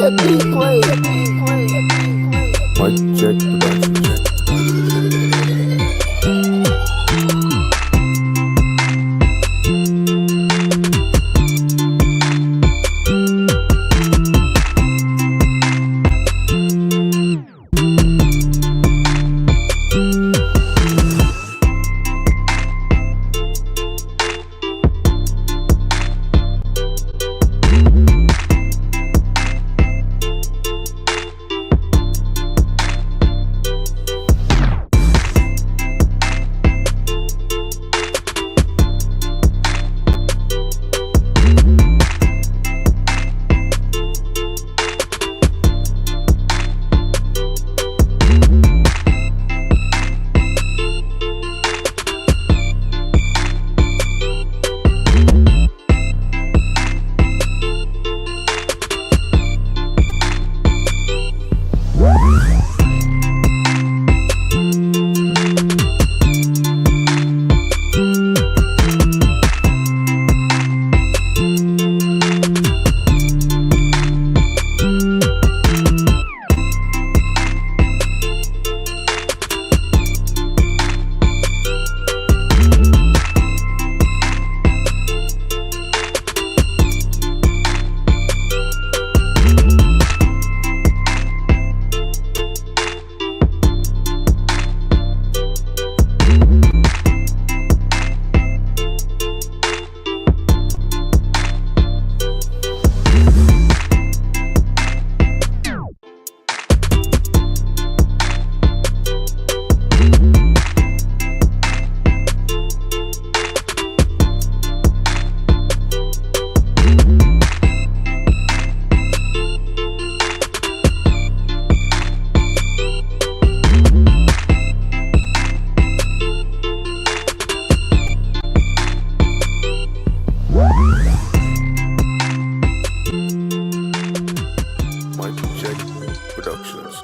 Mic check production. Productions.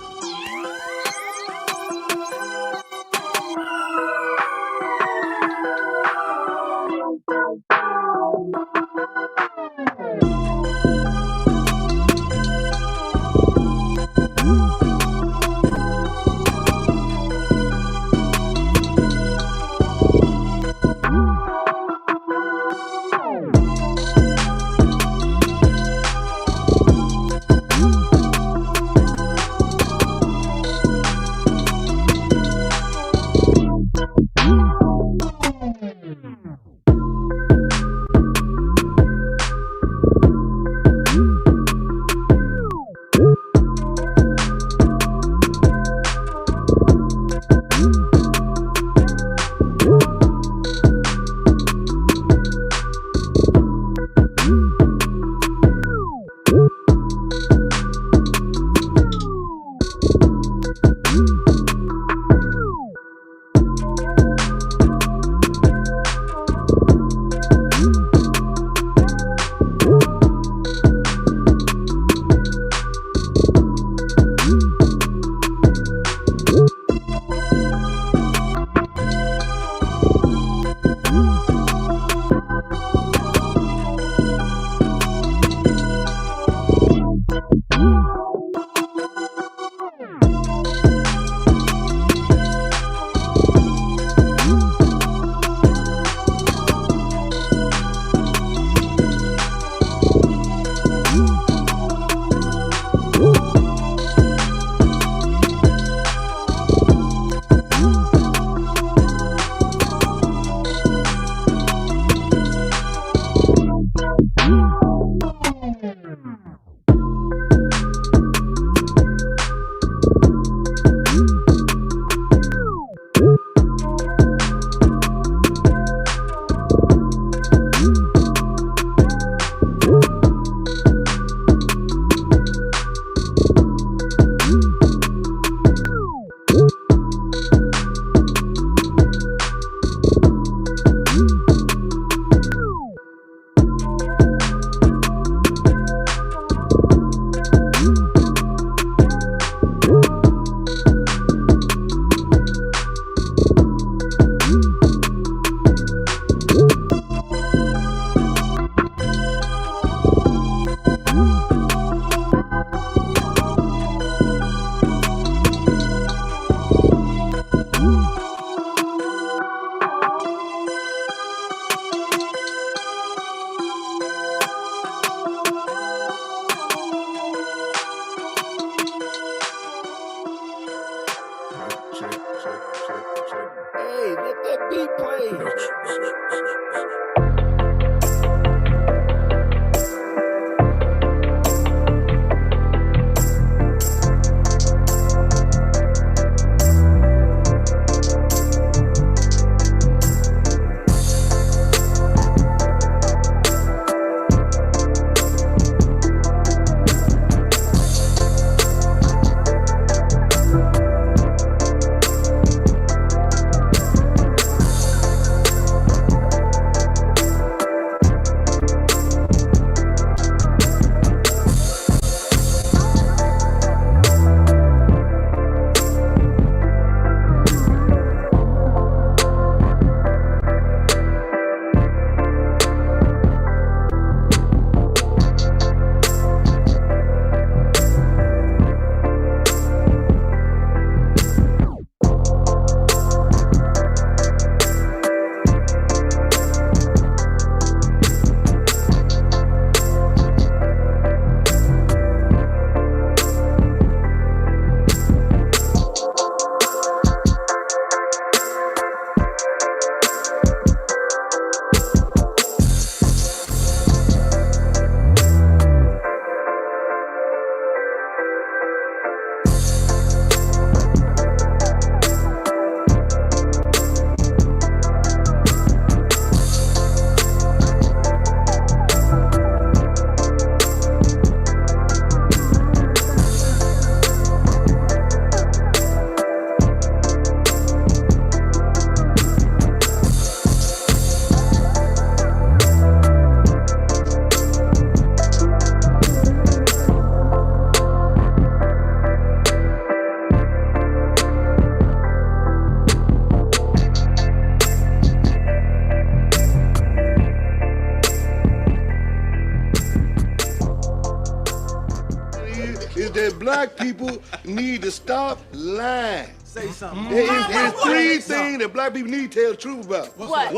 is that black people need to stop lying. Say something. There's three things that black people need to tell the truth about. What?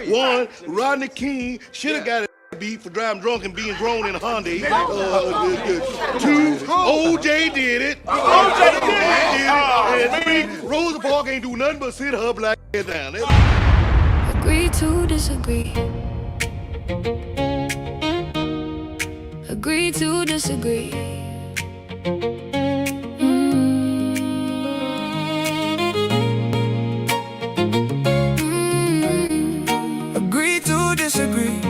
One, Rodney King should have got a beat for driving drunk and being grown in a Hyundai. Two, OJ did it. OJ did it. And three, Rosa Parks ain't do nothing but sit her black head down. Agree to disagree. Agree to disagree. Agree to disagree.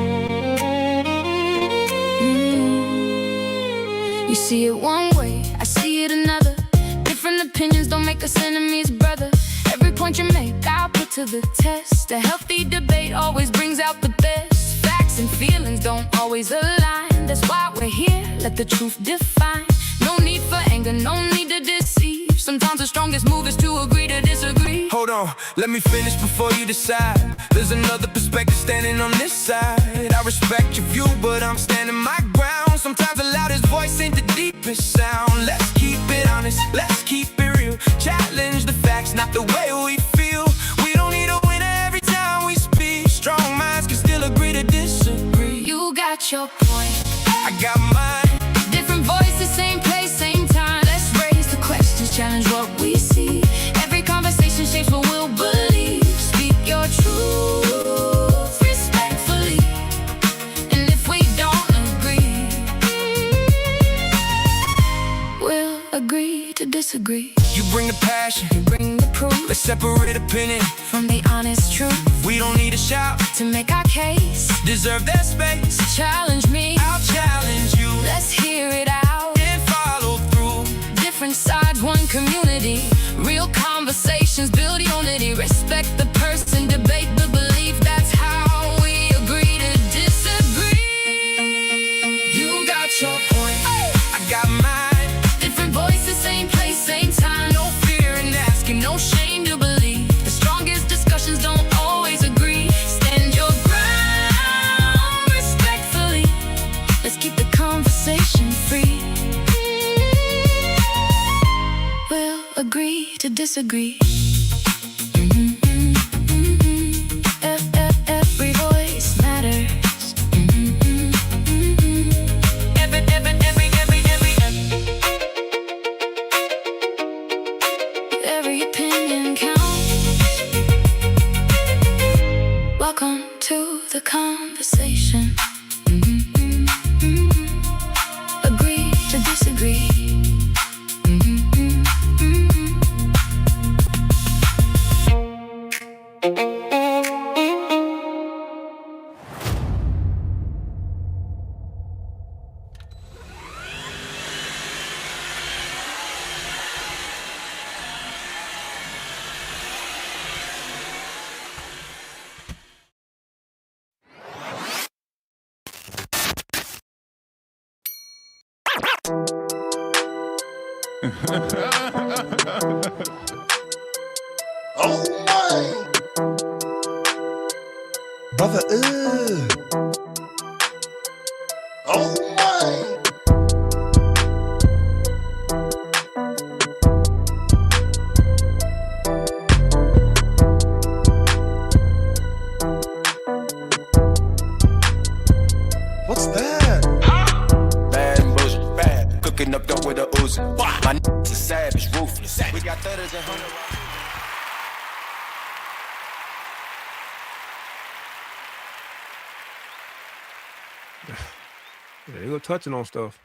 You see it one way, I see it another. Different opinions don't make us enemies, brother. Every point you make, I'll put to the test. A healthy debate always brings out the best. Facts and feelings don't always align. That's why we're here, let the truth define. No need for anger, no need to deceive. Sometimes the strongest move is to agree to disagree. Hold on, let me finish before you decide. There's another perspective standing on this side. I respect your view, but I'm standing my ground. Sometimes the loudest voice ain't the deepest sound. Let's keep it honest, let's keep it real. Challenge the facts, not the way we feel. We don't need a winner every time we speak. Strong minds can still agree to disagree. You got your point, I got mine. different voices, same place, same time. Let's raise the questions, challenge what we see. Every conversation shapes what we'll believe. Speak your truth respectfully. And if we don't agree, we'll agree to disagree. You bring the passion, You bring the proof let's separate opinion. from the honest truth We don't need a shout, to make our case. deserve their space. Challenge me, I'll challenge you let's hear it out. and follow through. Different sides, one community. Real conversations build unity. Respect the person, debate the belief. That's how we agree to disagree. You got your point, I got mine. different voices, same place, same time. No fear in asking, No shame to believe. The strongest discussions don't always agree. Stand your ground respectfully. Let's keep the conversation free. We'll agree to disagree. Every voice matters. Every opinion counts. Welcome to the conversation. Agree to disagree. Oh my! Brother, Oh my! what's that? Bad and bullshit, bad. Cooking up dope with a Uzi. My n***s a savage, ruthless. We got thudders and hundred. Yeah, they were touching on stuff.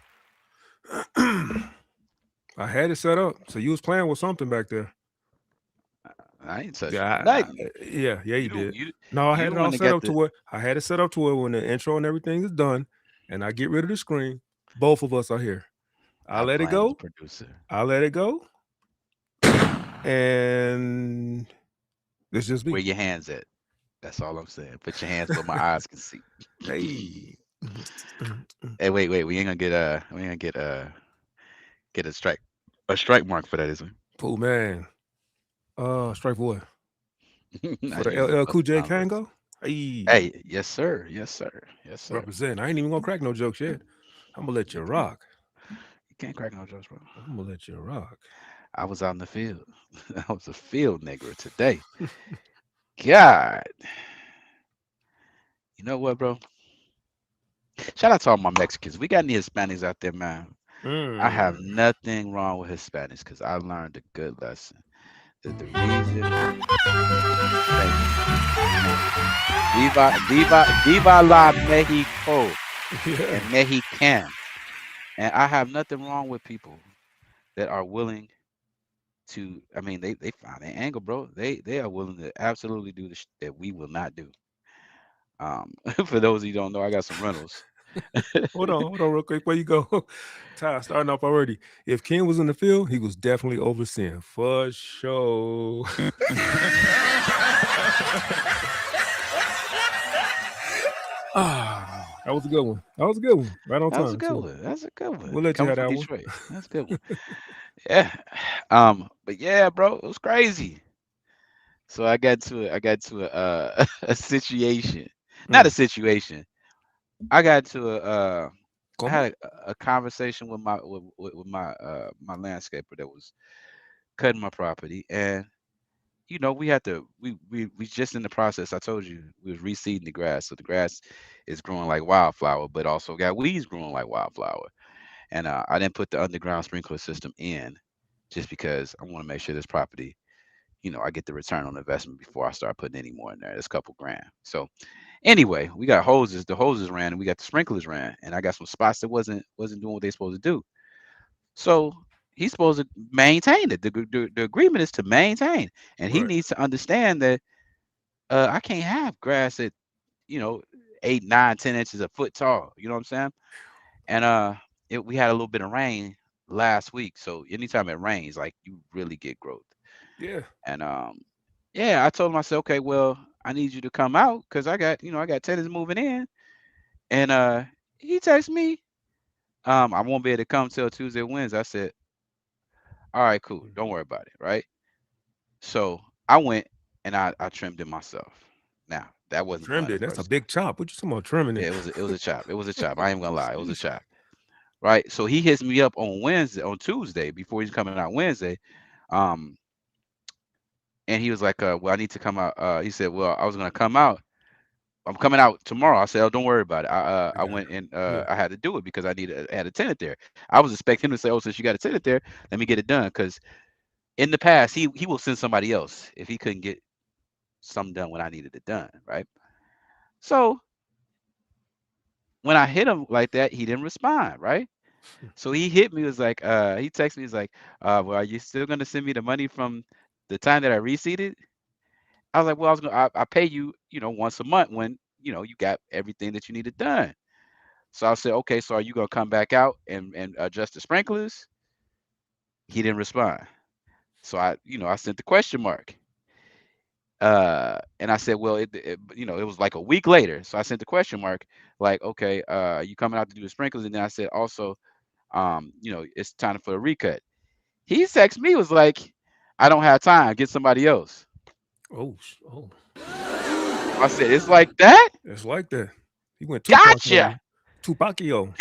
I had it set up, so you was playing with something back there. I ain't touching. Yeah, Like, yeah, you don't- did. you- No, I you had don't it all wanna set get up to where I had it set up to where when the intro and everything is done, and I get rid of the screen, both of us are here. I let it playing go. with the Producer. I let it go, and it's just Where me. your hands at? That's all I'm saying. Put your hands where my eyes can see. Hey, Hey, wait. We ain't gonna get a strike mark for that, is we? oh man, strike for what? I For the hear you. LL Cool J Sounds good. Kango? Hey, Hey, yes sir. represent. I ain't even gonna crack no jokes yet. I'm gonna let you rock. Can't crack no jokes, bro. I'm gonna let you rock. I was out in the field. I was a field nigger today. God, you know what, bro? Shout out to all my Mexicans. We got any Hispanics out there, man? I have Mm. nothing wrong with Hispanics because I learned a good lesson. That the reason, thank you. Viva la Mexico Yeah. and Mexican. And I have nothing wrong with people that are willing to. I mean, they find their angle, bro. They are willing to absolutely do the that we will not do. For those of you who don't know, I got some rentals. Hold on, real quick. Where you go? Ty, starting off already. If Ken was in the field, he was definitely overseeing for sure. That was a good one. That was a good one. Right on That was a time good too. one. That's a good one. We'll let you Coming have from that one. Detroit. That's a good one. Yeah. But yeah, bro, it was crazy. So I got to a situation. Not a Mm. situation. I got to I Como? had a conversation with with my my landscaper that was cutting my property, and we had to we just in the process. I told you we was reseeding the grass, so the grass is growing like wildflower, but also got weeds growing like wildflower. And I didn't put the underground sprinkler system in just because I want to make sure this property, I get the return on investment before I start putting any more in there. It's a couple grand. So anyway, we got hoses. The hoses ran, and we got the sprinklers ran, and I got some spots that wasn't doing what they supposed to do. So he's supposed to maintain it. The agreement is to maintain, and he Right. needs to understand that I can't have grass at you know 8, 9, 10 inches a foot tall. You know what I'm saying? And we had a little bit of rain last week, so anytime it rains, like you really get growth. Yeah. And yeah, I told him I said, okay, well, I need you to come out because I got tenants moving in, and he texted me, I won't be able to come till Tuesday, Wednesday. I said, all right, cool, don't worry about it, right? So I went and I trimmed it myself. Now that wasn't fun Trimmed the it. That's a first time. big chop. What you talking about trimming Yeah, it? it was a chop. It was a chop. I ain't gonna lie, it was a Jeez. chop. Right. So he hits me up on Tuesday before he's coming out Wednesday. Um, and he was like, well, I need to come out. He said, well, I was gonna come out. I'm coming out tomorrow. I said, oh, don't worry about it. I I got went and you. Yeah. I had to do it because I had a tenant there. I was expecting him to say, oh, since you got a tenant there, let me get it done. Because in the past, he will send somebody else if he couldn't get something done when I needed it done. Right. So when I hit him like that, he didn't respond. Right. So he hit me, was like, he texted me, he's like, well, are you still gonna send me the money from the time that I reseated? I was like, well, I pay you, once a month when, you got everything that you needed done. So I said, okay, so are you gonna come back out and adjust the sprinklers? He didn't respond. So I sent the question mark. And I said, well, it was like a week later. So I sent the question mark, like, okay, you coming out to do the sprinklers? And then I said, also, it's time for a recut. He texted me, was like, I don't have time. Get somebody else. Oh. Oh. I said, it's like that? It's like that. He went Tupac on Gotcha. you. Tupacio.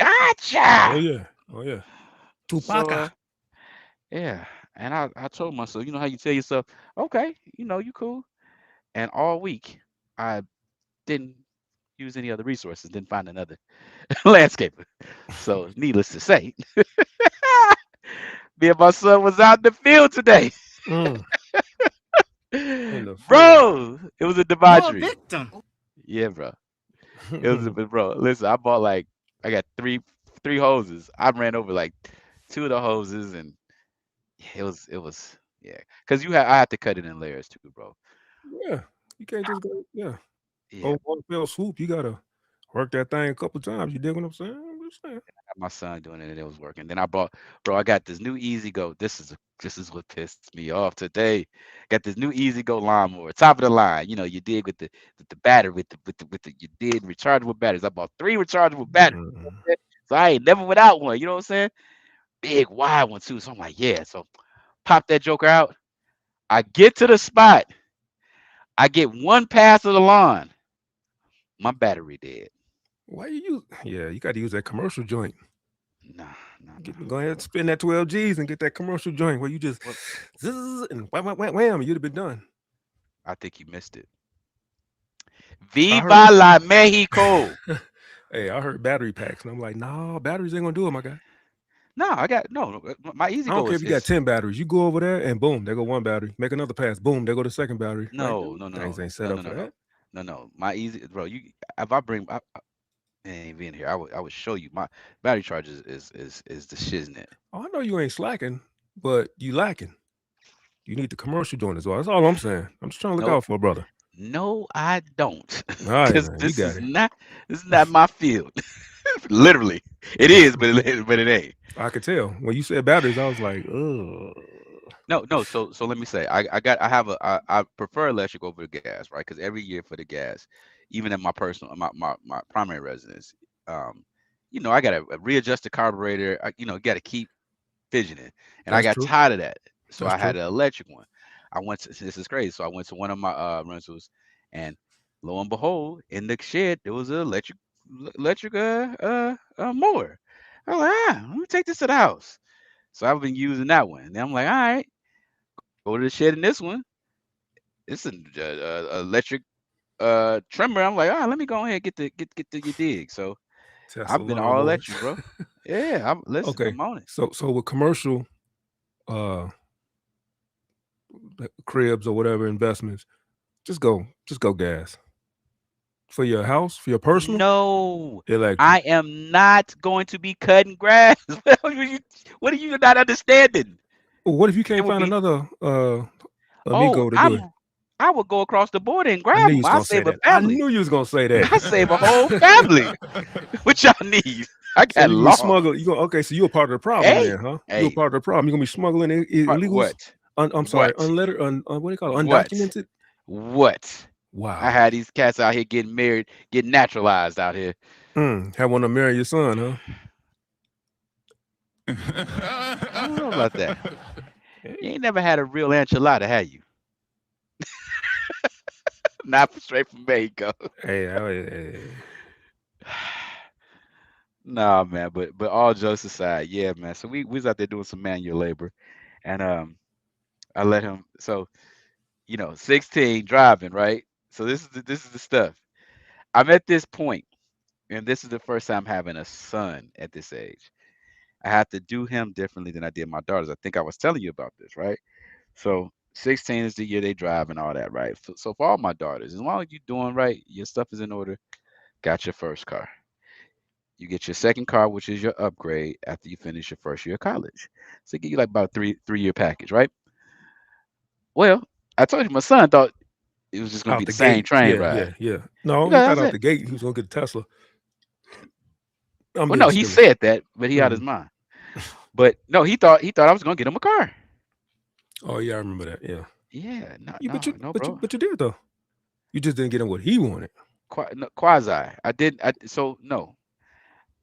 Oh Gotcha. yeah. Oh yeah. So Tupaca. yeah. And I told myself, you know how you tell yourself, okay, you cool. And all week I didn't use any other resources, didn't find another landscaper. So needless to say, me and my son was out in the field today. Mm. In the field. Bro, it was a debauchery. Yeah, bro. It was a bit, bro. Listen, I got three hoses. I ran over like two of the hoses, and it was yeah. Cause I had to cut it in layers too, bro. Yeah. You can't just go. Yeah. Yeah, Oh, one fell swoop. You gotta work that thing a couple times. You dig what I'm saying? I'm just saying. I got my son doing it, and it was working. Then bro. I got this new Easy Go. This is what pissed me off today. Got this new Easy Go lawnmower, top of the line. You dig with the battery, with the you did rechargeable batteries. I bought three rechargeable batteries, Mm. so I ain't never without one. You know what I'm saying? Big wide one too. So I'm like, yeah. So pop that joker out. I get to the spot. I get one pass of the lawn. My battery dead. Why you use? Yeah, you got to use that commercial joint. Nah, Go ahead and spend that 12 G's and get that commercial joint where you just Well, zzz, and wham, wham, wham, wham, you'd have been done. I think you missed it. I heard. Viva la Mexico. Hey, I heard battery packs, and I'm like, nah, batteries ain't gonna do it, my guy. No, I got no. My easy I don't go care if is you got 10 batteries. You go over there and boom, there go one battery. Make another pass, boom, there go the second battery. Like, no, dude, no, no, things no, ain't set no, up no, for no, no, that. no, no. My easy, bro. You, if I bring, it ain't being here. I would show you my battery charge is the shiznit. Oh, I know you ain't slacking, but you lacking. You need the commercial joint as well. That's all I'm saying. I'm just trying to look No, out for a brother. no, I don't, All right, because man, you got it. this is not my field. Literally, it is, but it ain't. I could tell when you said batteries. I was like, ugh. No, no. So let me say, I prefer electric over the gas, right? Because every year for the gas, even in my personal my primary residence, um, I got to readjust the carburetor. Got to keep fidgeting, and I That's got true. tired of that. So That's I had true. an electric one. This is crazy. So I went to one of my rentals, and lo and behold, in the shed there was an electric mower. I was like, let me take this to the house. So I've been using that one. And then I'm like, all right, go to the shed in this one. It's an electric trimmer. I'm like, let me go ahead and get your dig. So Tesla I've been all lawnmowers. electric, bro. Yeah, listen, Okay, I'm on it. so with commercial uh cribs or whatever investments, just go gas for your house, for your personal No, electric. I am not going to be cutting grass. What are you not understanding? Well, what if you It can't would find be, another oh, amigo to do it? I would go across the border and I grab knew you them. was I gonna say save a that. I family. knew you was gonna say that. I save a whole family. What y'all need? I So got you be law. smuggling. You go okay? So you're a part of the problem Hey, then, huh? You're a hey, part of the problem. You're gonna be smuggling illegals. what? I'm sorry, What? unlettered, what do you call it? What? Undocumented. What? I Wow. had these cats out here getting married, getting naturalized out here. Have one to marry your son, huh? I don't know about that. You Hey, ain't never had a real enchilada, had you? Not straight from Mexico. hey. Nah, man. But all jokes aside, yeah, man. So we was out there doing some manual labor, and I let him. So 16 driving, right? So this is the stuff. I'm at this point, and this is the first time having a son at this age. I have to do him differently than I did my daughters. I think I was telling you about this, right? So 16 is the year they drive and all that, right? So for all my daughters, as long as you're doing right, your stuff is in order, got your first car. You get your second car, which is your upgrade after you finish your first year of college. So they give you like about a three-year package, right? Well, I told you my son thought it was just gonna Out be the the same gate. train Yeah, ride. yeah, yeah. No, he I thought out said, the gate he was gonna get a Tesla. I'm well, being no, he silly. said that, but he out his Mm. mind. But no, he thought I was gonna get him a car. Oh yeah, I remember that. Yeah. Yeah, no, You, but no, you, no, but you, bro. but you did though. You just didn't get him what he wanted. No, quasi. I did. So no,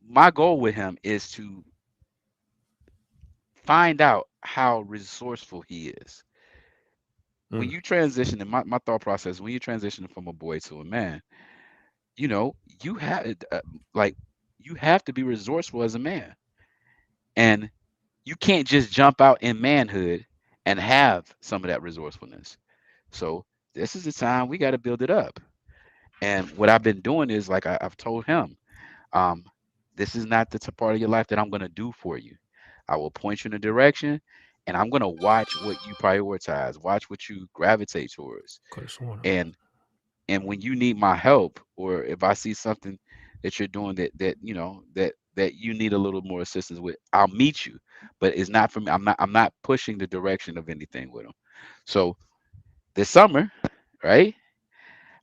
my goal with him is to find out how resourceful he is. When Mm. you transition, in my thought process, when you transition from a boy to a man, you know, you have like you have to be resourceful as a man, and you can't just jump out in manhood and have some of that resourcefulness. So this is the time we got to build it up. And what I've been doing is like I've told him, um, this is not the part of your life that I'm going to do for you. I will point you in a direction, and I'm going to watch what you prioritize, watch what you gravitate towards. Could have sworn I was. And when you need my help, or if I see something that you're doing that you need a little more assistance with, I'll meet you. But it's not for me. I'm not pushing the direction of anything with him. So this summer, right?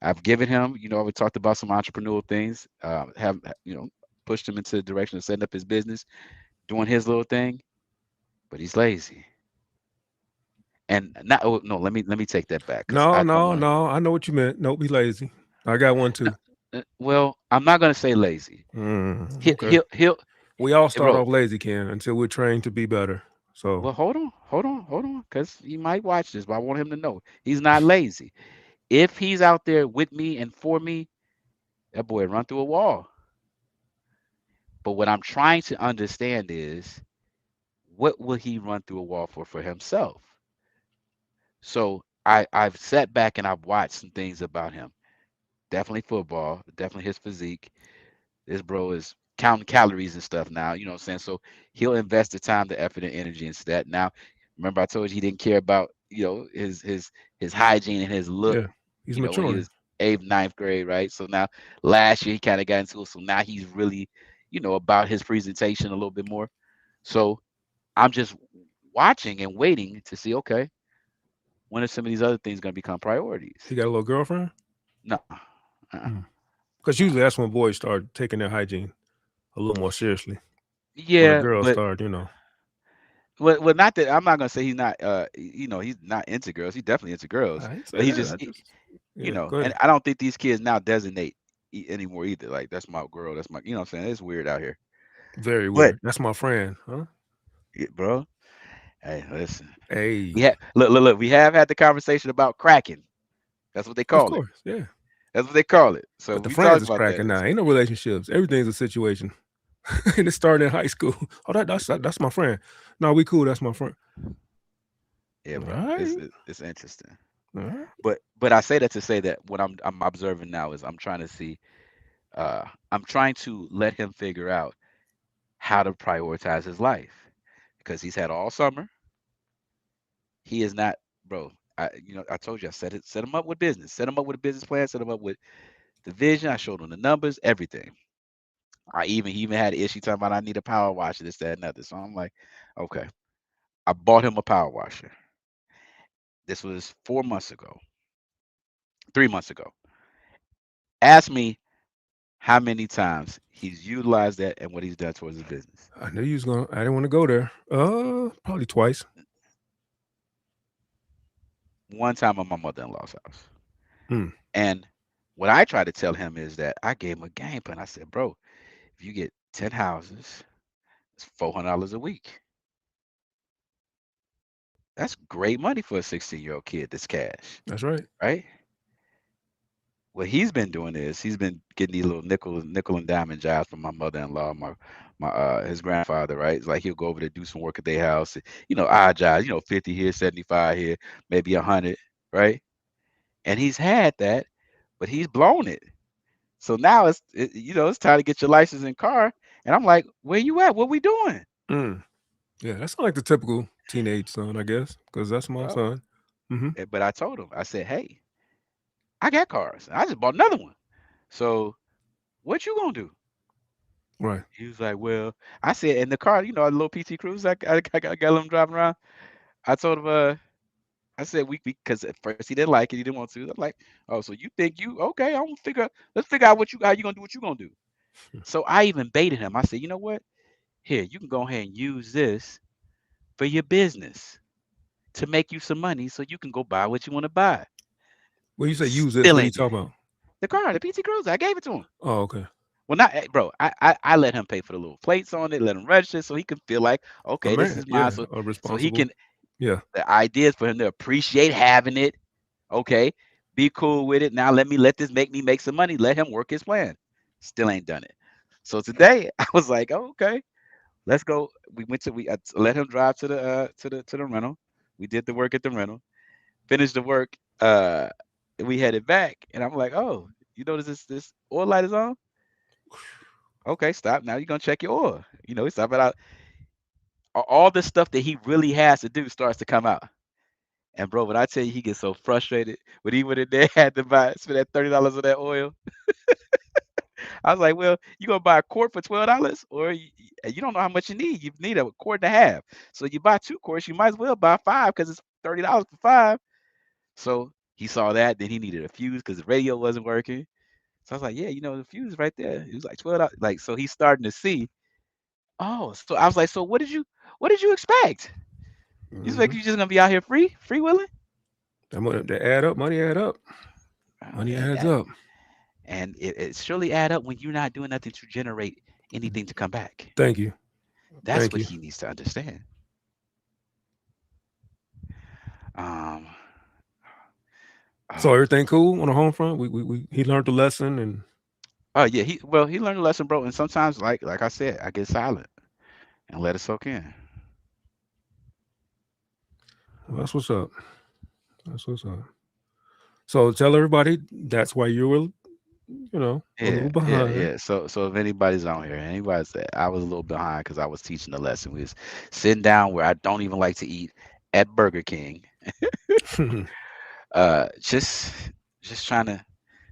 I've given him, we talked about some entrepreneurial things, have, pushed him into the direction of setting up his business, doing his little thing, but he's lazy. And not, oh, no, let me take that back because No, I don't no, want to. no. I know what you meant. Nope, be lazy. I got one too. Well, I'm not gonna say lazy. He Okay. he'll We all start bro. off lazy, Ken, until we're trained to be better. So Well, hold on, because he might watch this, but I want him to know he's not lazy. If he's out there with me and for me, that boy run through a wall. But what I'm trying to understand is what will he run through a wall for himself? So I've sat back and I've watched some things about him. Definitely football, definitely his physique. This bro is counting calories and stuff now, you know what I'm saying? So he'll invest the time, the effort, and energy into that. Now, remember I told you he didn't care about, his hygiene and his look, Yeah, he's when he maturing. was eighth, ninth grade, right? So now last year he kind of got into it. So now he's really, about his presentation a little bit more. So I'm just watching and waiting to see, okay, when are some of these other things going to become priorities? He got a little girlfriend. No. Uh-uh. Because usually that's when boys start taking their hygiene a little more seriously. When a Yeah, girl but start, well, not that I'm not gonna say he's not he's not into girls. He's definitely into girls, I ain't say but he's that. just I just yeah. Go and ahead. I don't think these kids now designate anymore either. Like that's my girl, that's my, what I'm saying, it's weird out here. Very But weird. That's my friend, huh? yeah, bro, hey, listen, Hey, look, we have had the conversation about cracking. That's what they of call it. course, yeah. That's what they call it. So But the we friends talked is about that. cracking now. Ain't no relationships. Everything's a situation. And it started in high school. Oh, that's my friend. No, we cool. That's my friend. Yeah, All bro, right. it's interesting. All right. But I say that to say that what I'm observing now is I'm trying to see, I'm trying to let him figure out how to prioritize his life because he's had all summer. He is not, bro. I told you, I set him up with business, set him up with a business plan, set him up with the vision. I showed him the numbers, everything. He even had an issue talking about I need a power washer, this, that, and other. So I'm like, okay. I bought him a power washer. This was 4 months ago, 3 months ago. Ask me how many times he's utilized that and what he's done towards his business. I knew you was gonna. I didn't want to go there. Probably twice. One time at my mother-in-law's house. Hmm. And what I try to tell him is that I gave him a game plan. I said, bro, if you get 10 houses, it's $400 a week. That's great money for a 16-year-old kid. That's cash, That's right. right? What he's been doing is he's been getting these little nickel and diamond jobs from my mother-in-law, my his grandfather, right? It's like he'll go over to do some work at their house, odd jobs, 50 here, 75 here, maybe 100, right? And he's had that, but he's blown it. So now it's time to get your license and car. And I'm like, where you at? What we doing? Mm. Yeah, that's not like the typical teenage son, I guess, because that's my Bro. son. Mm-hmm. But I told him, I said, hey, I got cars. I just bought another one. So what you gonna do? Right. He was like, well, I said, in the car, a little PT Cruise, I got him driving around. I told him, I said, we because at first he didn't like it, he didn't want to. I'm like, oh, so you think okay? Let's figure out how you gonna do what you gonna do. So I even baited him. I said, you know what? Here, you can go ahead and use this for your business to make you some money so you can go buy what you want to buy. When you say use this, Still what are you ain't talking about? the car, the PT Cruiser. I gave it to him. Oh, okay. Well, not bro. I let him pay for the little plates on it, let him register, so he can feel like, A okay, this man, is mine. yeah, So he responsible. can. Yeah. The idea is for him to appreciate having it. Okay, be cool with it. Now let this make me make some money. Let him work his plan. Still ain't done it. So today I was like, oh, okay, let's go. I let him drive to the rental. We did the work at the rental. Finished the work. We headed back, and I'm like, oh, you notice this oil light is on? Okay, stop. Now you're gonna check your oil. We stop it out. All the stuff that he really has to do starts to come out. And bro, when I tell you he gets so frustrated when he went in there had to spend that $30 on that oil. I was like, well, you gonna buy a quart for $12, or you don't know how much you need. You need a quart and a half. So you buy 2 quarts, you might as well buy five because it's $30 for five. So he saw that. Then he needed a fuse because the radio wasn't working. So I was like, yeah, the fuse right there. It was like $12. Like, so he's starting to see. Oh, so I was like, so what did you expect? You expect Mm-hmm. you just gonna be out here free willing? That money, they add up. Money add up. Money And adds up. it surely add up when you're not doing nothing to generate anything to come back. Thank you. That's Thank what you. he needs to understand. Um, So oh, everything cool on the home front. We he learned the lesson and Oh yeah, he learned a lesson, bro. And sometimes, like I said, I get silent and let it soak in. Well, that's what's up. That's what's up. So tell everybody that's why you were, a Yeah, little yeah, behind. yeah. So if anybody's on here, anybody's that I was a little behind because I was teaching the lesson. We was sitting down where I don't even like to eat at Burger King. Just trying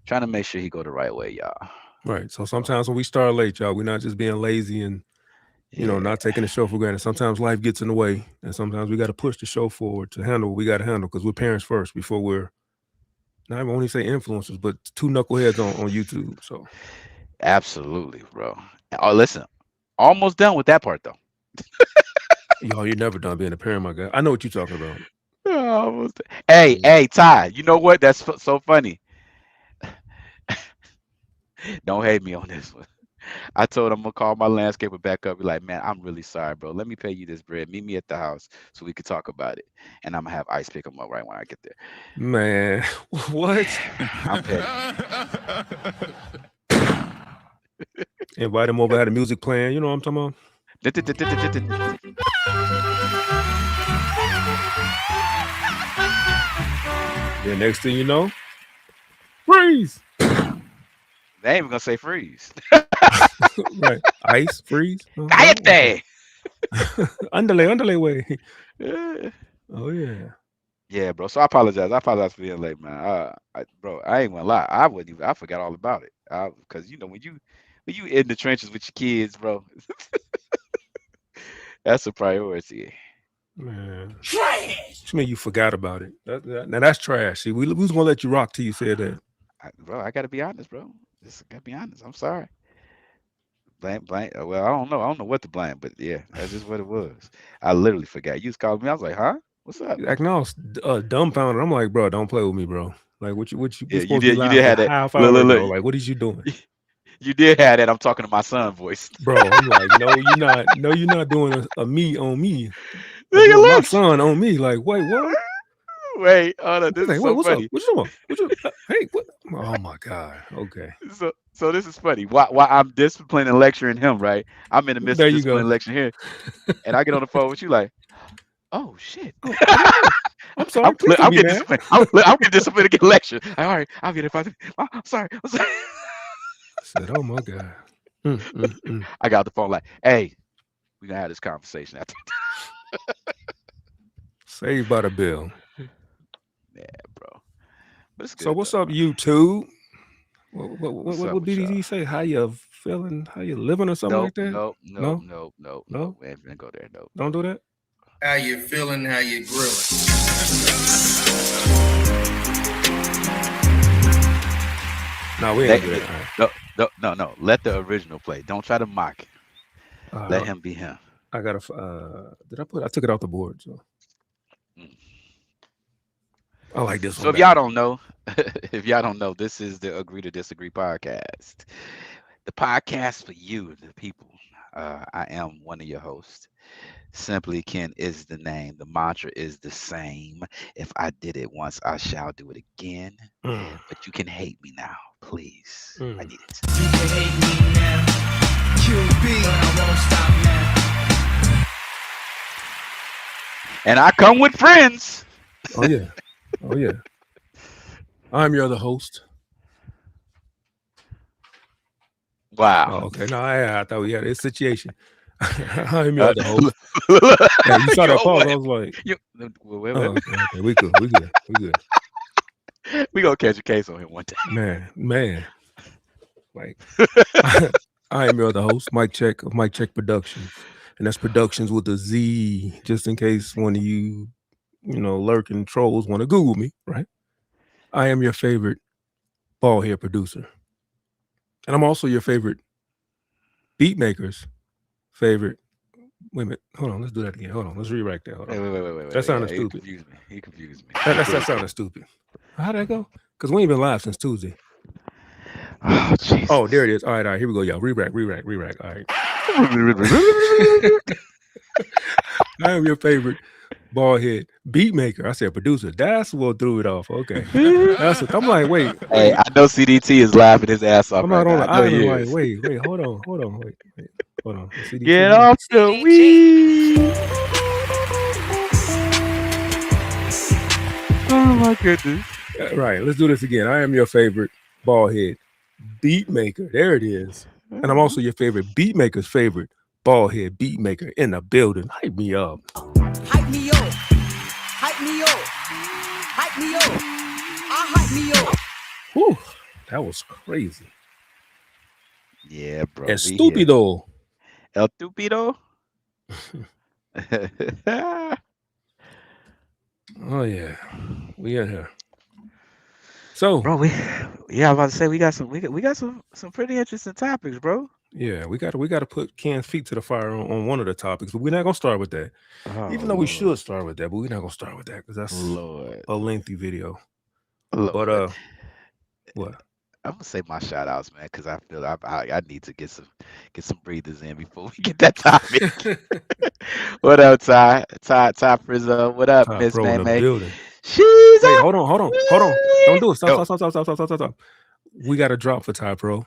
to make sure he go the right way, y'all. Right. So sometimes when we start late, y'all, we're not just being lazy and Yeah, not taking the show for granted. Sometimes life gets in the way, and sometimes we got to push the show forward to handle what we got to handle because we're parents first before we're not even only say influencers, but two knuckleheads on YouTube. So absolutely, bro. Oh, listen, almost done with that part though. y'all, you're never done being a parent, my guy. I know what you're talking about. Almost. Hey, Ty. You know what? That's so funny. Don't hate me on this one. I told him I'm gonna call my landscaper back up. Be like, man, I'm really sorry, bro. Let me pay you this bread. Meet me at the house so we could talk about it. And I'm gonna have Ice pick him up right when I get there. Man, what? I'm petty. Invite him over, had the music playing. You know what I'm talking about? Yeah, next thing you know, freeze. They ain't even gonna say freeze. Right. Ice, freeze. Cállate. Underlay way. Yeah. Oh yeah. Yeah, bro. So I apologize. I apologize for being late, man. Bro, I ain't gonna lie. I forgot all about it. Because when you in the trenches with your kids, bro, that's a priority. Man. Trash. What you mean you forgot about it? Now that's trash. See, we was gonna let you rock till you said that. Bro, I gotta be honest, bro. Just gotta be honest. I'm sorry. Blame. Well, I don't know. I don't know what to blame, but yeah, that's just what it was. I literally forgot. You was calling me. I was like, huh? What's up? Acting all dumbfounded. I'm like, bro, don't play with me, bro. Like, what you Yeah, supposed you to be did have laughing that. half Look, hour look, ago? look. Like, what is you doing? You did have that. I'm talking to my son voice. Bro, I'm like, no, you're not. No, you're not doing a me on me. Nigga, My look. son on me. Like, wait, what? Wait, hold on. This Like, is wait, so what's funny. up? What you doing? What you? Hey, what? Oh my god. Okay. So this is funny. While I'm disciplining and lecturing him, right? I'm in the midst There of you disciplining go. and lecturing here, and I get on the phone with you like, oh shit. Oh, I didn't know. I'm sorry. Please don't I'm be getting mad. disciplined. I'm getting disciplined to get lectured. All right, I'll get it. I'm sorry. I'm sorry. I said, oh my god. I got the phone like, hey, we gonna have this conversation after. Saved by the bell. Yeah, bro. But it's good. So what's though, up, man. YouTube? What's What up with BDD y'all? say? How you feeling? How you living or something like that? Nope. No? We ain't gonna go there. Nope. Don't do that. How you feeling? How you grilling? No, we ain't do that. No. Let the original play. Don't try to mock. Let him be him. I gotta. I took it off the board. So I like this one. So if y'all don't know, this is the Agree to Disagree podcast. The podcast for you, the people. I am one of your hosts. Simply Ken is the name. The mantra is the same. If I did it once, I shall do it again. But you can hate me now, please. I need it. You can hate me now. QB, but I won't stop now. And I come with friends. Oh yeah. I'm your other host. Wow. Oh, okay. No, I thought we had a situation. I'm your other host. Hey, you saw that pause. I was like, wait. Okay. We good. We gonna catch a case on him one day. Man. Like, I am your other host, Mike Check of Mike Check Productions. And that's Productions with a Z, just in case one of you, lurking trolls want to Google me, right? I am your favorite bald head producer. And I'm also your favorite beat maker's favorite. Wait a minute. Hold on. Let's do that again. Hold on. Let's rewrite that. Hold on. Wait. That sounded stupid. He confused me. That sounded stupid. How'd that go? Because we ain't been live since Tuesday. Oh, Jesus. Oh, there it is. All right. Here we go, y'all. Re-rack. All right. I am your favorite Bald head. Beat maker. I said producer. That's what threw it off. Okay. That's what I'm like, wait, Hey, wait. I know CDT is laughing his ass off I'm right out on now. the I know island, he like, is. wait, hold on, wait, hold on. Is CDT Get here? off the weed. Oh my goodness. Right, let's do this again. I am your favorite bald head beat maker. There it is. And I'm also your favorite beat maker's favorite bald head beat maker in the building. Hype me up. Hype me up. Hype me up. Hype me up. I hype me up. Whew, that was crazy. Yeah, bro. We here. Estupido. El Tupido. Oh yeah, we in here. So, Bro, yeah, I was about to say we got some pretty interesting topics, bro. yeah, we got to put Ken's feet to the fire on one of the topics, but we're not gonna start with that. Oh, Even though we should start with that, but we're not gonna start with that because that's Lord. a lengthy video. Lord. But what? I'm gonna say my shout outs, man, because I feel I need to get some breathers in before we get that topic. What up, Ty Frizzo? What up, Top Miss Pro May in the May? building. She's Wait, up. hold on. Don't do it. Yo. Stop. We got a drop for Ty Pro.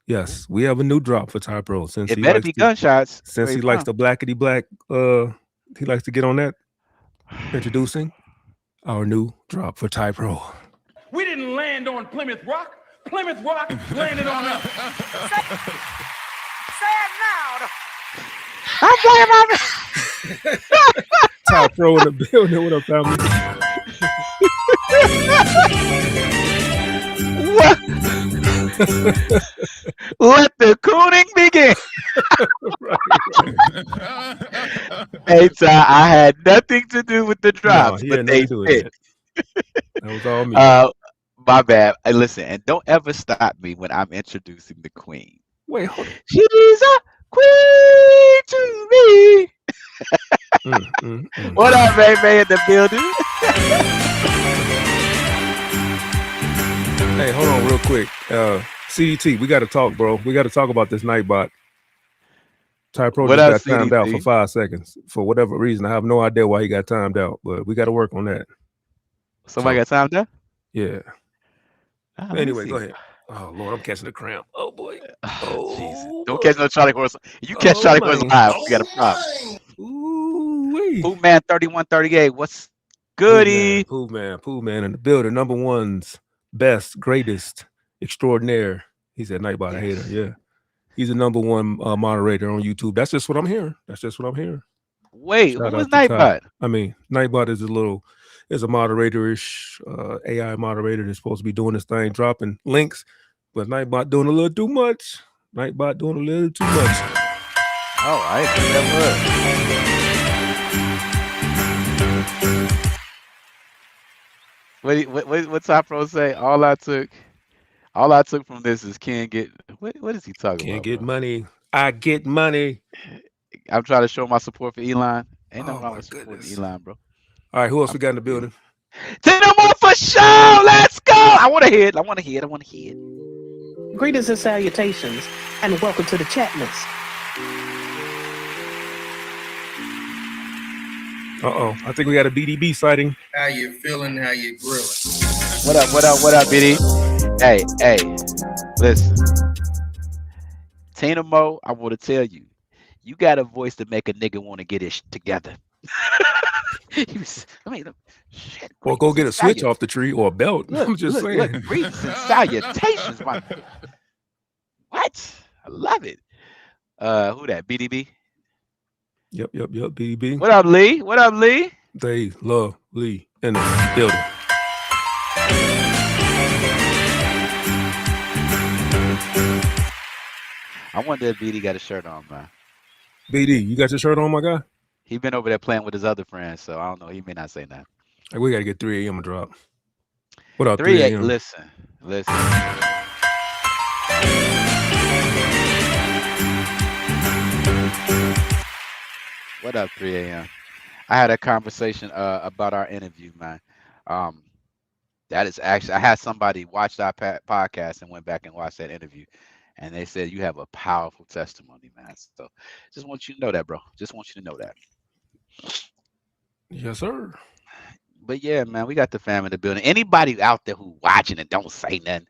Yes, we have a new drop for Ty Pro since It he better likes be to, gunshots. since where he you likes from. the blackety black. He likes to get on that. Introducing our new drop for Ty Pro. We didn't land on Plymouth Rock. Plymouth Rock landed on us. Say it now. I'm playing my Ty Pro in the building. What up, family? What? Let the cooning begin. Hey, Ty, I had nothing to do with the No, drops, he but had they nothing to do with fit. That was all me. My bad. Hey, listen, and don't ever stop me when I'm introducing the queen. Wait, hold on. She's a queen to me. What up, May in the building? Hey, hold on real quick. CDT, we got to talk, bro. We got to talk about this Nightbot. Ty Pro What just up, got timed out for CDT? 5 seconds for whatever reason. I have no idea why he got timed out, but we got to work on that. Somebody got time there? Yeah. Oh, let me Anyway, see. go ahead. Oh Lord, I'm catching a cramp. Oh boy. Jesus. Don't catch no Charlie Horse. You catch Charlie Horse live, we got a problem. Ooh-wee. Pooh Man 3138. What's goody? Pooh Man in the building. Number one's best, greatest, extraordinaire. He said Nightbot a hater. Yeah. He's the number one moderator on YouTube. That's just what I'm hearing. Wait, Shout who is out to Ty. Nightbot? I mean, Nightbot is a moderator-ish AI moderator that's supposed to be doing this thing, dropping links, but Nightbot doing a little too much. Oh, I didn't know that word. What's Top Pro say? All I took from this is can't get what is he talking Can't about? get Bro? money. I get money. I'm trying to show my support for Elon. Ain't Oh nothing wrong my with supporting goodness. Elon, bro. All right, who else we got in the building? Take them on for show. Let's go. I want to hear it. Greetings and salutations, and welcome to the chat list. I think we got a BDB sighting. How you feeling? How you grilling? What up, BD? Hey, listen. Tina Mo, I want to tell you, you got a voice to make a nigga want to get it together. Shit. Or go get a switch off the tree or a belt. I'm just saying. Look, greetings and salutations, my. What? I love it. Who that? BDB? Yep, BDB. What up, Lee? They love Lee in the building. I wonder if BD got a shirt on, man. BD, you got your shirt on, my guy? He been over there playing with his other friends, so I don't know. He may not say that. Hey, we got to get 3 a.m. a drop. What up, 3 a.m.? Listen. What up, 3 a.m.? I had a conversation about our interview, man. That is actually, I had somebody watch our podcast and went back and watched that interview, and they said you have a powerful testimony, man. So just want you to know that, bro. Just want you to know that. Yes, sir. But yeah, man, we got the fam in the building. Anybody out there who watching and don't say nothing,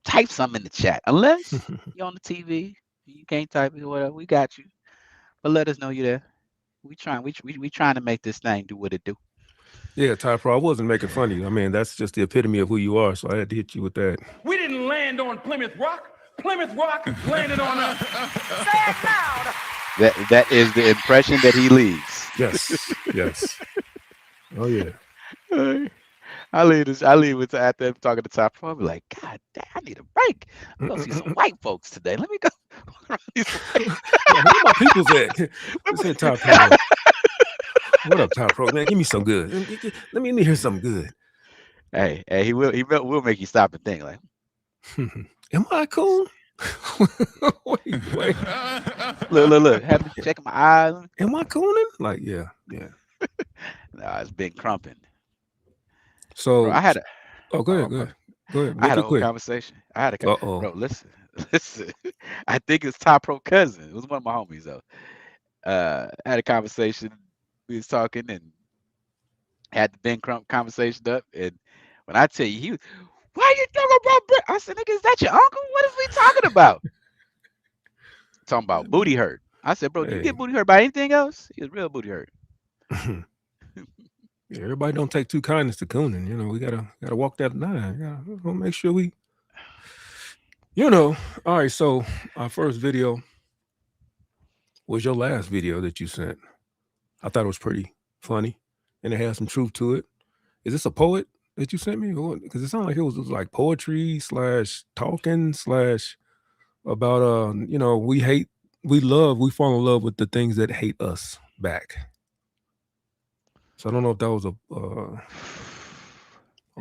type something in the chat. Unless you're on the TV, you can't type it or whatever. We got you. But let us know you're there. We trying to make this thing do what it do. Yeah, Ty Pro, I wasn't making fun of you. I mean, that's just the epitome of who you are, so I had to hit you with that. We didn't land on Plymouth Rock. Plymouth Rock landed on us. Say it loud. That is the impression that he leaves. Yes, yes. Oh yeah. I leave with after them talking to Ty Pro. I'll be like, God damn, I need a break. I'm gonna see some white folks today. Let me go. Where my people's at? This ain't Ty Pro. What up, Ty Pro? Man, give me some good. Let me hear something good. Hey, he will make you stop and think like, am I cool? wait. Look. Have me checking my eyes. Am I cooning? Like, yeah. Nah, it's been crumping. So bro, I had a. Oh, go ahead. I had a whole conversation. Bro, listen. I think it's Ty Pro cousin. It was one of my homies though. I had a conversation. We was talking and had the Ben Crump conversation up. And when I tell you, why are you talking about Brett? I said, nigga, is that your uncle? What is we talking about? Talking about booty hurt. I said, bro, do you get booty hurt by anything else? He was real booty hurt. Yeah, everybody don't take two kindness to cooning. You know, we gotta walk that line. We'll make sure we, all right. So our first video was your last video that you sent. I thought it was pretty funny, and it had some truth to it. Is this a poet that you sent me? Because it sounded like it was like poetry / talking / about we fall in love with the things that hate us back. So I don't know if that was a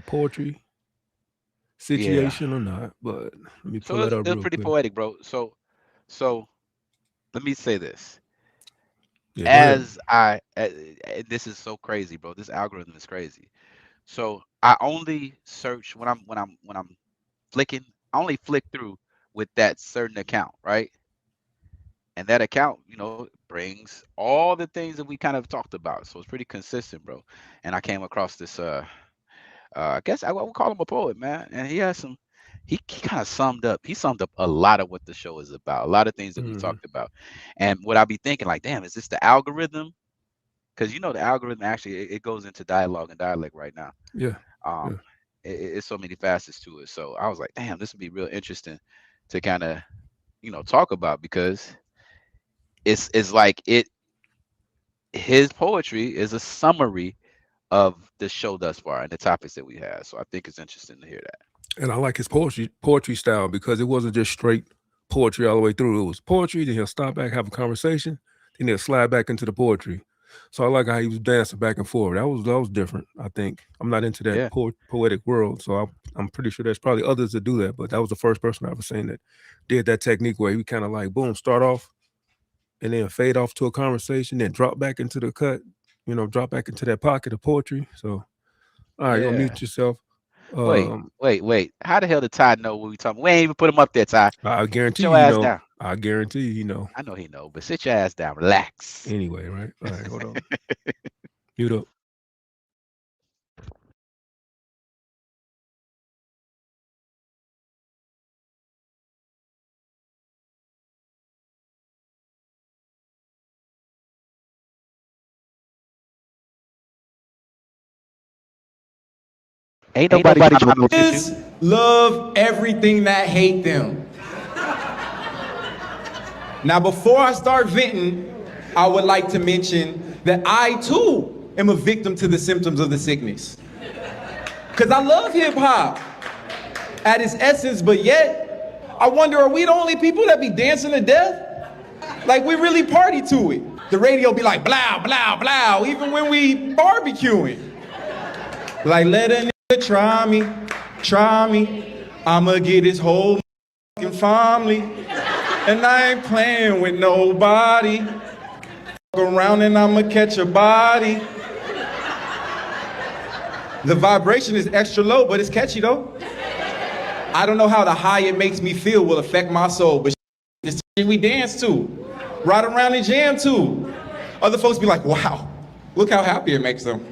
poetry situation or not, but let me pull that up. It's pretty poetic, bro. So let me say this. Yeah, This is so crazy, bro. This algorithm is crazy. So I only search when I'm flicking. I only flick through with that certain account, right? And that account, brings all the things that we kind of talked about. So it's pretty consistent, bro. And I came across this. I guess I would call him a poet, man. And he has some. He kind of summed up a lot of what the show is about, a lot of things that we talked about. And what I be thinking, like, damn, is this the algorithm? Because the algorithm actually it goes into dialogue and dialect right now. Yeah. It's so many facets to it. So I was like, damn, this would be real interesting to kind of talk about, because it's like his poetry is a summary of the show thus far and the topics that we have. So I think it's interesting to hear that. And I like his poetry style, because it wasn't just straight poetry all the way through. It was poetry, then he'll stop back, have a conversation, then he'll slide back into the poetry. So I like how he was dancing back and forth. That was different, I think. I'm not into that poetic world, so I'm pretty sure there's probably others that do that, but that was the first person I ever seen that did that technique where he kind of like, boom, start off and then fade off to a conversation, then drop back into the cut, drop back into that pocket of poetry. So, all right, you'll mute yourself. Wait. How the hell did Ty know what we talking about? We ain't even put him up there, Ty. I guarantee sit you, your ass down. I guarantee you, he know. I know he know, but sit your ass down. Relax. Anyway, right? All right, hold on. Mute up. Ain't nobody trying to love everything that hate them. Now, before I start venting, I would like to mention that I too am a victim to the symptoms of the sickness. Cause I love hip hop at its essence, but yet I wonder, are we the only people that be dancing to death? Like, we really party to it. The radio be like blow, blow, blow, even when we barbecuing. Like, let a nigga try me, I'ma get his whole fucking family. And I ain't playing with nobody. Fuck around and I'ma catch a body. The vibration is extra low, but it's catchy though. I don't know how the high it makes me feel will affect my soul, but this shit we dance to, ride around and jam to. Other folks be like, wow, Look how happy it makes them.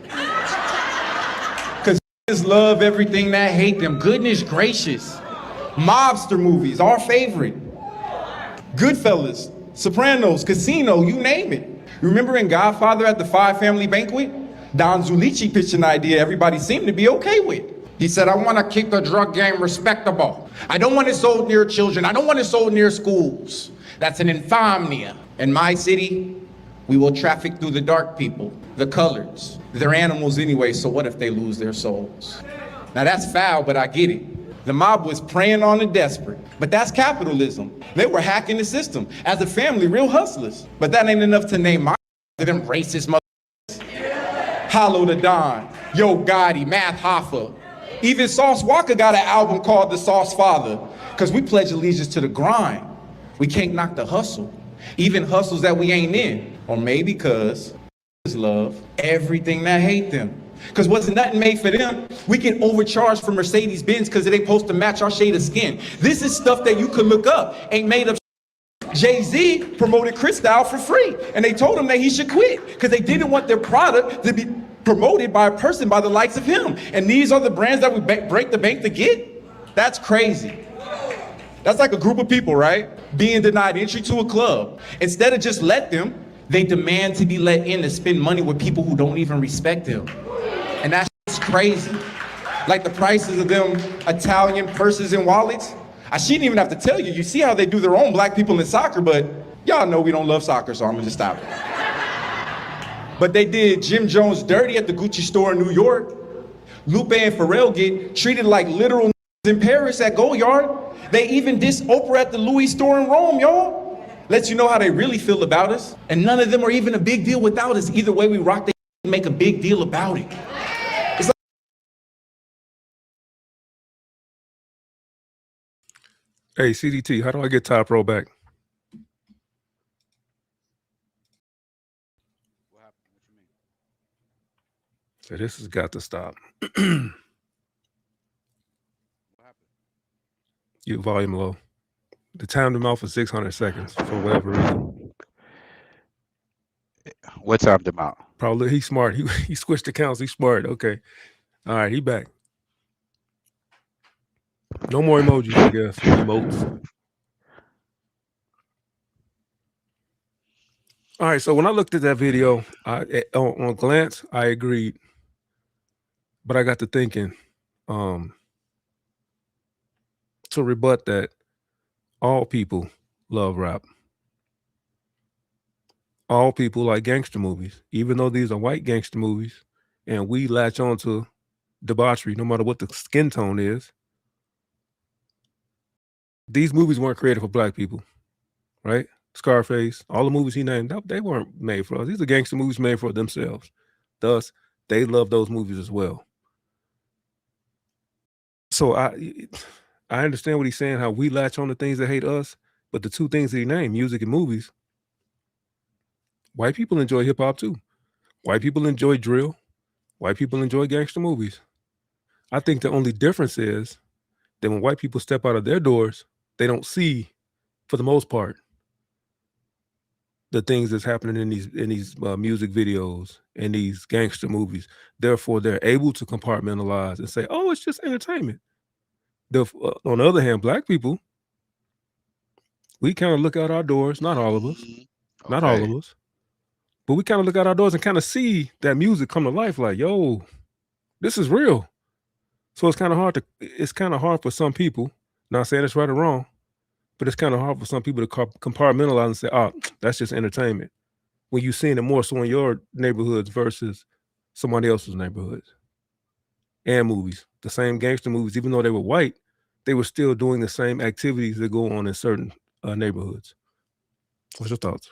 Because love everything that hate them. Goodness gracious. Mobster movies, our favorite. Goodfellas, Sopranos, Casino, you name it. Remember in Godfather at the Five Family Banquet? Don Zulichi pitched an idea everybody seemed to be okay with. He said, I want to keep the drug game respectable. I don't want it sold near children. I don't want it sold near schools. That's an infamia. In my city, we will traffic through the dark people, the coloreds. They're animals anyway, so what if they lose their souls? Now that's foul, but I get it. The mob was preying on the desperate, but that's capitalism. They were hacking the system. As a family, real hustlers. But that ain't enough to name my them racist motherfuckers. Hollow the Don, Yo Gotti, Math Hoffa. Even Sauce Walker got an album called The Sauce Father, because we pledge allegiance to the grind. We can't knock the hustle, even hustles that we ain't in. Or maybe because love everything that hate them. Because wasn't nothing made for them. We get overcharged for Mercedes-Benz because they supposed to match our shade of skin. This is stuff that you could look up. Ain't made up. Jay-Z promoted Cristal for free, and they told him that he should quit because they didn't want their product to be promoted by a person by the likes of him. And these are the brands that we break the bank to get? That's crazy. That's like a group of people, right? Being denied entry to a club. Instead of just let them, they demand to be let in to spend money with people who don't even respect them. And that's crazy. Like the prices of them Italian purses and wallets. I shouldn't even have to tell you. You see how they do their own black people in soccer, but y'all know we don't love soccer, so I'm gonna just stop it. But they did Jim Jones dirty at the Gucci store in New York. Lupe and Pharrell get treated like literal in Paris at Goyard. They even diss Oprah at the Louis store in Rome, y'all. Lets you know how they really feel about us. And none of them are even a big deal without us. Either way we rock, they make a big deal about it. It's like Hey, CDT, how do I get Top Row back? So this has got to stop. Your volume low. The timed him out for 600 seconds for whatever reason. What timed him out? Probably he's smart. He switched accounts. He's smart. Okay. All right, he back. No more emojis, I guess. Emotes. All right, so when I looked at that video, on glance, I agreed. But I got to thinking, to rebut that, all people love rap. All people like gangster movies, even though these are white gangster movies, and we latch on to debauchery no matter what the skin tone is. These movies weren't created for black people, right? Scarface, all the movies he named, they weren't made for us. These are gangster movies made for themselves. Thus, they love those movies as well. So I understand what he's saying, how we latch on to things that hate us, but the two things that he named, music and movies, white people enjoy hip hop too. White people enjoy drill. White people enjoy gangster movies. I think the only difference is that when white people step out of their doors, they don't see, for the most part, the things that's happening in these music videos and these gangster movies. Therefore, they're able to compartmentalize and say, "Oh, it's just entertainment." On the other hand, black people, we kind of look out our doors. Not all of us, not all of us, but we kind of look out our doors and kind of see that music come to life. Like, yo, this is real. So it's kind of hard for some people. Not saying it's right or wrong, but it's kind of hard for some people to compartmentalize and say, "Oh, that's just entertainment." When you're seeing it more so in your neighborhoods versus somebody else's neighborhoods and movies. The same gangster movies, even though they were white, they were still doing the same activities that go on in certain neighborhoods. What's your thoughts?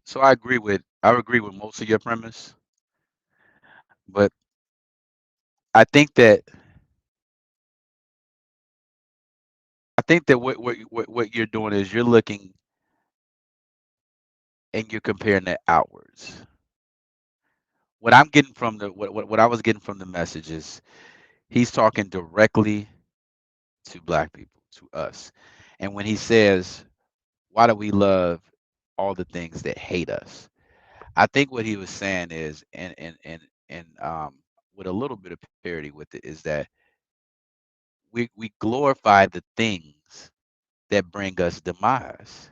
So I agree with most of your premise, but I think that what you're doing is you're looking and you're comparing that outwards. What I'm getting from what I was getting from the message is he's talking directly to black people, to us. And when he says why do we love all the things that hate us? I think what he was saying is, and with a little bit of parody with it, is that we glorify the things that bring us demise.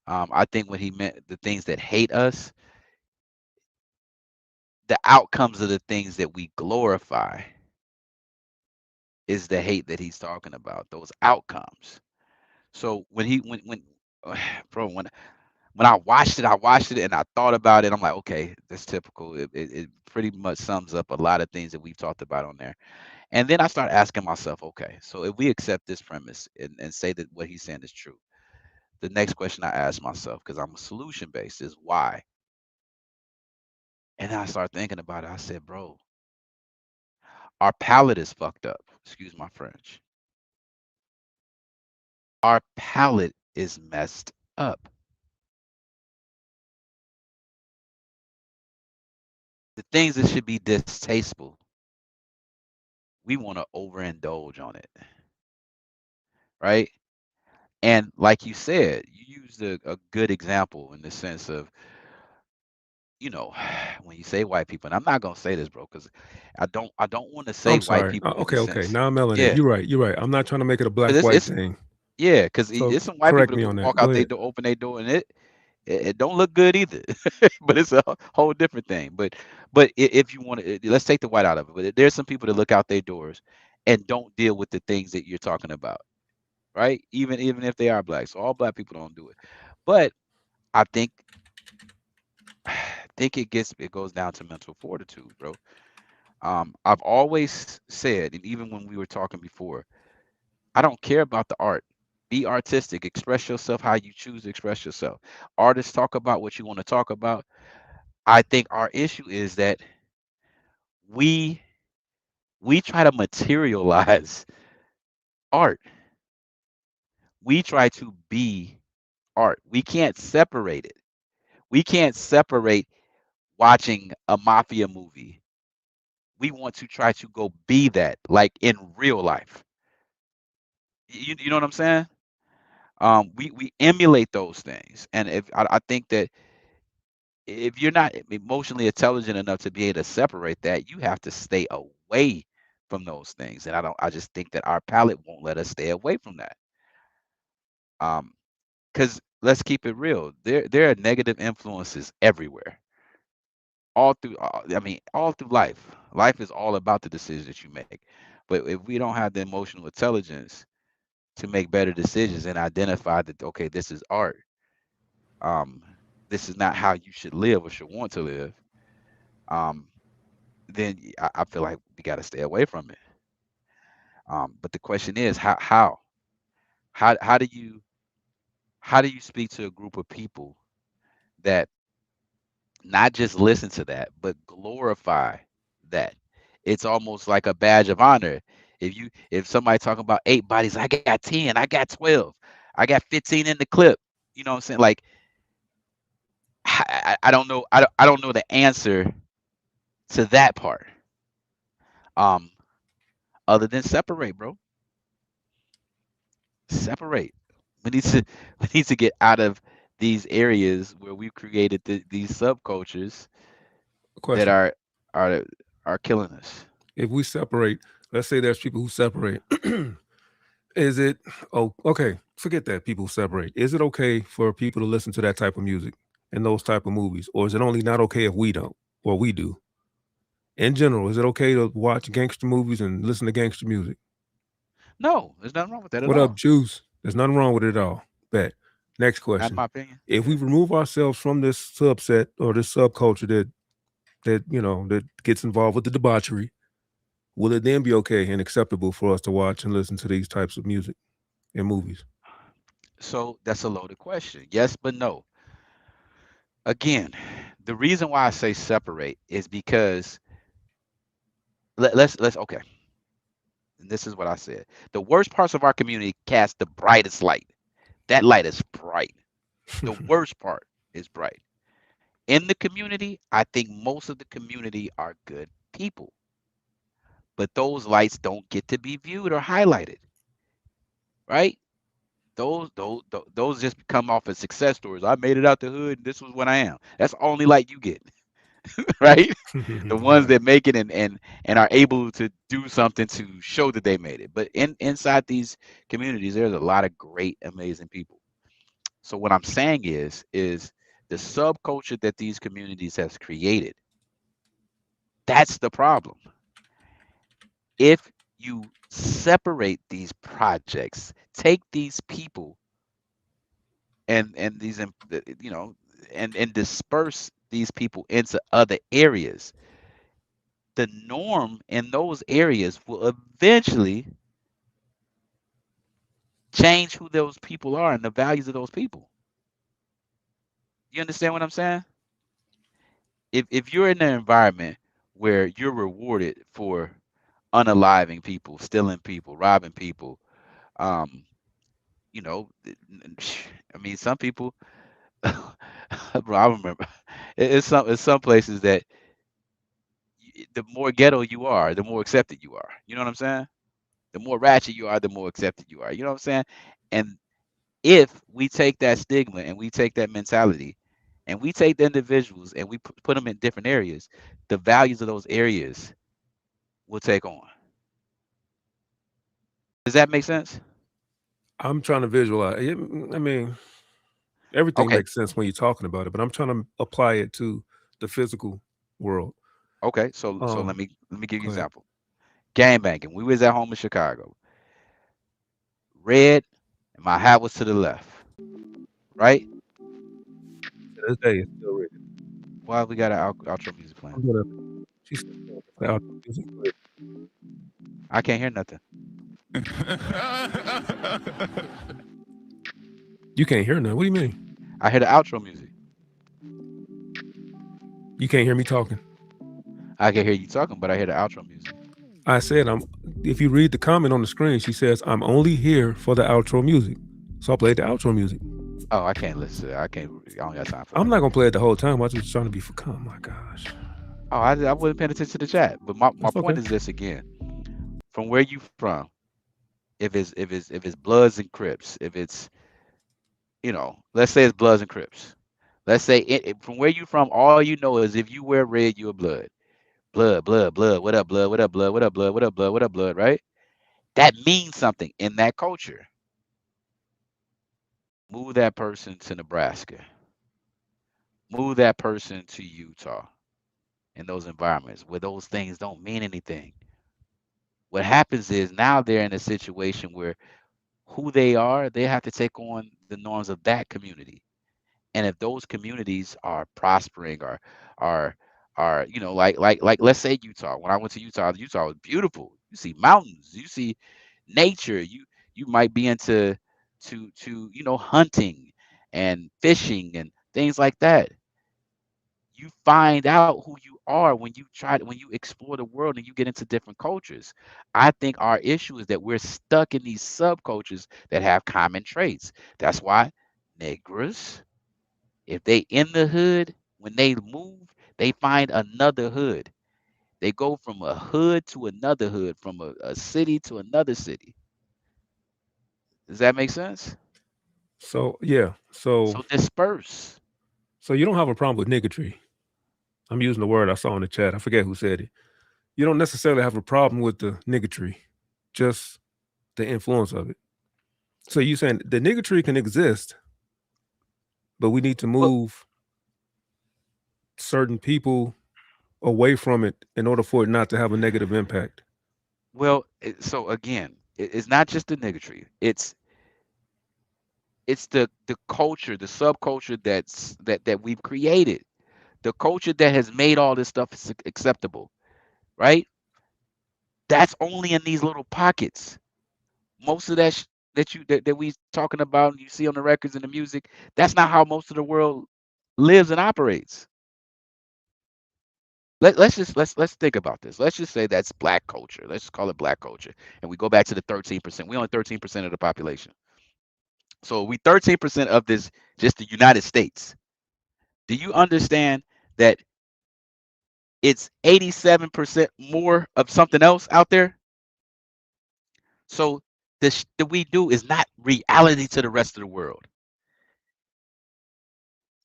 I think when he meant the things that hate us, the outcomes of the things that we glorify is the hate that he's talking about. Those outcomes. So when bro, when I watched it and I thought about it, I'm like, okay, that's typical. It pretty much sums up a lot of things that we've talked about on there. And then I start asking myself, okay, so if we accept this premise and say that what he's saying is true, the next question I ask myself, because I'm a solution based, is why? And then I start thinking about it. I said, bro, our palate is fucked up. Excuse my French. Our palate is messed up. The things that should be distasteful, we want to overindulge on it, right? And like you said, you used a good example in the sense of, you know, when you say white people, and I'm not gonna say this, bro, because I don't want to say I'm white sorry. people in the Okay, okay. sense, Now I'm melanin. yeah, You're right. You're right. I'm not trying to make it a black because white it's thing. yeah, because So it's some white correct people me that on that. walk Go out they ahead. door, open their door, and it don't look good either. But it's a whole different thing. But if you want to, let's take the white out of it. But there's some people that look out their doors and don't deal with the things that you're talking about, right? Even if they are black. So all black people don't do it. But I think it goes down to mental fortitude, bro. I've always said, and even when we were talking before, I don't care about the art. Be artistic. Express yourself how you choose to express yourself. Artists talk about what you want to talk about. I think our issue is that we we try to materialize art. We try to be art. We can't separate it. We can't separate watching a mafia movie. We want to try to go be that, like in real life. You know what I'm saying? We emulate those things, and if I think that if you're not emotionally intelligent enough to be able to separate that, you have to stay away from those things. And I just think that our palate won't let us stay away from that. Um, because let's keep it real, there are negative influences everywhere, all through. I mean, all through life. Life is all about the decisions that you make. But if we don't have the emotional intelligence to make better decisions and identify that, okay, this is art. Um, this is not how you should live or should want to live. Um, then I feel like we got to stay away from it. But the question is, how how do you speak to a group of people that not just listen to that, but glorify that? It's almost like a badge of honor. If somebody talking about 8 bodies, I got 10, I got 12, I got 15 in the clip. You know what I'm saying? Like I don't know. I don't know the answer to that part. Um, other than separate, bro. Separate. We need to we need to get out of these areas where we've created these subcultures that Question. are are killing us. If we separate, let's say there's people who separate. Is it okay? Forget that people separate. Is it okay for people to listen to that type of music and those type of movies, or is it only not okay if we don't or we do? In general, is it okay to watch gangster movies and listen to gangster music? No, there's nothing wrong with that at What up, all. Juice? There's nothing wrong with it at all. Bet. Next Not in question. my opinion. If we Yeah. remove ourselves from this subset or this subculture that gets involved with the debauchery, will it then be okay and acceptable for us to watch and listen to these types of music and movies? So that's a loaded question. Yes, but no. Again, the reason why I say separate is because let's okay. And this is what I said. The worst parts of our community cast the brightest light. That light is bright. The worst part is bright. In the community, I think most of the community are good people, but those lights don't get to be viewed or highlighted, right? those just come off as success stories. I made it out the hood. This was what I am. That's only like you get, right? The ones Right. that make it and are able to do something to show that they made it. But inside these communities, there's a lot of great, amazing people. So what I'm saying is the subculture that these communities has created. That's the problem. If you separate these projects, take these people and these you know and disperse these people into other areas, the norm in those areas will eventually change who those people are and the values of those people. You understand what I'm saying? If you're in an environment where you're rewarded for unaliving people, stealing people, robbing people, um, you know, I mean, some people, bro, I remember it's some places that the more ghetto you are, the more accepted you are. You know what I'm saying? The more ratchet you are, the more accepted you are. You know what I'm saying? And if we take that stigma and we take that mentality and we take the individuals and we put them in different areas, the values of those areas will take on. Does that make sense? I'm trying to visualize. I mean, everything Okay. makes sense when you're talking about it, but I'm trying to apply it to the physical world. Okay. So let Um, me give you go an ahead. example. Gang banging. We was at home in Chicago. Red, and my hat was to the left. Right? To this day, it's still real. Why we got an outro music playing? I'm gonna. She's still playing out music. Go ahead. I can't hear nothing. You can't hear nothing. What do you mean? I hear the outro music. You can't hear me talking. I can hear you talking, but I hear the outro music. I said I'm. If you read the comment on the screen, she says I'm only here for the outro music. So I played the outro music. Oh, I can't listen to it. I don't got time for I'm that. not gonna play it the whole time. I was just trying to be for. Oh my gosh. Oh, I wasn't paying attention to the chat. But my That's point okay. is this again. From where you from, if it's Bloods and Crips, if it's let's say it's Bloods and Crips. Let's say from where you from, all you know is if you wear red, you're blood. Blood, blood, blood. What up, blood? What up, blood? What up, blood? What up, blood? What up, blood? Right? That means something in that culture. Move that person to Nebraska. Move that person to Utah in those environments where those things don't mean anything. What happens is now they're in a situation where who they are, they have to take on the norms of that community. And if those communities are prospering or are like let's say Utah. When I went to Utah, Utah was beautiful. You see mountains, you see nature. You might be into hunting and fishing and things like that. You find out who you are when you explore the world and you get into different cultures. I think our issue is that we're stuck in these subcultures that have common traits. That's why niggers, if they in the hood, when they move, they find another hood. They go from a hood to another hood, from a city to another city. Does that make sense? So yeah. So disperse. So you don't have a problem with niggatry. I'm using the word I saw in the chat. I forget who said it. You don't necessarily have a problem with the niggatry, just the influence of it. So you saying the niggatry can exist, but we need to move certain people away from it in order for it not to have a negative impact. Well, so again, it's not just the niggatry. It's the culture, the subculture that we've created. The culture that has made all this stuff acceptable, right? That's only in these little pockets. Most of that we talking about and you see on the records and the music, that's not how most of the world lives and operates. Let's think about this. Let's just say that's black culture. Let's just call it black culture. And we go back to the 13%. We only 13% of the population. So we 13% of this, just the United States. Do you understand that it's 87% more of something else out there? So that we do is not reality to the rest of the world.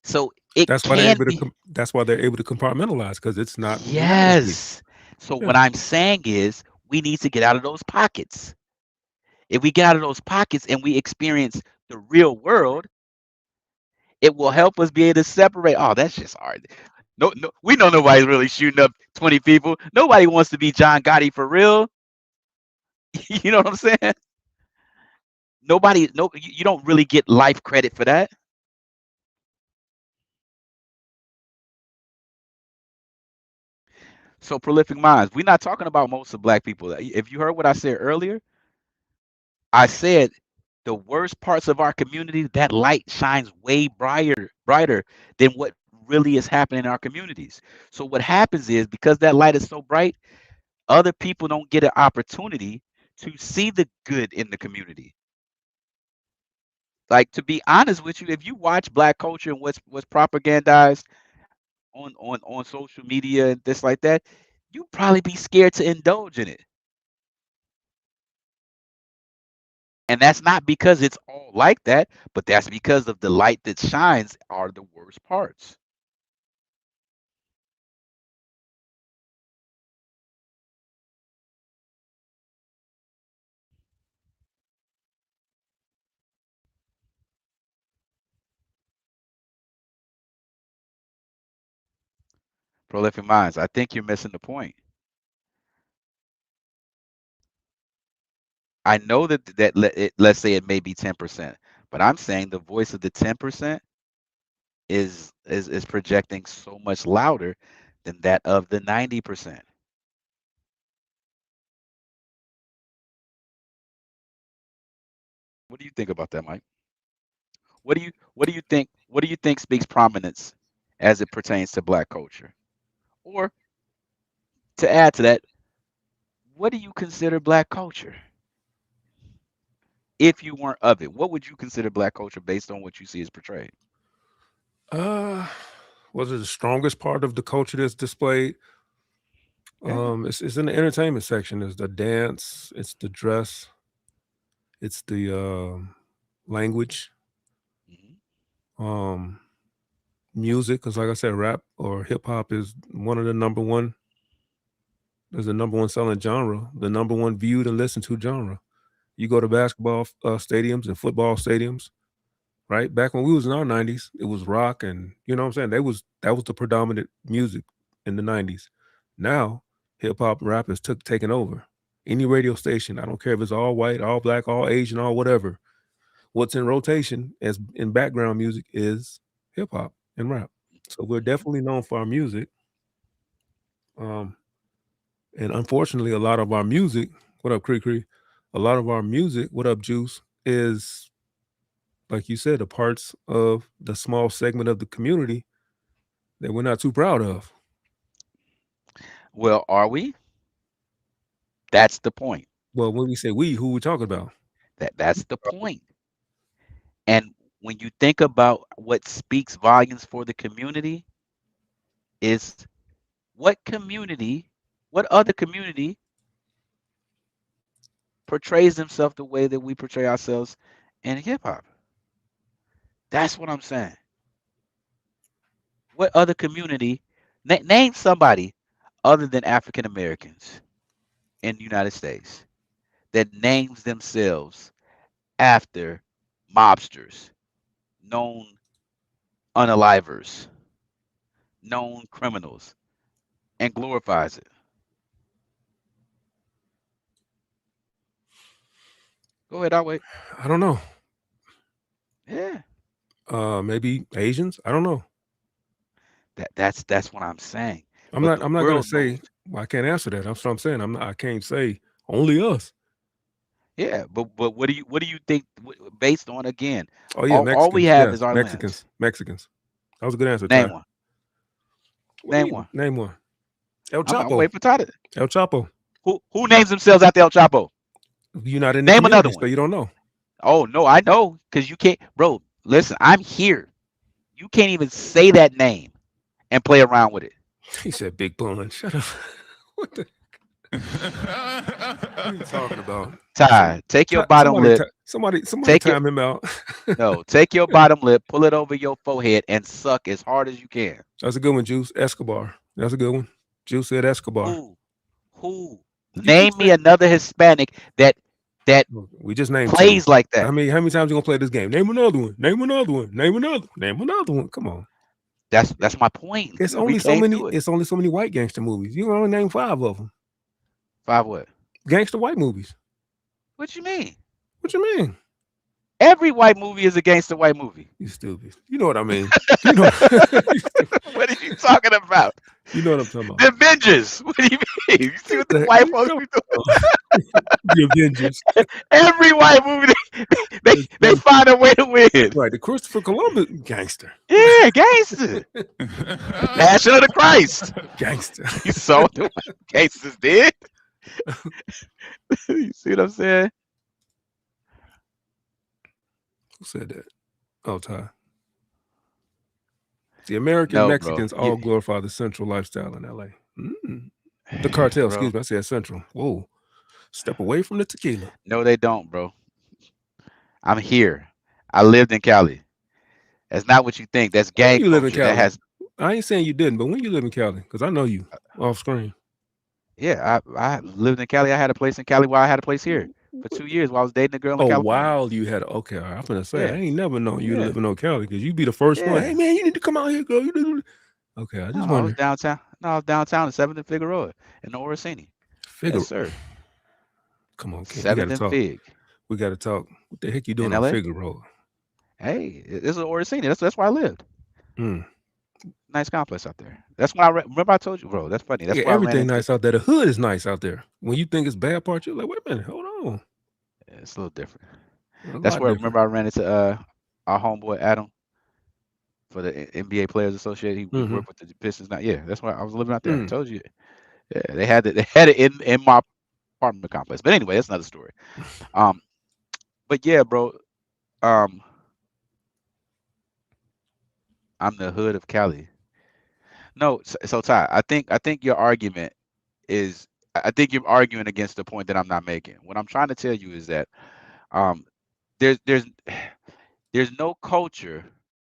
So it That's why they're can able to. be. That's why they're able to compartmentalize because it's not reality. Yes. So Yeah. what I'm saying is we need to get out of those pockets. If we get out of those pockets and we experience the real world, it will help us be able to separate. Oh, that's just hard. No, no, we know nobody's really shooting up 20 people. Nobody wants to be John Gotti for real. You know what I'm saying? Nobody, no, you don't really get life credit for that. So prolific minds. We're not talking about most of black people. If you heard what I said earlier, I said the worst parts of our community, that light shines way brighter than what really is happening in our communities. So what happens is because that light is so bright, other people don't get an opportunity to see the good in the community. Like to be honest with you, if you watch black culture and what's propagandized on social media and this like that, you probably be scared to indulge in it. And that's not because it's all like that, but that's because of the light that shines are the worst parts. Prolific minds. I think you're missing the point. I know let's say it may be 10%, but I'm saying the voice of the 10% is projecting so much louder than that of the 90%. What do you think about that, Mike? What do you think speaks prominence as it pertains to black culture? Or to add to that, what do you consider black culture? If you weren't of it, what would you consider black culture based on what you see as portrayed? Uh, was it the strongest part of the culture that's displayed? Yeah. It's in the entertainment section. It's the dance, it's the dress, it's the language, Mhm. music. Because, like I said, rap or hip hop is one of the number one. Is the number one selling genre, the number one viewed and listened to genre. You go to basketball stadiums and football stadiums, right? Back when we was in our 90s, it was rock and you know what I'm saying? That was the predominant music in the 90s. Now, hip hop rap has taken over. Any radio station, I don't care if it's all white, all black, all Asian, all whatever. What's in rotation as in background music is hip hop and rap. So we're Mhm. definitely known for our music. Um, and unfortunately, a lot of our music, what up, Cree Cree? A lot of our music, what up, Juice, is like you said, the parts of the small segment of the community that we're not too proud of. Well, are we? That's the point. Well, when we say we, who we talking about? That's the point. And when you think about what speaks volumes for the community is what other community portrays themselves the way that we portray ourselves in hip hop. That's what I'm saying. What other community name somebody other than African Americans in the United States that names themselves after mobsters, known unalivers, known criminals, and glorifies it. Go ahead, I'll wait. I don't know. Yeah, Maybe Asians. I don't know. that's what I'm saying. I'm But not. the I'm not gonna world knows. say. Well, I can't answer that. That's what I'm saying. I'm not. I can't say only us. Yeah, but what do you think based on again? Oh yeah, All we Mexicans. have Yeah, is our lens. Mexicans. Mexicans. That was a good answer, Name Ty. one. What do you Name mean? one. Name one. El I'm Chapo. waiting for Todd. El Chapo. Who names themselves after El Chapo? You're not in the Name another community, so one. you don't know. Oh no, I know, because you can't, bro. Listen, I'm here. You can't even say that name and play around with it. He said, "Big Pun." Shut up. What the? are you talking about? Ty, take your bottom lip. Somebody Take time him out. No, take your bottom lip, pull it over your forehead, and suck as hard as you can. That's a good one, Juice. Escobar. That's a good one. Juice said Escobar. Who? Name me another Hispanic that we just named plays two. like that. How many times you gonna play this game? Name another one. Name another one. Name another one. Come on. That's my point. It's only so many white gangster movies. You can only name 5 of them. 5 what? Gangster white movies. What you mean? What you mean? Every white movie is a gangster white movie. You stupid. You know what I mean. You know. What are you talking about? You know what I'm talking about. The Avengers. What do you mean? You see what the white folks be doing? The Avengers. Every white movie, they find a way to win. Right. The Christopher Columbus gangster. Yeah, gangster. Passion of the Christ. Gangster. You saw what the gangsters did? You see what I'm saying? Who said that? Oh, Ty. The American Mexicans all glorify the Central lifestyle in LA. The cartel, excuse me. I said Central. Whoa. Step away from the tequila. No, they don't, bro. I'm here. I lived in Cali. That's not what you think. That's gang you live in culture. Cali? That has. I ain't saying you didn't, but when you live in Cali, because I know you off screen. Yeah, I lived in Cali. I had a place in Cali while I had a place here for 2 years while I was dating a girl in California. While you had okay, all right, I'm gonna say I ain't never known you to live in no Cali because you be the first one. Yeah. Hey man, you need to come out here, girl. Okay, I just I wonder. was downtown. No, I was downtown in 7th and Figueroa in the Orsini. Yes, sir. Come on, kid. 7th and Fig. We gotta talk. What the heck you doing In in LA? Figueroa? Hey, this is Orsini. That's where I lived. Mm. Nice complex out there. That's when I remember I told you, bro. That's funny. That's why everything nice out there. The hood is nice out there. When you think it's bad part, you're like, wait a minute, hold on. Yeah, it's a little different. That's where remember I ran into our homeboy Adam for the NBA Players Association. He worked with the Pistons. Now, yeah, that's why I was living out there. I told you. Yeah, they had it in my apartment complex. But anyway, that's another story. But yeah, bro. I'm the hood of Cali. No, so Ty, I think your argument is, I think you're arguing against the point that I'm not making. What I'm trying to tell you is that there's no culture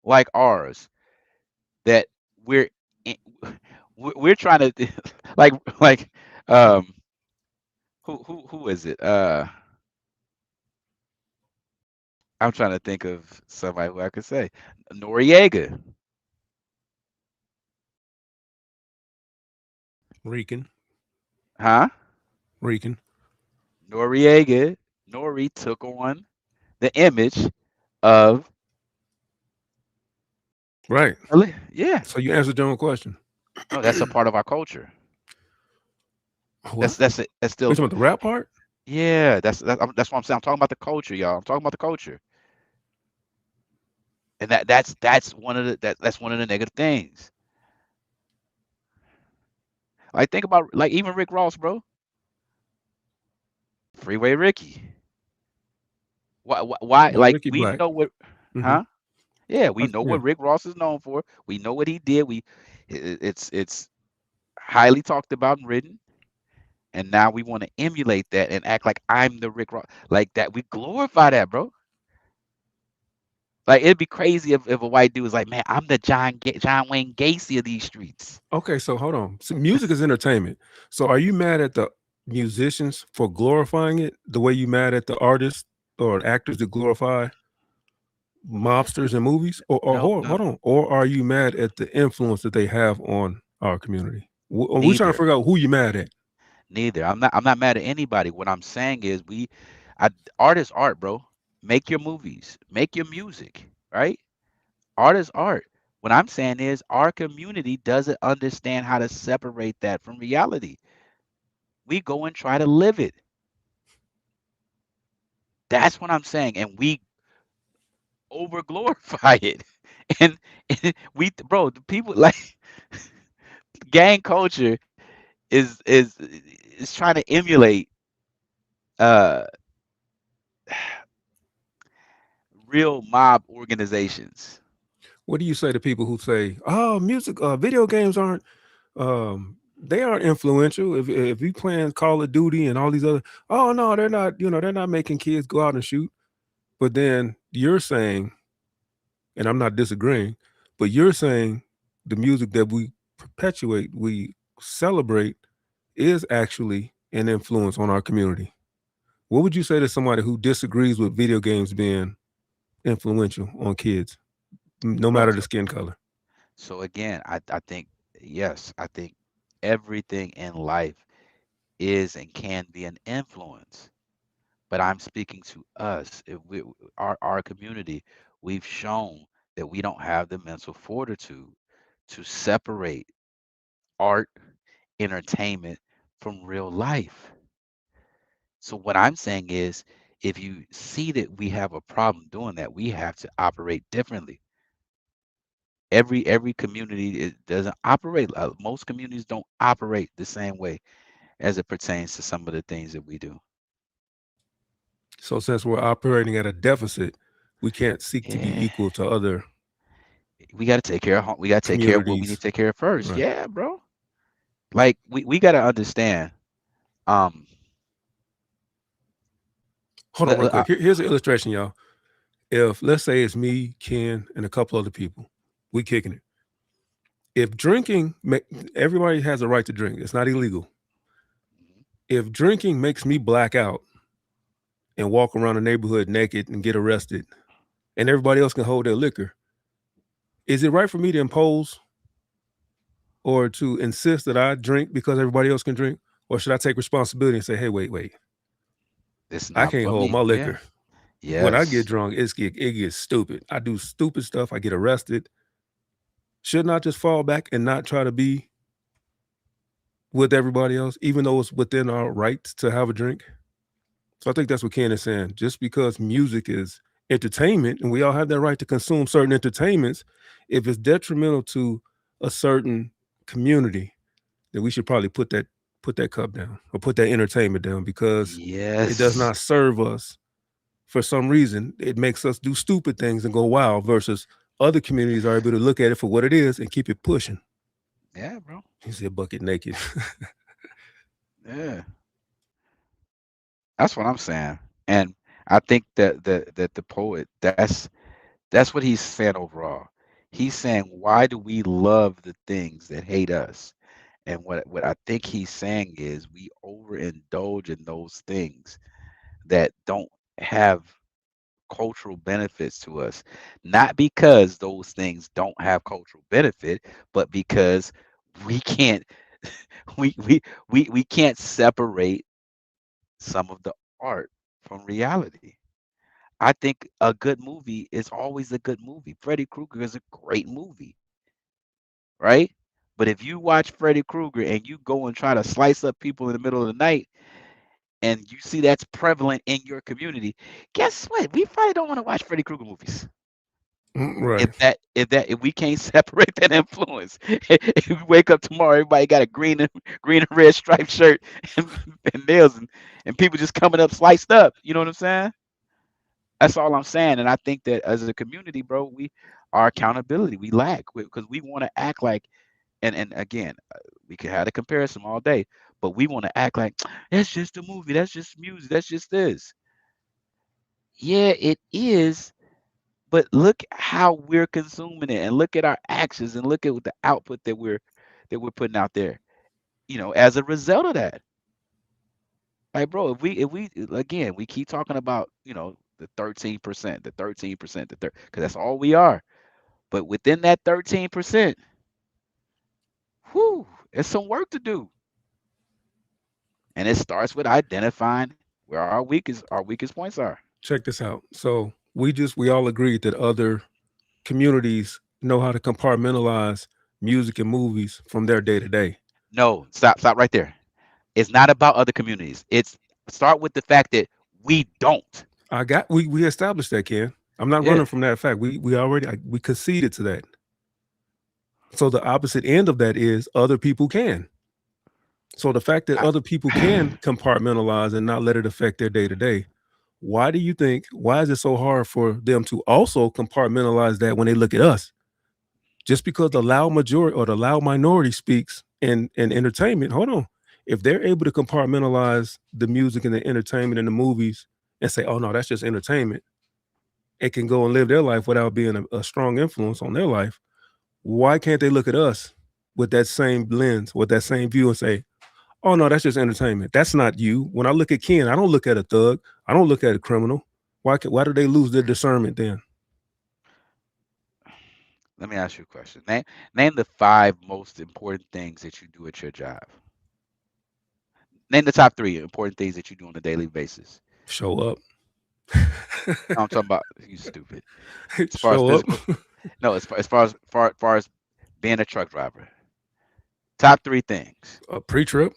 like ours that we're trying to like who is it? I'm trying to think of somebody who I could say. Noriega. Rican. Huh? Rican. Noriega. Nori took on the image of. Right. Yeah. So you answered your own question. No, that's a part of our culture. What? That's still. You talking about the rap part? Yeah, that's what I'm saying. I'm talking about the culture, y'all. I'm talking about the culture. And that's one of the negative things. Like think about like even Rick Ross, bro. Freeway Ricky. Why Yeah, like Ricky we Black. know what huh? Yeah, we know what Rick Ross is known for. We know what he did. It's highly talked about and written. And now we want to emulate that and act like I'm the Rick Ross. Like that. We glorify that, bro. Like it'd be crazy if a white dude was like, man, I'm the John Wayne Gacy of these streets. Okay, so hold on. So music is entertainment. So are you mad at the musicians for glorifying it the way you mad at the artists or actors that glorify mobsters in movies? Or hold on. Or are you mad at the influence that they have on our community? We're trying to figure out who you mad at. Neither. I'm not mad at anybody. What I'm saying is art is art, bro. Make your movies, make your music, right? Art is art. What I'm saying is our community doesn't understand how to separate that from reality. We go and try to live it. That's what I'm saying. And we over glorify it. And bro, the people like gang culture is trying to emulate real mob organizations. What do you say to people who say, "Oh, music, video games aren't They are influential. If you playing Call of Duty and all these other, oh no, they're not. They're not making kids go out and shoot. But then you're saying, and I'm not disagreeing, but you're saying the music that we perpetuate, we celebrate, is actually an influence on our community. What would you say to somebody who disagrees with video games being influential on kids, no Bro, matter the skin color? so again, I think yes, I think everything in life is and can be an influence. But I'm speaking to us, if our community, we've shown that we don't have the mental fortitude to separate art, entertainment from real life. So what I'm saying is, if you see that we have a problem doing that, we have to operate differently. Every community doesn't operate. Most communities don't operate the same way as it pertains to some of the things that we do. So since we're operating at a deficit, we can't seek to be Yeah, equal to other we got to take care of we got to take care of what we need communities. to take care of first. Right. Yeah, bro. Like we got to understand. Um, Hold on real le- quick. Here's an illustration, y'all. If let's say it's me, Ken, and a couple other people, we kicking it. If drinking, everybody has a right to drink. It's not illegal. If drinking makes me black out and walk around the neighborhood naked and get arrested, and everybody else can hold their liquor, is it right for me to impose or to insist that I drink because everybody else can drink? Or should I take responsibility and say, hey, wait, it's I not can't for hold me. my Yeah. liquor. When I get Yes. drunk, it gets stupid. I do stupid stuff. I get arrested. Shouldn't I just fall back and not try to be with everybody else, even though it's within our rights to have a drink? So I think that's what Ken is saying. Just because music is entertainment and we all have that right to consume certain entertainments, if it's detrimental to a certain community, then we should probably put that cup down or put that entertainment down because it does Yes. not serve us. For some reason, it makes us do stupid things and go wild versus other communities are able to look at it for what it is and keep it pushing. Yeah, bro. He said bucket naked. Yeah. That's what I'm saying. And I think that the poet, that's what he's saying overall. He's saying, why do we love the things that hate us? And what I think he's saying is we overindulge in those things that don't have cultural benefits to us. Not because those things don't have cultural benefit, but because we can't we can't separate some of the art from reality. I think a good movie is always a good movie. Freddy Krueger is a great movie, right? But if you watch Freddy Krueger and you go and try to slice up people in the middle of the night and you see that's prevalent in your community, guess what? We probably don't want to watch Freddy Krueger movies. Right. If we can't separate that influence, if we wake up tomorrow, everybody got a green and red striped shirt and nails and people just coming up sliced up. You know what I'm saying? That's all I'm saying. And I think that as a community, bro, our accountability we lack because we want to act like and again, we could have a comparison all day, but we want to act like that's just a movie, that's just music, that's just this. Yeah, it is. But look how we're consuming it and look at our actions and look at the output that we're putting out there, as a result of that. Like, bro, if we again we keep talking about, the 13%, the 13%, because that's all we are. But within that 13%, whew, there's some work to do. And it starts with identifying where our weakest points are. Check this out. So we all agreed that other communities know how to compartmentalize music and movies from their day to day. No, stop right there. It's not about other communities. It's start with the fact that we don't. We established that, Ken. I'm not Yeah. running from that fact. We conceded to that. So the opposite end of that is other people can. So the fact that other people can compartmentalize and not let it affect their day to day, why is it so hard for them to also compartmentalize that when they look at us? Just because the loud majority or the loud minority speaks in entertainment, hold on. If they're able to compartmentalize the music and the entertainment and the movies and say, oh no, that's just entertainment, it can go and live their life without being a strong influence on their life. Why can't they look at us with that same lens, with that same view and say, oh no, that's just entertainment. That's not you. When I look at Ken, I don't look at a thug. I don't look at a criminal. Why do they lose their discernment then? Let me ask you a question. Name the 5 most important things that you do at your job. Name the top 3 important things that you do on a daily basis. Show up. No, I'm talking about you stupid. As far Show as up. physical, no, as far as being a truck driver. Top 3 things. A pre-trip.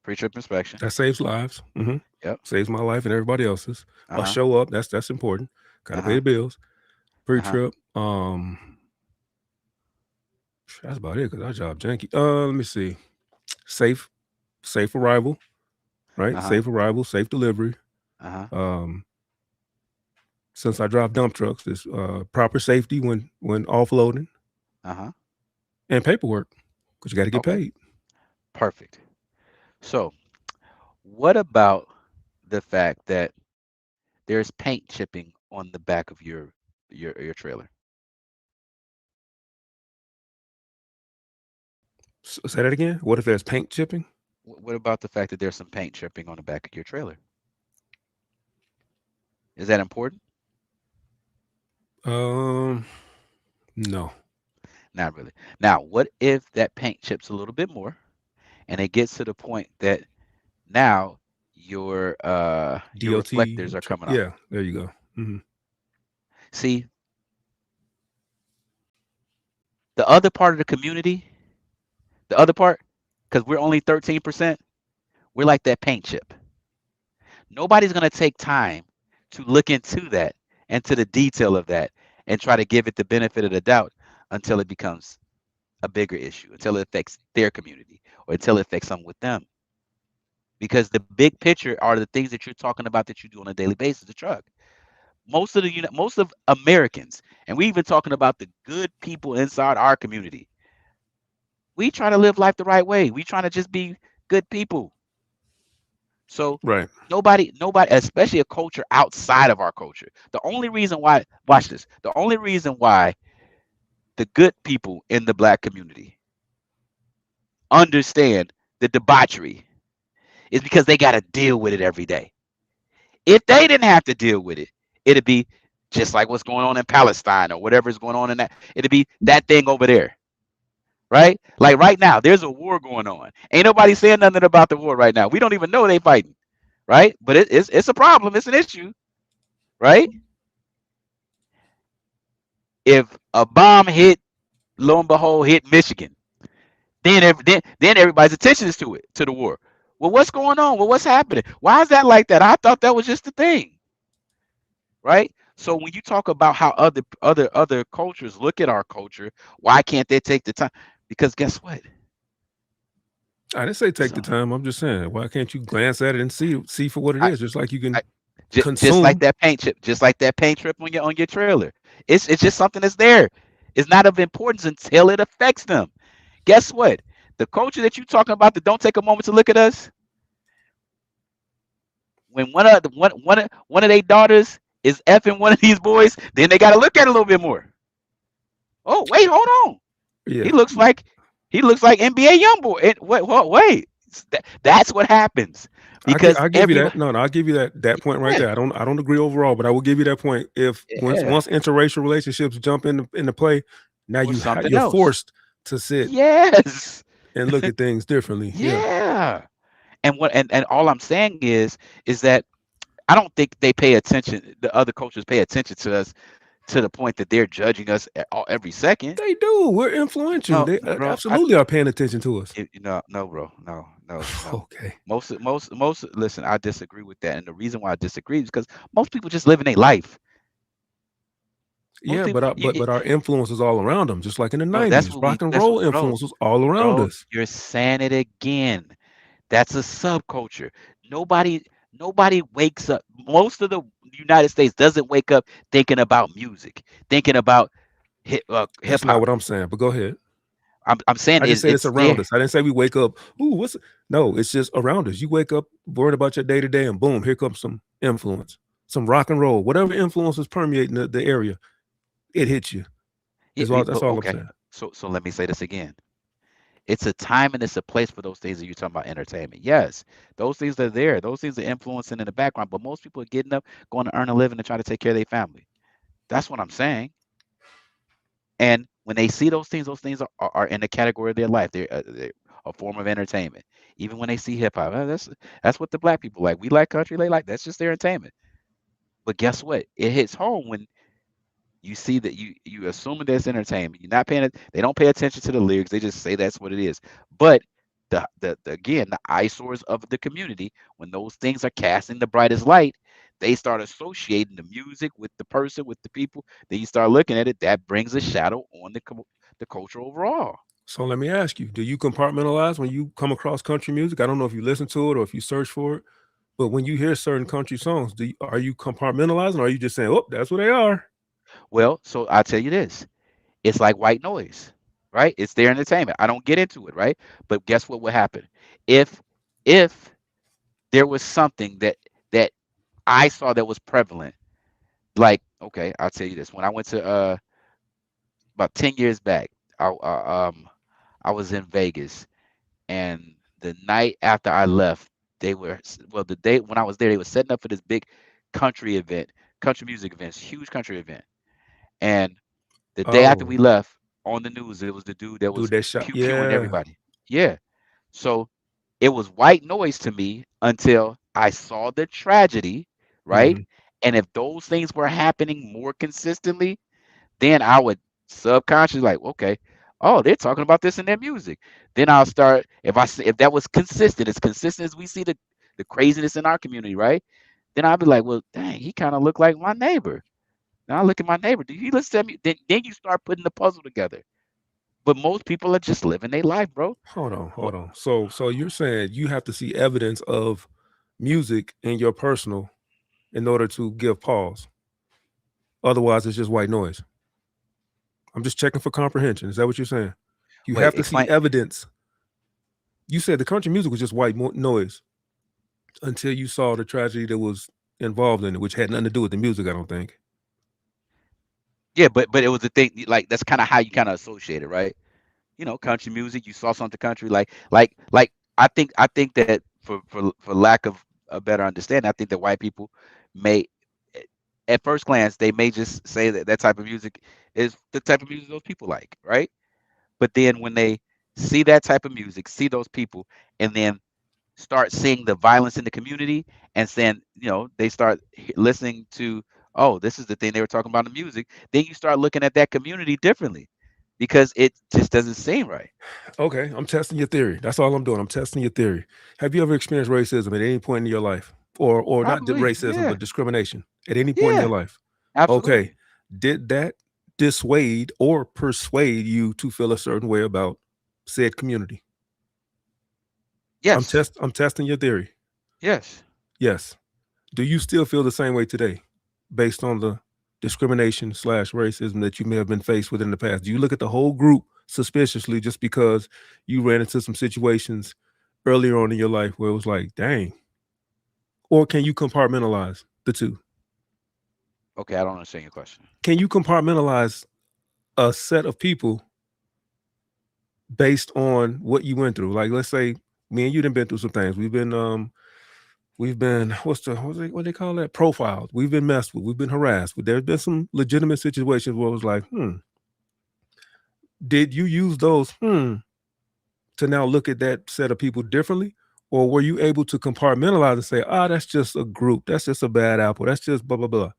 Pre-trip inspection. That saves lives. Yep. Saves my life and everybody else's. Show up. That's important. Gotta pay the bills. Pre-trip. That's about it because our job janky. Let me see. Safe arrival. Right? Safe arrival, safe delivery. Since I drive dump trucks, there's proper safety when offloading. And paperwork. Because you got to get paid. Perfect. So, what about the fact that there's paint chipping on the back of your trailer? Say that again. What if there's paint chipping? What about the fact that there's some paint chipping on the back of your trailer? Is that important? No. Not really. Now, what if that paint chips a little bit more, and it gets to the point that now your reflectors are coming off? Yeah, there you go. See, the other part of the community, because we're only 13%, we're like that paint chip. Nobody's going to take time to look into that and to the detail of that and try to give it the benefit of the doubt until it becomes a bigger issue, until it affects their community or until it affects something with them. Because the big picture are the things that you're talking about that you do on a daily basis, the truck. Most of Americans, and we even talking about the good people inside our community, we try to live life the right way. We trying to just be good people. So nobody, especially a culture outside of our culture. The only reason why, watch this, the only reason why the good people in the Black community understand the debauchery is because they got to deal with it every day. If they didn't have to deal with it, it'd be just like what's going on in Palestine or whatever is going on in that. It'd be that thing over there. Right? Like right now, there's a war going on. Ain't nobody saying nothing about the war right now. We don't even know they fighting. Right? But it's a problem. It's an issue. Right? If a bomb hit, lo and behold, hit Michigan, then everybody's attention is to the war. Well, what's going on? Well, what's happening? Why is that like that? I thought that was just the thing. Right? So when you talk about how other cultures look at our culture, why can't they take the time? Because guess what? I didn't say take the time. I'm just saying, why can't you glance at it and see for what it is? Just like you can consume. Just like that paint chip, just like that paint chip on your trailer. It's just something that's there. It's not of importance until it affects them. Guess what? The culture that you're talking about that don't take a moment to look at us. When one of their daughters is effing one of these boys, then they got to look at it a little bit more. Oh, wait, hold on. Yeah. He looks like NBA YoungBoy. Wait, that's what happens. Because I'll give you that. No, I'll give you that point right there. I don't agree overall, but I will give you that point. If once interracial relationships jump into play, now you're forced to sit and look at things differently. Yeah. And all I'm saying is that I don't think they pay attention. The other cultures pay attention to us to the point that they're judging us every second. They do. We're influential. They absolutely are paying attention to us. No, bro. No. Okay. Most. Listen, I disagree with that, and the reason why I disagree is because most people just live in their life. But our influence is all around them, just like in the 90s. Rock and roll influence was all around us. You're saying it again. That's a subculture. Nobody wakes up. Most of the United States doesn't wake up thinking about music, thinking about hip That's not hop. what I'm saying. But go ahead. I'm saying I just said it's it's around there. us. I didn't say we wake up. Ooh, what's it? No? It's just around us. You wake up worried about your day to day, and boom, here comes some influence, some rock and roll, whatever influence is permeating the area. It hits you. Yeah, That's but all I'm okay. saying. So let me say this again. It's a time and it's a place for those things that you're talking about entertainment. Yes, those things are there. Those things are influencing in the background. But most people are getting up, going to earn a living, and trying to take care of their family. That's what I'm saying. And when they see those things are in the category of their life. They're a form of entertainment. Even when they see hip hop, that's what the black people like. We like country. They like that's just their entertainment. But guess what? It hits home when you see that you assuming that's entertainment. You're not paying it. They don't pay attention to the lyrics. They just say that's what it is. But the again the eyesores of the community when those things are casting the brightest light, they start associating the music with the person with the people. Then you start looking at it. That brings a shadow on the culture overall. So let me ask you: do you compartmentalize when you come across country music? I don't know if you listen to it or if you search for it, but when you hear certain country songs, are you compartmentalizing, or are you just saying, "Oh, that's what they are"? Well, so I'll tell you this. It's like white noise, right? It's their entertainment. I don't get into it, right? But guess what would happen? If if there was something that I saw that was prevalent, like okay, I'll tell you this. When I went to about 10 years back, I was in Vegas, and the night after I left, well, the day when I was there, they were setting up for this big country event, country music events, huge country event. And the day after Oh, we left, on the news, it was the dude that was dude, that shot. pew pewing Yeah. everybody. Yeah. So it was white noise to me until I saw the tragedy, right? Hmm. And if those things were happening more consistently, then I would subconsciously like, okay, oh, they're talking about this in their music. Then I'll start if that was consistent, as consistent as we see the craziness in our community, right? Then I'll be like, well, dang, he kind of looked like my neighbor. Now I look at my neighbor. Do he listen to me? Then you start putting the puzzle together. But most people are just living their life, bro. Hold on, Mo- hold on. So you're saying you have to see evidence of music in your personal in order to give pause. Otherwise, it's just white noise. I'm just checking for comprehension. Is that what you're saying? You Wait, have to see explain. evidence. You said the country music was just white noise until you saw the tragedy that was involved in it, which had nothing to do with the music, I don't think. Yeah, but it was the thing. Like that's kind of how you kind of associate it, right? Country music. You saw something country, like I think that for lack of a better understanding, I think that white people may, eh, at first glance, they may just say that that type of music is the type of music those people like, right? But then when they see that type of music, see those people, and then start seeing the violence in the community, and then they start listening to, oh, this is the thing they were talking about in the music. Then you start looking at that community differently because it just doesn't seem right. Okay, I'm testing your theory. That's all I'm doing. I'm testing your theory. Have you ever experienced racism at any point in your life? Or not Probably, racism, yeah, but discrimination at any point in your yeah, life? Okay. absolutely, Did that dissuade or persuade you to feel a certain way about said community? yes, I'm testing your theory. yes. Yes. Do you still feel the same way today based on the discrimination slash racism that you may have been faced with in the past? Do you look at the whole group suspiciously just because you ran into some situations earlier on in your life where it was like, dang? Or can you compartmentalize the two? Okay, I don't understand your question. Can you compartmentalize a set of people based on what you went through? Like, let's say me and you done been through some things. We've been what they call that, profiled. We've been messed with. We've been harassed. There's been some legitimate situations where it was like, did you use those to now look at that set of people differently, or were you able to compartmentalize and say, that's just a group, that's just a bad apple, that's just blah blah blah?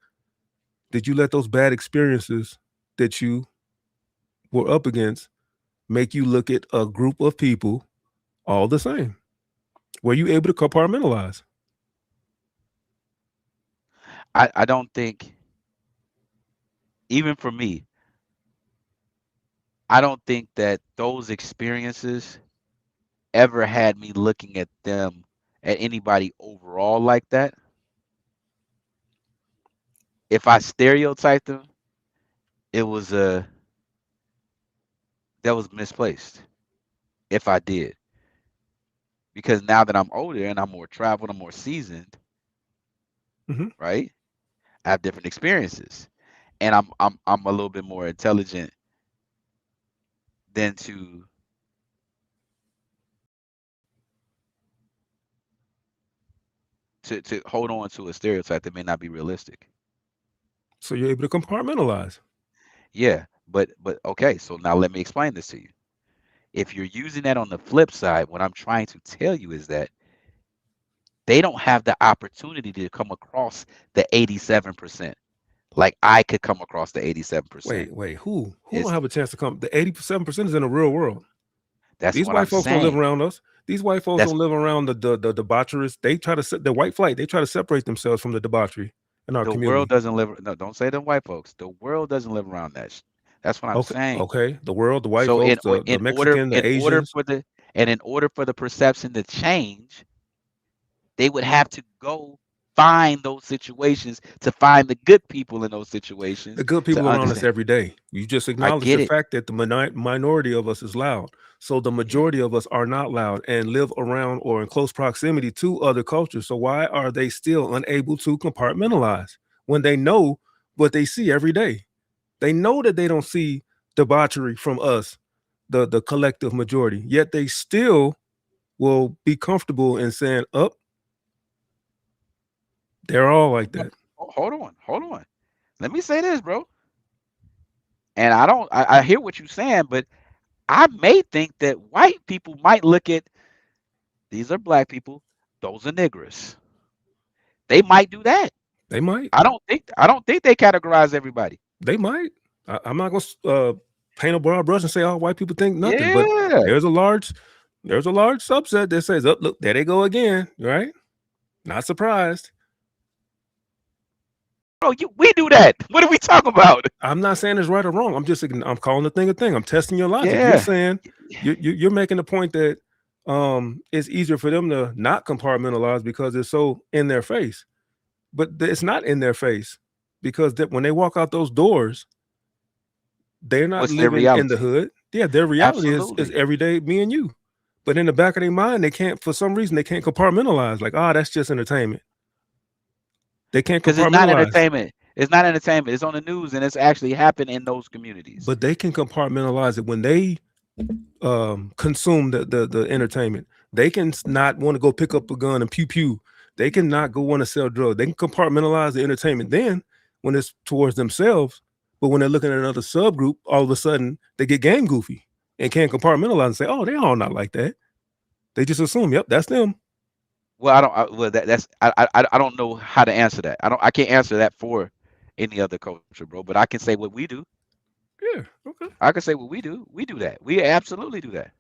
Did you let those bad experiences that you were up against make you look at a group of people all the same? Were you able to compartmentalize? I don't think, even for me, I don't think that those experiences ever had me looking at anybody overall like that. If I stereotyped them, it was a that was misplaced if I did. Because now that I'm older and I'm more traveled, I'm more seasoned, Mhm. right? I have different experiences. And I'm a little bit more intelligent than to hold on to a stereotype that may not be realistic. So you're able to compartmentalize. Yeah, but okay, so now let me explain this to you. If you're using that on the flip side, what I'm trying to tell you is that they don't have the opportunity to come across the 87%. Like I could come across the 87%. Wait, who don't It's have a chance to come? The 87% is in the real world. that's These what white I'm folks don't live saying. around us. These white folks That's don't live around the debaucherists. They try to the white flight. They try to separate themselves from the debauchery in our the world community. doesn't live. No, don't say them white folks. The world doesn't live around that. That's what I'm Okay, saying. okay. The world, the white So folks, the Mexican, the Asians. in order for the perception to change, they would have to go find those situations to find the good people in those situations The good to people around us understand. every day. You just I acknowledge get the it. fact that the minority of us is loud. So the majority of us are not loud and live around or in close proximity to other cultures. So why are they still unable to compartmentalize when they know what they see every day? They know that they don't see debauchery from us, the collective majority, yet they still will be comfortable in saying, "Up, they're all like No, that." hold on. Let me say this, bro. And I hear what you're saying, but I may think that white people might look at these are black people, those are niggers. They might do that. They might. I don't think they categorize everybody. They might. I'm not gonna paint a broad brush and say all white people think nothing, but Yeah. there's a large subset that says, "Oh, look, there they go again." Right? Not surprised. Bro, we do that. What are we talking about? I'm not saying it's right or wrong. I'm calling the thing a thing. I'm testing your logic. You're Yeah. saying you're making the point that it's easier for them to not compartmentalize because it's so in their face, but it's not in their face because when they walk out those doors, they're not What's their living in the reality? hood. Yeah, their reality is Absolutely. everyday me and you. But in the back of their mind, they can't, for some reason, they can't compartmentalize. Like, that's just entertainment. They can't Because it's not compartmentalize. entertainment. It's not entertainment. It's on the news and it's actually happened in those communities. But they can compartmentalize it when they consume the entertainment. They can not want to go pick up a gun and pew pew. They can not go want to sell drugs. They can compartmentalize the entertainment then when it's towards themselves. But when they're looking at another subgroup, all of a sudden they get game goofy and can't compartmentalize and say, "Oh, they're all not like that." They just assume, "Yep, that's them." Well, I don't know how to answer that. I can't answer that for any other culture, bro. But I can say what we do. Yeah, okay. I can say what we do. We do that. We absolutely do that.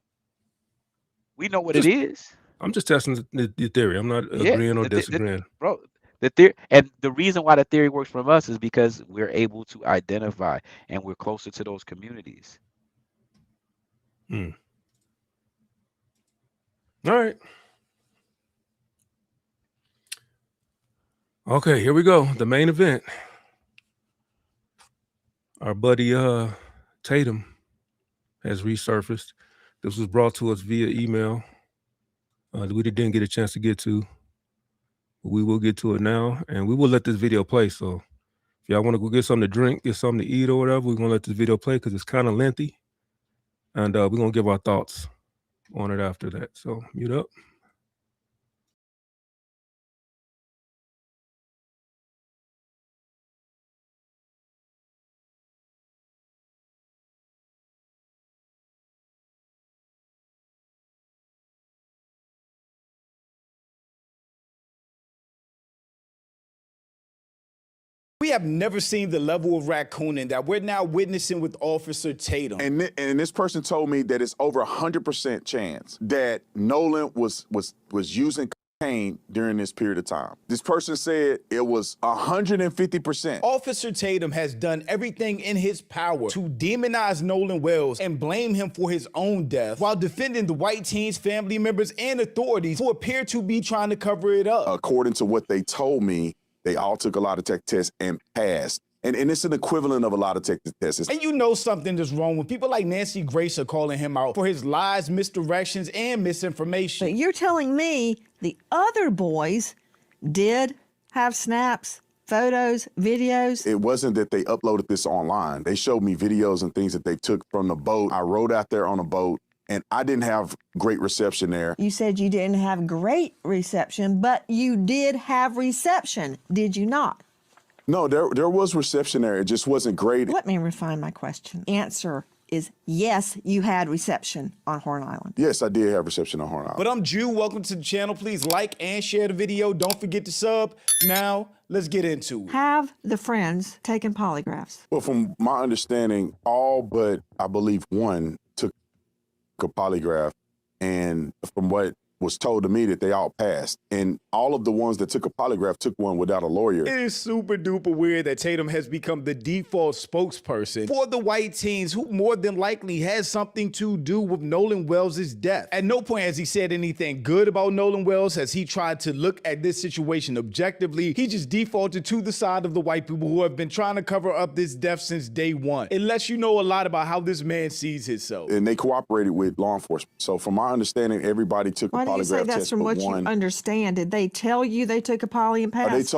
We know what it is. I'm just testing the theory. I'm not agreeing or disagreeing. Bro, the theory, and the reason why the theory works for us is because we're able to identify and we're closer to those communities. All right. Okay, here we go. The main event. Our buddy Tatum has resurfaced. This was brought to us via email. We didn't get a chance to get to. We will get to it now, and we will let this video play. So if y'all want to go get something to drink, get something to eat or whatever, we're going to let this video play because it's kind of lengthy. And we're going to give our thoughts on it after that. So mute up. We have never seen the level of raccooning that we're now witnessing with Officer Tatum. And this person told me that it's over 100% chance that Nolan was using cocaine during this period of time. This person said it was 150%. Officer Tatum has done everything in his power to demonize Nolan Wells and blame him for his own death while defending the white teen's family members and authorities who appear to be trying to cover it up. According to what they told me, they all took a lot of tech tests and passed And it's an equivalent of a lie detector tests. And you know something is wrong when people like Nancy Grace are calling him out for his lies, misdirections, and misinformation. But you're telling me the other boys did have snaps, photos, videos? It wasn't that they uploaded this online. They showed me videos and things that they took from the boat. I rode out there on a boat, and I didn't have great reception there. You said you didn't have great reception, but you did have reception, did you not? No, there was reception there. It just wasn't great. Let me refine my question. Answer is yes, you had reception on Horn Island. Yes, I did have reception on Horn Island. But I'm Jew. Welcome to the channel. Please like and share the video. Don't forget to sub. Now, let's get into it. Have the friends taken polygraphs? Well, from my understanding, all but I believe one took a polygraph, and from what was told to me that they all passed. And all of the ones that took a polygraph took one without a lawyer. It is super duper weird that Tatum has become the default spokesperson for the white teens who more than likely has something to do with Nolan Wells' death. At no point has he said anything good about Nolan Wells. Has he tried to look at this situation objectively? He just defaulted to the side of the white people who have been trying to cover up this death since day one. It lets you know a lot about how this man sees himself. And they cooperated with law enforcement. So from my understanding, everybody took a Why do you say that's from what you understand? Did they tell you they took a poly and passed?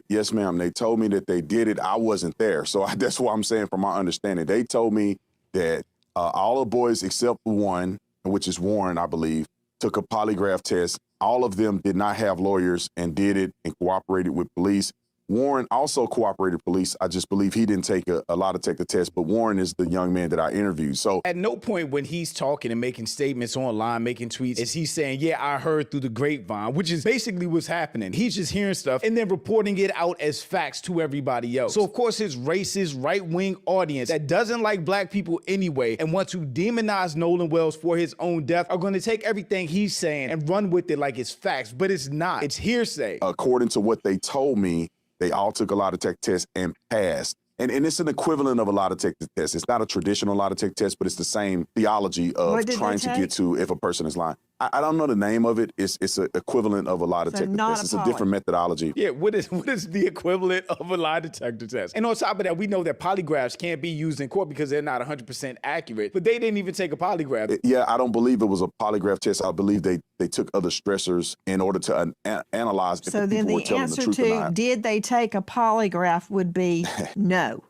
Yes, ma'am. They told me that they did it. I wasn't there. So that's what I'm saying from my understanding. They told me that all the boys except one, which is Warren, I believe, took a polygraph test. All of them did not have lawyers and did it and cooperated with police. Warren also cooperated with police. I just believe he didn't take a lie detector test, but Warren is the young man that I interviewed. So at no point when he's talking and making statements online, making tweets, is he saying, yeah, I heard through the grapevine, which is basically what's happening. He's just hearing stuff and then reporting it out as facts to everybody else. So of course his racist right-wing audience that doesn't like black people anyway and want to demonize Nolan Wells for his own death are going to take everything he's saying and run with it like it's facts, but it's not. It's hearsay. According to what they told me, they all took a lie detector test and passed. And it's an equivalent of a lie detector test. It's not a traditional lie detector test, but it's the same theology of trying to get to if a person is lying. I don't know the name of it. It's an equivalent of a lie detector test. It's a different methodology. Yeah, what is the equivalent of a lie detector test? And on top of that, we know that polygraphs can't be used in court because they're not 100% accurate. But they didn't even take a polygraph. Yeah, I don't believe it was a polygraph test. I believe they took other stressors in order to analyze if the people were telling the truth or not. So then the answer to did they take a polygraph would be no.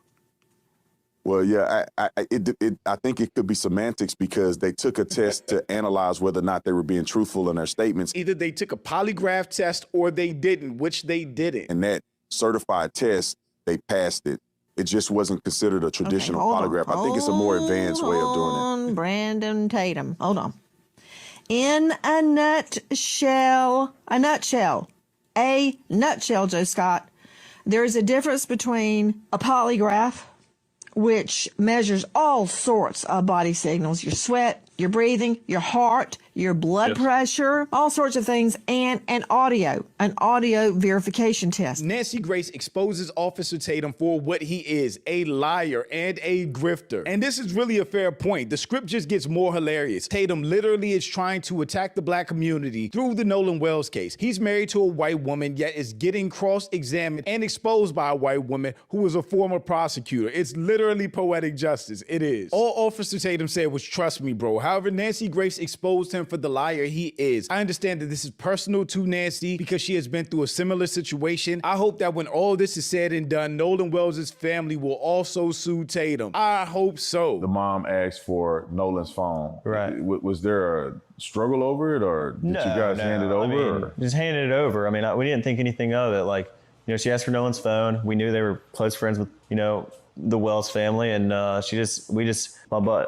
Well, yeah, I think it could be semantics because they took a test to analyze whether or not they were being truthful in their statements. Either they took a polygraph test or they didn't, which they didn't. And that certified test, they passed it. It just wasn't considered a traditional polygraph. I think it's a more advanced way of doing it. Brandon Tatum, hold on. In a nutshell, Joe Scott, there is a difference between a polygraph, which measures all sorts of body signals, your sweat, your breathing, your heart, your blood pressure, all sorts of things, and an audio verification test. Nancy Grace exposes Officer Tatum for what he is, a liar and a grifter. And this is really a fair point. The script just gets more hilarious. Tatum literally is trying to attack the black community through the Nolan Wells case. He's married to a white woman, yet is getting cross-examined and exposed by a white woman who was a former prosecutor. It's literally poetic justice. It is. All Officer Tatum said was, trust me, bro. However, Nancy Grace exposed him for the liar he is. I understand that this is personal to Nancy because she has been through a similar situation. I hope that when all this is said and done, Nolan Wells' family will also sue Tatum. I hope so. The mom asked for Nolan's phone. Right. Was there a struggle over it, or did you guys hand it over? Just handed it over. I mean, we didn't think anything of it. Like, you know, she asked for Nolan's phone. We knew they were close friends with, you know, the Wells family, and my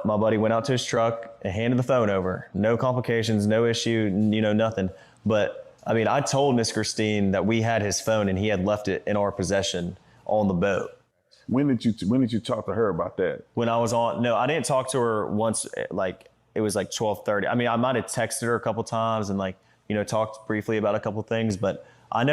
buddy went out to his truck and handed the phone over. No complications, no issue, you know, nothing. But I mean, I told Miss Christine that we had his phone and he had left it in our possession on the boat. When did you talk to her about that? When I was on, no, I didn't talk to her once. Like, it was like 12:30. I mean, I might have texted her a couple times and, like, you know, talked briefly about a couple things, but I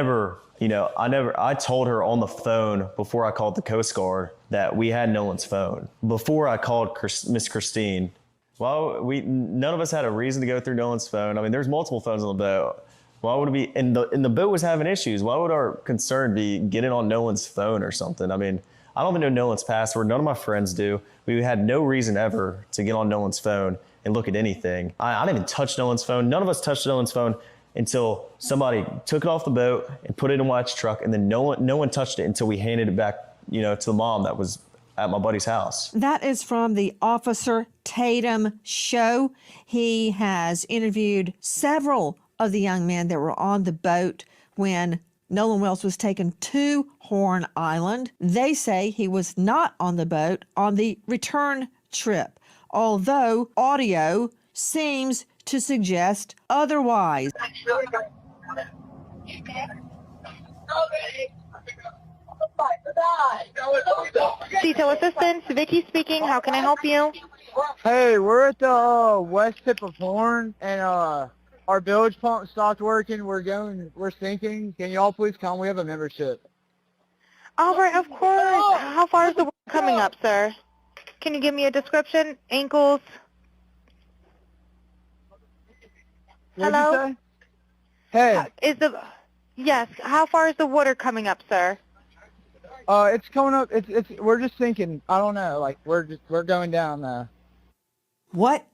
told her on the phone before I called the Coast Guard that we had Nolan's phone. Before I called Miss Christine, none of us had a reason to go through Nolan's phone. I mean, there's multiple phones on the boat. Why would it be, and the boat was having issues. Why would our concern be getting on Nolan's phone or something? I mean, I don't even know Nolan's password. None of my friends do. We had no reason ever to get on Nolan's phone and look at anything. I didn't even touch Nolan's phone. None of us touched Nolan's phone until somebody took it off the boat and put it in Wyatt's truck, and then no one touched it until we handed it back, to the mom that was at my buddy's house. That is from the Officer Tatum show. He has interviewed several of the young men that were on the boat when Nolan Wells was taken to Horn Island. They say he was not on the boat on the return trip, although audio seems to suggest otherwise. Detail assistance, Vicky speaking. How can I help you? Hey, we're at the west tip of Horn, and our bilge pump stopped working. We're sinking. Can y'all please come? We have a membership. All right, of course. How far is the water coming up, sir? Can you give me a description? Ankles? What'd Hello? you say? Hey. Yes. How far is the water coming up, sir? It's coming up. We're just sinking. I don't know. Like we're going down. What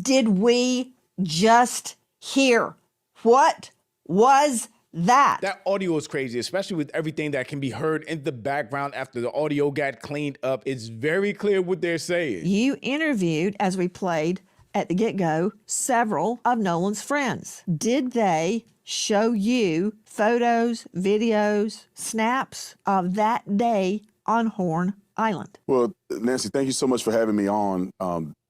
did we just hear? What was that? That audio is crazy, especially with everything that can be heard in the background after the audio got cleaned up. It's very clear what they're saying. You interviewed, as we played at the get-go, several of Nolan's friends. Did they show you photos, videos, snaps of that day on Horn Island? Well, Nancy, thank you so much for having me on.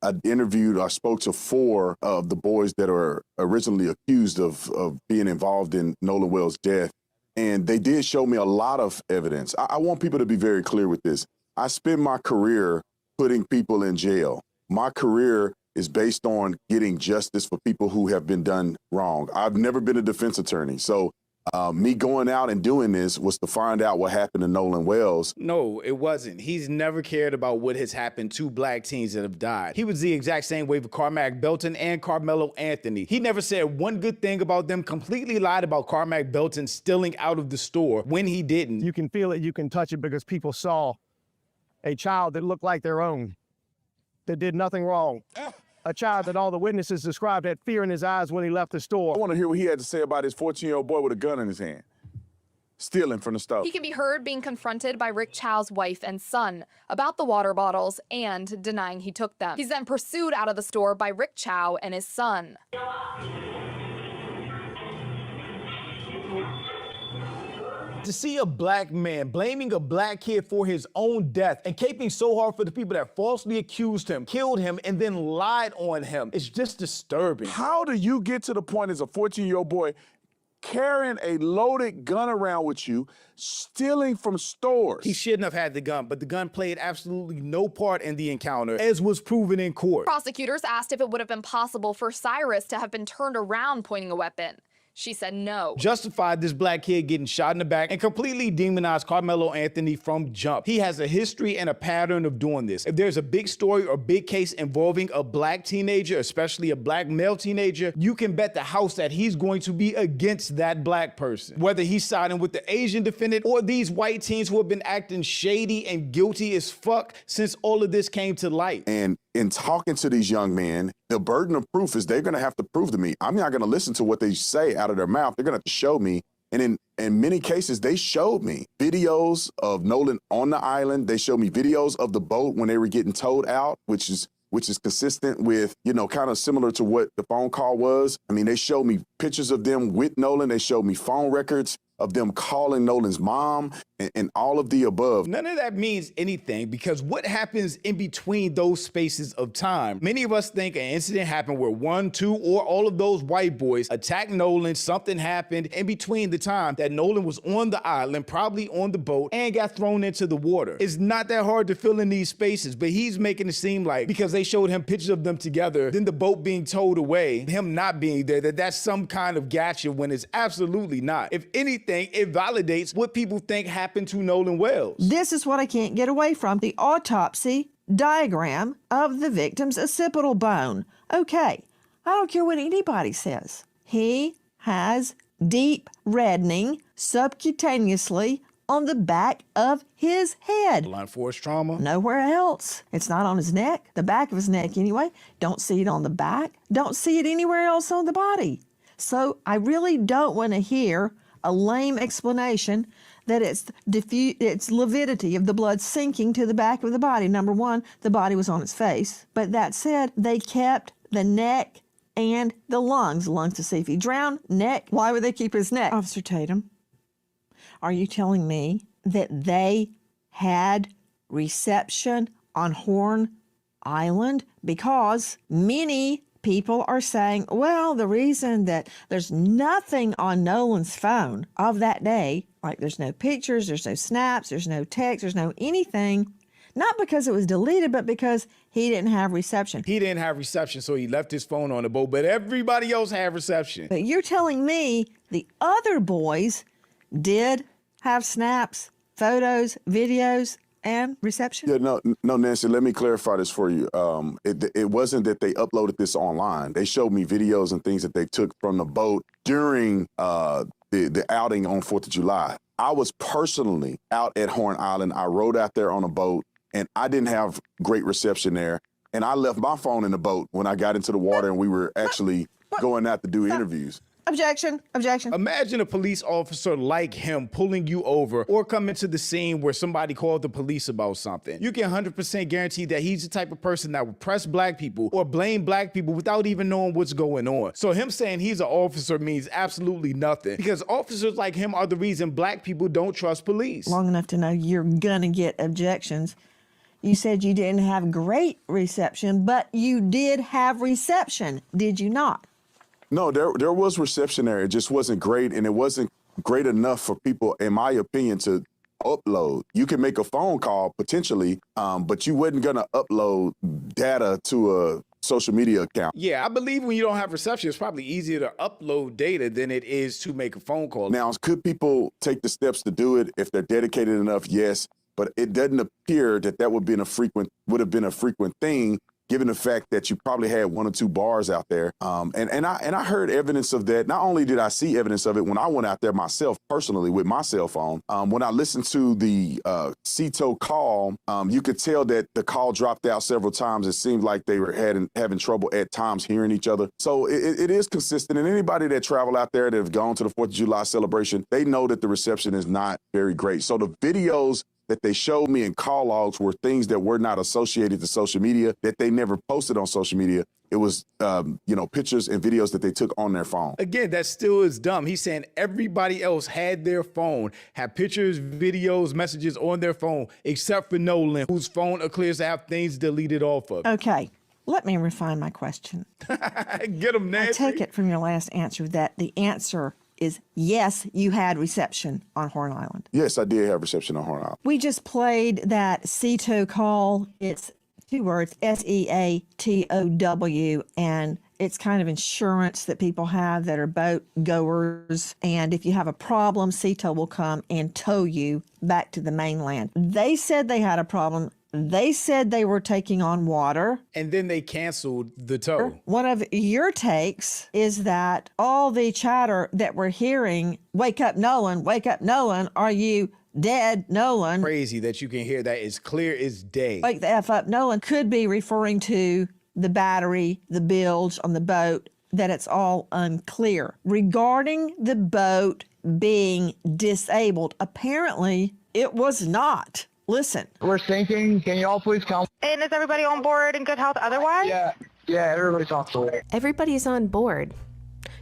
I spoke to 4 of the boys that are originally accused of being involved in Nolan Wells' death. And they did show me a lot of evidence. I want people to be very clear with this. I spent my career putting people in jail. My career is based on getting justice for people who have been done wrong. I've never been a defense attorney. So me going out and doing this was to find out what happened to Nolan Wells. No, it wasn't. He's never cared about what has happened to black teens that have died. He was the exact same way with Carmack Belton and Carmelo Anthony. He never said one good thing about them, completely lied about Carmack Belton stealing out of the store when he didn't. You can feel it, you can touch it, because people saw a child that looked like their own, that did nothing wrong. A child that all the witnesses described had fear in his eyes when he left the store. I want to hear what he had to say about his 14-year-old boy with a gun in his hand, stealing from the store. He can be heard being confronted by Rick Chow's wife and son about the water bottles and denying he took them. He's then pursued out of the store by Rick Chow and his son. To see a black man blaming a black kid for his own death and caping so hard for the people that falsely accused him, killed him, and then lied on him, it's just disturbing. How do you get to the point as a 14-year-old boy carrying a loaded gun around with you, stealing from stores? He shouldn't have had the gun, but the gun played absolutely no part in the encounter, as was proven in court. Prosecutors asked if it would have been possible for Cyrus to have been turned around pointing a weapon. She said no. Justified this black kid getting shot in the back and completely demonized Carmelo Anthony from jump. He has a history and a pattern of doing this. If there's a big story or big case involving a black teenager, especially a black male teenager, you can bet the house that he's going to be against that black person. Whether he's siding with the Asian defendant or these white teens who have been acting shady and guilty as fuck since all of this came to light. And in talking to these young men, the burden of proof is they're going to have to prove to me. I'm not going to listen to what they say out of their mouth. They're going to have to show me. And in many cases, they showed me videos of Nolan on the island. They showed me videos of the boat when they were getting towed out, which is consistent with, kind of similar to what the phone call was. I mean, they showed me pictures of them with Nolan. They showed me phone records of them calling Nolan's mom and all of the above. None of that means anything, because what happens in between those spaces of time? Many of us think an incident happened where 1, 2, or all of those white boys attacked Nolan. Something happened in between the time that Nolan was on the island, probably on the boat, and got thrown into the water. It's not that hard to fill in these spaces, but he's making it seem like because they showed him pictures of them together, then the boat being towed away, him not being there, that's some kind of gotcha, when it's absolutely not. If anything, it validates what people think happened to Nolan Wells. This is what I can't get away from: the autopsy diagram of the victim's occipital bone. Okay, I don't care what anybody says. He has deep reddening subcutaneously on the back of his head. Blunt force trauma? Nowhere else. It's not on his neck, the back of his neck anyway. Don't see it on the back. Don't see it anywhere else on the body. So I really don't want to hear a lame explanation that it's lividity of the blood sinking to the back of the body. Number one, the body was on its face. But that said, they kept the neck and the lungs. Lungs to see if he drowned, neck. Why would they keep his neck? Officer Tatum, are you telling me that they had reception on Horn Island? Because many people are saying, well, the reason that there's nothing on Nolan's phone of that day, like there's no pictures, there's no snaps, there's no text, there's no anything, not because it was deleted, but because he didn't have reception. He didn't have reception, so he left his phone on the boat, but everybody else had reception. But you're telling me the other boys did have snaps, photos, videos, and reception? Yeah, no, Nancy, let me clarify this for you. It wasn't that they uploaded this online. They showed me videos and things that they took from the boat during the outing on 4th of July. I was personally out at Horn Island. I rode out there on a boat, and I didn't have great reception there. And I left my phone in the boat when I got into the water and we were actually going out to do interviews. Objection. Imagine a police officer like him pulling you over or coming to the scene where somebody called the police about something. You can 100% guarantee that he's the type of person that would press black people or blame black people without even knowing what's going on. So him saying he's an officer means absolutely nothing, because officers like him are the reason black people don't trust police. Long enough to know you're gonna get objections. You said you didn't have great reception, but you did have reception, did you not? No, there was reception there. It just wasn't great, and it wasn't great enough for people, in my opinion, to upload. You can make a phone call potentially, but you wasn't gonna upload data to a social media account. Yeah, I believe when you don't have reception, it's probably easier to upload data than it is to make a phone call. Now, could people take the steps to do it if they're dedicated enough? Yes, but it doesn't appear that would have been a frequent thing, given the fact that you probably had 1 or 2 bars out there. And I heard evidence of that. Not only did I see evidence of it when I went out there myself personally with my cell phone, when I listened to the CETO call, you could tell that the call dropped out several times. It seemed like they were having trouble at times hearing each other. So it is consistent. And anybody that travel out there that have gone to the 4th of July celebration, they know that the reception is not very great. So the videos that they showed me in call logs were things that were not associated to social media, that they never posted on social media. It was, pictures and videos that they took on their phone. Again, that still is dumb. He's saying everybody else had their phone, had pictures, videos, messages on their phone, except for Nolan, whose phone appears to have things deleted off of. Okay, let me refine my question. Get him, Nancy. I take it from your last answer that the answer is yes, you had reception on Horn Island. Yes, I did have reception on Horn Island. We just played that CETO call. It's 2 words, SEATOW, and it's kind of insurance that people have that are boat goers. And if you have a problem, CETO will come and tow you back to the mainland. They said they had a problem. They said they were taking on water. And then they canceled the tow. One of your takes is that all the chatter that we're hearing, wake up Nolan, are you dead, Nolan? Crazy that you can hear that as clear as day. Wake the F up, Nolan could be referring to the battery, the bilge on the boat, that it's all unclear. Regarding the boat being disabled, apparently it was not. Listen. We're sinking. Can you all please come? And is everybody on board in good health otherwise? Yeah, everybody's on board. Everybody's on board.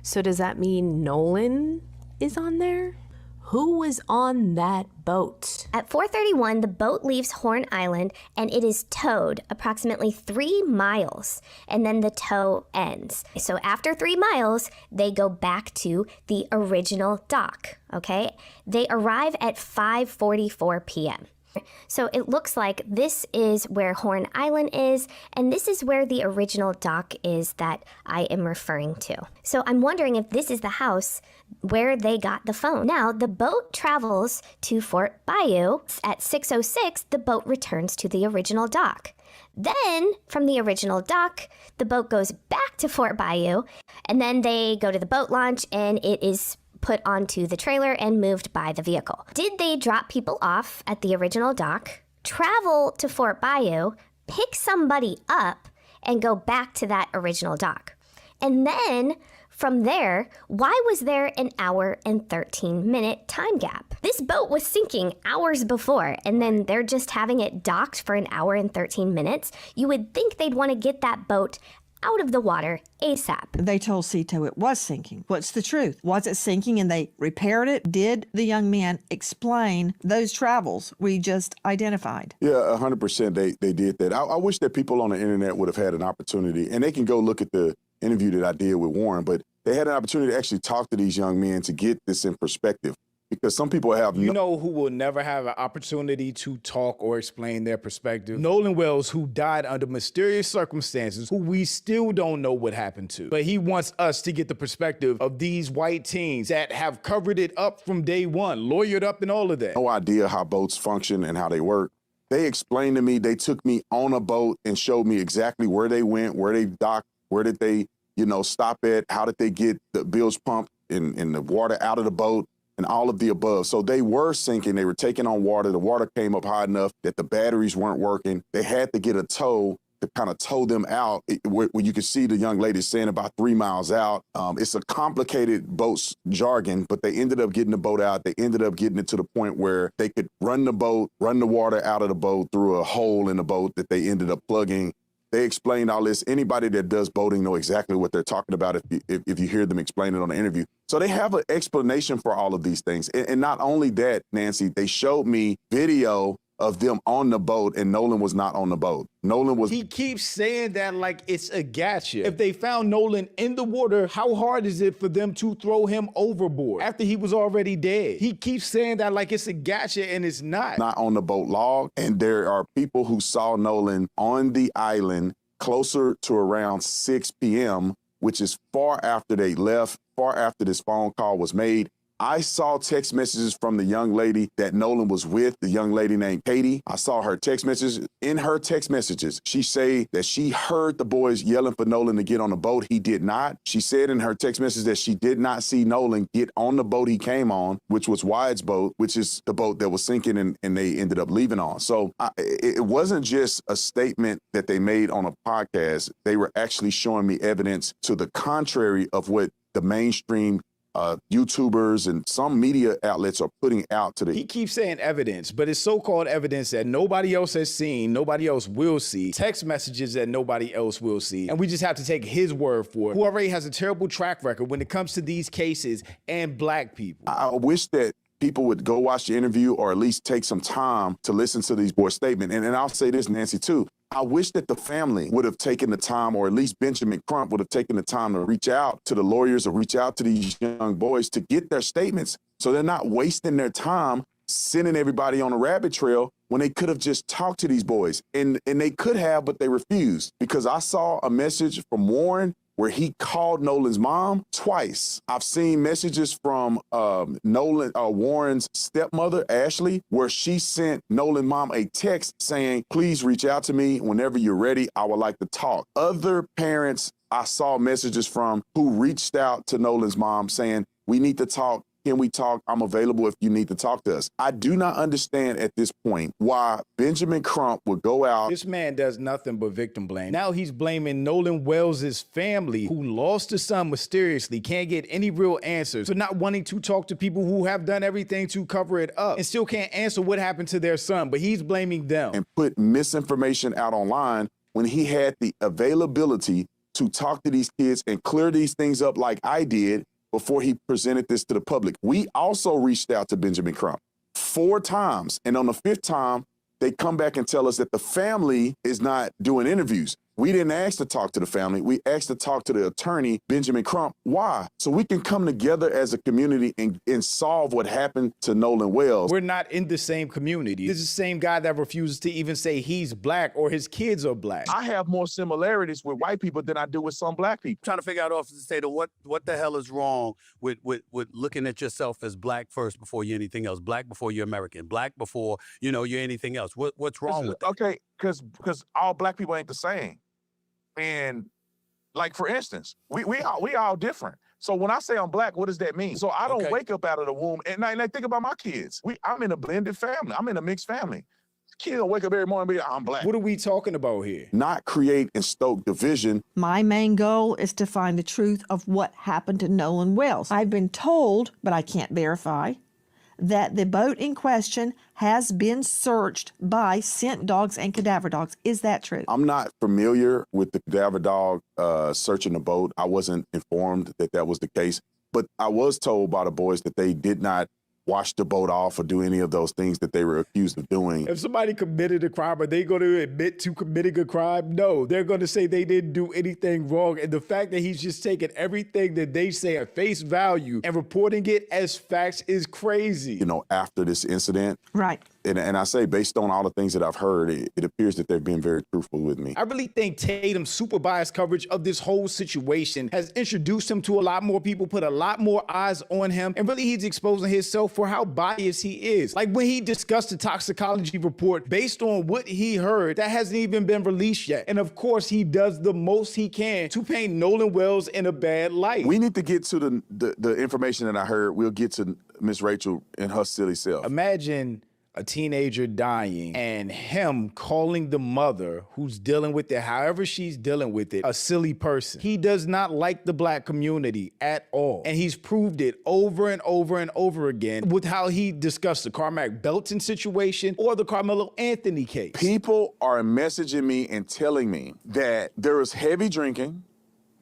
So does that mean Nolan is on there? Who was on that boat? At 4:31, the boat leaves Horn Island and it is towed approximately 3 miles, and then the tow ends. So after 3 miles, they go back to the original dock, okay? They arrive at 5:44 p.m. So it looks like this is where Horn Island is, and this is where the original dock is that I am referring to. So I'm wondering if this is the house where they got the phone. Now, the boat travels to Fort Bayou. At 6:06, the boat returns to the original dock. Then, from the original dock, the boat goes back to Fort Bayou, and then they go to the boat launch, and it is put onto the trailer and moved by the vehicle. Did they drop people off at the original dock, travel to Fort Bayou, pick somebody up, and go back to that original dock? And then from there, why was there an hour and 13-minute time gap? This boat was sinking hours before, and then they're just having it docked for an hour and 13 minutes. You would think they'd want to get that boat out of the water ASAP. They told Cito it was sinking. What's the truth? Was it sinking and they repaired it? Did the young man explain those travels we just identified? Yeah, 100% they did that. I wish that people on the internet would have had an opportunity, and they can go look at the interview that I did with Warren, but they had an opportunity to actually talk to these young men to get this in perspective. Because some people have You know who will never have an opportunity to talk or explain their perspective? Nolan Wells, who died under mysterious circumstances, who we still don't know what happened to. But he wants us to get the perspective of these white teens that have covered it up from day one, lawyered up and all of that. no idea how boats function and how they work. They explained to me, they took me on a boat and showed me exactly where they went, where they docked, where did they, stop at, how did they get the bilge pump and the water out of the boat, and all of the above. So they were sinking. They were taking on water. The water came up high enough that the batteries weren't working. They had to get a tow to kind of tow them out, where you could see the young lady saying about 3 miles out. It's a complicated boat's jargon, but they ended up getting the boat out. They ended up getting it to the point where they could run the water out of the boat through a hole in the boat that they ended up plugging. They explained all this. Anybody that does boating know exactly what they're talking about if you hear them explain it on the interview. So they have an explanation for all of these things. And not only that, Nancy, they showed me video of them on the boat, and Nolan was not on the boat. He keeps saying that like it's a gotcha. If they found Nolan in the water, how hard is it for them to throw him overboard after he was already dead? He keeps saying that like it's a gotcha, and it's not. Not on the boat log. And there are people who saw Nolan on the island closer to around 6 p.m., which is far after they left, far after this phone call was made. I saw text messages from the young lady that Nolan was with, the young lady named Katie. I saw her text messages. In her text messages, she said that she heard the boys yelling for Nolan to get on the boat. He did not. She said in her text message that she did not see Nolan get on the boat he came on, which was Wyatt's boat, which is the boat that was sinking and they ended up leaving on. So it wasn't just a statement that they made on a podcast. They were actually showing me evidence to the contrary of what the mainstream YouTubers and some media outlets are putting out to the... He keeps saying evidence, but it's so-called evidence that nobody else has seen, nobody else will see, text messages that nobody else will see, and we just have to take his word for it, who already has a terrible track record when it comes to these cases and black people. I wish that people would go watch the interview or at least take some time to listen to these boys' statement. And I'll say this, Nancy, too. I wish that the family would have taken the time, or at least Benjamin Crump would have taken the time to reach out to the lawyers or reach out to these young boys to get their statements so they're not wasting their time sending everybody on a rabbit trail when they could have just talked to these boys. And they could have, but they refused, because I saw a message from Warren where he called Nolan's mom twice. I've seen messages from Warren's stepmother, Ashley, where she sent Nolan's mom a text saying, please reach out to me whenever you're ready. I would like to talk. Other parents I saw messages from who reached out to Nolan's mom saying, we need to talk. Can we talk? I'm available if you need to talk to us. I do not understand at this point why Benjamin Crump would go out. This man does nothing but victim blame. Now he's blaming Nolan Wells' family, who lost a son mysteriously, can't get any real answers, for not wanting to talk to people who have done everything to cover it up and still can't answer what happened to their son, but he's blaming them. And put misinformation out online when he had the availability to talk to these kids and clear these things up like I did before he presented this to the public. We also reached out to Benjamin Crump 4 times. And on the 5th time, they come back and tell us that the family is not doing interviews. We didn't ask to talk to the family. We asked to talk to the attorney, Benjamin Crump. Why? So we can come together as a community and solve what happened to Nolan Wells. We're not in the same community. This is the same guy that refuses to even say he's black or his kids are black. I have more similarities with white people than I do with some black people. Trying to figure out, Officer Tatum, what the hell is wrong with looking at yourself as black first before you're anything else, black before you're American, black before, you're anything else. What's wrong with that? Okay, because all black people ain't the same. And like, for instance, we all different. So when I say I'm black, what does that mean? So I don't wake up out of the womb, and I think about my kids. I'm in a blended family. I'm in a mixed family. Kids don't wake up every morning and be, I'm black. What are we talking about here? Not create and stoke division. My main goal is to find the truth of what happened to Nolan Wells. I've been told, but I can't verify, that the boat in question has been searched by scent dogs and cadaver dogs. Is that true? I'm not familiar with the cadaver dog searching the boat. I wasn't informed that that was the case, but I was told by the boys that they did not wash the boat off or do any of those things that they were accused of doing. If somebody committed a crime, are they going to admit to committing a crime? No, they're going to say they didn't do anything wrong. And the fact that he's just taking everything that they say at face value and reporting it as facts is crazy. You know, after this incident. Right. And I say, based on all the things that I've heard, it appears that they're being very truthful with me. I really think Tatum's super biased coverage of this whole situation has introduced him to a lot more people, put a lot more eyes on him, and really he's exposing himself for how biased he is. Like when he discussed the toxicology report based on what he heard, that hasn't even been released yet. And of course, he does the most he can to paint Nolan Wells in a bad light. We need to get to the information that I heard. We'll get to Miss Rachel and her silly self. Imagine a teenager dying and him calling the mother who's dealing with it, however she's dealing with it, a silly person. He does not like the black community at all. And he's proved it over and over and over again with how he discussed the Carmack Belton situation or the Carmelo Anthony case. People are messaging me and telling me that there is heavy drinking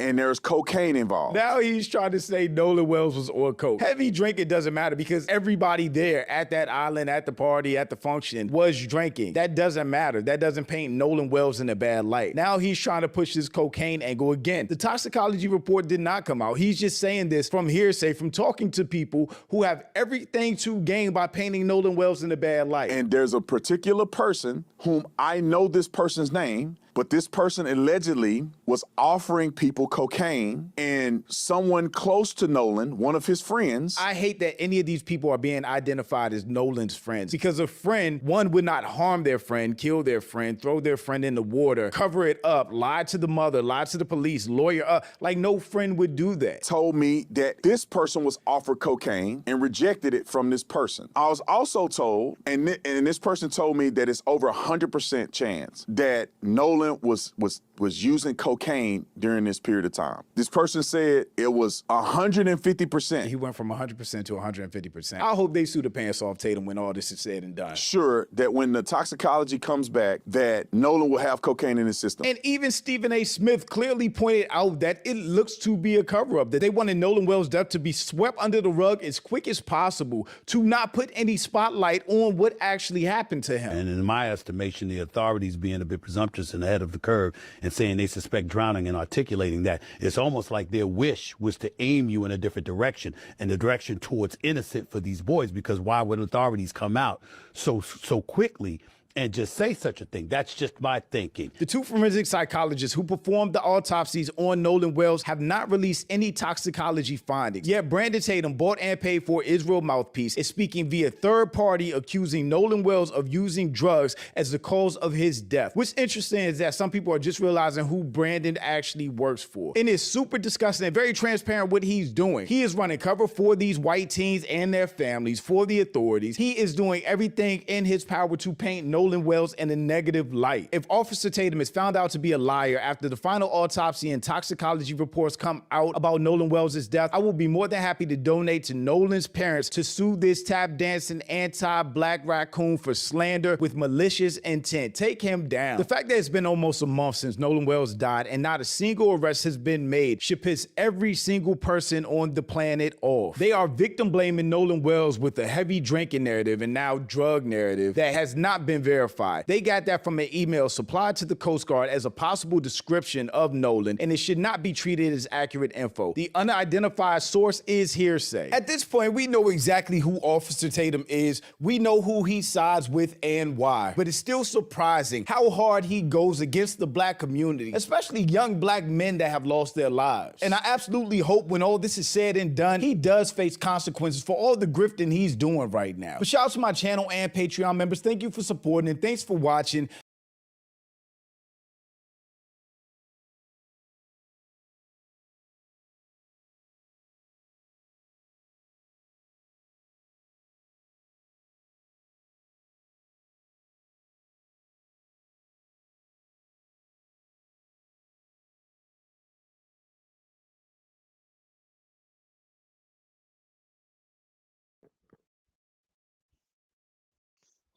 and there's cocaine involved. Now he's trying to say Nolan Wells was on coke. Heavy drinking doesn't matter because everybody there at that island, at the party, at the function was drinking. That doesn't matter. That doesn't paint Nolan Wells in a bad light. Now he's trying to push this cocaine angle again. The toxicology report did not come out. He's just saying this from hearsay, from talking to people who have everything to gain by painting Nolan Wells in a bad light. And there's a particular person whom I know this person's name, but this person allegedly was offering people cocaine, and someone close to Nolan, one of his friends. I hate that any of these people are being identified as Nolan's friends because a friend, one would not harm their friend, kill their friend, throw their friend in the water, cover it up, lie to the mother, lie to the police, lawyer up. Like no friend would do that. Told me that this person was offered cocaine and rejected it from this person. I was also told, and this person told me that it's over 100% chance that Nolan was using cocaine during this period of time. This person said it was 150%. He went from 100% to 150%. I hope they sue the pants off Tatum when all this is said and done. Sure that when the toxicology comes back, that Nolan will have cocaine in his system. And even Stephen A. Smith clearly pointed out that it looks to be a cover-up, that they wanted Nolan Wells' death to be swept under the rug as quick as possible to not put any spotlight on what actually happened to him. And in my estimation, the authorities being a bit presumptuous and ahead of the curve and saying they suspect drowning and articulating that, it's almost like their wish was to aim you in a different direction, and the direction towards innocent for these boys, because why would authorities come out so quickly and just say such a thing? That's just my thinking. The two forensic psychologists who performed the autopsies on Nolan Wells have not released any toxicology findings. Yet Brandon Tatum, bought and paid for Israel Mouthpiece, is speaking via third party, accusing Nolan Wells of using drugs as the cause of his death. What's interesting is that some people are just realizing who Brandon actually works for. And it's super disgusting and very transparent what he's doing. He is running cover for these white teens and their families, for the authorities. He is doing everything in his power to paint Nolan Wells in a negative light. If Officer Tatum is found out to be a liar after the final autopsy and toxicology reports come out about Nolan Wells' death, I will be more than happy to donate to Nolan's parents to sue this tap dancing anti-black raccoon for slander with malicious intent. Take him down. The fact that it's been almost a month since Nolan Wells died and not a single arrest has been made should piss every single person on the planet off. They are victim blaming Nolan Wells with a heavy drinking narrative and now drug narrative that has not been verified. They got that from an email supplied to the Coast Guard as a possible description of Nolan, and it should not be treated as accurate info. The unidentified source is hearsay. At this point, we know exactly who Officer Tatum is. We know who he sides with and why. But it's still surprising how hard he goes against the black community, especially young black men that have lost their lives. And I absolutely hope when all this is said and done, he does face consequences for all the grifting he's doing right now. But shout out to my channel and Patreon members. Thank you for supporting and thanks for watching.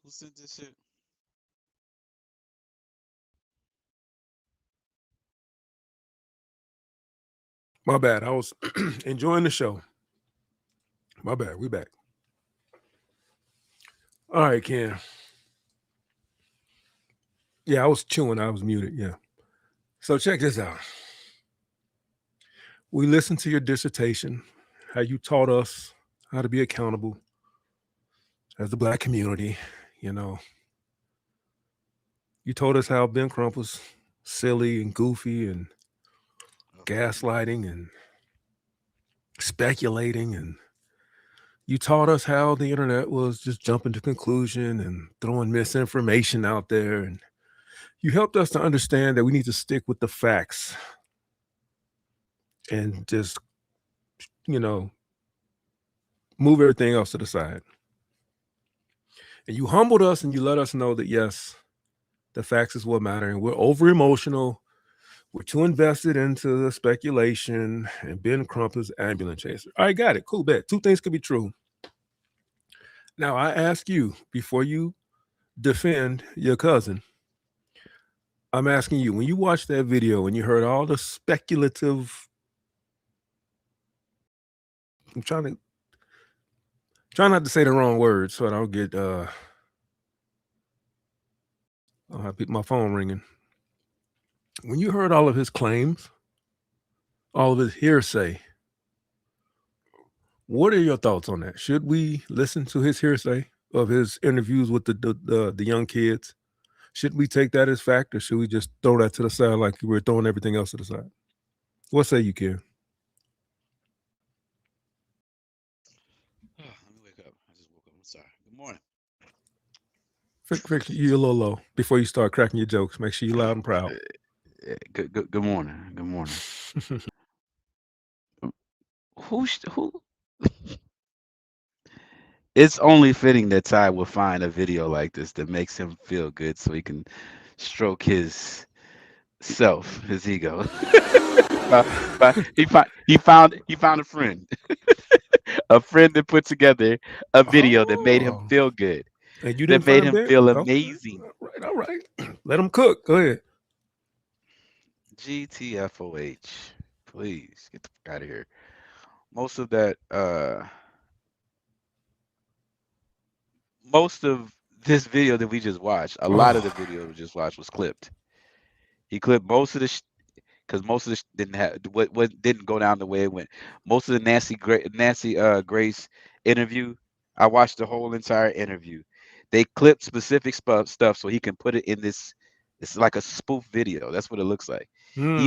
Who sent this shit? My bad. I was enjoying the show. My bad. We back. All right, Ken. Yeah, I was chewing. I was muted. Yeah. So check this out. We listened to your dissertation, how you taught us how to be accountable as the Black community. You know, you told us how Ben Crump was silly and goofy and gaslighting and speculating, and you taught us how the internet was just jumping to conclusion and throwing misinformation out there, and you helped us to understand that we need to stick with the facts and just, you know, move everything else to the side. And you humbled us and you let us know that, yes, the facts is what matter, and we're over emotional. We're too invested into the speculation, and Ben Crump is ambulance chaser. All right, got it. Cool, bet. Two things could be true. Now, I ask you, before you defend your cousin, I'm asking you, when you watched that video and you heard all the speculative, I'm trying not to say the wrong words so I don't get, I'll have my phone ringing. When you heard all of his claims, all of his hearsay, what are your thoughts on that? Should we listen to his hearsay of his interviews with the young kids? Should we take that as fact, or should we just throw that to the side like we're throwing everything else to the side? What say you, Ken? Let me wake up. I just woke up. I'm sorry. Good morning. Fix you a little low before you start cracking your jokes. Make sure you're loud and proud. Good morning. Good morning. Who? It's only fitting that Ty will find a video like this that makes him feel good, so he can stroke his self, his ego. He found a friend, a friend that put together a video that made him feel good, And you didn't that made find him Ben? feel Okay. amazing. All right. Let him cook. Go ahead. GTFOH, please get the fuck out of here. Most of that, most of this video that we just watched, a lot of the video we just watched was clipped. He clipped most of the because most of this didn't have what didn't go down the way it went. Most of the Nancy Grace interview, I watched the whole entire interview. They clipped specific stuff so he can put it in this. It's like a spoof video. That's what it looks like. He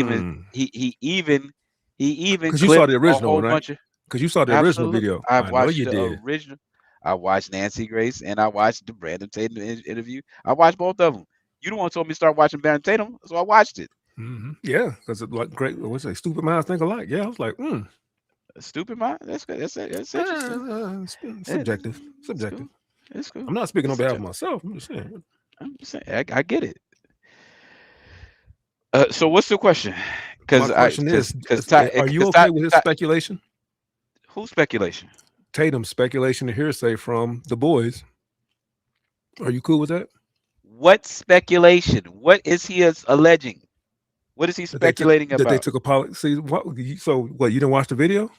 even Because you saw clipped the a original whole one, right? bunch of. Because you saw the original Absolutely. video. I've I know watched you the did. original. I watched Nancy Grace and I watched the Brandon Tatum interview. I watched both of them. You the one told me to start watching Brandon Tatum, so I watched it. Yeah, because it like great. What's that? Stupid minds think alike. Yeah, I was like, Stupid mind. That's good. That's interesting. Subjective. It's Subjective. cool. It's cool. I'm not speaking on It's behalf of subjective. myself. I'm just saying. I'm just saying. I get it. So what's the question? My question is, are you okay with his speculation? Who's speculation? Tatum's speculation and hearsay from the boys. Are you cool with that? What speculation? What is he alleging? What is he speculating That they about? took a policy. So what? You didn't watch the video?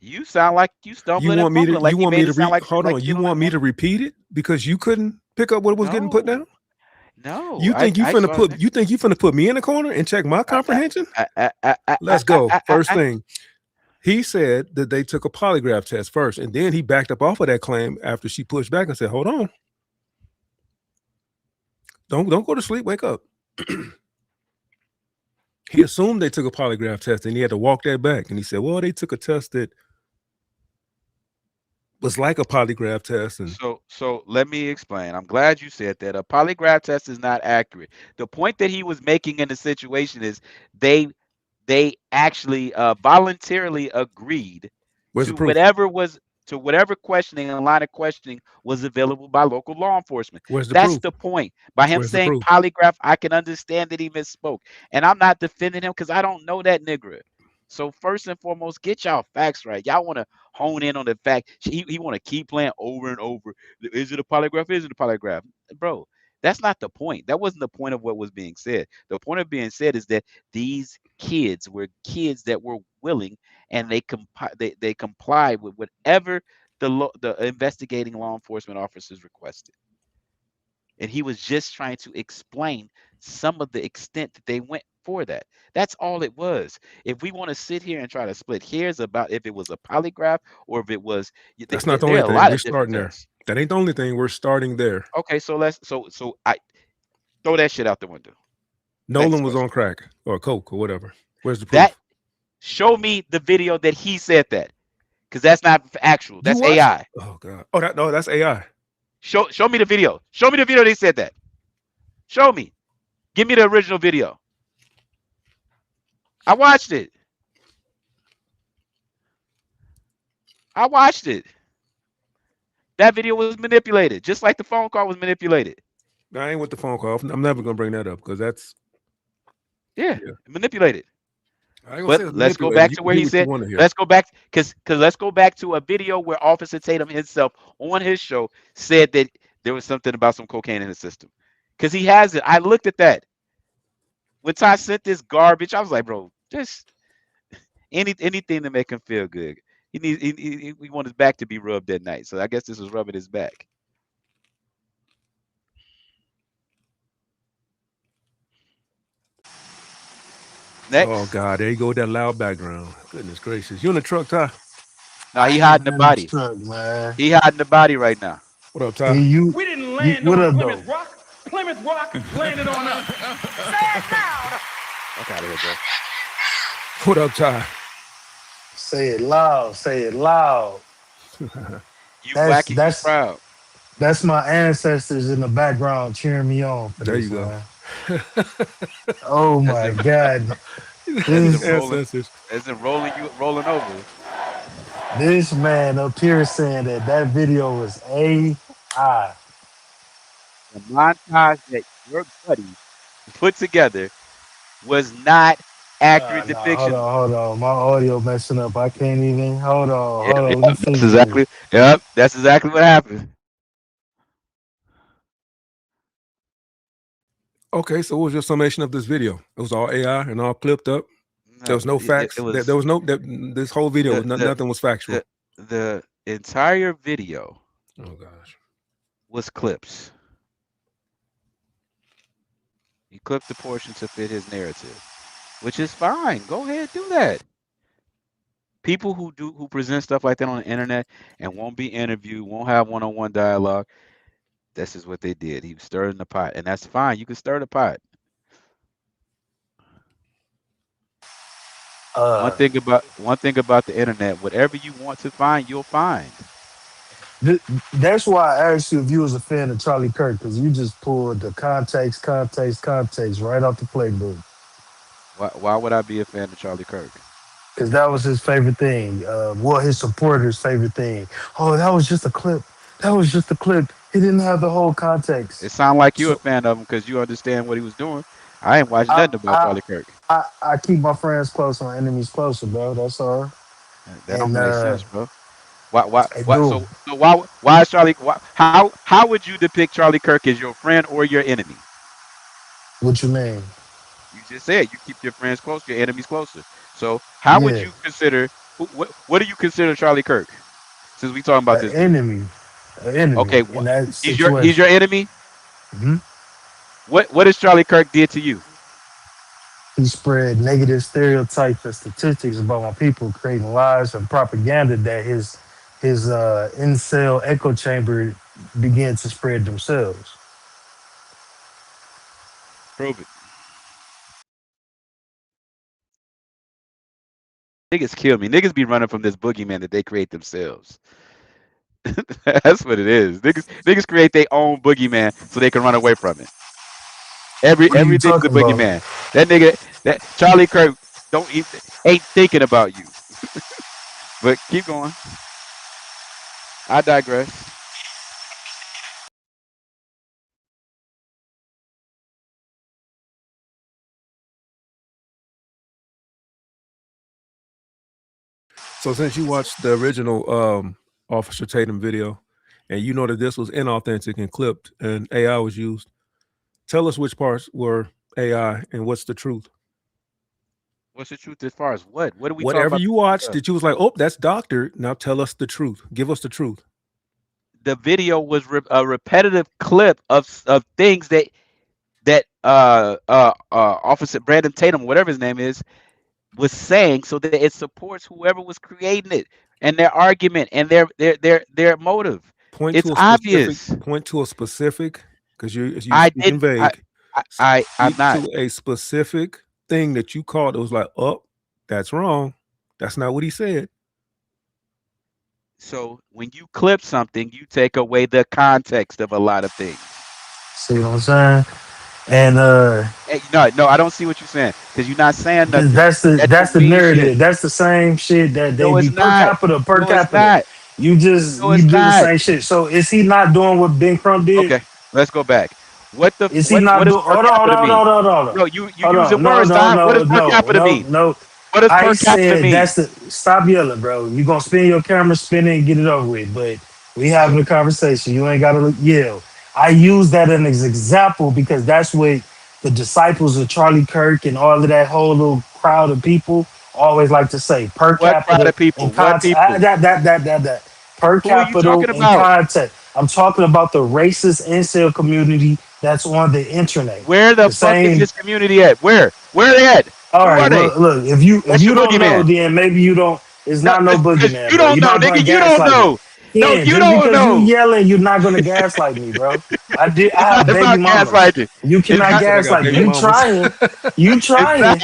You sound like you stumbling and fumbling. Like You want me to sound like hold on? You want me to repeat it because you couldn't pick up what was getting put down? No. You think you finna put me in the corner and check my comprehension? Let's go. First thing, he said that they took a polygraph test first, and then he backed up off of that claim after she pushed back and said, "Hold on, don't go to sleep. Wake up." He assumed they took a polygraph test, and he had to walk that back. And he said, "Well, they took a test that was like a polygraph test." And So let me explain. I'm glad you said that. A polygraph test is not accurate. The point that he was making in the situation is they actually voluntarily agreed Where's to the proof? whatever questioning and line of questioning was available by local law enforcement. Where's the That's proof? the point. By him Where's the saying proof? polygraph, I can understand that he misspoke. And I'm not defending him because I don't know that nigga. So first and foremost, get y'all facts right. Y'all want to hone in on the fact he want to keep playing over and over. Is it a polygraph? Is it a polygraph, bro? That's not the point. That wasn't the point of what was being said. The point of being said is that these kids were kids that were willing, and they complied with whatever the investigating law enforcement officers requested. And he was just trying to explain some of the extent that they went for that. That's all it was. If we want to sit here and try to split hairs about if it was a polygraph or if it was, That's not the there only are a thing. lot We're of different starting there. things. That ain't the only thing. We're starting there. Okay, so I throw that shit out the window. Nolan Next was question. on crack or coke or whatever. Where's the proof? That show me the video that he said that, because that's not actual. That's AI. Oh god. Oh, that's AI. Show me the video. Show me the video they said that. Show me. Give me the original video. I watched it. That video was manipulated, just like the phone call was manipulated. I ain't with the phone call. I'm never gonna bring that up because that's manipulated. I ain't gonna say But it's let's go manipulated. back You to can where hear he what you said. want to hear. Let's go back because let's go back to a video where Officer Tatum himself on his show said that there was something about some cocaine in his system. Because he has it. I looked at that. When Ty sent this garbage, I was like, bro, just anything to make him feel good. He want his back to be rubbed that night. So I guess this was rubbing his back. Next. Oh god, there you go with that loud background. Goodness gracious. You in the truck, Ty? No, he hiding the body. Man. He hiding the body right now. What up, Ty? Hey, We didn't land what on up, Plymouth though? Rock. Plymouth Rock landed on us. Fuck out of here, bro. What up, Ty? Say it loud. Say it loud. You black and you proud. That's my ancestors in the background cheering me on for There this, you go. man. Oh my God. As in rolling over. This man up here saying that video was AI. The montage that your buddy put together was not accurate Nah, hold depiction. on, hold on. My audio messing up. I can't even. Hold on, hold on. Let me fix That's exactly what happened. Okay, so what was your summation of this video? It was all AI and all clipped up. There was no facts. There was no this whole video was nothing was factual. The entire video Oh gosh. was clips. He clipped the portion to fit his narrative, which is fine. Go ahead, do that. People who present stuff like that on the internet and won't be interviewed, won't have one-on-one dialogue. This is what they did. He was stirring the pot, and that's fine. You can stir the pot. One thing about the internet, whatever you want to find, you'll find. That's why I asked you if you was a fan of Charlie Kirk, because you just pulled the context right off the playbook. Why would I be a fan of Charlie Kirk? Because that was his favorite thing. Well, his supporters' favorite thing. Oh, that was just a clip. That was just a clip. He didn't have the whole context. It sounds like you're a fan of him because you understand what he was doing. I ain't watching nothing about Charlie Kirk. I keep my friends close, my enemies closer, bro. That's all. That don't make sense, bro. Why is Charlie? How would you depict Charlie Kirk as your friend or your enemy? What you mean? You just said you keep your friends close, your enemies closer. So how would you consider? What do you consider Charlie Kirk? Since we talking about this enemy, an enemy. Okay, in that he's your enemy. Mm-hmm. What has Charlie Kirk did to you? He spread negative stereotypes and statistics about my people, creating lies and propaganda that his incel echo chamber began to spread themselves. Prove it. Niggas kill me. Niggas be running from this boogeyman that they create themselves. That's what it is. Niggas create their own boogeyman so they can run away from it. Everything's a boogeyman. That Charlie Kirk ain't thinking about you. But keep going. I digress. So since you watched the original Officer Tatum video, and you know that this was inauthentic and clipped, and AI was used, tell us which parts were AI and what's the truth. What's the truth as far as what? What are we talking Whatever about? you watched that you was like, oh, that's doctored. Now tell us the truth. Give us the truth. The video was a repetitive clip of things that Officer Brandon Tatum, whatever his name is, was saying, so that it supports whoever was creating it and their argument and their motive. Point It's to a specific. obvious. Point to a specific, because you're I speaking didn't. vague. I'm Speak not. to a specific thing that you called. It was like, oh, that's wrong. That's not what he said. So when you clip something, you take away the context of a lot of things. See what I'm saying? And Hey, no, I don't see what you're saying, because you're not saying nothing. that's That the don't mean narrative. shit. That's the same shit that they No, be it's not. per No, it's capita. not. You No, it's do the not. same shit. So is he not doing what Ben Crump did? Okay, let's go back. What Not does doing? per capita mean? No, you using No, words, Don. What does per no, capita no, mean? no. What does I per capita said mean? that's the stop yelling, bro. You gonna spin your camera, spin it, and get it over with. But we having a conversation. You ain't gotta yell. I use that as an example because that's what the disciples of Charlie Kirk and all of that whole little crowd of people always like to say. Per What crowd capita of people? and What context. people? That. Per Who are you capita talking and about? context. I'm talking about the racist incel community that's on the internet. Where the The fuck is same. this community at? Where are they at? All Who right, are they? look. If That's you your don't know, boogeyman. then maybe you don't. It's No, not no because boogeyman, you bro. don't You're know, not gonna nigga. You don't gaslight me. know. No, Yeah, you just don't because you know. yelling, you're not gonna gaslight me, bro. I did. It's I not have baby about mamas. gaslighting. You It's cannot not. Said I got gaslight me. baby You mamas. trying? You It's trying? not.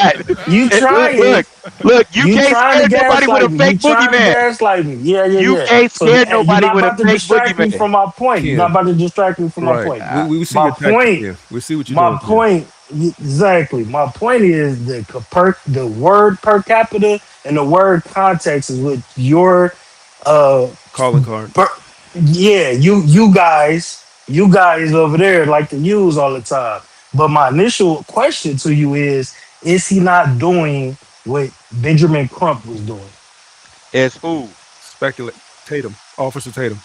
You trying? Look. You You can't trying to scare nobody with gaslight a me? You fake trying to boogeyman. gaslight me? Yeah, You yeah. can't So scare you're nobody not with a about to fake distract me boogeyman. from my point. You're not Ken, about to distract me from my right? point. We see My your tactic, point. Ken. We see what you're My doing, Ken. point, exactly. My point is the word per capita and the word context is what your uh Calling card. per, yeah, you guys over there like to use all the time. But my initial question to you is he not doing what Benjamin Crump was doing? Is who? Speculate. Tatum. Officer Tatum.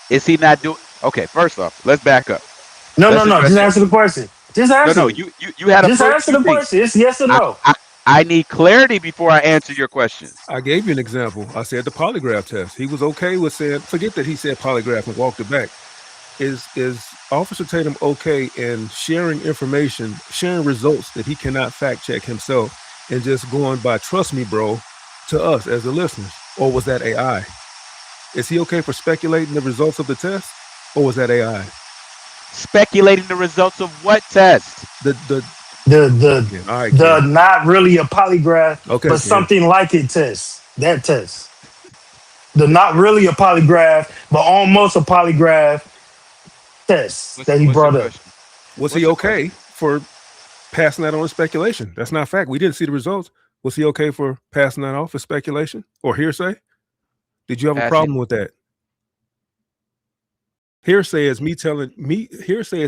Is he not doing? Okay, first off, let's back up. No, Let's no. address Just that. answer the question. Just No. answer it. You had a Just first answer few the things. question. It's yes or no. I need clarity before I answer your questions. I gave you an example. I said the polygraph test. He was okay with saying, forget that he said polygraph and walked it back. Is Officer Tatum okay in sharing information, sharing results that he cannot fact check himself, and just going by "trust me, bro" to us as the listeners? Or was that AI? Is he okay for speculating the results of the test, or was that AI? Speculating the results of what test? The all right, the Ken. not really a polygraph, Okay, but Ken. something like it test. That test. The not really a polygraph, but almost a polygraph test that he What's your brought up. question? Was he okay for passing that on as speculation? That's not fact. We didn't see the results. Was he okay for passing that off as speculation or hearsay? Did you have a problem with that? Hearsay is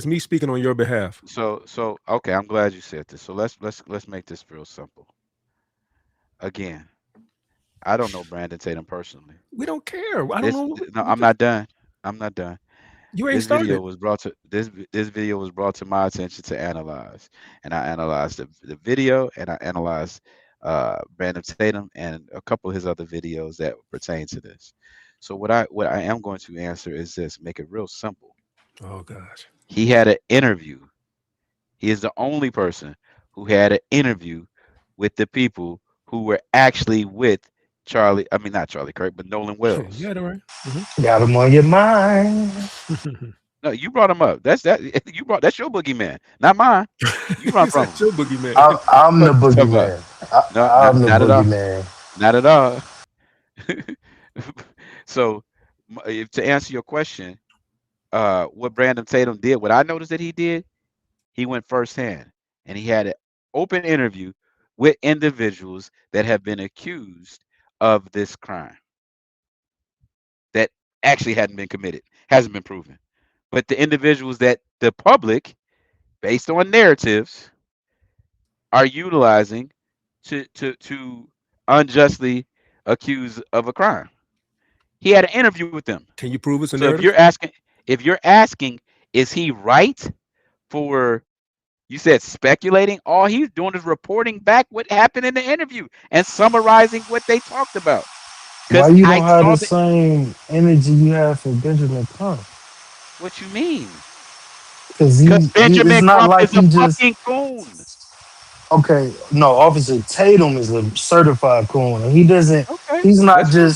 me speaking on your behalf. So okay, I'm glad you said this. So let's make this real simple. Again, I don't know Brandon Tatum personally. We don't care. I don't know. No, I'm not done. I'm not done. You ain't This started. video was brought to my attention to analyze, and I analyzed the video, and I analyzed Brandon Tatum and a couple of his other videos that pertain to this. So what I am going to answer is this: make it real simple. Oh gosh. He had an interview. He is the only person who had an interview with the people who were actually with Charlie. I mean, not Charlie Kirk, but Nolan Wells. You got it right. Got him on your mind. No, you brought him up. That's your boogeyman, not mine. You run from him. Your boogeyman. I'm the boogeyman. I'm the not at all. boogeyman. Not at all. So, to answer your question, what Brandon Tatum did, what I noticed that he did, he went firsthand, and he had an open interview with individuals that have been accused of this crime that actually hadn't been committed, hasn't been proven. But the individuals that the public, based on narratives, are utilizing to unjustly accused of a crime. He had an interview with them. Can you prove it's a So narrative? if you're asking, is he right for, you said speculating? All he's doing is reporting back what happened in the interview and summarizing what they talked about. Why Because you I don't have saw the same energy you have for Benjamin Crump? what you mean. Because Because it's Benjamin not Crump like is a he just fucking coon. okay. No, Officer Tatum is a certified coon, and he doesn't. Okay, He's not that's fine.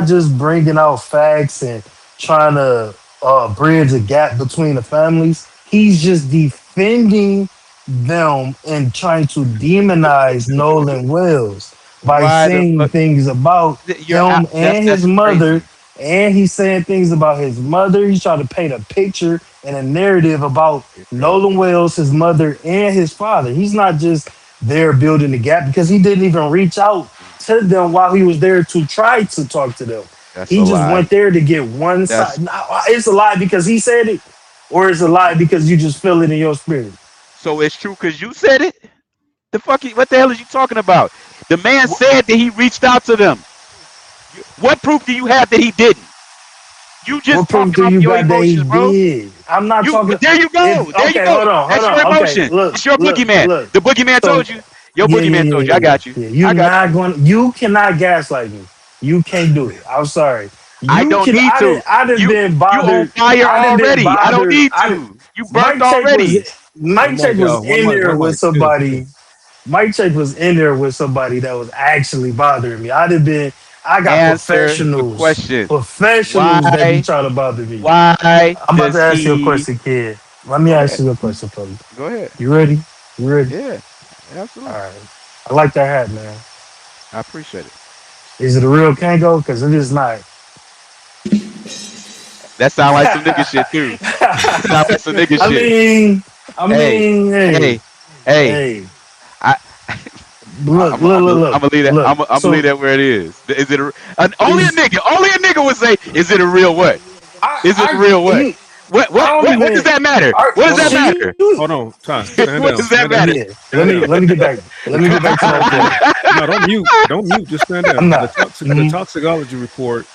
just bringing out facts and trying to bridge a gap between the families. He's just defending them and trying to demonize Nolan Wells by Why the saying fuck? things about You're out. him and his That's mother. crazy. And he's saying things about his mother. He's trying to paint a picture and a narrative about Nolan Wells, his mother, and his father. He's not just there building the gap because he didn't even reach out to them while he was there to try to talk to them. That's a He just lie. went there to get one That's side. Now, it's a lie because he said it, or it's a lie because you just feel it in your spirit. so it's true because you said it. What the hell is you talking about? The man said that he reached out to them. What proof do you have that he didn't? You What just proof talking do off you your got that he emotions, bro. did? I'm not talking. There you go. There you Okay, go. hold on, That's your Okay, emotion. look, It's your look, boogeyman. look. The boogeyman So told you. Your yeah, boogeyman told you. I got you. You're I got you. not going. You cannot gaslight me. You can't do it. I'm sorry. I You don't can. need to. I done been You on bothered. fire I done been already. I don't bothered. need to. You burnt Mike Check was already. One mic, y'all. One in mic. there One with mic. Chill, chill. somebody. Mike Check was in there with somebody that was actually bothering me. I got Answer the question. professionals that be Why? trying to bother me. Why I'm about to does ask you a he? question, kid. Let me Go ask ahead. you a question, please. Go ahead. You ready? You ready? Yeah, All absolutely. right. I like that hat, man. I appreciate it. Is it a real Kango? Because it is not. That sound like some nigga shit too. That sound like some nigga I shit. mean, Hey, hey, hey. hey. I, Look, I'm look. gonna leave that. Look. I'm gonna So leave that where it is. Is it only a is nigga? Only a nigga would say, "Is it a real what? Is it a I real what? you What? I What? don't What? What does even. that matter? Are, What does Hold that on. see matter? Hold on. Ty, stand What down. does that Stand down. matter? Yeah. Stand down. Let me get back. Let me get back to my point. No, don't mute. Don't mute. Just stand down. I'm The, not. the toxicology report,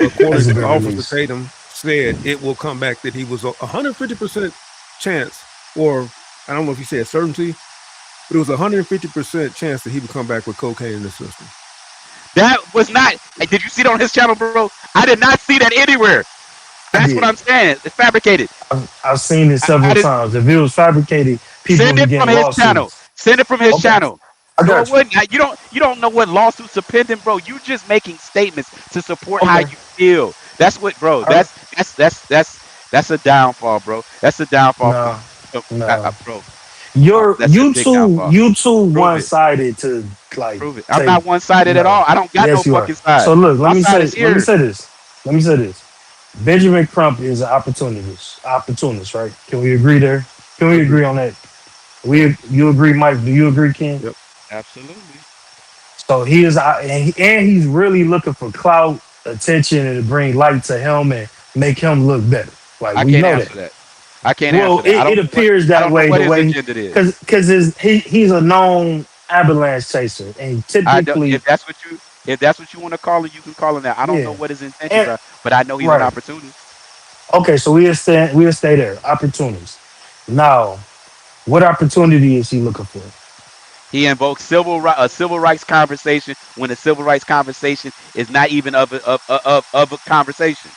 according Hasn't to been Officer released. Tatum, said it will come back that he was a 150% chance, or I don't know if he said certainty, but it was a 150% chance that he would come back with cocaine in the system. That was not. Did you see it on his channel, bro? I did not see that anywhere. I That's what did. I'm saying. It's fabricated. I've seen it I several did. times. If it was fabricated, people would Send be it from getting his channel. lawsuits. Send it from his Okay, channel. I No, got it wouldn't. You don't know what lawsuits are pending, bro. You just making statements to support you. how Okay, you feel. That's what, bro. all right. That's a downfall, bro. That's a downfall for No, you, no. bro. You're That's a big downfall. you too Prove it. one-sided to like Prove it. I'm take not one-sided at no. all. I don't got no Yes, you are. fucking side. So look, My side is here. let me say this. Benjamin Crump is an opportunist, right? Can we agree there? Can we agree on that? You agree, Mike? Do you agree, Ken? Yep. Absolutely. So he is, and he's really looking for clout, attention, and to bring light to him and make him look better. Like I we can't know answer that. that. I can't Well, answer that. it appears I that don't know way. what The his way agenda is. because he's a known avalanche chaser, and I don't, typically, if that's what you want to call it, you can call it that. I don't know yeah. what his intentions And, are, but I know he's an right. opportunist. Okay, so we'll stay there. Opportunities. Now, what opportunity is he looking for? He invokes a civil rights conversation when a civil rights conversation is not even of a conversation.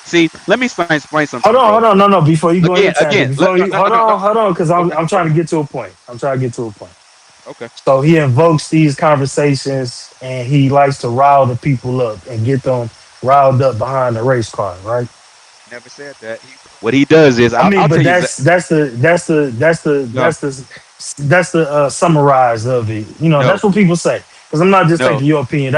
See, let me explain something to you, bro. Hold on, no. Before you go in the tangent, Again, before you hold on, because Okay, I'm trying to get to a point. I'm trying to get to a point. okay. So he invokes these conversations and he likes to rile the people up and get them riled up behind the race car, right? Never said that. What he does is, I mean, I'll but tell you. No, that's the summarize of it. You know, no, that's what people say. Because I'm not just no. taking your opinion.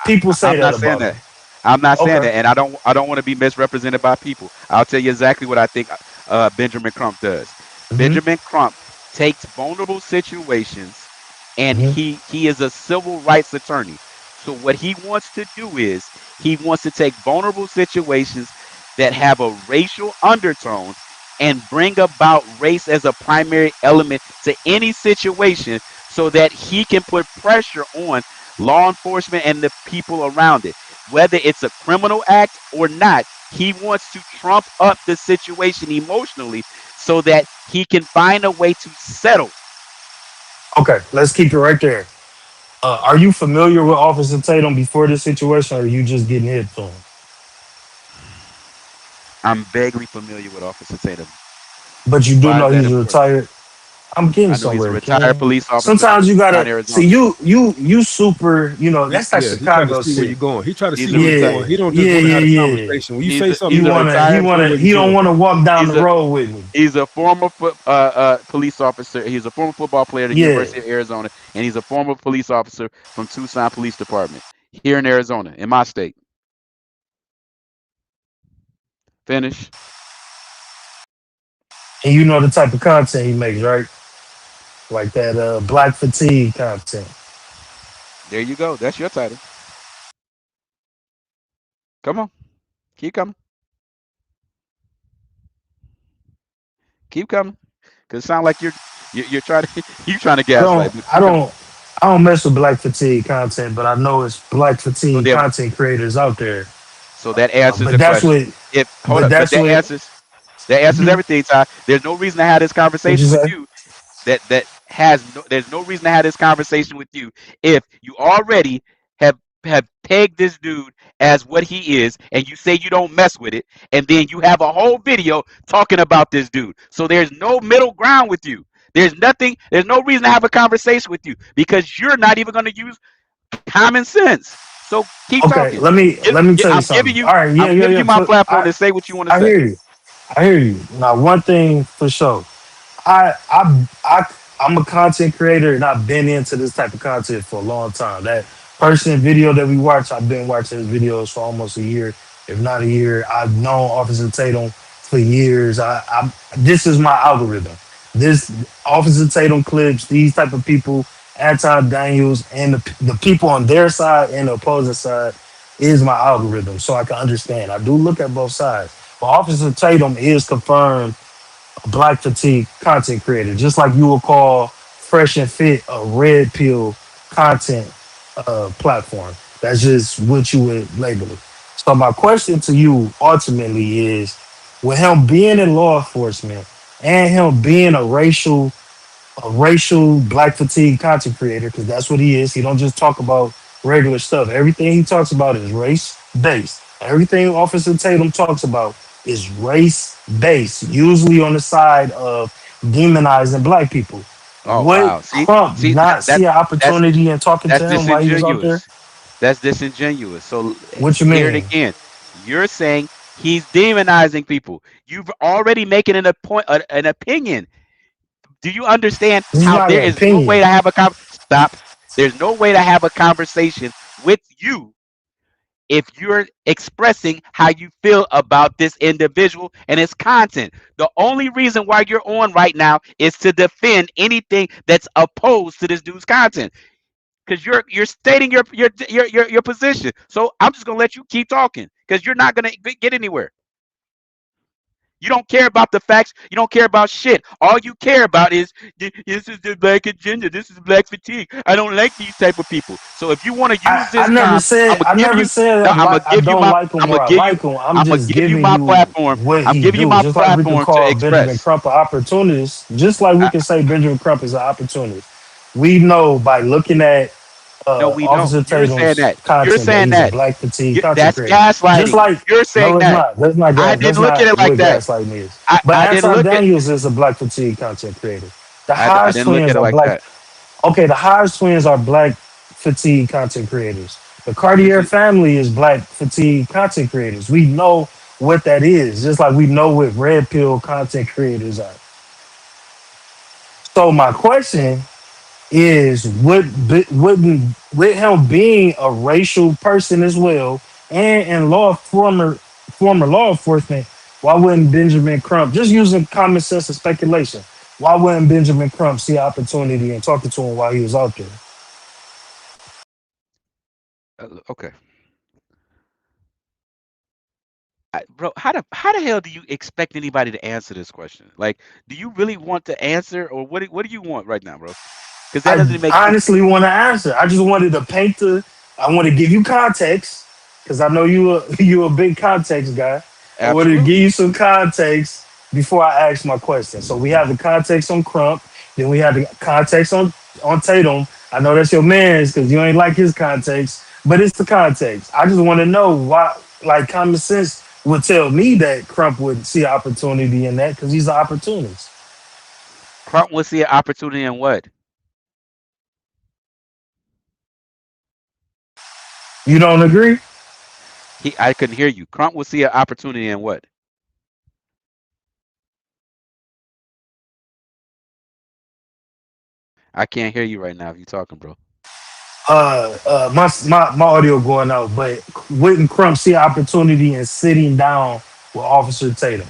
People say I'm that not saying about that. him. I'm not saying Okay. that, and I don't want to be misrepresented by people. I'll tell you exactly what I think Benjamin Crump does. Mm-hmm. Benjamin Crump takes vulnerable situations, and Mm-hmm. he is a civil rights attorney. So what he wants to do is he wants to take vulnerable situations that have a racial undertone and bring about race as a primary element to any situation so that he can put pressure on law enforcement and the people around it. Whether it's a criminal act or not, he wants to trump up the situation emotionally so that he can find a way to settle. Okay, let's keep it right there. Are you familiar with Officer Tatum before this situation, or are you just getting hit to him? I'm vaguely familiar with Officer Tatum. But you do Why is know that he's important? retired. I'm getting I know he's a somewhere, retired King. police officer Sometimes from you Tucson, gotta see Arizona. you super. You know that's that Yeah, he trying to Chicago see where shit. you're going. He try to see He's a where you're Yeah, going. He don't just yeah, want to yeah, have a yeah. conversation. When you say something, he's a he want to retired know where He you're don't going. want to walk down he's the a road with me. he's a former police officer. He's a former football player at the Yeah. University of Arizona, and he's a former police officer from Tucson Police Department here in Arizona, in my state. Finish. And you know the type of content he makes, right? Like that black fatigue content. There you go. That's your title. Come on, keep coming, keep coming. Cause it sounds like you're trying to you trying to I don't gaslight, but I keep coming. don't I don't mess with black fatigue content, but I know it's black So fatigue there, content creators out there. so that answers But the that's question. what If hold but up, but that's what that answers mhm. everything, Ty. There's no reason to have this What you conversation with say? you. There's no reason to have this conversation with you if you already have pegged this dude as what he is, and you say you don't mess with it, and then you have a whole video talking about this dude. So there's no middle ground with you. There's nothing. There's no reason to have a conversation with you because you're not even going to use common sense. So keep Okay, talking. let me tell you something. All right, yeah, I'm yeah, giving you yeah. my platform to say what you want to I say. hear you. I hear you. Now, one thing for sure, I I I I'm a content creator and I've been into this type of content for a long time. That person video that we watch, I've been watching his videos for almost a year, if not a year. I've known Officer Tatum for years. I this is my algorithm. This Officer Tatum clips, these type of people, Anti Daniels, and the people on their side and the opposing side is my algorithm, so I can understand. I do look at both sides. But Officer Tatum is confirmed black fatigue content creator, just like you would call Fresh and Fit a red pill content platform. That's just what you would label it. So my question to you ultimately is, with him being in law enforcement and him being a racial black fatigue content creator, because that's what he is. He don't just talk about regular stuff. Everything he talks about is race based. Everything Officer Tatum talks about is race based, usually on the side of demonizing black people. Oh Would wow. Crump See not see an that's opportunity in talking that's to him while he was out there? disingenuous. That's disingenuous. So What you hear it mean? again. You're saying he's demonizing people. You've already making an opinion. Do you understand This is how not there an is no way opinion. to have a stop? There's no way to have a conversation with you if you're expressing how you feel about this individual and its content. The only reason why you're on right now is to defend anything that's opposed to this dude's content because you're stating your position. So I'm just gonna let you keep talking because you're not gonna get anywhere. You don't care about the facts. You don't care about shit. All you care about is this is the black agenda. This is black fatigue. I don't like these type of people. So if you want to use I this never time, said I never said no, I'm gonna I give you don't my like him I'm gonna or I give you like him. I'm I'm gonna just give you giving my you platform. what I'm he giving you do. my Just like we can platform to call Benjamin express. Crump an opportunist, just like we can say Benjamin Crump is an opportunist. We know by looking at No, we don't. Officer You're saying Tatum's that. You're content that saying he's a that. black fatigue content That's creator. Just gaslighting. like You're no, saying it's that. not. That's not I gas. didn't That's look at not it like what that. gaslighting is. But I didn't Anti look at Daniels is a black fatigue content creator. The I Hodge didn't look twins at it are like black. that. Okay, the Hodge twins are black fatigue content creators. The This Cartier is family is black fatigue content creators. We know what that is, just like we know what red pill content creators are. So my question is, wouldn't with him being a racial person as well, and in former law enforcement, why wouldn't Benjamin Crump, just using common sense and speculation, why wouldn't Benjamin Crump see opportunity and talking to him while he was out there? okay. Bro, how the hell do you expect anybody to answer this question? Like, do you really want to answer, or what do you want right now, bro? Because that doesn't make sense. honestly want to answer. I just wanted to paint the. I want to give you context because I know you a big context guy. I wanted to give Absolutely. you some context before I ask my question. So we have the context on Crump, then we have the context on Tatum. I know that's your man's because you ain't like his context, but it's the context. I just want to know why. Like common sense would tell me that Crump would see opportunity in that because he's an opportunist. Crump will see an opportunity in what? You don't agree? I couldn't hear you. Crump will see an opportunity in what? I can't hear you right now if you're talking, bro. My audio going out, but wouldn't Crump see opportunity in sitting down with Officer Tatum?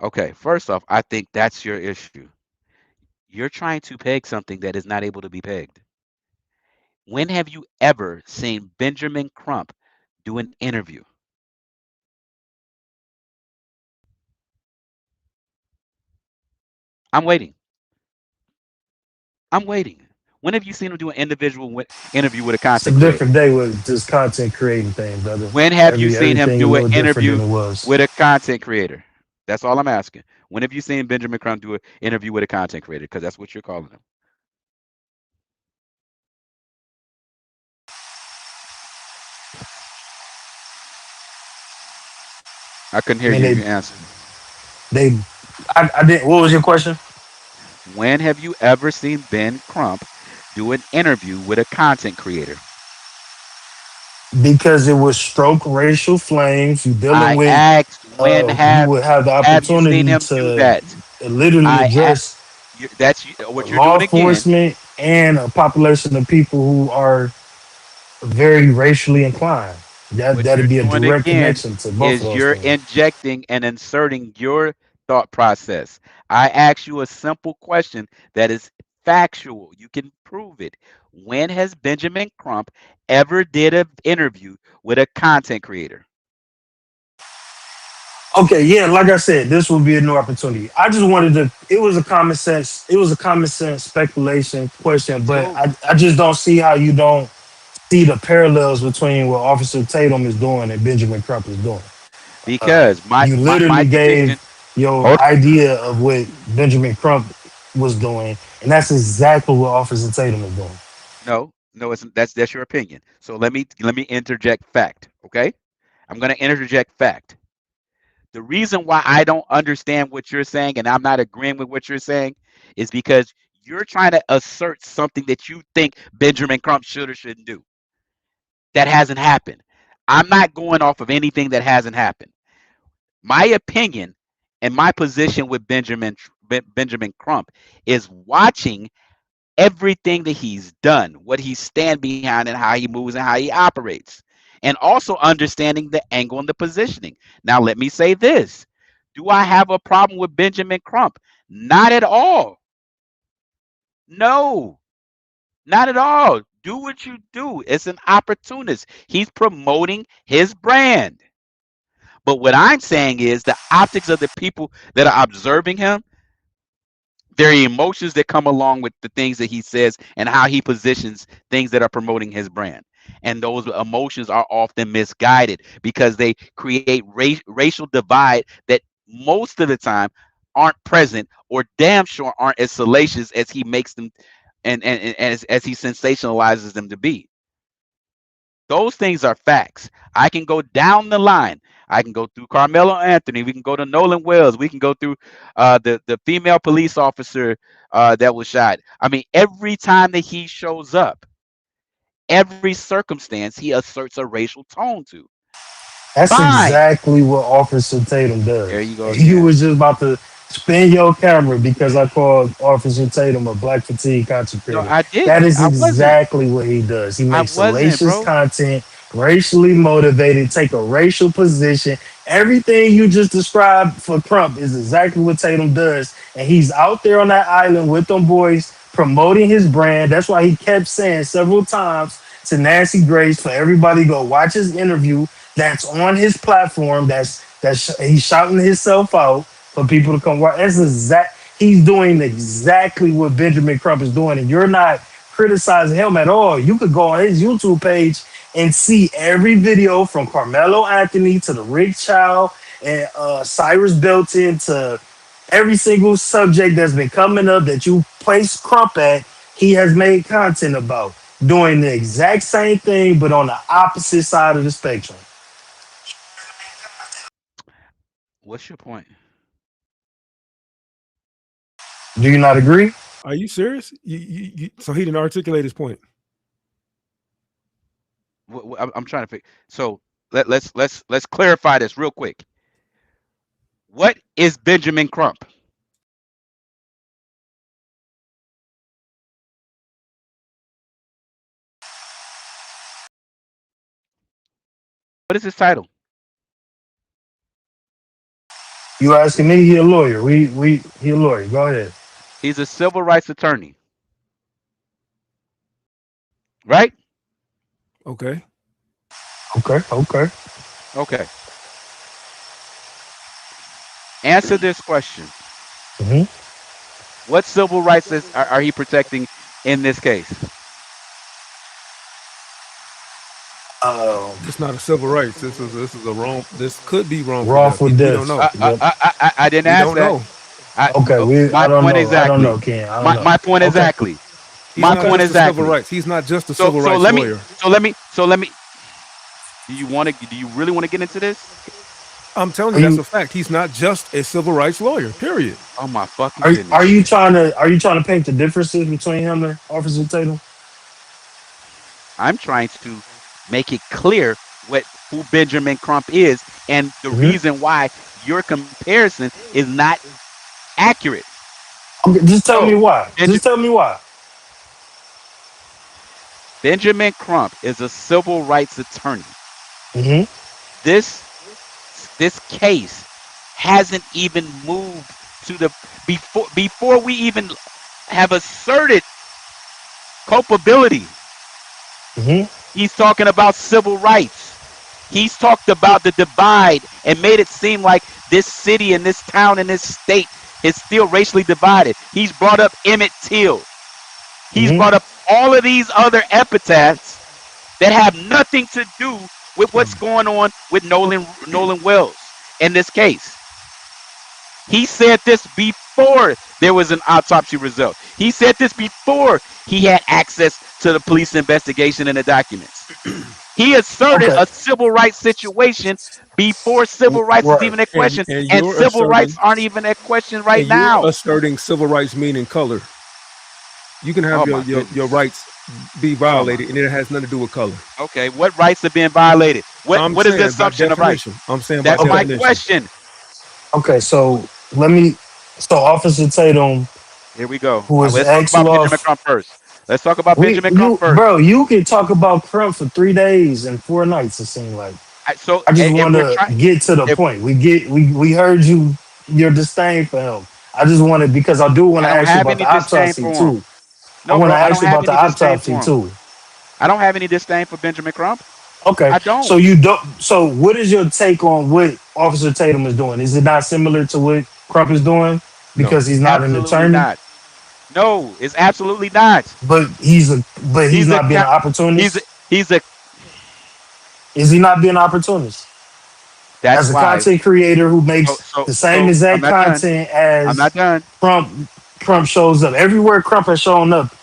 Okay, first off, I think that's your issue. You're trying to peg something that is not able to be pegged. When have you ever seen Benjamin Crump do an interview? I'm waiting. I'm waiting. When have you seen him do an interview with a It's a content creator? different day with this content creating thing, brother. When have you seen him Everything a do an little different interview than it was. with a content creator? That's all I'm asking. When have you seen Benjamin Crump do an interview with a content creator? Because that's what you're calling him. I couldn't I hear mean, you if you answered. I didn't. What was your question? When have you ever seen Ben Crump do an interview with a content creator? Because it was stroke racial flames. You dealing I with, asked when you would have the have you seen opportunity him do to that? literally address That's what you're law doing again. enforcement and a population of people who are very racially inclined. What you're That'd be a doing direct again connection to both of is those you're things. injecting and inserting your thought process. I asked you a simple question that is factual. You can prove it. When has Benjamin Crump ever did an interview with a content creator? Okay, yeah, like I said, this will be a new opportunity. I just wanted to. It was a common sense speculation question, but So I just don't see how you don't see the parallels between what Officer Tatum is doing and Benjamin Crump is doing. because You my literally gave position, your hold idea of what Benjamin Crump was doing, and that's exactly what Officer Tatum is doing. no, it's that's your opinion. So let me interject fact, okay? I'm gonna interject fact. The reason why I don't understand what you're saying and I'm not agreeing with what you're saying is because you're trying to assert something that you think Benjamin Crump should or shouldn't do. That hasn't happened. I'm not going off of anything that hasn't happened. My opinion and my position with Benjamin Crump is watching everything that he's done, what he stand behind and how he moves and how he operates. And also understanding the angle and the positioning. Now let me say this. Do I have a problem with Benjamin Crump? Not at all. No, not at all. Do what you do. It's an opportunist. He's promoting his brand. But what I'm saying is the optics of the people that are observing him, there are emotions that come along with the things that he says and how he positions things that are promoting his brand. And those emotions are often misguided because they create racial divide that most of the time aren't present or damn sure aren't as salacious as he makes them and as he sensationalizes them to be. Those things are facts. I can go down the line. I can go through Carmelo Anthony. We can go to Nolan Wells. We can go through the female police officer that was shot. I mean, every time that he shows up, every circumstance, he asserts a racial tone to. That's Fine. exactly what Officer Tatum There does. you go You again. was just about to spin your camera because I called Officer Tatum a black fatigue content No, creator. I That didn't. is I wasn't. exactly what he does. He I makes wasn't, salacious bro. content, racially motivated, take a racial position. Everything you just described for Crump is exactly what Tatum does. And he's out there on that island with them boys promoting his brand. That's why he kept saying several times to Nancy Grace for everybody to go watch his interview that's on his platform. He's shouting himself out for people to come watch. That's exact. he's doing exactly what Benjamin Crump is doing, and you're not criticizing him at all. You could go on his YouTube page and see every video from Carmelo Anthony to the Rick Chow and Cyrus Belton to every single subject that's been coming up that you place Crump at. He has made content about doing the exact same thing, but on the opposite side of the spectrum. What's your point? Do you not agree? Are you serious? So he didn't articulate his point. I'm trying to figure. So let's clarify this real quick. What is Benjamin Crump? What is his title? You asking me? He a lawyer. He a lawyer. Go ahead. He's a civil rights attorney. Right? Okay. Okay. Answer this question. What civil rights are he protecting in this case? It's not a civil rights. This is a wrong. This could be wrongful. Wrongful death. We don't know. I didn't ask that. Okay, my I don't point know. exactly. I don't know, Ken. I don't know. My point exactly. My point exactly. Civil rights. He's not just a civil rights lawyer. So let me. Do you really want to get into this? I'm telling you, that's a fact. He's not just a civil rights lawyer. Period. Oh my fucking goodness. Are you trying to paint the differences between him and Officer Tatum? I'm trying to make it clear who Benjamin Crump is and the reason why your comparison is not accurate. Okay, just tell me why. Just tell me why. Benjamin Crump is a civil rights attorney. This case hasn't even moved to the before we even have asserted culpability. He's talking about civil rights. He's talked about the divide and made it seem like this city and this town and this state is still racially divided. He's brought up Emmett Till. He's brought up all of these other epithets that have nothing to do with what's going on with Nolan Wells in this case. He said this before there was an autopsy result. He said this before he had access to the police investigation and the documents. He asserted a civil rights situation before civil rights is even a question, and civil rights aren't even a question right now. You're asserting civil rights meaning color. You can have your rights be violated, and it has nothing to do with color. Okay, what rights are being violated? What is the assumption of rights? I'm saying that's my question. Okay, so Officer Tatum. Here we go. Let's talk about Benjamin Crump first. Let's talk about Benjamin Crump first. Bro, you can talk about Crump for 3 days and 4 nights, it seems like. I just want to get to the point. We heard your disdain for him. I just wanted, because I do want to ask you about the autopsy too. No, I want to bro, ask you about the autopsy too. I don't have any disdain for Benjamin Crump. Okay. I don't. So you don't. So what is your take on what Officer Tatum is doing? Is it not similar to what Crump is doing? Because he's not an attorney. Not. No, it's absolutely not. But he's not being an opportunist. Is he not being an opportunist? That's as a content creator who makes the same exact content as I'm not done. Crump shows up everywhere. Crump has shown up.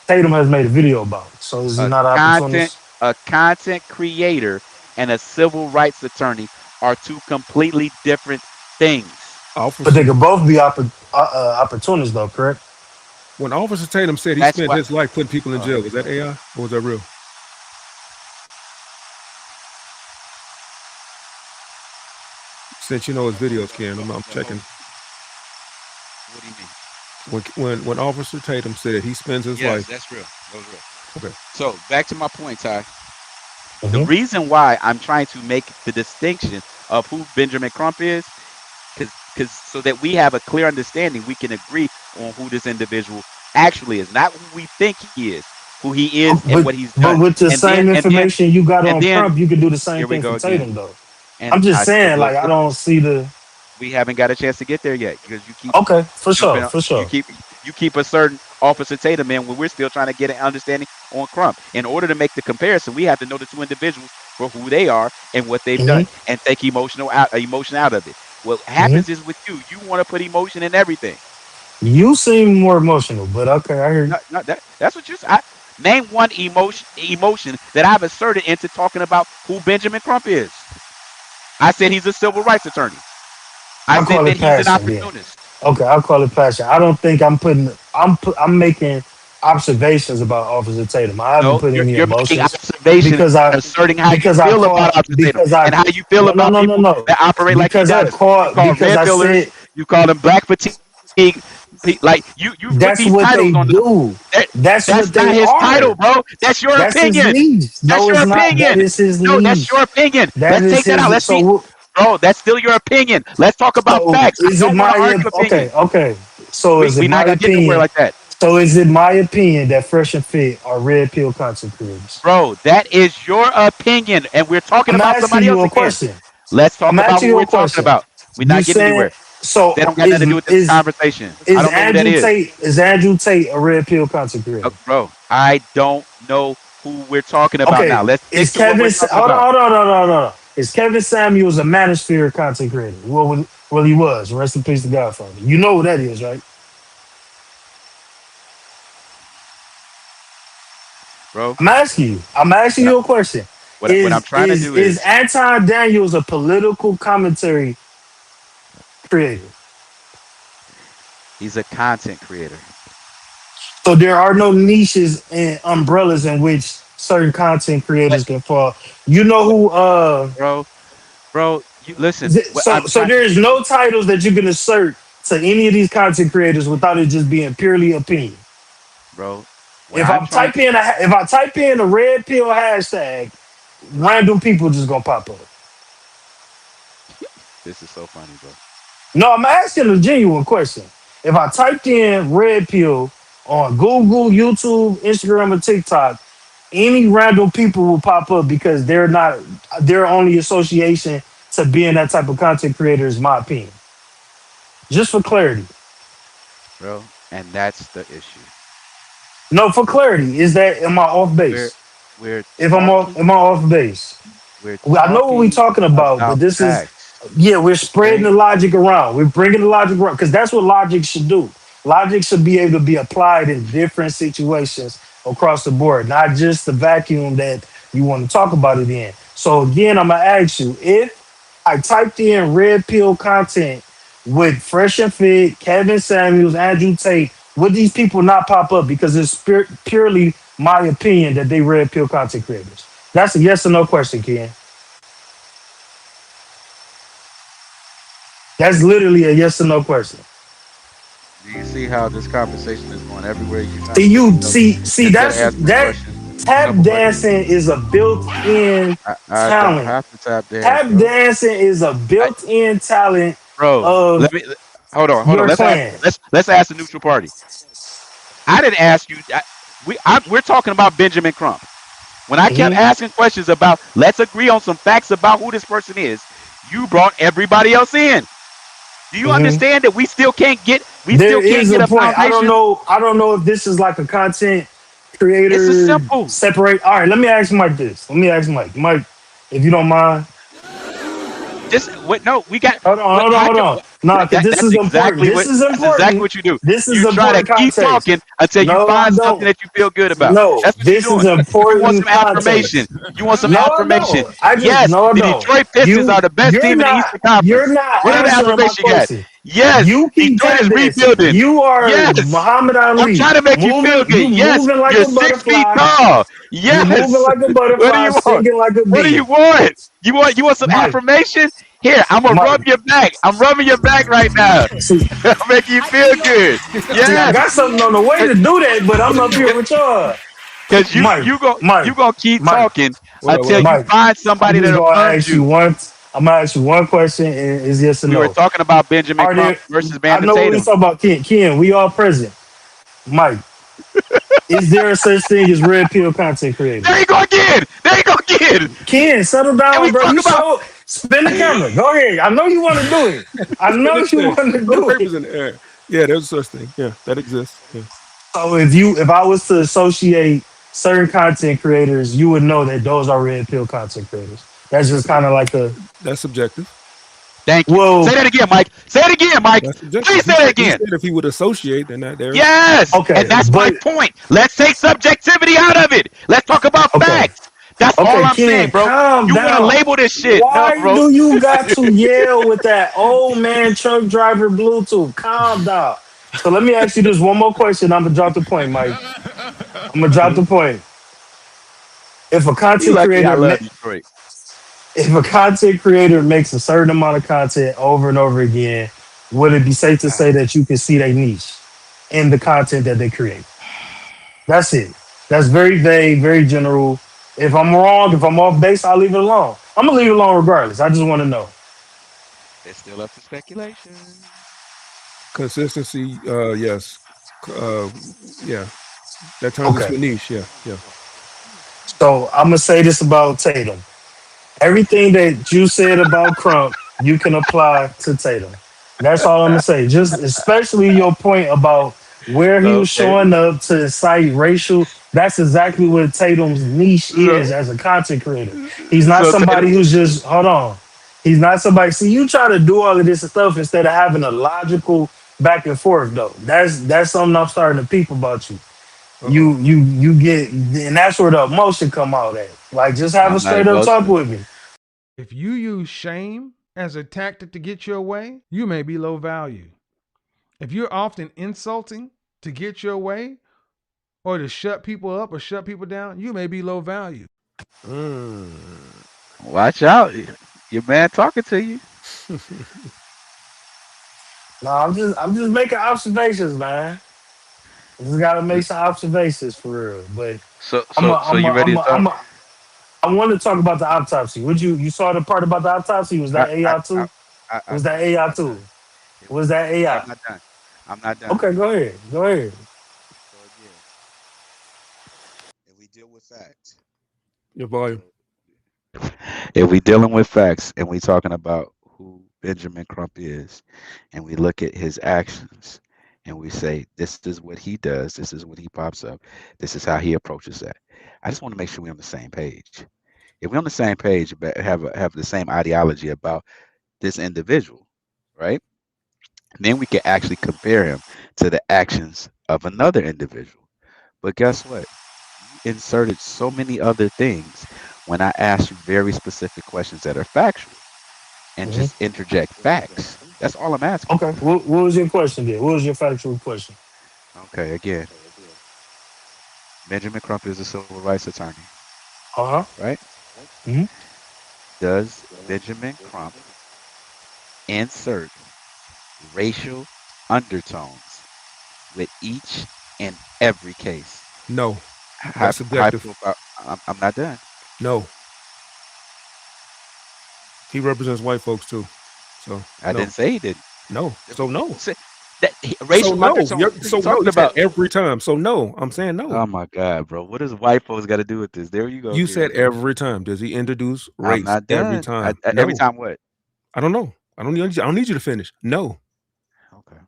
Tatum has made a video about it. So is he not an opportunist? A content creator and a civil rights attorney are two completely different things. But they could both be opportunists, though, correct? When Officer Tatum said he spent his life putting people in jail, was that AI or was that real? Since you know his videos, Ken, I'm checking. What do you mean? When Officer Tatum said he spends his life. That's real. That was real. Okay. So back to my point, Ty. The reason why I'm trying to make the distinction of who Benjamin Crump is, because so that we have a clear understanding, we can agree on who this individual actually is, not who we think he is, who he is, and what he's done. But with the same information you got on Crump, you could do the same thing for Tatum, though. I'm just saying, like, I don't see the. We haven't got a chance to get there yet because you keep Okay, for jumping sure, on- for sure. you keep a certain Officer Tatum in when we're still trying to get an understanding on Crump. In order to make the comparison, we have to know the two individuals for who they are and what they've done, and take emotion out of it. What happens is with you, you want to put emotion in everything. You seem more emotional, but okay, I hear you. That's what you said. Name one emotion that I've asserted into talking about who Benjamin Crump is. I said he's a civil rights attorney. I I'll said call that it he's an passion then. opportunist. Okay, I'll call it passion. I don't think I'm making observations about Officer Tatum. I haven't No, put any you're making emotions observations because I asserting how you because I feel call about Officer Tatum because I and how you feel no about people no that operate like he because I does. call You call because red I pillars. said You call them black fatigue. Like you put that's these what they titles on them. do. That's That's what they not his title, are. bro. That's your That's his opinion. niche. That's No, your it's not. That opinion. is his No, that's niche. your opinion. That Let's is take that out. his. Let's be, bro. That's still your opinion. Let's talk about So facts. I is it don't want to my argue okay? opinion. Okay. So is it We're my not gonna get nowhere opinion? like that, So is it my opinion that Fresh and Fit are red pill content creators? bro. That is your opinion, and we're talking I'm about asking somebody you else a again. question. Let's I'm talk about asking what you we're a talking question. about. We're You not getting saying anywhere. so They don't got nothing to do with this conversation. I don't know who that is. Is Andrew Tate a red pill content creator? Bro. I don't know who we're talking about now. Okay. Let's stick Is to what we're talking about. hold on. Is Kevin Samuels a manosphere content creator? Well, he was. Rest in peace to Godfather. You know who that is, right? Bro. I'm asking you a question. What I'm trying to do Is is Anton Daniels a political commentary creator? he's a content creator. So there are no niches and umbrellas in which certain content creators can fall. You know who Bro, you listen. so there is no titles that you can assert to any of these content creators without it just being purely opinion. Bro. If I type in a red pill hashtag, random people just gonna pop up. This is so funny, bro. No, I'm asking a genuine question. If I typed in red pill on Google, YouTube, Instagram, or TikTok, any random people will pop up because they're not their only association to being that type of content creator is my opinion. Just for clarity. Bro, and that's the issue. No, for clarity, am I off base? Am I off base? I know what we're talking about, but this is we're spreading the logic around. We're bringing the logic around because that's what logic should do. Logic should be able to be applied in different situations across the board, not just the vacuum that you want to talk about it in. So again, I'm gonna ask you, if I typed in red pill content with Fresh and Fit, Kevin Samuels, Andrew Tate, would these people not pop up because it's purely my opinion that they red pill content creators? That's a yes or no question, Ken. That's literally a yes or no question. Do you see how this conversation is going everywhere See that tap dancing is a built-in talent. Don't have to tap dance. Tap dancing is a built-in talent. Bro, hold on. Let's ask the neutral party. I didn't ask you. We're talking about Benjamin Crump. When I kept asking questions about, let's agree on some facts about who this person is, you brought everybody else in. Do you understand that we still can't get? There is a point. I don't know if this is like a content creator. It's simple. Separate. All right. Let me ask Mike this. Mike, if you don't mind. No, we got. Hold on. No, this is important. This is important. That's exactly what you do. This is you try to keep talking until you find something that you feel good about. No, that's what this is important. You want some affirmation. You want some affirmation. Yes, the Detroit Pistons are the best team in the Eastern Conference. You're not what other affirmation you got? Yes, you keep Detroit is rebuilding. You are Muhammad Ali. I'm trying to make you feel good. Yes, like you're 6 feet tall. Yes, you're moving like a butterfly. What do you want? Singing like a bee. What do you want? You want some affirmation? Here, I'm gonna rub your back. I'm rubbing your back right now. I'll make you feel good. Yeah, I got something on the way to do that, but I'm up here with y'all. Cause you gonna keep talking until you find somebody that'll affirm you. I'm gonna ask you one question, and is yes or no. We were talking about Benjamin Crump versus Tatum. I know what we talking about. Ken, we all present. Mike, Is there a such thing as red pill content creators? There you go again. There you go again. Ken, settle And down, we bro. talk You about so spin the camera. Go ahead. I know you want to do it. I know Just you say, want to throw the do it. papers in the air. Yeah, there's such thing. Yeah, that exists. Yeah. So if I was to associate certain content creators, you would know that those are red pill content creators. That's just kind of like a That's subjective. Thank you. well. Say that again, Mike. Say it again, Mike. That's subjective. Please say that He again. said if he would associate, then that there. Yes. Okay, And that's my but point. Let's take subjectivity out of it. Let's talk about okay, facts. That's okay, all I'm Ken, saying, bro. calm You want to down. label this shit. No, Why bro. do you got to yell with that old man truck driver Bluetooth? Calm down. So let me ask you this one more question. I'm gonna drop the point, Mike. I'm gonna drop the point. If a You content lucky I creator, love Detroit. if a content creator makes a certain amount of content over and over again, would it be safe to say that you can see their niche in the content that they create? That's it. That's very vague, very general. If I'm wrong, if I'm off base, I'll leave it alone. I'm gonna leave it alone regardless. I just want to know. It's still up to speculation. Consistency, yes. Yeah. That turns Okay. into a niche. Yeah, yeah. So I'm gonna say this about Tatum. Everything that you said about Crump, you can apply to Tatum. That's all I'm gonna say. Just especially your point about where he was Okay. showing up to incite racial. That's exactly what Tatum's niche is as a content creator. He's not So somebody Tatum, who's just hold on. He's not somebody. See, you try to do all of this stuff instead of having a logical back and forth though. That's something I'm starting to peep about you. You get, and that's where the emotion come out at. Like just have a I'm not straight up talk emotional. with me. If you use shame as a tactic to get your way, you may be low value. If you're often insulting to get your way or to shut people up or shut people down, you may be low value. Watch out. Your man talking to you. No, I'm just making observations, man. I just gotta make some observations for real. But So I'm a, so so I'm a, you ready I'm to a, talk? I'm a, I want to talk about the autopsy. Would you saw the part about the autopsy? Was I that I AI I too? I Was that I'm AI not too? done. If Was that I'm AI? not done. I'm not done. Okay, go ahead. Go ahead. So again, if we deal with facts, Your volume. if we dealing with facts and we talking about who Benjamin Crump is, and we look at his actions, and we say this is what he does, this is what he pops up, this is how he approaches that. I just want to make sure we're on the same page. If we're on the same page, but have the same ideology about this individual, right? Then we can actually compare him to the actions of another individual. But guess what? You inserted so many other things when I asked you very specific questions that are factual and Mhm. just interject facts. That's all I'm asking. Okay. What was your question then? What was your factual question? Okay, again, Benjamin Crump is a civil rights attorney, Uh huh. right? Hmm. Does Benjamin Crump insert racial undertones with each and every case? No, High, that's high subjective. profile. I'm not done. No, he represents white folks too. So I no, didn't say he didn't. no. So no. That So racial no. undertones. What are So you no. talking You said about? every time. So no. I'm saying no. Oh my God, bro! What does white folks got to do with this? There you go You again, said bro. every time. Does he introduce I'm race not every done. time? Every No. time what? I don't know. I don't need you to finish. No. Okay.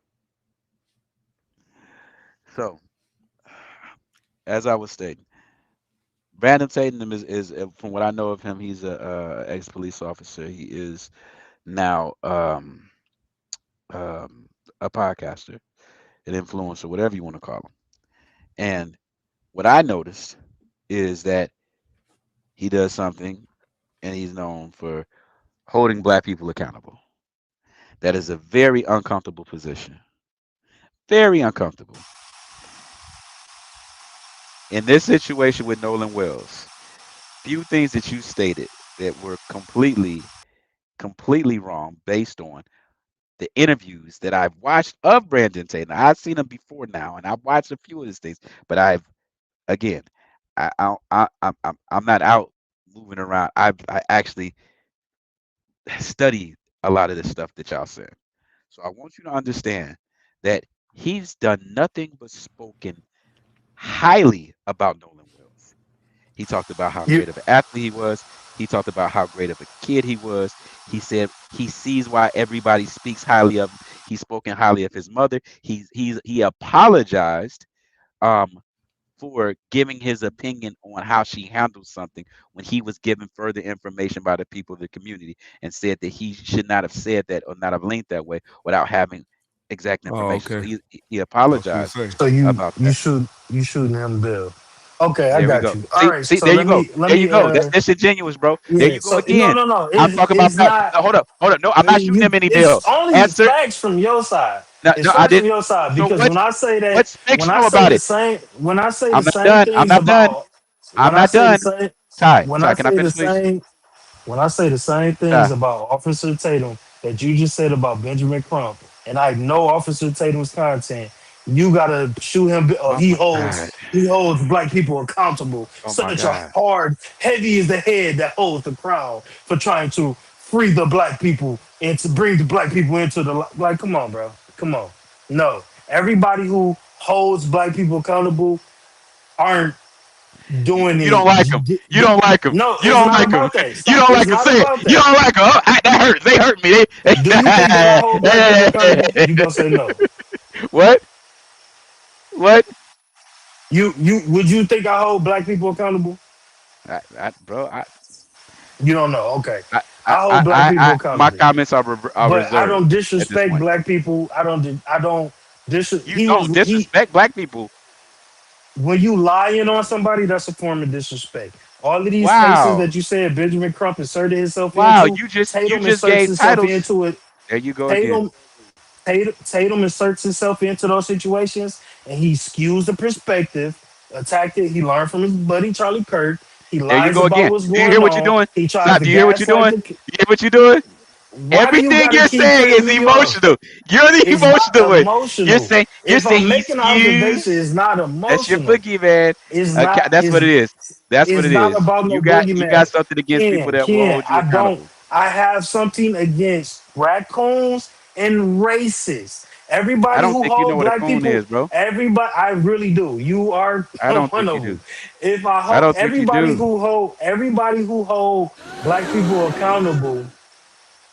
So, as I was stating, Brandon Tatum is from what I know of him, he's a ex police officer. He is now um, a podcaster, an influencer, whatever you want to call him. And what I noticed is that he does something, and he's known for holding black people accountable. That is a very uncomfortable position. Very uncomfortable. In this situation with Nolan Wells, few things that you stated that were completely wrong based on the interviews that I've watched of Brandon Tatum. I've seen him before now, and I've watched a few of his things, but again, I'm not out moving around. I actually study a lot of the stuff that y'all said. So I want you to understand that he's done nothing but spoken highly about Nolan Wills. He talked about how You, great of an athlete he was. He talked about how great of a kid he was. He said he sees why everybody speaks highly of him. He's spoken highly of his mother. He apologized um for giving his opinion on how she handled something when he was given further information by the people of the community, and said that he should not have said that or not have linked that way without having exact Oh, information. So okay. he I was gonna apologized say. so about that. you shooting him Bill. Okay, I There we got go. you. All right, See, so there you go. let There you me go. That's disingenuous, bro. There yeah. you go So no again. no no. I'm talking about It's facts. not. No, hold up. No, I'm not shooting him any It's bill. only Answer. facts from your side. No, It's no, I facts from didn't. your side So because what's when I fictional say about the it? same when I say the I'm not same done. I'm things not done. about I'm when I not say the done. same when I Ty, can I say the finish, please? same when I say the same things Ty. about Officer Tatum that you just said about Benjamin Crump, and I know Officer Tatum's content, you gotta shoot him. Oh my God. He holds black people accountable. Oh my Such a God. hard, heavy is the head that holds the crown for trying to free the black people and to bring the black people into the like. Come on, bro. Come on. No, everybody who holds black people accountable aren't doing You don't it. like him. You don't like him. No, You it's don't not like him. about that. You Stop. don't It's like him. not Say it. about You that. don't like him. Oh, that hurts. They hurt me. Do you think that I hold black people accountable? You gonna say no. What? What? You would you think I hold black people accountable? Bro, You don't know. Okay. I, I, I hold I, black people my accountable. comments are But I reserved don't at this disrespect point. black people. I don't You don't he disrespect black people. when you lying on somebody, that's a form of disrespect. All of these cases Wow. that you said Benjamin Crump inserted himself Wow. into, You Tatum just inserts gave himself titles. into it. There you go again. Tatum Tatum inserts himself into those situations and he skews the perspective, attacked it. He learned from his buddy Charlie Kirk. He There you lies go about again. what's Do you hear going what you're on. doing? He tries Stop. to Do you hear what you're gaslight doing? the. You hear what you're doing? Why do you Everything gotta you're keep saying cutting is me off? emotional. You're the It's not emotional one. emotional. You're If saying I'm he making an observation, skews. it's not That's your emotional. boogie, man. It's not. That's what it is. That's what It's it not is. about no You got boogeyman. something against people that will hold you I don't. accountable. I have something against raccoons and racists. I Everybody don't who think you know hold what a black coon people, is, bro. everybody, I really do. You are I don't one think you of do. them. If I I hold don't think you do. everybody who hold black people accountable,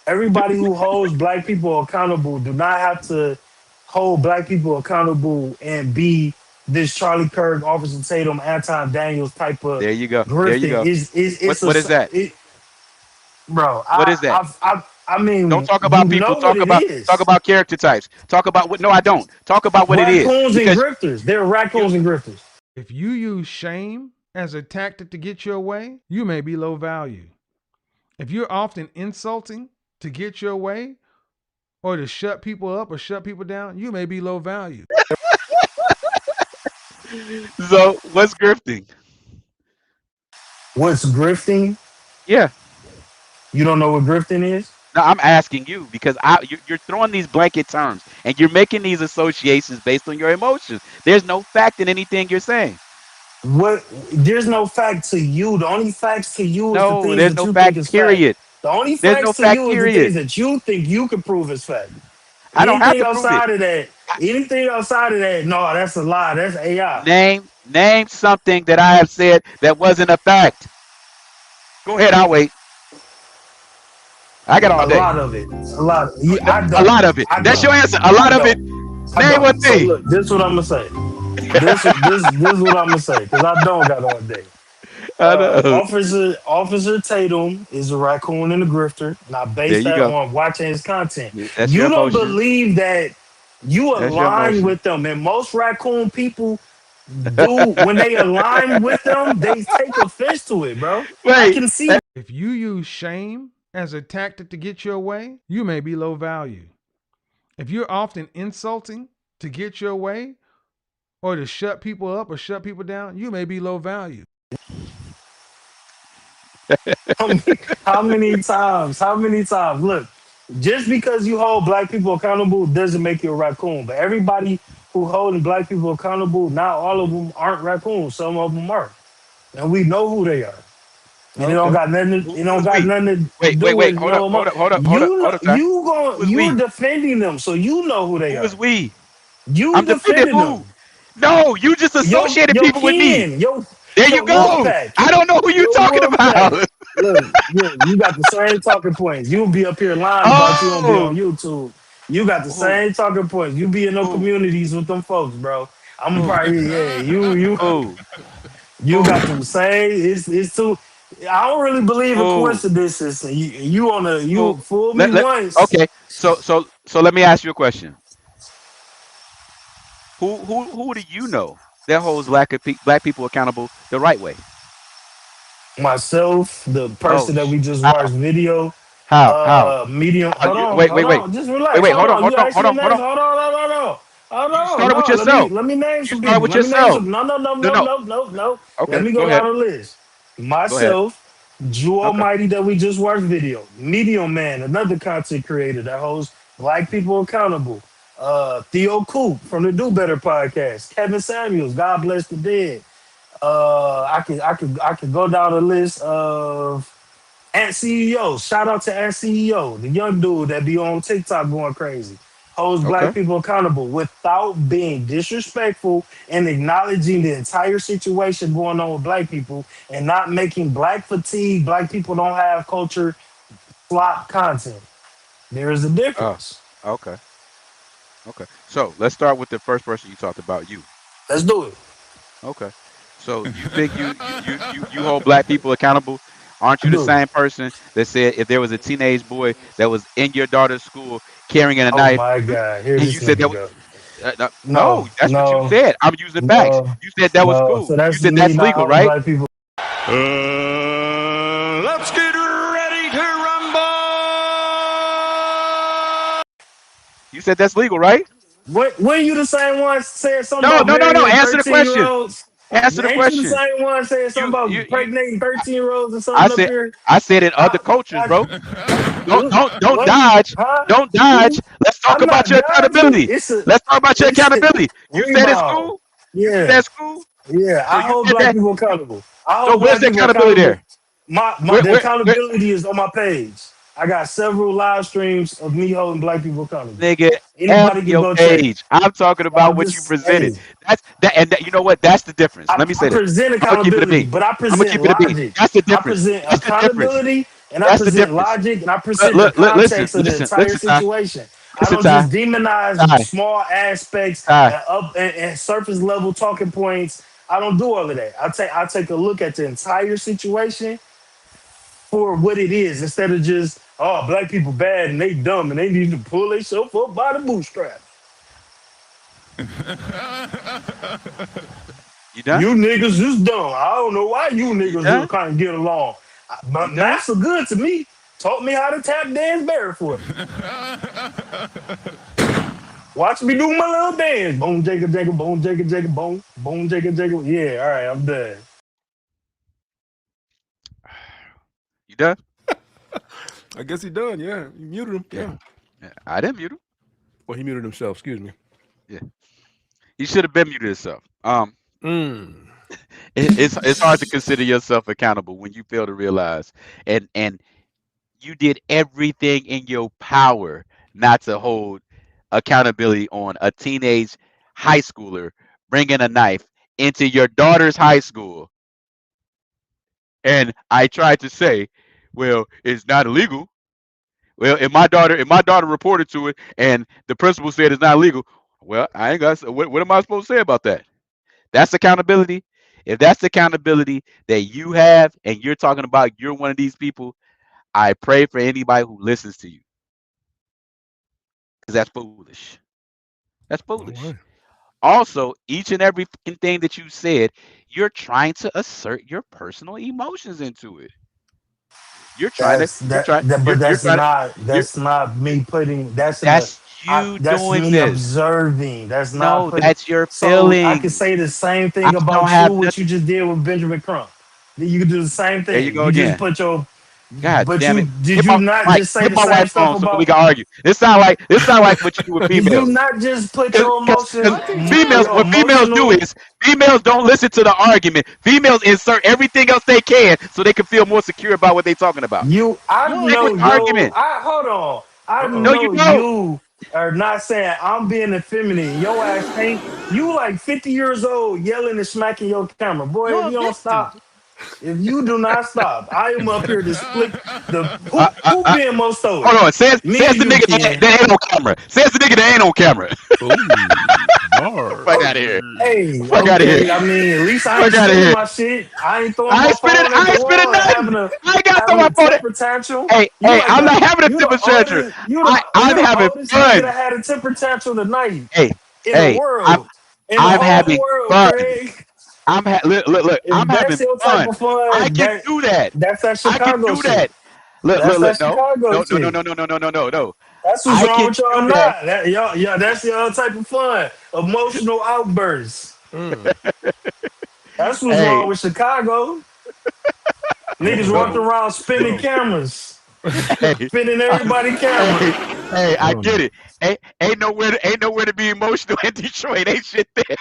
everybody who holds black people accountable do not have to hold black people accountable and be this Charlie Kirk, Officer Tatum, Anton Daniels type of There you go. There you grifting. go. Is it's What is that? bro. What is that? I Don't mean, talk you about people. know what it Talk is. about character types. Talk about what. No, I don't. Talk about what it is. Raccoons and Because grifters. They're you raccoons and grifters. If you use shame as a tactic to get your way, you may be low value. If you're often insulting to get your way or to shut people up or shut people down, you may be low value. so what's grifting? What's grifting? Yeah. You don't know what grifting is? No, I'm asking you because you're throwing these blanket terms and you're making these associations based on your emotions. There's no fact in anything you're saying. What? There's no fact to you. The only facts to you is the No, things there's that no you think fact. is fact. Period. The only There's no facts to fact. you is the Period. things that you think you can prove as fact. I don't have Anything to prove it. outside of that, no, that's a lie. That's AI. Name something that I have said that wasn't a fact. Go ahead. I'll wait. I got all A day. lot of it. A lot. I A don't. lot of it. I That's don't. your answer. A lot I of it. don't. I Name one don't. So thing. look, this is what I'm gonna say. This is what I'm gonna say because I don't got all day. I know. Officer Tatum is a raccoon and a grifter. And I There base you that go. on watching his content. That's your You don't emotion. believe that you That's your align emotion. with them, and most raccoon people do when they align with them, they take offense to it, bro. I Wait. can see. If you use shame as a tactic to get your way, you may be low value. If you're often insulting to get your way or to shut people up or shut people down, you may be low value. How many times? How many times? Look, just because you hold black people accountable doesn't make you a raccoon. But everybody who holding black people accountable, not all of them aren't raccoons. Some of them are, and we know who they are. And it don't Okay. got nothing. It don't Who's got we? nothing to Wait. do Wait. with Hold up. no Hold more. up. Hold up. Hold up. You Hold know, up, Ty. Who is you're we? defending them, so you know who they Who are. is we? You I'm defending defending them. who? No, you just associated people with me. There you go. I don't know who you talking about. Look, you got the same talking points. You'll be up here lying about you don't be on YouTube. You got the same talking points. You be in those communities with them folks, bro. I'm probably you got them same. It's too. I don't really believe in coincidences. You fool me once. Okay, so let me ask you a question. Who do you know that holds black people accountable the right way? Myself, the person that we just watched video. How? Medium. Hold on. Wait. Just relax. Wait. Hold on. Hold on. Start with yourself. Let me name some people. Start with yourself. No. Okay, Let me go go ahead. down the list. Myself, Jew Almighty that we just watched video. Medium Man, another content creator that holds black people accountable. Theo Coop from the Do Better podcast. Kevin Samuels, God Bless the Dead. I could go down the list of Ant CEO. Shout out to Ant CEO, the young dude that be on TikTok going crazy. Holds black people accountable without being disrespectful and acknowledging the entire situation going on with black people and not making black fatigue, black people don't have culture, flop content. There is a difference. Okay. So let's start with the first person you talked about. You. Let's do it. Okay. So you think you hold black people accountable? Aren't you the same person that said if there was a teenage boy that was in your daughter's school carrying a knife? Oh my God! Here and this you said that nigga was, go. no, that's what you said. I'm using facts. You said that was cool. So You that's said me that's not legal, holding right? black people. Let's get ready to rumble. You said that's legal, right? When you the same one saying something No. about marrying Answer the question. 13-year-olds? Answer the Ain't question. you the same one saying something about impregnating 13-year-olds or something I up said here? in other cultures, bro. Don't What? dodge. Huh? Don't dodge. Let's talk I'm about not your dodging. accountability. Let's talk about your accountability. You said it's Rebound. cool. Yeah. You said that's cool. Yeah, So I you hold said black that. people accountable. So where's the accountability there? The accountability is on my page. I got several live streams of me holding black people accountable. Nigga, Anybody can your go check. page. I'm talking about what you presented. You know what? That's the difference. Let me say I this. present I'm gonna keep it a accountability, beat. but I I'm gonna present keep it a beat. logic. That's the I difference. present That's the difference. accountability, and I That's the present difference. logic, and I present the context of the entire situation. I don't just demonize small aspects and surface level talking points. I don't do all of that. I take a look at the entire situation for what it is instead of just, oh, black people bad and they dumb and they need to pull themselves up by the bootstrap. You done? You niggas is dumb. I don't know why you niggas kind of get along. But that's good to me. Taught me how to tap dance barefoot. Watch me do my little dance. Boom, jigga, jigga, boom, jigga, jigga, boom, boom, jigga, jigga. Yeah, all right, I'm done. You done? I guess he done. Yeah, you muted him. Yeah. I didn't mute him. Well, he muted himself. Excuse me. Yeah. He should have been muted himself. It's hard to consider yourself accountable when you fail to realize and you did everything in your power not to hold accountability on a teenage high schooler bringing a knife into your daughter's high school. And I tried to say, well, it's not illegal. Well, if my daughter reported to it and the principal said it's not illegal, well, I ain't got. What am I supposed to say about that? That's accountability. If that's accountability that you have and you're talking about you're one of these people, I pray for anybody who listens to you. Because that's foolish. That's foolish. Also, each and every thing that you said, you're trying to assert your personal emotions into it. You're trying That's not me putting. That's doing me this. Observing. That's not. That's your So feeling. I can say the same thing about you, what you just did with Benjamin Crump. You can do the same thing. There you go again. Just put your. God but damn it! Did you not just say the same stuff about? So we can argue. It sound like what you do with females. Did you not just put your emotions? What females do is females don't listen to the argument. Females insert everything else they can so they can feel more secure about what they're talking about. I know argument. Hold on. I No, know you don't. Or not saying I'm being effeminate. Your ass ain't. You like 50 years old yelling and smacking your camera. Boy, if you don't stop, if you do not stop, I am up here to split the who being most stoic? Hold on. Says Me the or you, nigga Ken? that ain't on camera. Says the nigga that ain't on camera. Fuck out of here. Hey, Fuck out of okay. here. I mean, at least I ain't Fuck out of spinning here. my shit. I ain't throwing I my ain't spinning. phone at I the ain't spinning wall and nothing. I ain't got to throw having my a phone. temper tantrum. Hey, You hey, like I'm the not having a you temper the tantrum. oldest you the I'm you the having oldest nigga fun. that had a temper tantrum tonight Hey, in the hey, world. In the I'm whole having world, fun. Craig. Look. I'm If that's having your type fun. of I fun, can do that. that's that I can Chicago do shit. that. Look. That's that No. Chicago shit. No. That's what's I wrong can with y'all do that. not. Y'all, that's your type of fun. Emotional outbursts. That's what's Hey, wrong with Chicago. Niggas walking around spinning cameras, hey, spinning everybody camera. hey, I get it. Ain't nowhere to be emotional in Detroit. Ain't shit there.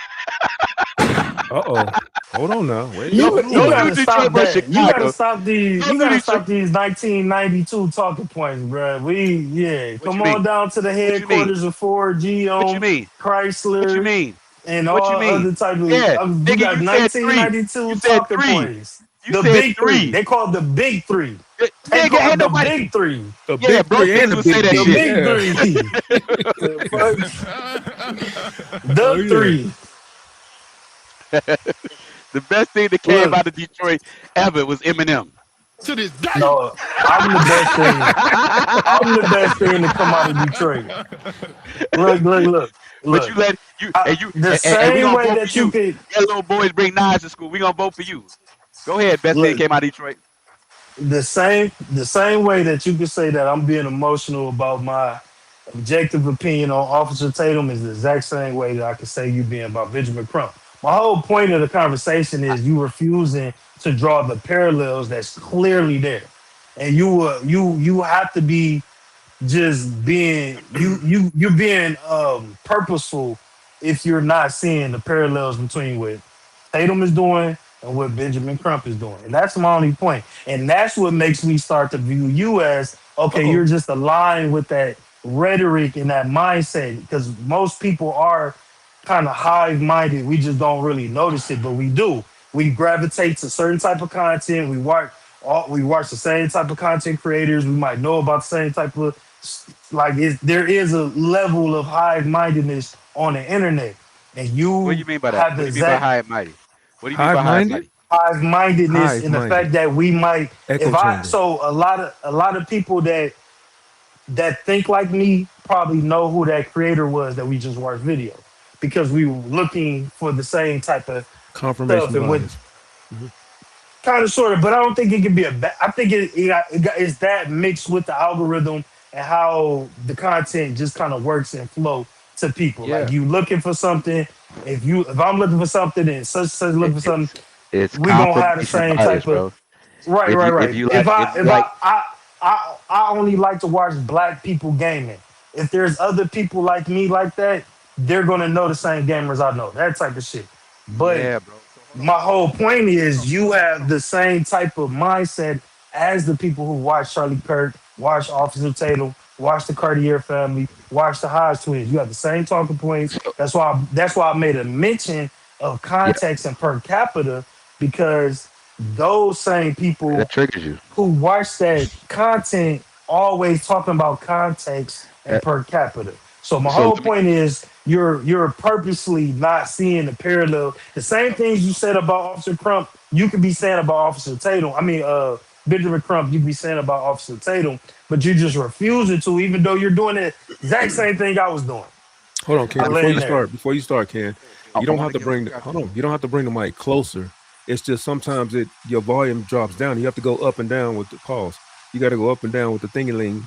Hold on now. Wait. You Hold Don't on. do gotta Detroit stop but that. You gotta Chicago. stop these. Don't You do gotta Detroit. stop these 1992 talking points, bruh. What Come you mean? on down to the What you mean? headquarters of Ford, What you GM, mean? What you Chrysler, mean? and What you all mean? other type of. Yeah, You nigga, got you said three. You 1992 said talking three. points. You The said big three. three. They call it the big three. They Nigga, call ain't it the nobody. big three. The Yeah, big bro, three and Fizz the would say big that D. The shit. big Yeah. three. The Oh yeah. three. The best thing that came Look, out of Detroit ever was Eminem. To this day. no, I'm the best thing. I'm the best thing to come out of Detroit. But you Look. let you The and we same gonna way vote for that you you. could Your little boys bring knives to school. We gonna vote for you. Go ahead, best thing look, came out of Detroit. the same way that you could say that I'm being emotional about my objective opinion on Officer Tatum is the exact same way that I could say you being about Benjamin Crump. My whole point of the conversation is you refusing to draw the parallels that's clearly there, and you have to be just being you being purposeful if you're not seeing the parallels between what Tatum is doing and what Benjamin Crump is doing. And that's my only point. And that's what makes me start to view you as okay, you're just aligned with that rhetoric and that mindset. Because most people are kind of hive minded. We just don't really notice it, but we do. We gravitate to certain type of content. We watch the same type of content creators. We might know about the same type of there is a level of hive mindedness on the internet, and What do you you mean by that? have What the do you mean by exact high and mighty? What do you mean by Hive high and minded. mighty? hive mindedness Hive in the minded. fact that we might Echo if I chamber. so a lot of people that think like me probably know who that creator was that we just watched video because we were looking for the same type of stuff Confirmation and what bias. Mhm. kind of sort of, but I don't think it can be a bad. I think it's that mixed with the algorithm and how the content just kind of works and flow to people. Like Yeah, you looking for something, if I'm looking for something and such looking for something, it's we gonna have the confirmation same bias, type of bro. right, If right, you right. If I if you if like, I only like to watch black people gaming. If there's other people like me like that, they're gonna know the same gamers I know. That type of shit. But yeah, bro. So hold on, my hold on, whole point hold on, is you hold have on. the same type of mindset as the people who watch Charlie Kirk, watch Officer Tatum, watch the Cartier family, watch the Hodge twins. You have the same talking points. That's why I made a mention of Yeah, context and per capita because those same people that triggers you. who watch that content always talking about context and Uh, per capita. So my So whole let me. point is you're purposely not seeing the parallel. The same things you said about Officer Crump, you could be saying about Officer Tatum. I mean, Benjamin Crump, you could be saying about Officer Tatum, but you're just refusing to, even though you're doing the exact same thing I was doing. Hold on, Ken. I lay in there. Before you start, Ken, you I don't want have to to get what bring you the got hold to. on. You don't have to bring the mic closer. It's just sometimes your volume drops down. You have to go up and down with the pause. You got to go up and down with the thingy-ling,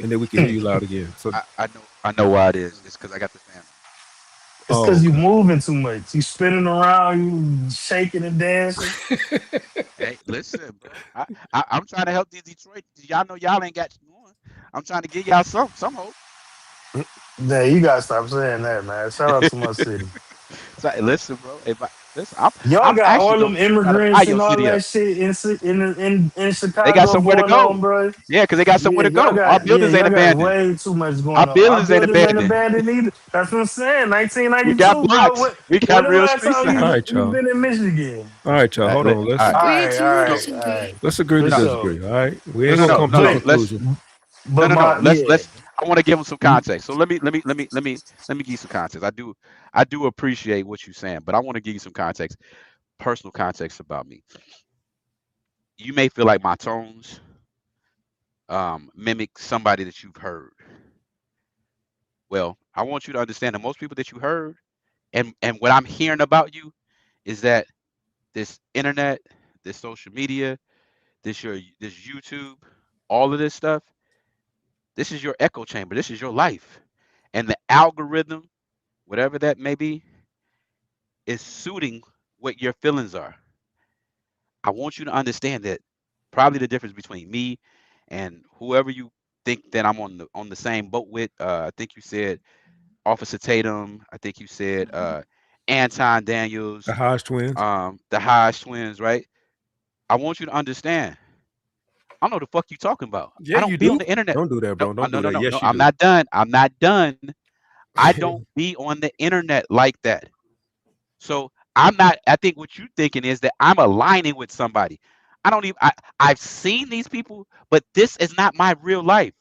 and then we can hear you loud again. So, I know why it is. It's because I got the fan. It's oh, because you okay. moving too much. You spinning around, you shaking and dancing. Hey, listen, bro. I'm trying to help these Detroit. Y'all know y'all ain't got going. I'm trying to give y'all some hope. Yeah, you gotta stop saying that, man. Shout out to my city. So listen, bro. Listen, Y'all I'm got actually all gonna them try to fire immigrants and your all city up. that shit in They got Chicago somewhere to going on, go. bro. Yeah, because they got somewhere Yeah, to go. Our buildings ain't y'all got abandoned. way too much Our going on. Our buildings ain't buildings ain't abandoned. abandoned either. That's what I'm saying. We got 1992, bro. blocks. What, We when got the real last streets time now. All right, you y'all. been in Michigan? All right, y'all. Hold on. All Let's right. All right, all right, all right. let's agree to For sure. disagree. All right. We For ain't gonna sure. come to a Let's conclusion. But no. my yeah. Let's. I want to give them some context. So let me give you some context. I do appreciate what you're saying, but I want to give you some context, personal context about me. You may feel like my tones mimic somebody that you've heard. Well, I want you to understand that most people that you heard and what I'm hearing about you is that this internet, this social media, this YouTube, all of this stuff, this is your echo chamber. This is your life. And the algorithm, whatever that may be, is suiting what your feelings are. I want you to understand that probably the difference between me and whoever you think that I'm on the same boat with. I think you said Officer Tatum. I think you said Anton The Daniels, Hodge twins. the Hodge twins, right? I want you to understand. I don't know the fuck you talking about. Yeah, I you don't be on do. the internet. Don't do that, No, bro. Don't no, do no, that. no, no. Yes, you I'm do. not done. I'm not done. I don't be on the internet like that. So I'm not. I think what you're thinking is that I'm aligning with somebody. I don't even. I've seen these people, but this is not my real life.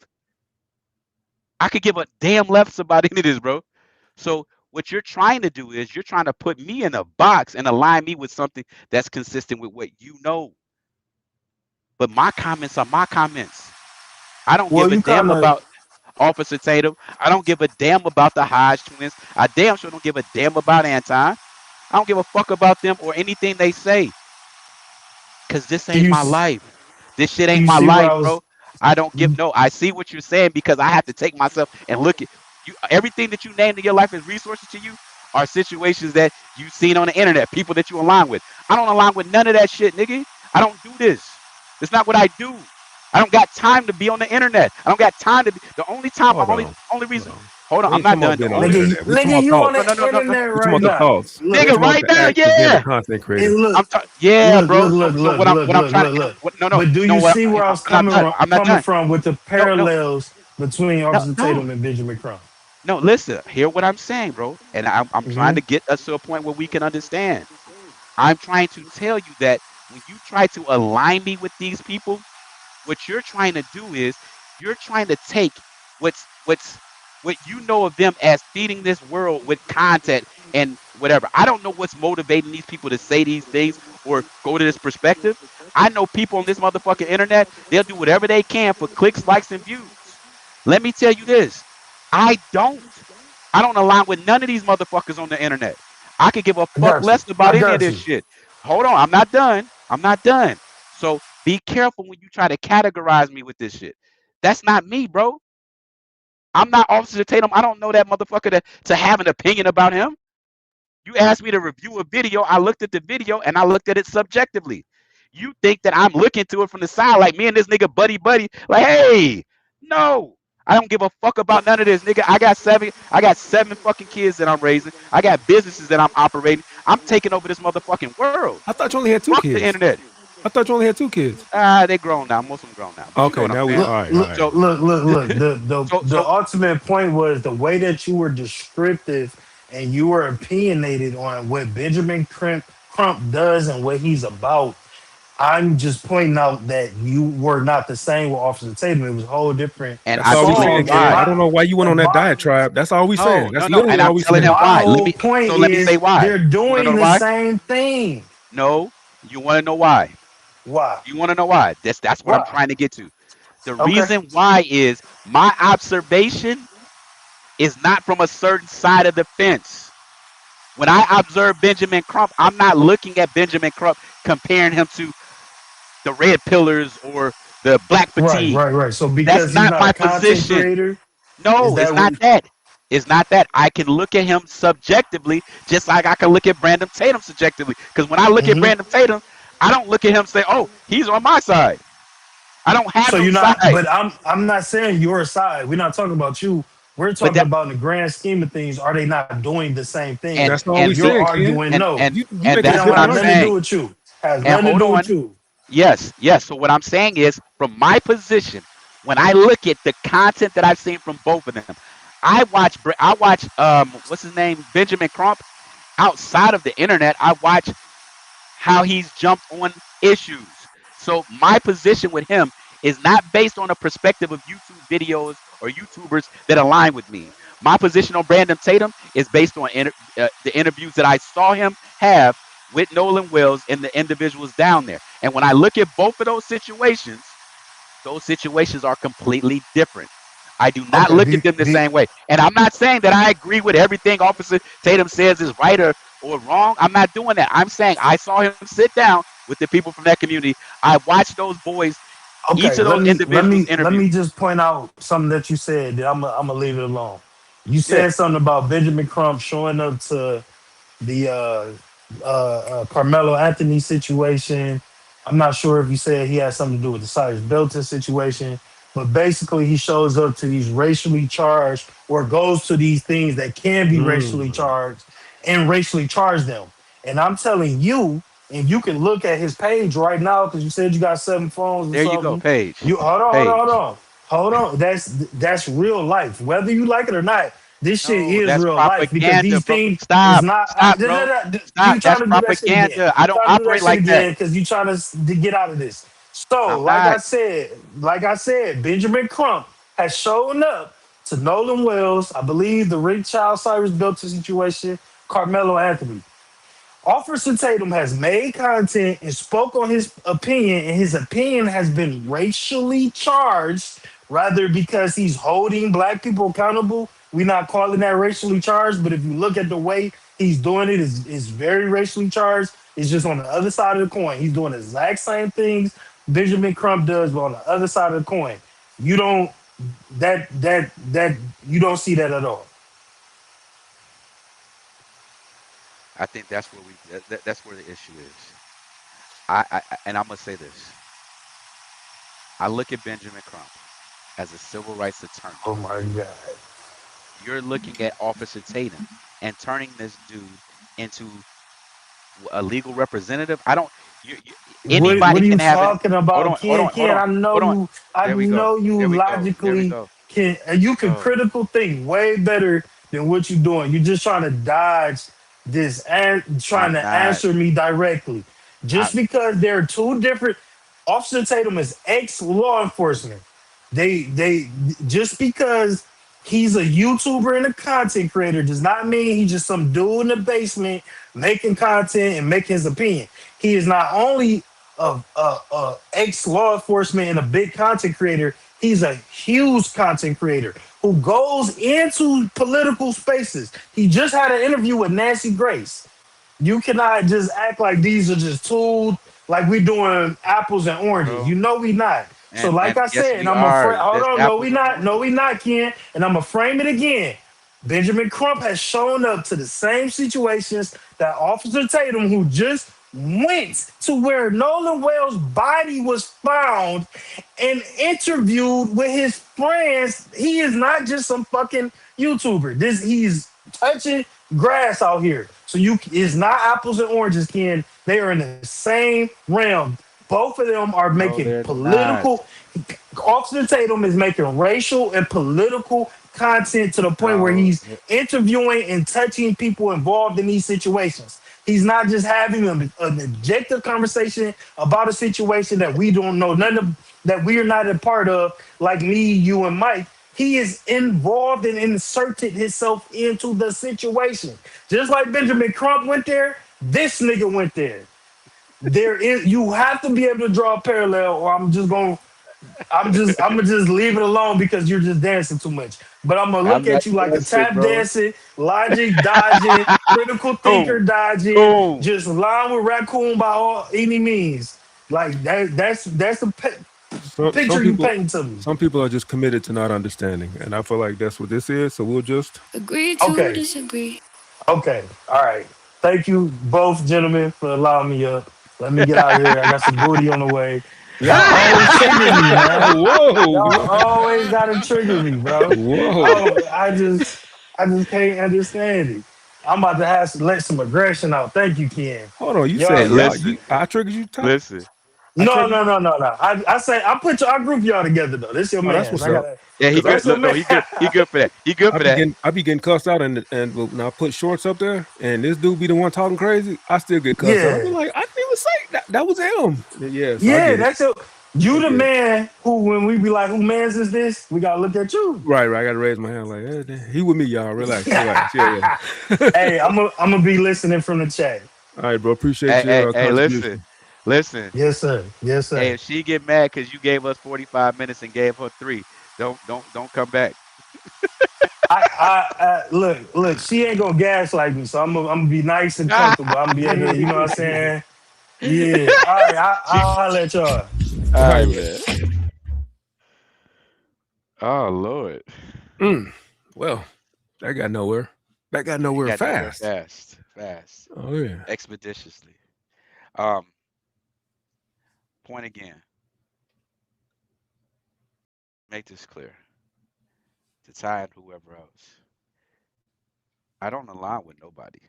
I could give a damn less about any of this, bro. So what you're trying to do is you're trying to put me in a box and align me with something that's consistent with what you know. But my comments are my comments. I don't Well, give a you damn kind of about Officer Tatum. I don't give a damn about the Hodge twins. I damn sure don't give a damn about Anton. I don't give a fuck about them or anything they say. Cause this ain't my life. This shit ain't you my see where life, I was. bro. I don't give no. I see what you're saying because I have to take myself and look at you. Everything that you named in your life as resources to you are situations that you've seen on the internet, people that you align with. I don't align with none of that shit, nigga. I don't do this. It's not what I do. I don't got time to be on the internet. I don't got time to be. The only time, Hold on. only Hold reason. on. Hold on, We I'm ain't not talking about done. The being on the only. internet. We talking Nigga, about you on thoughts. No, no, the no, no, no. internet We talking right about the now. thoughts. We Nigga, talking about right the now, act of being a yeah. content Hey, creator. look, Yeah, bro. So look, what I'm trying to. look. No, no, But do no. you see where I was I'm not done. I'm not coming done. from with the No, no, parallels between no, Officer no. Tatum and Benjamin Crump? No, listen, hear what I'm saying, bro. And I'm trying Hmm. to get us to a point where we can understand. I'm trying to tell you that when you try to align me with these people, what you're trying to do is you're trying to take what's what you know of them as feeding this world with content and whatever. I don't know what's motivating these people to say these things or go to this perspective. I know people on this motherfucking internet, they'll do whatever they can for clicks, likes, and views. Let me tell you this. I don't. I don't align with none of these motherfuckers on the internet. I could give a I fuck got you. less about I any of got this you. shit. Hold on, I'm not done. I'm not done. So be careful when you try to categorize me with this shit. That's not me, bro. I'm not Officer Tatum. I don't know that motherfucker to have an opinion about him. You asked me to review a video. I looked at the video and I looked at it subjectively. You think that I'm looking to it from the side like me and this nigga buddy, like, hey, no. I don't give a fuck about none of this, nigga. I got seven fucking kids that I'm raising. I got businesses that I'm operating. I'm taking over this motherfucking world. I thought you only had two Fuck the kids. internet. I thought you only had two kids. They grown now. Most of them grown now. But you know Okay, what I'm now we saying. all right, all right. So, Look. so, The so, ultimate point was the way that you were descriptive and you were opinionated on what Crump does and what he's about. I'm just pointing out that you were not the same with Officer Tatum. It was a whole different and That's I'm all we telling song. you saying, And King. I why. don't know why you went on that my diatribe. That's all we saying. No, That's no, no. literally And all I'm we telling him saying. my why. whole point Let me say is why. they're You want to doing know the why? same thing. No, you want to know why? Why? You want to know why? That's what I'm Why? trying to get to. The Okay. reason why is my observation is not from a certain side of the fence. When I observe Benjamin Crump, I'm not looking at Benjamin Crump comparing him to the red pillars or the black fatigue. Right. So That's because he's not not a my content position. creator, is No, it's that what? not that. It's not that. I can look at him subjectively, just like I can look at Brandon Tatum subjectively. Because when I look at Hmm. Brandon Tatum, I don't look at him and say, "Oh, he's on my side." I don't have So no you're not. side. But I'm not saying your side. We're not talking about you. We're talking about in the grand scheme of things, are they not doing the same thing? And That's all And we you're saying, Ken. arguing no. and You and make It a that's don't what have I'm nothing to do saying. with you. Has And nothing to hold do on. with you. Yes. So what I'm saying is, from my position, when I look at the content that I've seen from both of them, I watch what's his name, Benjamin Crump. Outside of the internet, I watch how he's jumped on issues. So my position with him is not based on a perspective of YouTube videos or YouTubers that align with me. My position on Brandon Tatum is based on the interviews that I saw him have with Nolan Wells and the individuals down there. And when I look at both of those situations are completely different. I do not Okay, look at them the same way. And I'm not saying that I agree with everything Officer Tatum says is right or wrong. I'm not doing that. I'm saying I saw him sit down with the people from that community. I watched those boys, each Okay, of those individuals let interview. me just point out something that you said. That I'm gonna leave it alone. You Yeah. said something about Benjamin Crump showing up to the Carmelo Anthony situation. I'm not sure if you said he had something to do with the Cyrus Belton situation, but basically he shows up to these racially charged or goes to these things that can be racially charged and racially charge them. And I'm telling you, and you can look at his page right now because you said you got 7 phones or There you go, something. Paige. You hold on, hold on, Paige. hold on, hold on. That's real life. Whether you like it or not, this shit No, is that's real life because propaganda, these bro. things is Stop, not. bro. You Stop. trying That's to do that shit again? propaganda. I don't Trying to do that operate shit like that. again because you trying to get out of this. So, I'm not. like I said, Benjamin Crump has shown up to Nolan Wells. I believe the Rick Charles Cyrus Belton situation, Carmelo Anthony. Officer Tatum has made content and spoke on his opinion, and his opinion has been racially charged, rather because he's holding black people accountable. We're not calling that racially charged, but if you look at the way he's doing it, is very racially charged. It's just on the other side of the coin. He's doing the exact same things Benjamin Crump does, but on the other side of the coin. You don't that you don't see that at all. I think that's where that's where the issue is. And I'm gonna say this. I look at Benjamin Crump as a civil rights attorney. Oh my God. You're looking at Officer Tatum and turning this dude into a legal representative. I don't. What Anybody are you can have it. talking Hold about, on. Hold Ken? on. Hold Ken, on. Hold on. I There we go. know you There we go. There we logically go. can, you can Oh, critical think way better than what you're doing. You're just trying to dodge this and trying I'm to not. answer me directly. I, Just because they're two different. Officer Tatum is ex law enforcement. They just because he's a YouTuber and a content creator does not mean he's just some dude in the basement making content and making his opinion. He is not only a ex law enforcement and a big content creator. He's a huge content creator who goes into political spaces. He just had an interview with Nancy Grace. You cannot just act like these are just tools, like we doing apples and oranges. bro. You know we not. So like And I yes, said, and we I'm afraid. are. Hold There's on, no we apples and not. No oranges. we not, Ken. And I'm gonna frame it again. Benjamin Crump has shown up to the same situations that Officer Tatum, who just went to where Nolan Wells' body was found and interviewed with his friends. He is not just some fucking YouTuber. He's touching grass out here. So it's not apples and oranges, Ken. They are in the same realm. Both of them are No, making they're not. political. Officer Tatum is making racial and political content to the point where No. he's interviewing and touching people involved in these situations. He's not just having an objective conversation about a situation that we don't know none of, that we are not a part of, like me, you, and Mike. He is involved and inserted himself into the situation. Just like Benjamin Crump went there, this nigga went there. You have to be able to draw a parallel, or I'm gonna just leave it alone because you're just dancing too much. But I'm gonna I'm look not at you like a dancing, tap bro. dancing, logic dodging, critical thinker Boom. dodging, Boom. just line with raccoon by all any means. Like that's the Some picture you people, paint to me. some people are just committed to not understanding, and I feel like that's what this is. So we'll just Agree to Okay. disagree. Okay. All right. Thank you both gentlemen for allowing me up. Let me get out of here. I got some booty on the way. Y'all always trigger me, man. Whoa. Y'all always gotta trigger me, bro. Whoa. Oh, I just can't understand it. I'm about to have to let some aggression out. Thank you, Ken. Hold on. You Y'all, said y'all. Listen, I triggered you, Ty? listen. I no, triggered no, you? no, no, no. I say I group y'all together though. This your Oh, that's man. what's I up. gotta. Yeah, he Cause I good. That's your Look, no, man. he good. He good for that. He good for that. I be getting cussed out, and when I put shorts up there, and this dude be the one talking crazy, I still get cussed out. I be Yeah, like, I didn't even say that. That was him. Yeah, so I yeah. get it. That's your. I You the get it. man who, when we be like, "Who man's is this?" We gotta look at you. Right. I gotta raise my hand like, he with me, y'all. Relax. Yeah. Hey, I'm gonna be listening from the chat. All right, bro. Appreciate Hey, hey, your hey, listen, contribution. listen. Yes, sir. Yes, Hey, sir. if she get mad because you gave us 45 minutes and gave her 3, don't come back. Look. She ain't gonna gaslight me, so I'm gonna be nice and comfortable. I'm gonna be able to, you know what I'm saying? Yeah. All right. She, I'll let y'all. all All right, right. man. Oh Lord, Well, that got nowhere. That got nowhere got nowhere fast. fast, Oh yeah. expeditiously. Um, Point again. Make this clear to Ty and whoever else. I don't align with nobody.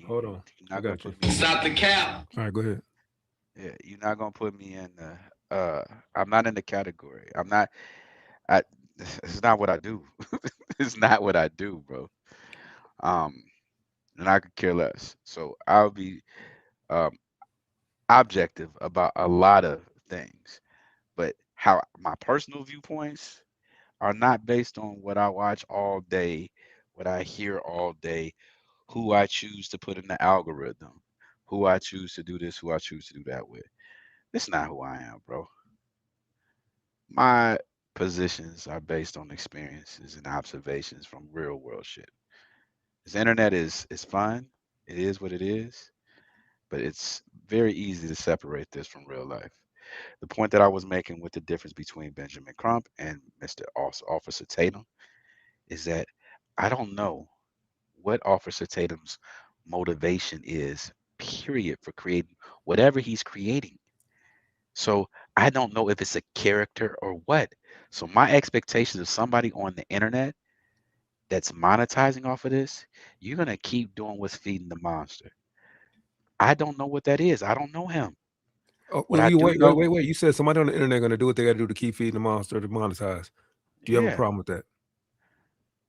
Hold on. You're I not gonna got you. put me. Stop the cap. All right, go ahead. Yeah, you're not gonna put me in the. I'm not in the category. I'm not. I. It's not what I do. It's not what I do, bro. Um, and I could care less. So I'll be um objective about a lot of things, but how my personal viewpoints are not based on what I watch all day, what I hear all day, who I choose to put in the algorithm, who I choose to do this, who I choose to do that with. That's not who I am, bro. My positions are based on experiences and observations from real world shit. This internet is fun. It is what it is, but it's very easy to separate this from real life. The point that I was making with the difference between Benjamin Crump and Mr. Officer Tatum is that I don't know what Officer Tatum's motivation is, period, for creating whatever he's creating. So I don't know if it's a character or what. So my expectations of somebody on the internet that's monetizing off of this, you're gonna keep doing what's feeding the monster. I don't know what that is. I don't know him. Oh, What well, I you do know, wait. You said somebody on the internet gonna do what they gotta do to keep feeding the monster to monetize. Do you have a yeah. problem with that?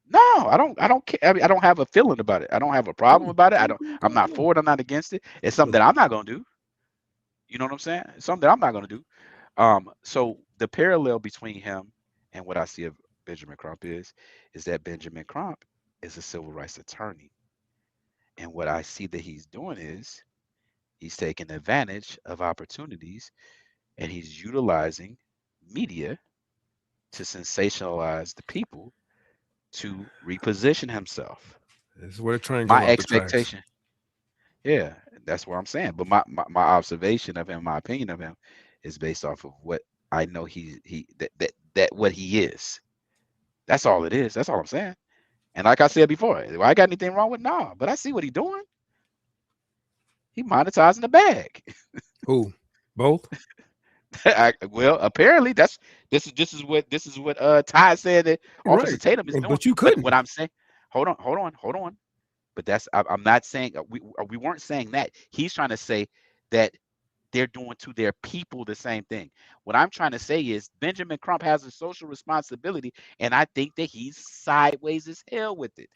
No, I don't care. I mean, I don't have a feeling about it. I don't have a problem Cool. about it. Cool. I'm not for it. I'm not against it. It's something Cool. that I'm not gonna do. You know what I'm saying? It's something that I'm not gonna do. So the parallel between him and what I see of Benjamin Crump is that Benjamin Crump is a civil rights attorney. And what I see that he's doing is he's taking advantage of opportunities and he's utilizing media to sensationalize the people to reposition himself. This is where the train My goes off the tracks. expectation, yeah, that's what I'm saying. But my observation of him, my opinion of him, is based off of what I know that what he is. That's all it is. That's all I'm saying. And like I said before, do I got anything wrong with no? But I see what he's doing. He monetizing the bag. Who? Both? Well, apparently this is what Ty said that Officer Right. Tatum is doing. But you But couldn't. what I'm saying, hold on. But I'm not saying we weren't saying that. He's trying to say that they're doing to their people the same thing. What I'm trying to say is Benjamin Crump has a social responsibility, and I think that he's sideways as hell with it.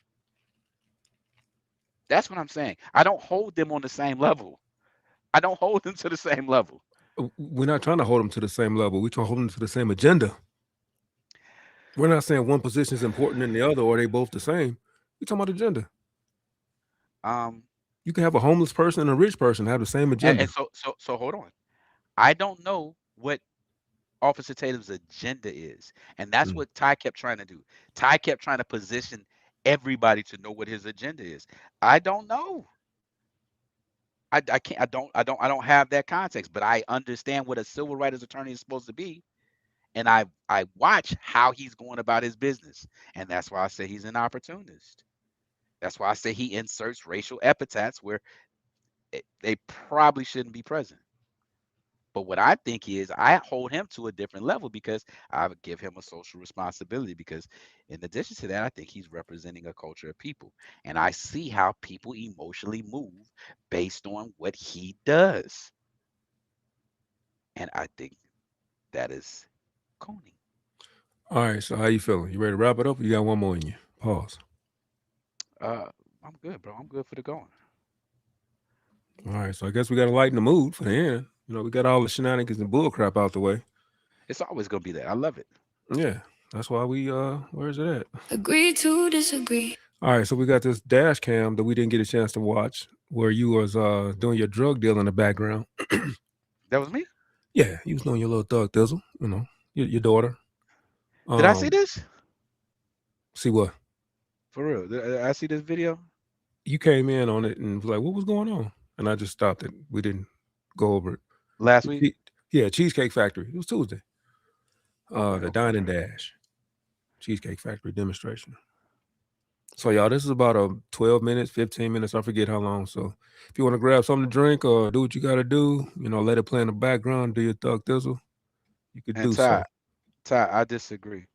That's what I'm saying. I don't hold them on the same level. I don't hold them to the same level. We're not trying to hold them to the same level. We're trying to hold them to the same agenda. We're not saying one position is important than the other, or they both the same. We're talking about agenda. Um, You can have a homeless person and a rich person have the same agenda. and so hold on. I don't know what Officer Tatum's agenda is, and that's what Ty kept trying to do. Ty kept trying to position everybody to know what his agenda is. I don't know. I can't. I don't have that context, but I understand what a civil rights attorney is supposed to be, and I watch how he's going about his business, and that's why I say he's an opportunist. That's why I say he inserts racial epithets where they probably shouldn't be present. But what I think is I hold him to a different level because I would give him a social responsibility because in addition to that, I think he's representing a culture of people. And I see how people emotionally move based on what he does. And I think that is Coney. All right, so how you feeling? You ready to wrap it up or you got one more in you? Pause. I'm good, bro. I'm good for the going. All right, so I guess we got to lighten the mood for the end. You know, we got all the shenanigans and bull crap out the way. It's always gonna be that. I love it. Yeah, that's why we where's it at? Agree to disagree. All right, so we got this dash cam that we didn't get a chance to watch where you was doing your drug deal in the background. That was me? Yeah, you was doing your little thug thizzle, you know, your daughter. Did I see this? See what? For real? Did I see this video? You came in on it and was like, what was going on? And I just stopped it. We didn't go over it. Last week? Yeah, Cheesecake Factory. It was Tuesday. Okay, The Dine and Dash Cheesecake Factory demonstration. So y'all, this is about a 12 minutes, 15 minutes. I forget how long. So if you want to grab something to drink or do what you got to do, you know, let it play in the background, do your thug thizzle, you could And do so. Ty, I disagree.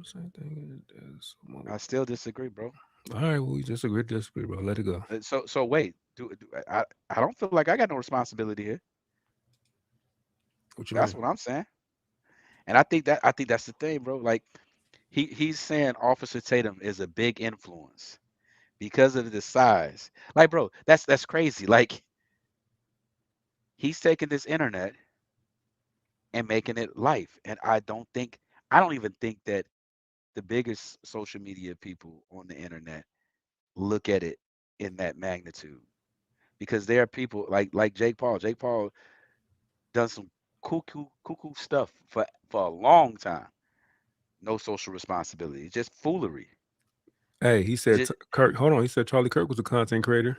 Same thing. I still disagree, bro. All right, well, we disagree, bro. Let it go. So wait. I don't feel like I got no responsibility here. What you That's mean? what I'm saying. And I think that's the thing, bro. Like he's saying Officer Tatum is a big influence because of the size. Like, bro, that's crazy. Like he's taking this internet and making it life. And I don't even think that the biggest social media people on the internet look at it in that magnitude. Because there are people like Jake Paul. Jake Paul done some cuckoo stuff for a long time. No social responsibility, just foolery. Hey, he said Just, Kirk. Hold on, he said Charlie Kirk was a content creator,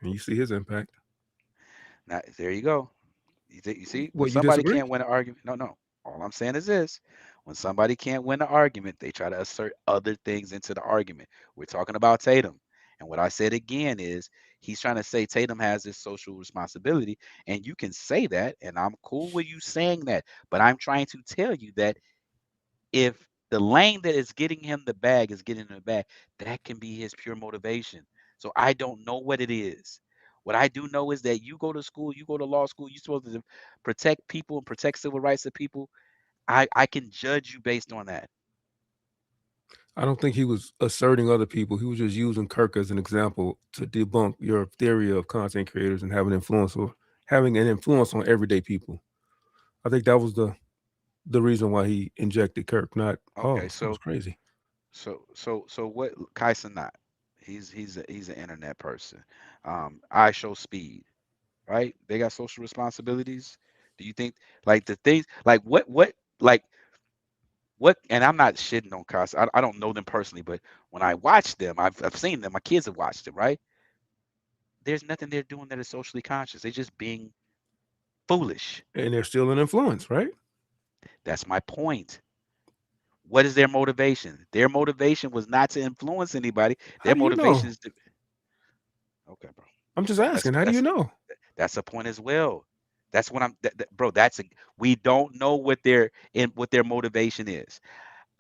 and you see his impact. now there you go. You see, when What, you somebody disagree? can't win an argument, no. All I'm saying is this: when somebody can't win an argument, they try to assert other things into the argument. We're talking about Tatum, and what I said again is he's trying to say Tatum has this social responsibility, and you can say that, and I'm cool with you saying that. But I'm trying to tell you that if the lane that is getting him the bag is getting him the bag, that can be his pure motivation. So I don't know what it is. What I do know is that you go to school, you go to law school, you're supposed to protect people and protect civil rights of people. I can judge you based on that. I don't think he was asserting other people. He was just using Kirk as an example to debunk your theory of content creators and having an influence on everyday people. I think that was the reason why he injected Kirk. Not Okay, that was crazy. so what Kyson not? He's an internet person. I show speed, right? They got social responsibilities. Do you think like the things like what and I'm not shitting on Casa. I don't know them personally, but when I watch them, I've seen them. My kids have watched them, right? There's nothing they're doing that is socially conscious. They're just being foolish. And they're still an influence, right? That's my point. What is their motivation? Their motivation was not to influence anybody. How Their do you motivation know? is to okay, bro. I'm just asking. How do you know? That's a point as well. That's what bro. We don't know what their motivation is.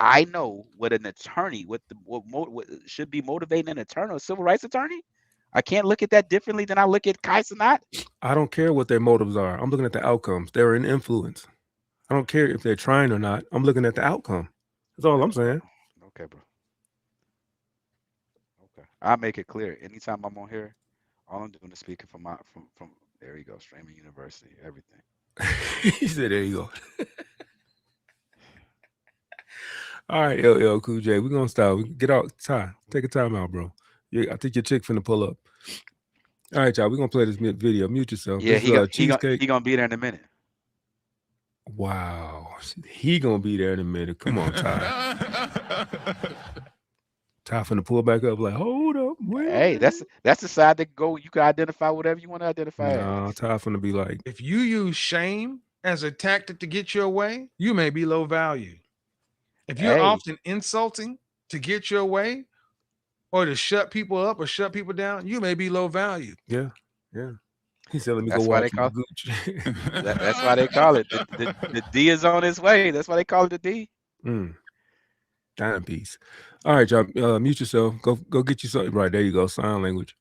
I know what an attorney, what should be motivating an attorney, a civil rights attorney. I can't look at that differently than I look at Kai Cenat. I don't care what their motives are. I'm looking at the outcomes. They're an influence. I don't care if they're trying or not. I'm looking at the outcome. That's all I'm saying. Okay, bro. Okay, I make it clear. Anytime I'm on here, all I'm doing is speaking from there you go, streaming university, everything. He said, "There you go." All right, LL Cool J, we're gonna stop. We get out. Take a time out, bro. Yeah, I think your chick finna pull up. All right, y'all. We're gonna play this video. Mute yourself. Yeah, This is Cheesecake. he gonna be there in a minute. Wow, he gonna be there in a minute. Come on, Ty. Ty finna pull back up. Like, hold up. Hey, that's the side that go. You can identify whatever you want to identify. Nah, Ty finna be like, if you use shame as a tactic to get your way, you may be low value. If you're often insulting to get your way or to shut people up or shut people down, you may be low value. Yeah. He said, "Let me That's go why watch they call Gooch." that's why they call it the D is on its way. That's why they call it the D. Timepiece. All right, y'all. Mute yourself. Go get you something. Right there, you go. Sign language.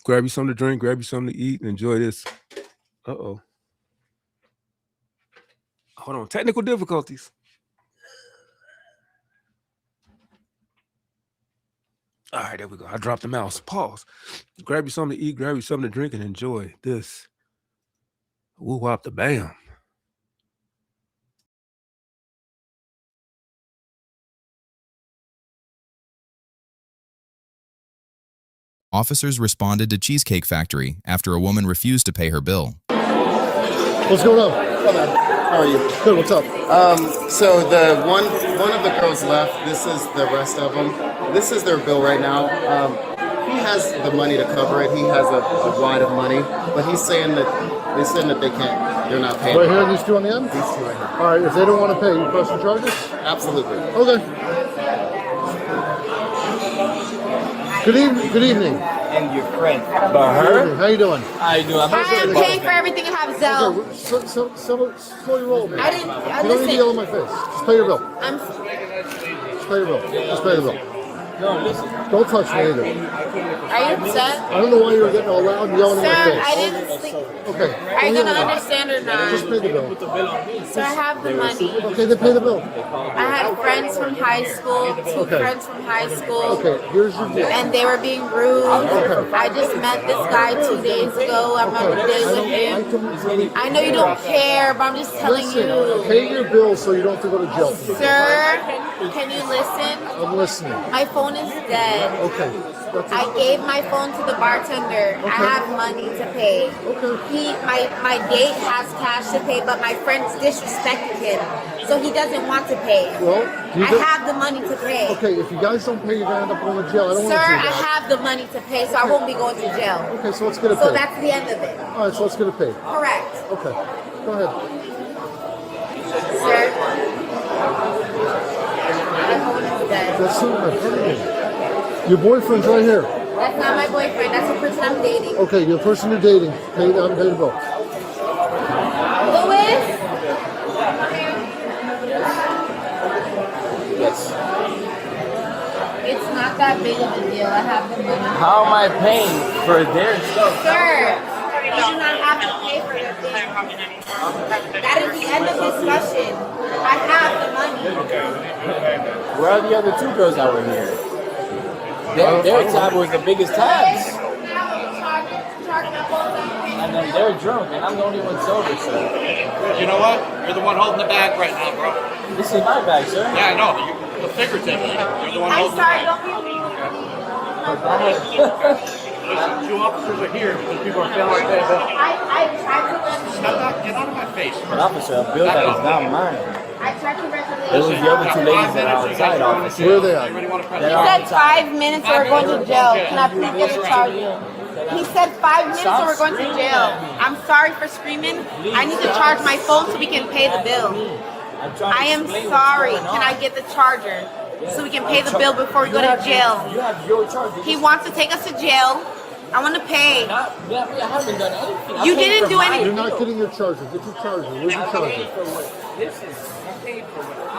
Grab you something to drink. Grab you something to eat. And enjoy this. Hold on. Technical difficulties. All right, there we go. I dropped the mouse. Pause. Grab you something to eat. Grab you something to drink, and enjoy this. Woo wop the bam. Officers responded to Cheesecake Factory after a woman refused to pay her bill. What's going on? Hello, man. How are you? Good. What's up? So the one of the girls left. This is the rest of them. This is their bill right now. He has the money to cover it. He has a wad of money, but he's saying that they can't. They're not paying. Right here, these two on the end? These two right here. All right, if they don't want to pay, you press the charges? Absolutely. Okay. Good evening. And your friend. But her? How you doing? How you doing? Hi, I'm paying for everything I have Zelle. Okay, slow your roll, man. I didn't. You don't need to yell in my face. Just pay your bill. Just pay your bill. Just pay your bill. No, listen. Don't touch me either. Are you upset? I don't know why you were getting all loud and yelling in my Sir, face. I didn't sleep. Okay. Are you gonna understand or not? Just pay the bill. So I have the money. Okay, then pay the bill. I had friends from high school, two friends from high school. Okay, here's your deal. And they were being rude. I just met this guy 2 days ago. I'm on a date with him. I know you don't care, but I'm just telling you. Pay your bill so you don't have to go to jail. Sir, can you listen? I'm listening. My phone is dead. Okay. I gave my phone to the bartender. I have money to pay. My date has cash to pay, but my friends disrespected him, so he doesn't want to pay. Well, I have the money to pay. Okay, if you guys don't pay, you're gonna end up going to jail. I don't Sir, want to do I that. have the money to pay, so I won't be going to jail. Okay, so let's get it paid. So that's the end of it. All right, so let's get it paid. Correct. Okay, go ahead. Sir, my phone is dead. That's not my friend. Your boyfriend's right here. That's not my boyfriend. That's the person I'm dating. Okay, your person you're dating. Pay the bill. Louis? Yes. It's not that big of a deal. I have the money. How am I paying for their stuff? Sir, you do not have to pay for your thing. That is the end of discussion. I have the money. Where are the other two girls that were here? Their tab was the biggest tabs. And then they're drunk, and I'm the only one sober, so. You know what? You're the one holding the bag right now, bro. This is my bag, sir. Yeah, I know. But the figuratively, you're the one I'm holding sorry, the don't bag. be Listen, two officers are here because people are failing to pay a bill. I tried to let you. Get out of my face. But officer, a bill that is not mine. I tried to regulate. It was the other two ladies that are outside, officer. Where are they at? He said 5 minutes or we're going to jail. Can I please get a charge? He said 5 minutes or we're going to jail. I'm sorry for screaming. I need to charge my phone so we can pay the bill. I am sorry. Can I get the charger so we can pay the bill before we go to jail? You have your charger. He wants to take us to jail. I want to pay. I haven't done anything. You didn't do anything. You're not getting your charger. Get your charger. Where's your charger? I paid for what I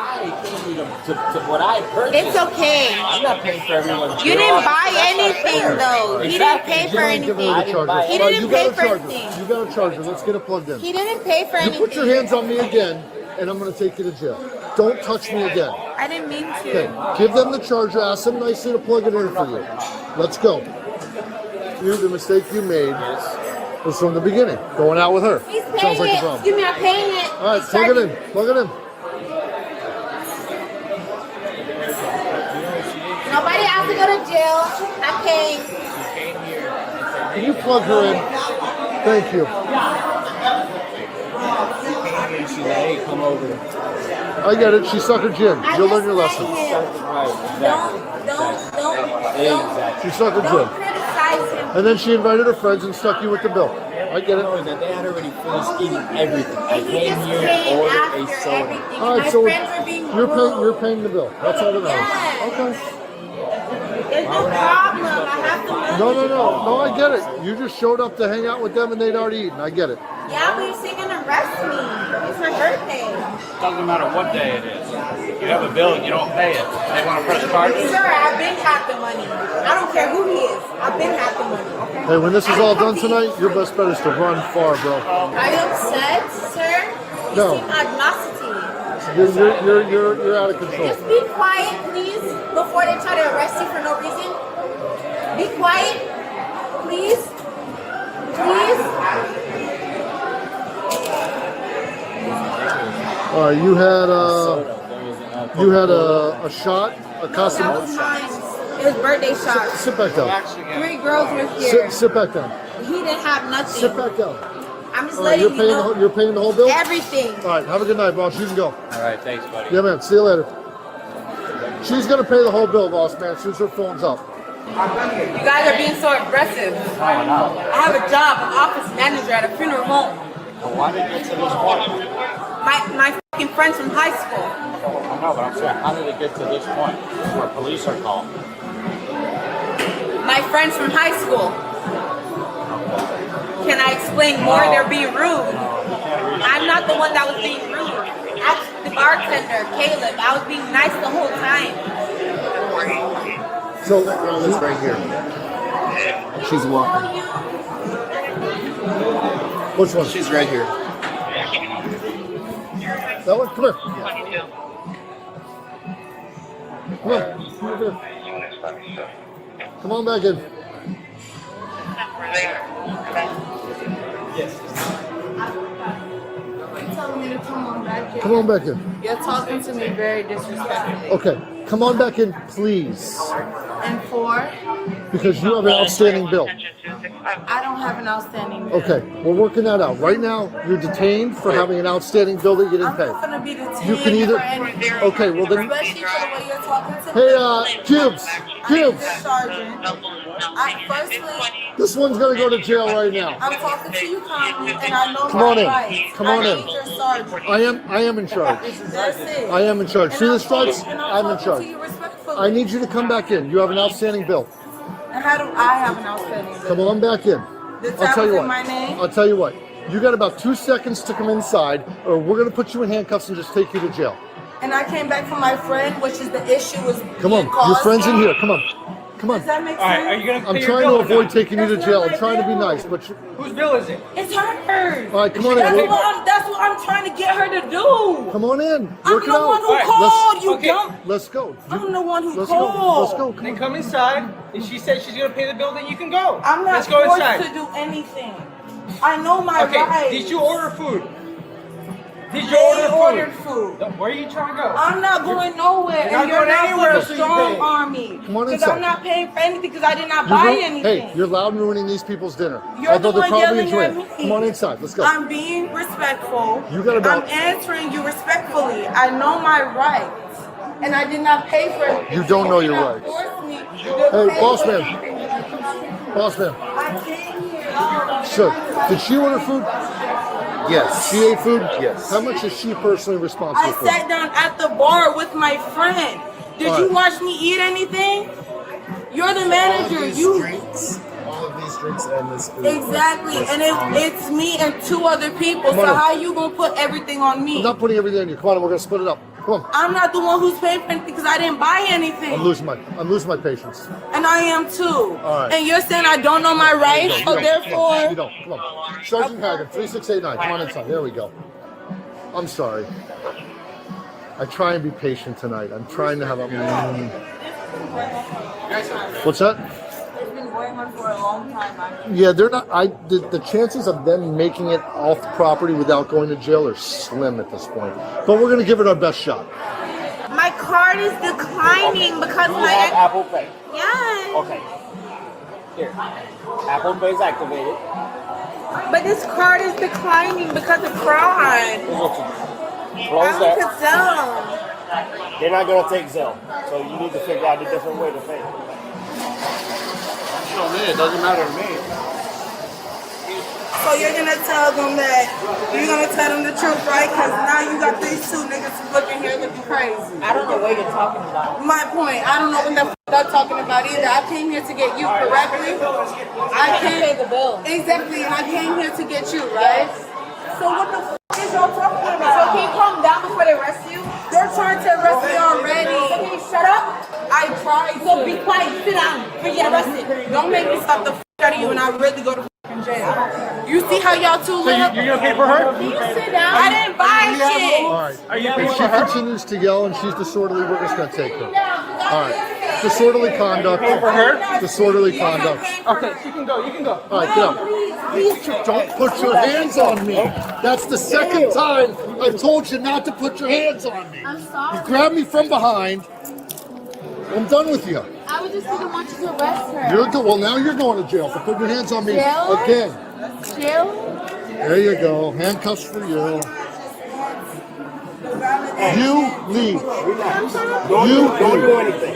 came to what I purchased. It's okay. I'm not paying for everyone's You bill. didn't buy anything though. He didn't pay for anything. He didn't pay for anything. You got a charger. Let's get it plugged in. He didn't pay for You anything. put your hands on me again, and I'm going to take you to jail. Don't touch me again. I didn't mean Okay, to. give them the charger. Ask them nicely to plug it in for you. Let's go. The mistake you made was from the beginning, going out with her. He's Sounds paying like a it. problem. Excuse me, I'm paying it. All right, plug it in. Plug it in. Nobody has to go to jail. I'm paying. Can you plug her in? Thank you. She's like, hey, come over. I get it. She suck her gin. You'll learn your lesson. Exactly. She suck her gin. Criticize him. And then she invited her friends and stuck you with the bill. I get it. No, that they had already finished eating everything. I He came just here paid to order a after soda. everything. All right, My so friends were being you're paying the bill. That's all that matters. Yes. Okay. There's no problem. I have the money. No, I get it. You just showed up to hang out with them and they'd already eaten. I get it. Yeah, but you're still gonna arrest me. It's my birthday. Doesn't matter what day it is. You have a bill and you don't pay it. They want to press charges? Sir, I've been had the money. I don't care who he is. I've been had the money, okay? Hey, when this is all done tonight, your best bet is to run far, bro. Are you upset, sir? You No. seem agnostic. You're out of control. Just be quiet, please, before they try to arrest you for no reason. Be quiet, please. Please. All right, you had a shot, a custom. That was mine. It was birthday shot. Sit back down. 3 girls were here. Sit back down. He didn't have nothing. Sit back down. I'm just All right, letting you know. you're paying the whole bill? Everything. All right, have a good night, boss. You can go. All right, thanks, buddy. Yeah, man. See you later. She's going to pay the whole bill, boss, man, as soon as her phone's up. You guys are being so aggressive. I have a job, an office manager at a funeral home. Well, why did it get to this point? My fucking friends from high school. I know, but I'm saying, how did it get to this point where police are called? My friends from high school. Can I explain more? They're being rude. I'm not the one that was being rude. Ask the bartender, Caleb. I was being nice the whole time. So that girl is right here. She's walking. Which one? She's right here. That one? Come here. Come on. Come over here. Come on back in. You're telling me to come on back in. Come on back in. You're talking to me very disrespectfully. Okay. Come on back in, please. And for? Because you have an outstanding bill. I don't have an outstanding bill. Okay, we're working that out. Right now, you're detained for having an outstanding bill that you didn't pay. I'm not gonna be detained You can either. for anything. Okay, well then. Especially for the way you're talking to Hey, me. Cubes, Cubes. Firstly, This one's gonna go to jail right now. I'm talking to you calmly, and I know Come my on in. rights. Come on I in. need your sergeant. I am in charge. That's it. I am in charge. See the stripes? And I'm in talking charge. to you respectfully. I need you to come back in. You have an outstanding bill. And how do I have an outstanding bill? Come on back in. The I'll tab tell is you in what. my name? I'll tell you what. You got about 2 seconds to come inside, or we're gonna put you in handcuffs and just take you to jail. And I came back from my friend, which is the issue was Come on, your friend's in here. Come on. Come on. Does that make sense? All right, are you going to I'm pay your trying bill to or avoid not? taking you to jail. I'm trying to be nice, but Whose bill is it? It's hers. all right, come on in. That's what I'm trying to get her to do. Come on in. I'm Work it the out. one who Let's- called, you dumb. Let's go. I'm the one who Let's called. go. Let's go. Come Then on. come inside. If she says she's going to pay the bill, then you can go. I'm not Let's go forced inside. to do anything. I know my Okay, rights. did you order food? Did you They order ordered food. Where are you trying to go? I'm not going nowhere, You're not and you're going not anywhere going to until you strong pay. arm me. Come on Because inside. I'm not paying for anything because I did not You're buy ru- anything. Hey, you're loud and ruining these people's dinner. You're Although the they're one probably yelling enjoying at it. me. Come on inside. Let's go. I'm being respectful. You got about- I'm answering you respectfully. I know my rights, and I did not pay for it. You don't know your cannot rights. force me to Hey, pay boss for man. anything. Boss man. I came here. Sir, did she order food? Yes. She ate food? Yes. How much is she personally responsible I for? sat down at the bar with my friend. Did All you right. watch me eat anything? You're the manager. All of these drinks and this food. Exactly, and it's me and 2 other people. Come on So in. how you gonna put everything on me? I'm not putting everything on you. Come on, we're gonna split it up. Come on. I'm not the one who's paying for anything because I didn't buy anything. I'm losing my patience. And I am too. All right. And you're saying I don't know my rights, You so don't. therefore. You don't. Come on. Sergeant Hagen, 3689. Come on inside. There we go. I'm sorry. I try and be patient tonight. I'm trying to have a. What's that? It's been going on for a long time. Yeah, they're not. The chances of them making it off the property without going to jail are slim at this point. But we're gonna give it our best shot. My card is declining because You my have Apple Pay. yes. Okay. Here. Apple Pay is activated. But this card is declining because of fraud. Close I'm that. Zelle. They're not going to take Zelle. So you need to figure out a different way to pay. Show me. It doesn't matter to me. So you're gonna tell them that you're gonna tell them the truth, right? Because now you got these two niggas looking here looking crazy. I don't know what you're talking about. My point. I don't know what the f they're talking about either. I came here to get you correctly. I came pay the bill. exactly, and I came here to get you, right? So what the f is y'all talking about? So can you calm down before they arrest you? They're trying to arrest me already. So can you shut up? I tried to. So be quiet, sit down, before you get arrested. Don't make me stop the f out of you, and I really go to f***ing jail. You see how y'all two live? You're gonna pay for her? Can you sit down? I didn't buy shit. All right. Are you If she continues to yell and she's disorderly, we're just gonna take her. All right. Disorderly conduct. Pay for her? Disorderly conduct. Okay, she can go. You can go. All right, get up. Don't put your hands on me. That's the second time I've told you not to put your hands on me. I'm sorry. You grabbed me from behind. I'm done with you. I was just didn't want you to arrest her. You're good. Well, now you're going to jail for putting your hands on me Jail? again. Jail? There you go. Handcuffs for you. You leave. Don't You do leave. anything.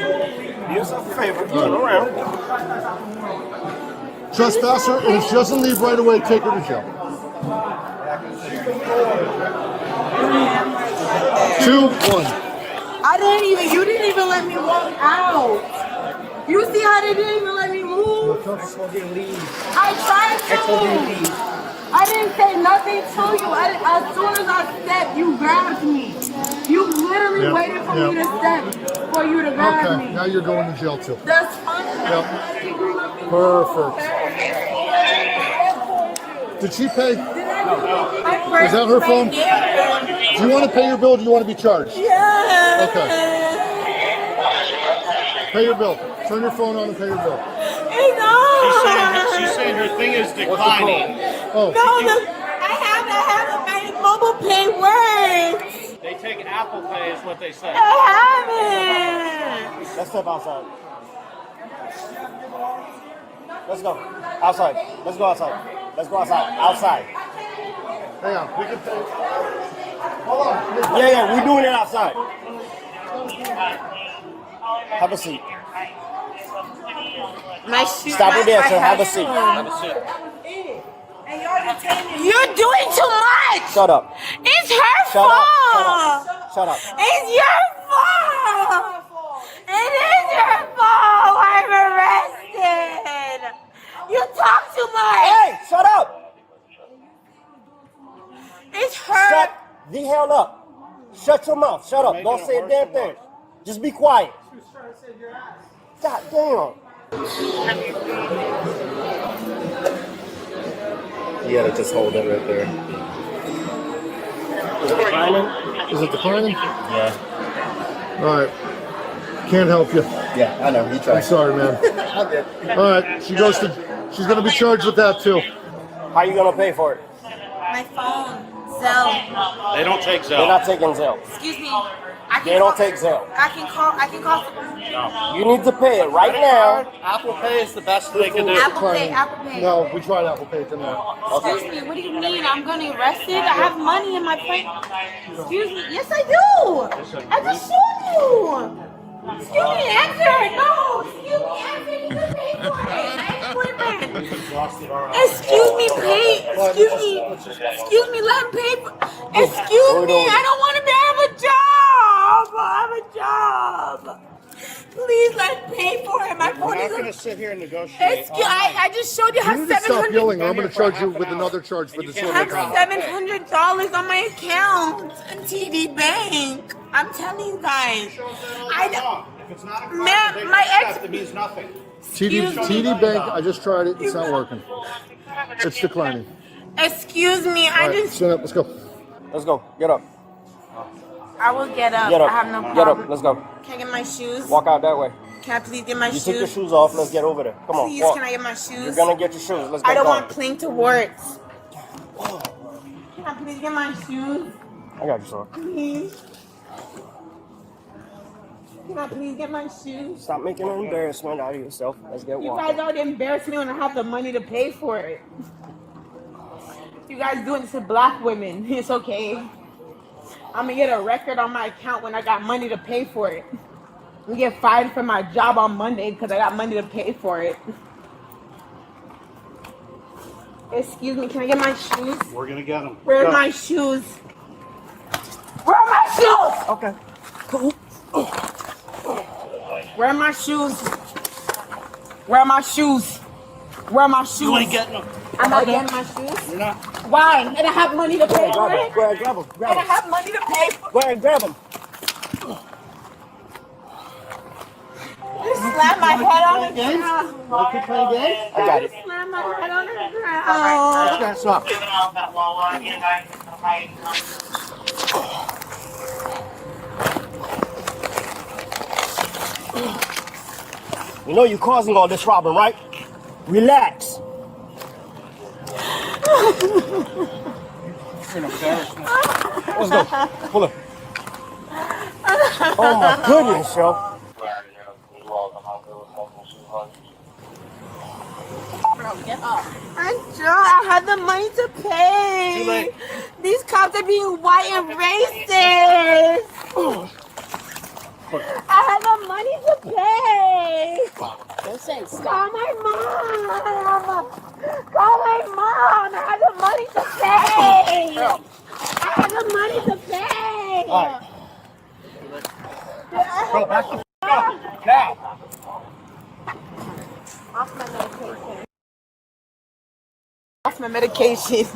Do yourself a favor. Turn around. Trespasser, and if she doesn't leave right away, take her to jail. 2, 1. You didn't even let me walk out. You see how they didn't even let me move? I tried to. I didn't say nothing to you. As soon as I stepped, you grabbed me. You literally waited for me to step for you to grab me. Okay, now you're going to jail too. That's fine. Yep. Perfect. Did she pay? Is that her phone? Do you want to pay your bill or do you want to be charged? Yeah. Okay. Pay your bill. Turn your phone on and pay your bill. It's on. She's saying her thing is declining. Oh. I haven't made mobile pay works. They take Apple Pay is what they say. I haven't. Let's step outside. Let's go. Outside. Let's go outside. Let's go outside. Outside. Hang on. We can pay. Hold on. Yeah, we're doing it outside. Have a seat. My shoes. Stop it there, sir. Have a seat. Have a seat. You're doing too much. Shut up. It's her Shut fault. up. Shut up. It's your fault. It is your fault. I'm arrested. You talk too much. Hey, shut up. It's her. Shut the hell up. Shut your mouth. Shut up. Don't say a damn thing. Just be quiet. God damn. You gotta just hold it right there. Is it declining? Is it declining? Yeah. All right. Can't help you. Yeah, I know. You tried. I'm sorry, man. I'm good. All right. She's going to be charged with that too. How you gonna pay for it? My phone. Zelle. They don't take Zelle. They're not taking Zelle. Excuse me. They don't take Zelle. I can call. No. You need to pay it right now. Apple Pay is the best they can do. Apple Pay. No, we tried Apple Pay tonight. Excuse me, what do you mean? I'm gonna be arrested? I have money in my bank. Excuse me. Yes, I do. I just showed you. Excuse me, answer. No. Excuse me, answer. You can pay for it. I ain't women. Excuse me, pay. Excuse me. Excuse me, let him pay for. Excuse me, I don't want to be. I have a job. I have a job. Please let him pay for it. My phone is. I'm not going to sit here and negotiate. Excuse, I just showed you how You need to stop $700. yelling or I'm going to charge you with another charge for I disorderly have conduct. $700 on my account in TD Bank. I'm telling you guys. If it's not a crime, Ma'am, they my accept ex- it means nothing. TD Bank, I just tried it. It's not working. It's declining. Excuse me, All I right, just. stand up. Let's go. Let's go. Get up. I will get up. Get up. I have no Get problem. up. Let's go. Can I get my shoes? Walk out that way. Can I please get my You shoes? take your shoes off. Let's get over there. Come on. Please, walk. can I get my shoes? You're gonna get your shoes. Let's get I don't going. want cling to words. Can I please get my shoes? I got you, sir. Please. Can I please get my shoes? Stop making an embarrassment out of yourself. Let's get You walking. guys already embarrassed me when I have the money to pay for it. You guys doing this to black women. It's okay. I'm gonna get a record on my account when I got money to pay for it. I'm gonna get fired from my job on Monday because I got money to pay for it. Excuse me, can I get my shoes? We're gonna get them. Where are my shoes? Where are my shoes? Okay. Cool. Where are my shoes? Where are my shoes? Where are my shoes? You ain't getting them. I'm not getting my shoes. You're not. Why? And I have money to pay for it. Go ahead, grab them. And I have money to pay for it. Go ahead, grab them. You slammed my head on the ground. Okay, play games? I got it. You slammed my head on the ground. Okay, stop. You know you're causing all this, Robin, right? Relax. Let's go. Pull up. Oh my goodness, yo. I had the money to pay. These cops are being white and racist. I had the money to pay. Don't say stop. Call my mom. Call my mom. I had the money to pay. I had the money to pay. All right. Bro, back the up. Now. Off my medication. Off my medication.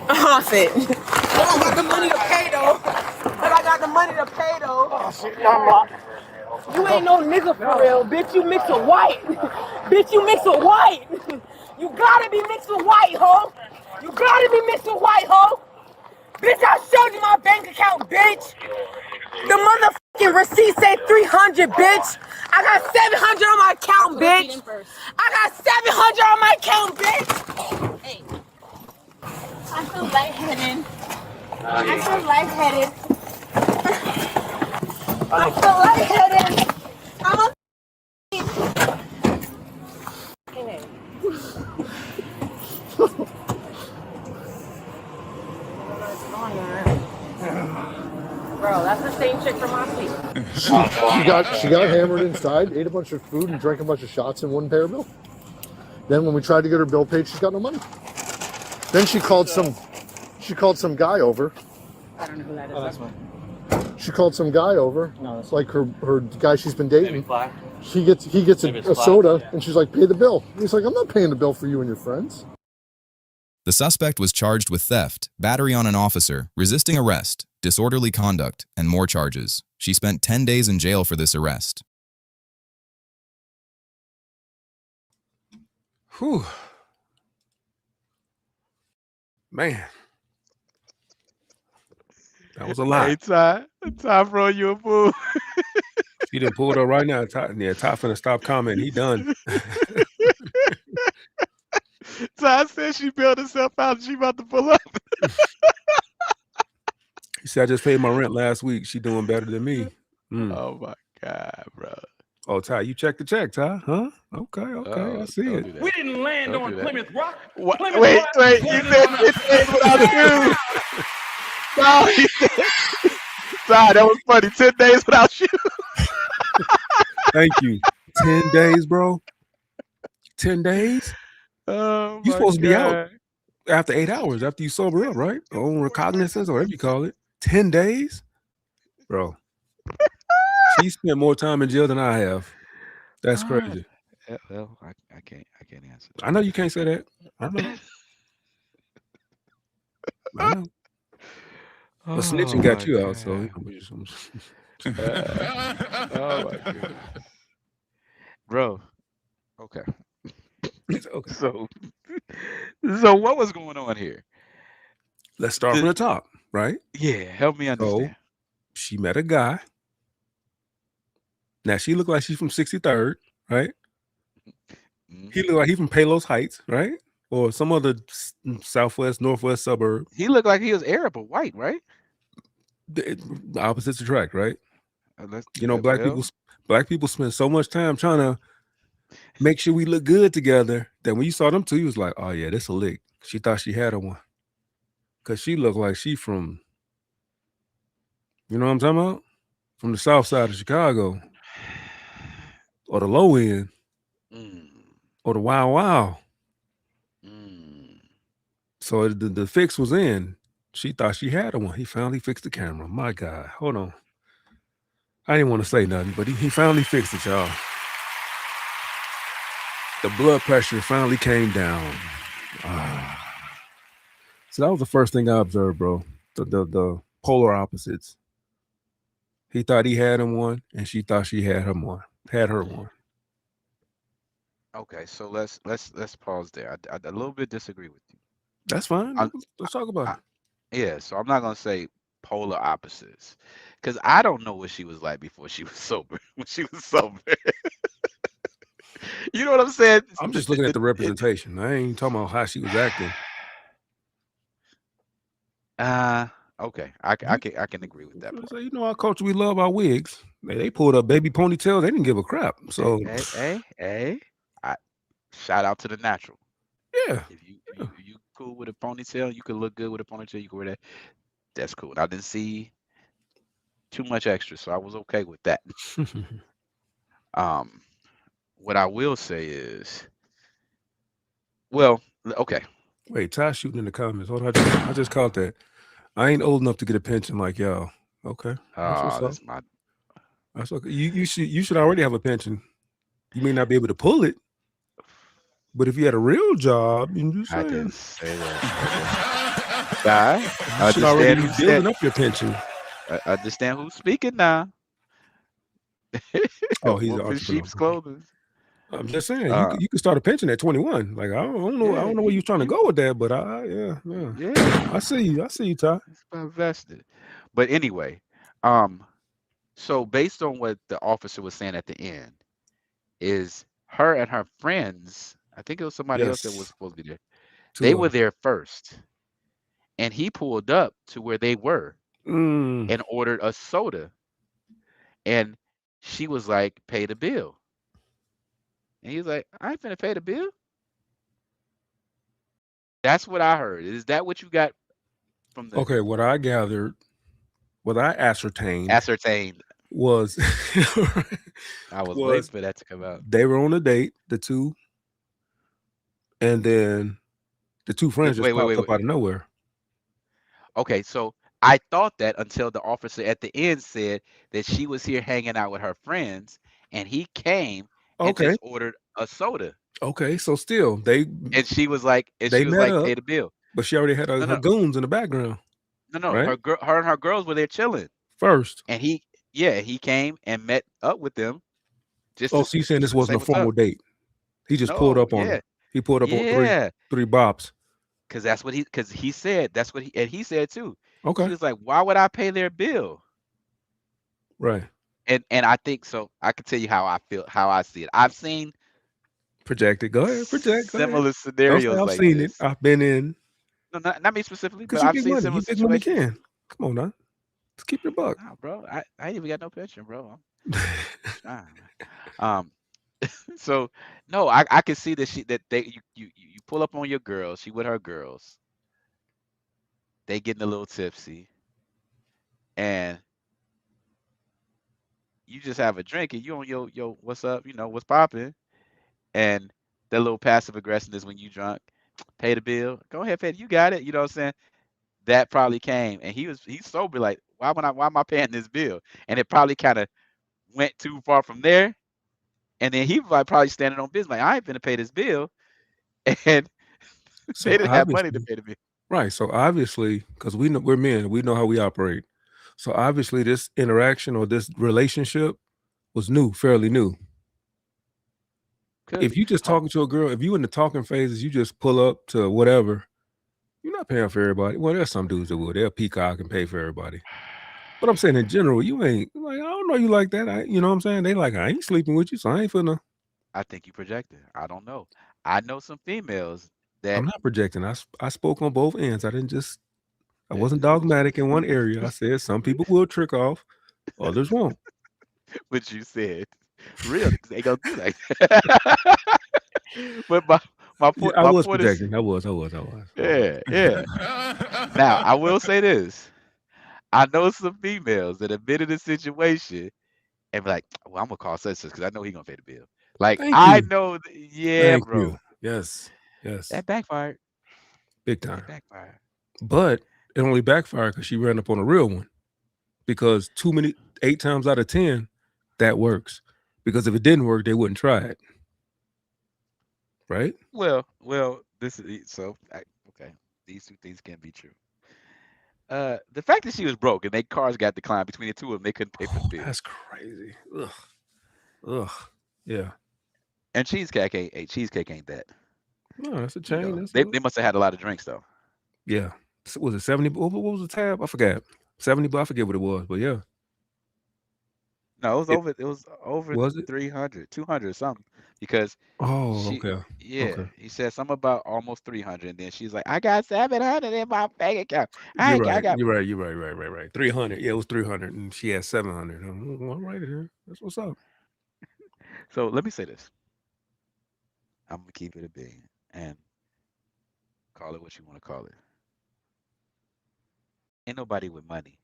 Off it. I got the money to pay though. But I got the money to pay though. Oh shit, I'm locked. You ain't no nigga for real, bitch. You mix with white. Bitch, you mix with white. You gotta be mixed with white, ho. You gotta be mixed with white, ho. Bitch, I showed you my bank account, bitch. The motherfucking receipt said 300, bitch. I got 700 on my account, bitch. I got 700 on my account, bitch. Hey. I feel lightheaded. I feel lightheaded. I feel lightheaded. I'm a Bro, that's the same chick from last week. She got hammered inside, ate a bunch of food, and drank a bunch of shots and wouldn't pay her bill. Then when we tried to get her bill paid, she's got no money. Then she called some guy over. I don't know who that is. Oh, that's fine. She called some guy over, No, like her guy she's been dating. Flag. He gets Maybe a it's soda, flag. and she's like, "Pay the bill." He's like, "I'm not paying the bill for you and your friends." The suspect was charged with theft, battery on an officer, resisting arrest, disorderly conduct, and more charges. She spent 10 days in jail for this arrest. Whew. Man. That was a lot. Hey, Ty bro, you a fool. He done pulled up right now. Ty finna stop commenting. He done. Ty said she bailed herself out and she about to pull up. He said, I just paid my rent last week. She doing better than me. Oh my God, bro. Oh, Ty, you checked the check, Ty? Huh? Okay, I see it. We didn't land Don't on do that. Plymouth Rock. What? Plymouth Wait, Rock you landed said on 10 days without you. No, Ty, that was funny. 10 days without you. Thank you. 10 days, bro. 10 days? Oh, You my supposed to be out God. after 8 hours after you sober up, right? On recognizance or whatever you call it. 10 days? Bro. She spent more time in jail than I have. That's crazy. Yeah, well, I can't answer that. I know you can't say that. I know. I know. But snitching got you out, so oh my goodness. Bro. Okay. Okay. So what was going on here? Let's start from the top, right? Yeah, help me understand. So she met a guy. Now she looked like she's from 63rd, right? He looked like he's from Palos Heights, right? Or some other southwest, northwest suburb. He looked like he was Arab or white, right? The opposites attract, right? You know, black people spend so much time trying to make sure we look good together that when you saw them two, you was like, oh yeah, this a lick. She thought she had a one. Cause she looked like she from, you know what I'm talking about? From the south side of Chicago. Or the low end. Or the wow wow. So the fix was in. She thought she had one. He finally fixed the camera. My God. Hold on. I didn't want to say nothing, but he finally fixed it, y'all. The blood pressure finally came down. So that was the first thing I observed, bro. The polar opposites. He thought he had him one, and she thought she had him one. Had her one. Okay, so let's pause there. I a little bit disagree with you. That's fine. Let's talk about it. Yeah, so I'm not gonna say polar opposites, because I don't know what she was like before she was sober. When she was sober, you know what I'm saying? I'm just looking at the representation. I ain't talking about how she was acting. Okay, I can agree with that part. So, you know, our culture, we love our wigs. They pulled up baby ponytails. They didn't give a crap. So, Hey, shout out to the natural. Yeah. If you cool with a ponytail, you can look good with a ponytail. You can wear that. That's cool. And I didn't see too much extra, so I was okay with that. What I will say is, well, okay. Wait, Ty shooting in the comments. Hold on, I just caught that. I ain't old enough to get a pension like y'all. Okay, That's my. That's okay. You should already have a pension. You may not be able to pull it, but if you had a real job, you just saying. I didn't say that. Guy, you should already be building up your pension. I understand who's speaking now. Oh, he's an Wolf in sheep's clothing. I'm just saying, you can start a pension at 21. Like I don't know, I don't know where you're trying to go with that, but yeah. I see you, Ty. It's about vested. But anyway, so based on what the officer was saying at the end, is her and her friends, I think it was somebody else that was supposed to be there. They were there first. And he pulled up to where they were and ordered a soda. And she was like, pay the bill. And he was like, I ain't finna pay the bill. That's what I heard. Is that what you got from the Okay, what I gathered, what I ascertained was I was waiting for that to come out. They were on a date, the two, and then the two friends just popped up out of nowhere. Okay, so I thought that until the officer at the end said that she was here hanging out with her friends, and he came and just ordered a soda. Okay, so still and she was like, met up, pay the bill. But she already had her goons in the background. No, right? her and her girls were there chilling First. And he came and met up with them. So you saying this wasn't a formal date? He just pulled up on her. He pulled up on three bops. Because he said that's what he said too. Okay. She was like, why would I pay their bill? Right. And I think so. I can tell you how I feel, how I see it. I've seen projected. Go ahead, project. Similar scenarios. I've seen it. I've been in. No, not me specifically, but I've I've seen similar situations. When you situations. can. Come on now. Let's keep your buck. Nah, bro. I ain't even got no pension, bro. So no, I can see that you pull up on your girl. She with her girls. They getting a little tipsy, and you just have a drink, and you on yo what's up? You know what's popping, and that little passive aggressiveness when you drunk. Pay the bill. Go ahead, pay. You got it. You know what I'm saying? That probably came, and he's sober. Like, why am I paying this bill? And it probably kind of went too far from there. And then he was like probably standing on business, like, I ain't gonna pay this bill, and So they didn't have money to pay the bill. Right. So obviously, because we're men, we know how we operate. So obviously, this interaction or this relationship was fairly new. If you just talking to a girl, if you in the talking phases, you just pull up to whatever, you're not paying for everybody. Well, there's some dudes that will. They'll peacock and pay for everybody. But I'm saying in general, you ain't like, I don't know you like that. You know what I'm saying? They like, I ain't sleeping with you, so I ain't finna. I think you projected. I don't know. I know some females that I'm not projecting. I spoke on both ends. I wasn't dogmatic in one area. I said some people will trick off, others won't. But you said real niggas ain't gonna do that. But my point. I was point projecting. Is, I was. Yeah. Now I will say this. I know some females that have been in a situation and be like, well, I'm gonna call such because I know he's gonna pay the bill. Like, I know, Thank bro. you. Yes. That backfired. big time. It backfired. But it only backfired because she ran up on a real one. Because 8 times out of 10, that works. Because if it didn't work, they wouldn't try it. Right? Well, this is okay. These two things can be true. The fact that she was broke and their cars got declined between the two of them, they couldn't pay for the bill. That's crazy. Ugh. Yeah. And Cheesecake ain't that. No, that's a chain. That's They must have had a lot of drinks though. Yeah. Was it 70? What was the tab? I forgot. 70, but I forget what it was. But yeah. No, it was over Was it? 300, 200 or something. Because okay. he said something about almost 300, and then she's like, I got 700 in my bank account. You're right. 300. Yeah, it was 300, and she had 700. All right, here. That's what's up. So let me say this. I'm gonna keep it a being and call it what you want to call it. Ain't nobody with money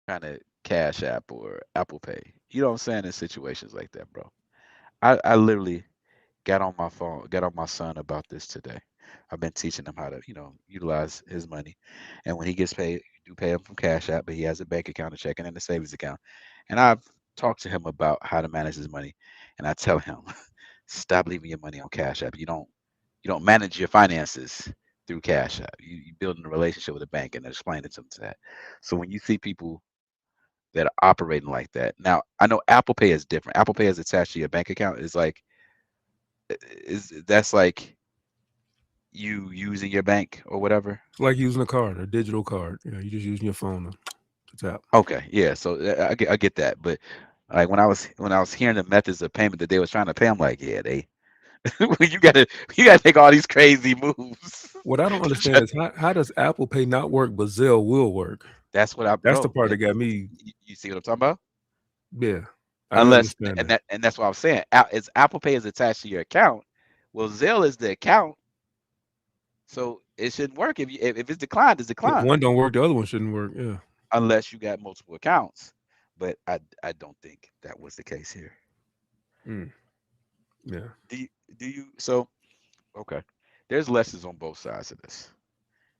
trying to Cash App or Apple Pay. You know what I'm saying? In situations like that, bro. I literally got on my son about this today. I've been teaching him how to, utilize his money. And when he gets paid, you do pay him from Cash App, but he has a bank account, a checking, and a savings account. And I've talked to him about how to manage his money. And I tell him, stop leaving your money on Cash App. You don't manage your finances through Cash App. You building a relationship with a bank, and explain it to them to that. So when you see people that are operating like that, now I know Apple Pay is different. Apple Pay is attached to your bank account. That's like you using your bank or whatever. It's like using a card, a digital card. You're just using your phone to tap. Okay, yeah. So I get that, but like when I was hearing the methods of payment that they was trying to pay, I'm like, yeah, you gotta take all these crazy moves. What I don't understand is how does Apple Pay not work, but Zelle will work? That's the part that got me. You see what I'm talking about? Yeah. Unless that's what I was saying. Apple Pay is attached to your account. Well, Zelle is the account, so it shouldn't work. If it's declined, it's declined. If one don't work, the other one shouldn't work. Yeah. Unless you got multiple accounts, but I don't think that was the case here. Yeah. Do you? So, okay. There's lessons on both sides of this,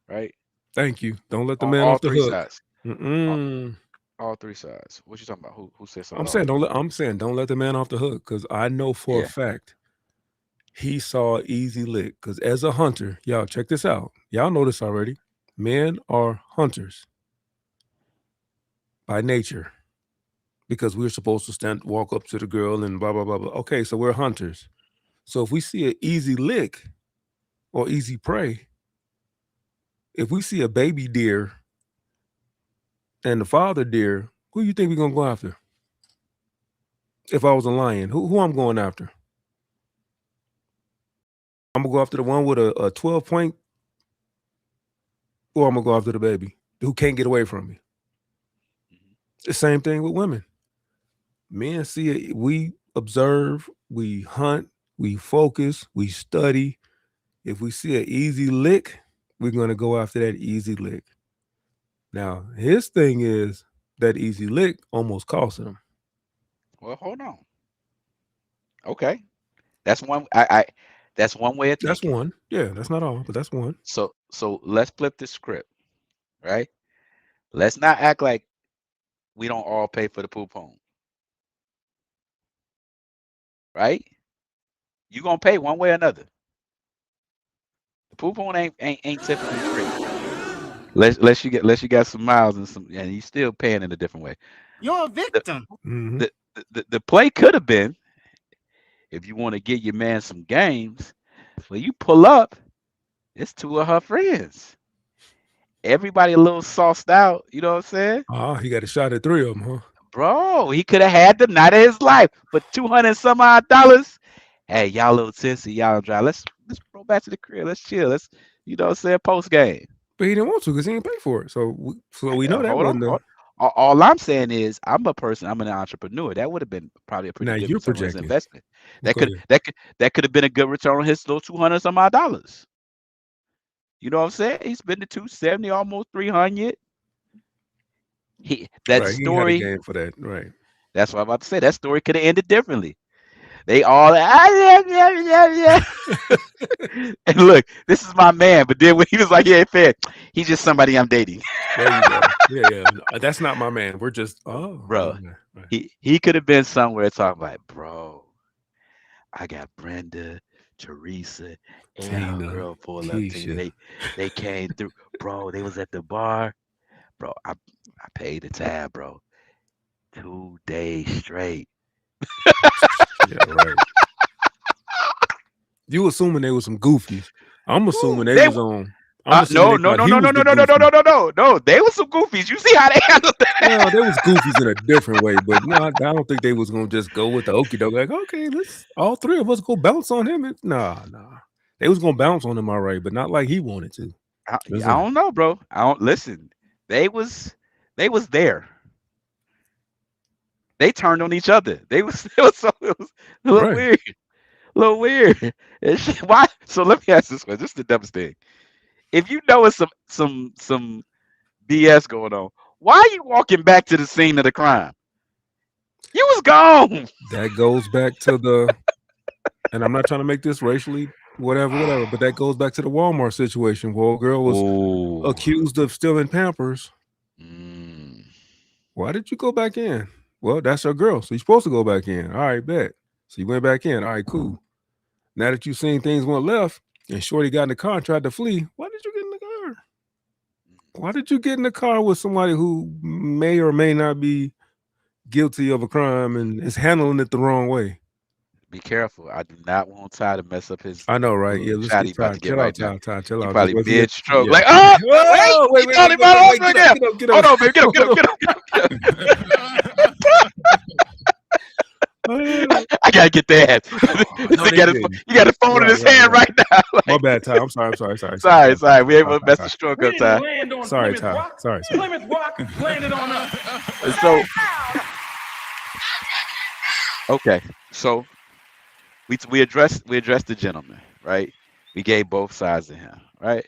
right? Thank you. Don't let the man off the hook. Sides. All three sides. What you talking about? Who said something? I'm saying don't let the man off the hook, because I know for a fact he saw an easy lick. Because as a hunter, y'all check this out. Y'all know this already. Men are hunters by nature, because we're supposed to walk up to the girl and blah blah blah blah. Okay, so we're hunters. So if we see an easy lick or easy prey, if we see a baby deer and the father deer, who you think we're gonna go after? If I was a lion, who I'm going after? I'm gonna go after the one with a 12 point, or I'm gonna go after the baby who can't get away from me. The same thing with women. Men see it, we observe, we hunt, we focus, we study. If we see an easy lick, we're gonna go after that easy lick. Now, his thing is that easy lick almost cost him. Well, hold on. Okay, that's one. That's one way of thinking. That's one. Yeah, that's not all, but that's one. So let's flip the script, right? Let's not act like we don't all pay for the poop home, right? You gonna pay one way or another. The poop home ain't typically free. Unless you got some miles and you still paying in a different way. You're a victim. The play could have been, if you want to get your man some games, when you pull up, it's two of her friends. Everybody a little sauced out, you know what I'm saying? Oh, he got a shot at 3 of them, huh? Bro, he could have had the night of his life for $200 some odd. Hey, y'all a little tipsy, y'all dry. Let's go back to the crib. Let's chill. Let's, you know what I'm saying, post game. But he didn't want to because he didn't pay for it. So we know that wasn't all I'm saying is I'm an entrepreneur. That would have been probably a pretty good return on his investment. That could have been a good return on his little $200 some odd. You know what I'm saying? He's been to 270, almost 300. That right, story he had a game for that, right? That's what I'm about to say. That story could have ended differently. They all yeah. And look, this is my man. But then when he was like, yeah, fair, he's just somebody I'm dating. There you go. Yeah. That's not my man. We're just Bro, okay. he could have been somewhere talking like, bro, I got Brenda, Teresa, and her Tina, girl pull up. Tina, Keisha. they came through, bro. They was at the bar, bro. I paid the tab, bro. 2 days straight. Yeah, right. You assuming they was some goofies. I'm assuming they was on. I'm No. assuming they thought he was the goofy. No. They was some goofies. You see how they handled that? Well, they was goofies in a different way, but no, I don't think they was gonna just go with the okie doke. Like, okay, let's all three of us go bounce on him. Nah. They was gonna bounce on him all right, but not like he wanted to. I don't know, bro. I don't listen. They was there. They turned on each other. It was a little Right. weird. A little weird. Why? So let me ask this question. This is the dumbest thing. If you know it's some BS going on, why are you walking back to the scene of the crime? You was gone. That goes back to the, and I'm not trying to make this racially whatever, but that goes back to the Walmart situation where a girl was accused of stealing Pampers. Why did you go back in? Well, that's her girl, so you're supposed to go back in. All right, bet. So you went back in. All right, cool. Now that you've seen things went left and Shorty got in the car and tried to flee, why did you get in the car? Why did you get in the car with somebody who may or may not be guilty of a crime and is handling it the wrong way? Be careful. I do not want Ty to mess up his. I know, right? Yeah, let's get Ty. Chill out, Ty. Chill out. Probably mid stroke. Yeah. Like, wait, he thought about it again. Hold on, baby. Get up. I gotta get that. You got a phone in his hand right now. My bad, Ty. I'm sorry. Sorry. We ain't gonna mess the stroke up, Ty. Sorry, Ty. Sorry. Plymouth Rock landed on us. So, okay. So we addressed the gentleman, right? We gave both sides of him, right?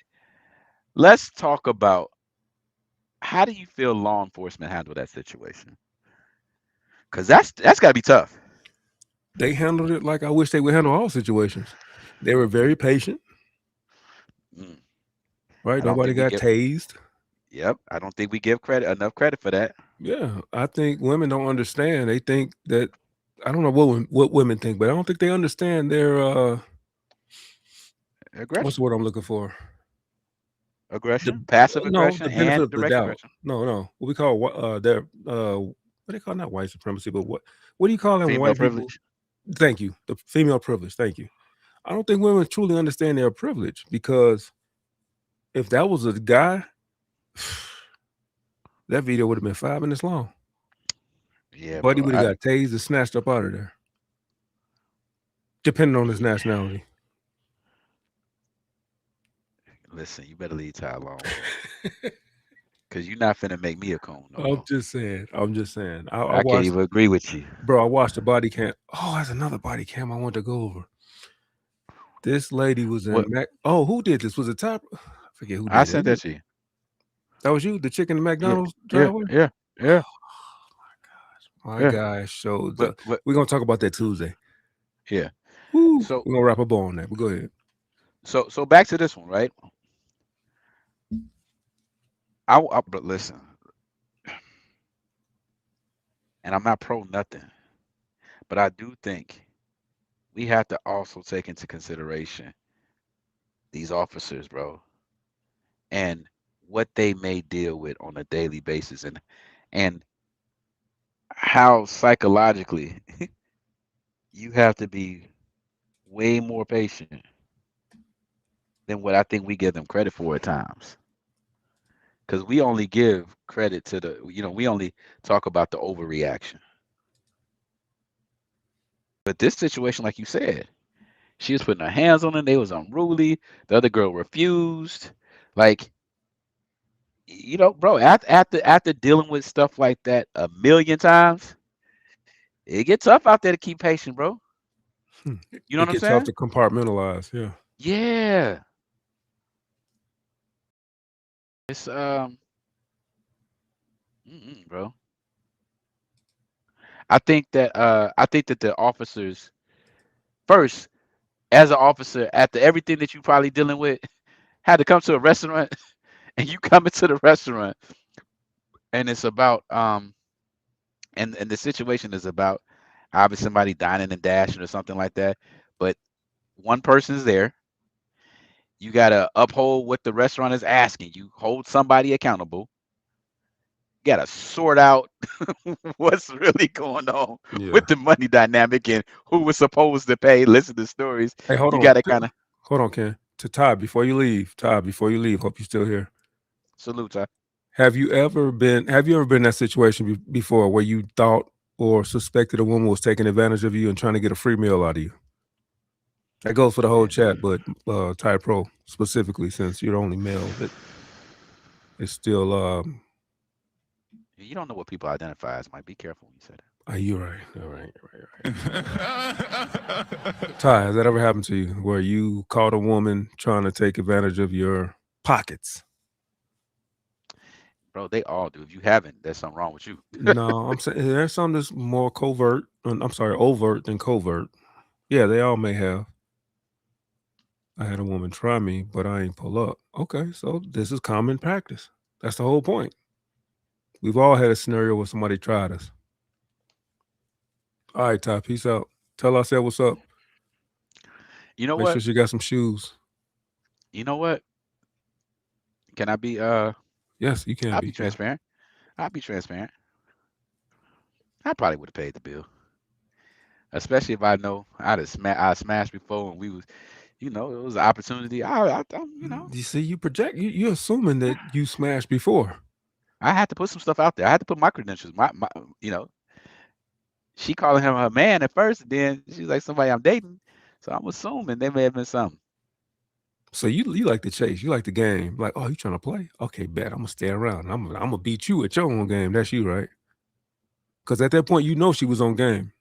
Let's talk about how do you feel law enforcement handled that situation? Because that's got to be tough. They handled it like I wish they would handle all situations. They were very patient. Right? Nobody got tased. Yep. I don't think we give enough credit for that. Yeah. I think women don't understand. They think that, I don't know what women think, but I don't think they understand their aggression. What's the word I'm looking for? Aggression, passive aggression, the benefit and of the direct doubt. aggression. No. What we call their what they call, not white supremacy, but what do you call them? Female white privilege. People? Thank you. The female privilege. Thank you. I don't think women truly understand their privilege, because if that was a guy, that video would have been 5 minutes long. Yeah, Buddy would have got tased and snatched up out of there, depending on his nationality. Listen, you better leave Ty alone, because you're not finna make me a coon. I'm just saying. I can't even agree with you, bro. I watched the body cam. Oh, there's another body cam I want to go over. This lady was in who did this? Was it Top? I forget who did it. I sent that to you. That was you, the chicken in McDonald's driveway? Yeah. Oh my gosh. My guy showed we're gonna talk about that Tuesday. Yeah. Woo. So we're gonna wrap up on that. But go ahead. So back to this one, right? But listen, and I'm not pro nothing, but I do think we have to also take into consideration these officers, bro, and what they may deal with on a daily basis, and how psychologically you have to be way more patient than what I think we give them credit for at times. Because we only give credit to we only talk about the overreaction. But this situation, like you said, she was putting her hands on them. They was unruly. The other girl refused. Like, bro, after dealing with stuff like that a million times, it gets tough out there to keep patient, bro. You know what I'm saying? It gets tough to compartmentalize. Yeah. Yeah. It's bro. I think that the officers first, as an officer, after everything that you probably dealing with, had to come to a restaurant, and you come into the restaurant, and it's about and the situation is about obviously somebody dining and dashing or something like that, but one person's there. You gotta uphold what the restaurant is asking. You hold somebody accountable. You gotta sort out what's really going on Yeah. with the money dynamic and who was supposed to pay. Listen to stories. Hey, hold You on. gotta kind of Hold on, Ken. To Todd, before you leave, hope you're still here. salute. Ty. Have you ever been in that situation before where you thought or suspected a woman was taking advantage of you and trying to get a free meal out of you? That goes for the whole chat, but Ty Pro specifically, since you're the only male that is still You don't know what people identify as. Might be careful when you say that. you're right. All right. Ty, has that ever happened to you where you caught a woman trying to take advantage of your pockets? Bro, they all do. If you haven't, there's something wrong with you. No, I'm saying there's some that's more overt than covert. Yeah, they all may have. I had a woman try me, but I ain't pull up. Okay, so this is common practice. That's the whole point. We've all had a scenario where somebody tried us. All right, Ty, peace out. Tell us what's up. You know Make what? sure she got some shoes. You know what? Can I be Yes, you can I'll be. be transparent. I'll be transparent. I probably would have paid the bill. Especially if I know I smashed before and we was, it was an opportunity. You see, you project. You're assuming that you smashed before. I had to put some stuff out there. I had to put my credentials. She calling him her man at first, and then she's like somebody I'm dating. So I'm assuming there may have been something. So you like the chase. You like the game. Like, oh, you trying to play? Okay, bet. I'm gonna stay around. I'm gonna beat you at your own game. That's you, right? Because at that point, she was on game.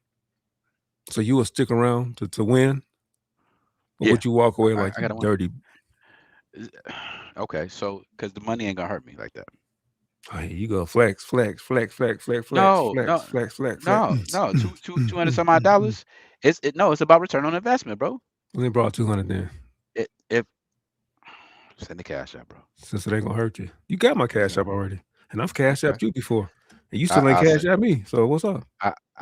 So you will stick around to win, or Yeah. would you walk away I like you gotta win. dirty? Okay, so because the money ain't gonna hurt me like that. Hey, you go flex. No, 200 some odd dollars. It's about return on investment, bro. Well, they brought 200 then. If send the cash out, bro. Since it ain't gonna hurt you. You got my cash app already, and I've cash apped you before, and you still ain't cash app me. So what's up?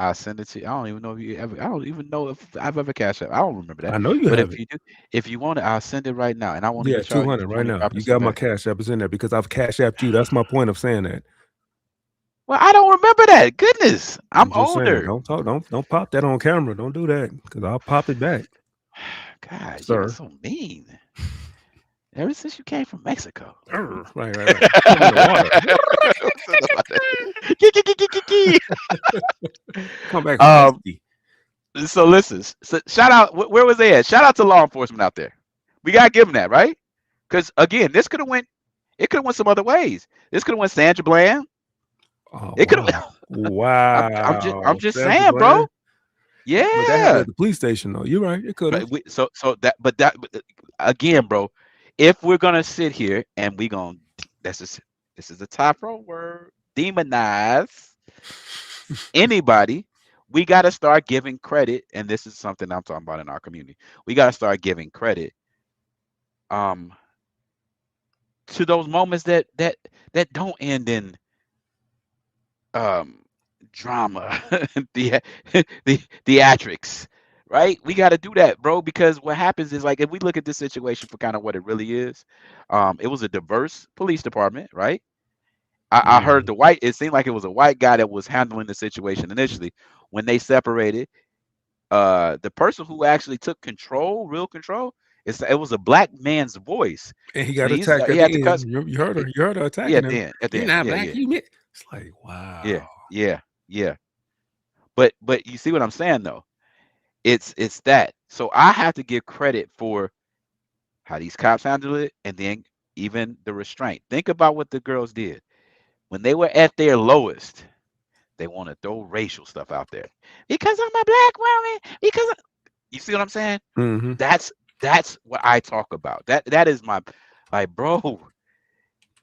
I send it to you. I don't even know if you ever. I don't even know if I've ever cashed out. I don't remember that. I know you But have if it. you do, if you want it, I'll send it right now, and I want to Yeah, get y'all 200 right now. You got my cash app is in there because I've cash apped you. That's my point of saying that. Well, I don't remember that. Goodness, I'm just older. Saying, don't pop that on camera. Don't do that because I'll pop it back. God, sir. you're so mean. Ever since you came from Mexico. Right. Come back. So listen. So shout out. Where was they at? Shout out to law enforcement out there. We gotta give them that, right? Because again, this could have went. It could have went some other ways. This could have went Sandra Bland. It could have. Wow. I'm just saying, bro. Yeah. But that happened at the police station, though. You're right. It could have. But again, bro. If we're gonna sit here and this is the top row word, demonize anybody, we got to start giving credit, and this is something I'm talking about in our community. We got to start giving credit, to those moments that don't end in drama, the theatrics. Right, we got to do that, bro, because what happens is, like, if we look at this situation for kind of what it really is, it was a diverse police department, right? I heard it seemed like it was a white guy that was handling the situation initially. When they separated, the person who actually took real control, it was a black man's voice. And he So got attacked at the end. You heard her attacking him. You're not black, you admit. It's like, wow. Yeah. But you see what I'm saying, though? It's that. So I have to give credit for how these cops handled it, and then even the restraint. Think about what the girls did when they were at their lowest. They want to throw racial stuff out there because I'm a black woman. You see what I'm saying? Mm-hmm. That's what I talk about. That is my, like, bro.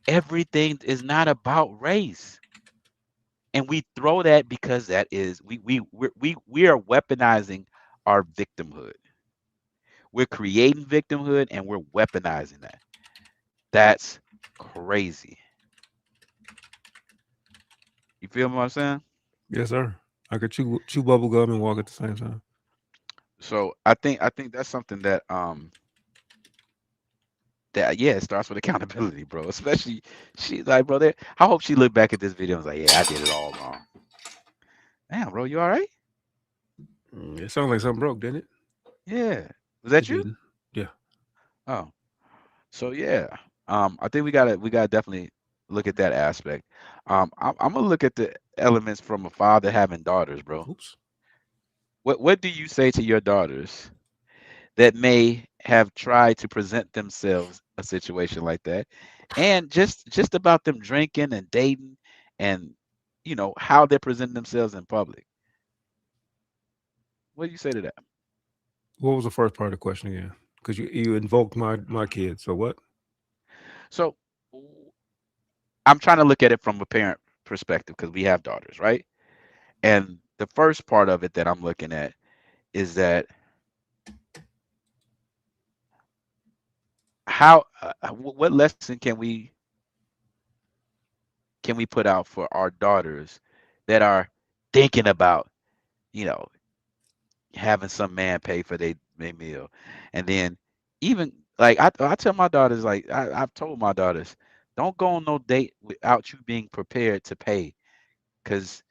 Everything is not about race. And we throw that because that is we are weaponizing our victimhood. We're creating victimhood and we're weaponizing that. That's crazy. You feel what I'm saying? Yes, sir. I could chew bubble gum and walk at the same time. So I think that's something that it starts with accountability, bro. Especially she like, bro. I hope she looked back at this video and was like, yeah, I did it all wrong. Damn, bro, you all right? It sounded like something broke, didn't it? Yeah. Was that It you? didn't. Yeah. Oh, so yeah. I think we gotta definitely look at that aspect. I'm gonna look at the elements from a father having daughters, bro. Oops. What do you say to your daughters that may have tried to present themselves a situation like that, and just about them drinking and dating, and how they're presenting themselves in public? What do you say to that? What was the first part of the question again? Because you invoked my kids. So what? So I'm trying to look at it from a parent perspective because we have daughters, right? And the first part of it that I'm looking at is that what lesson can we put out for our daughters that are thinking about, you know, having some man pay for their meal, and then even like I tell my daughters, like I've told my daughters, don't go on no date without you being prepared to pay, because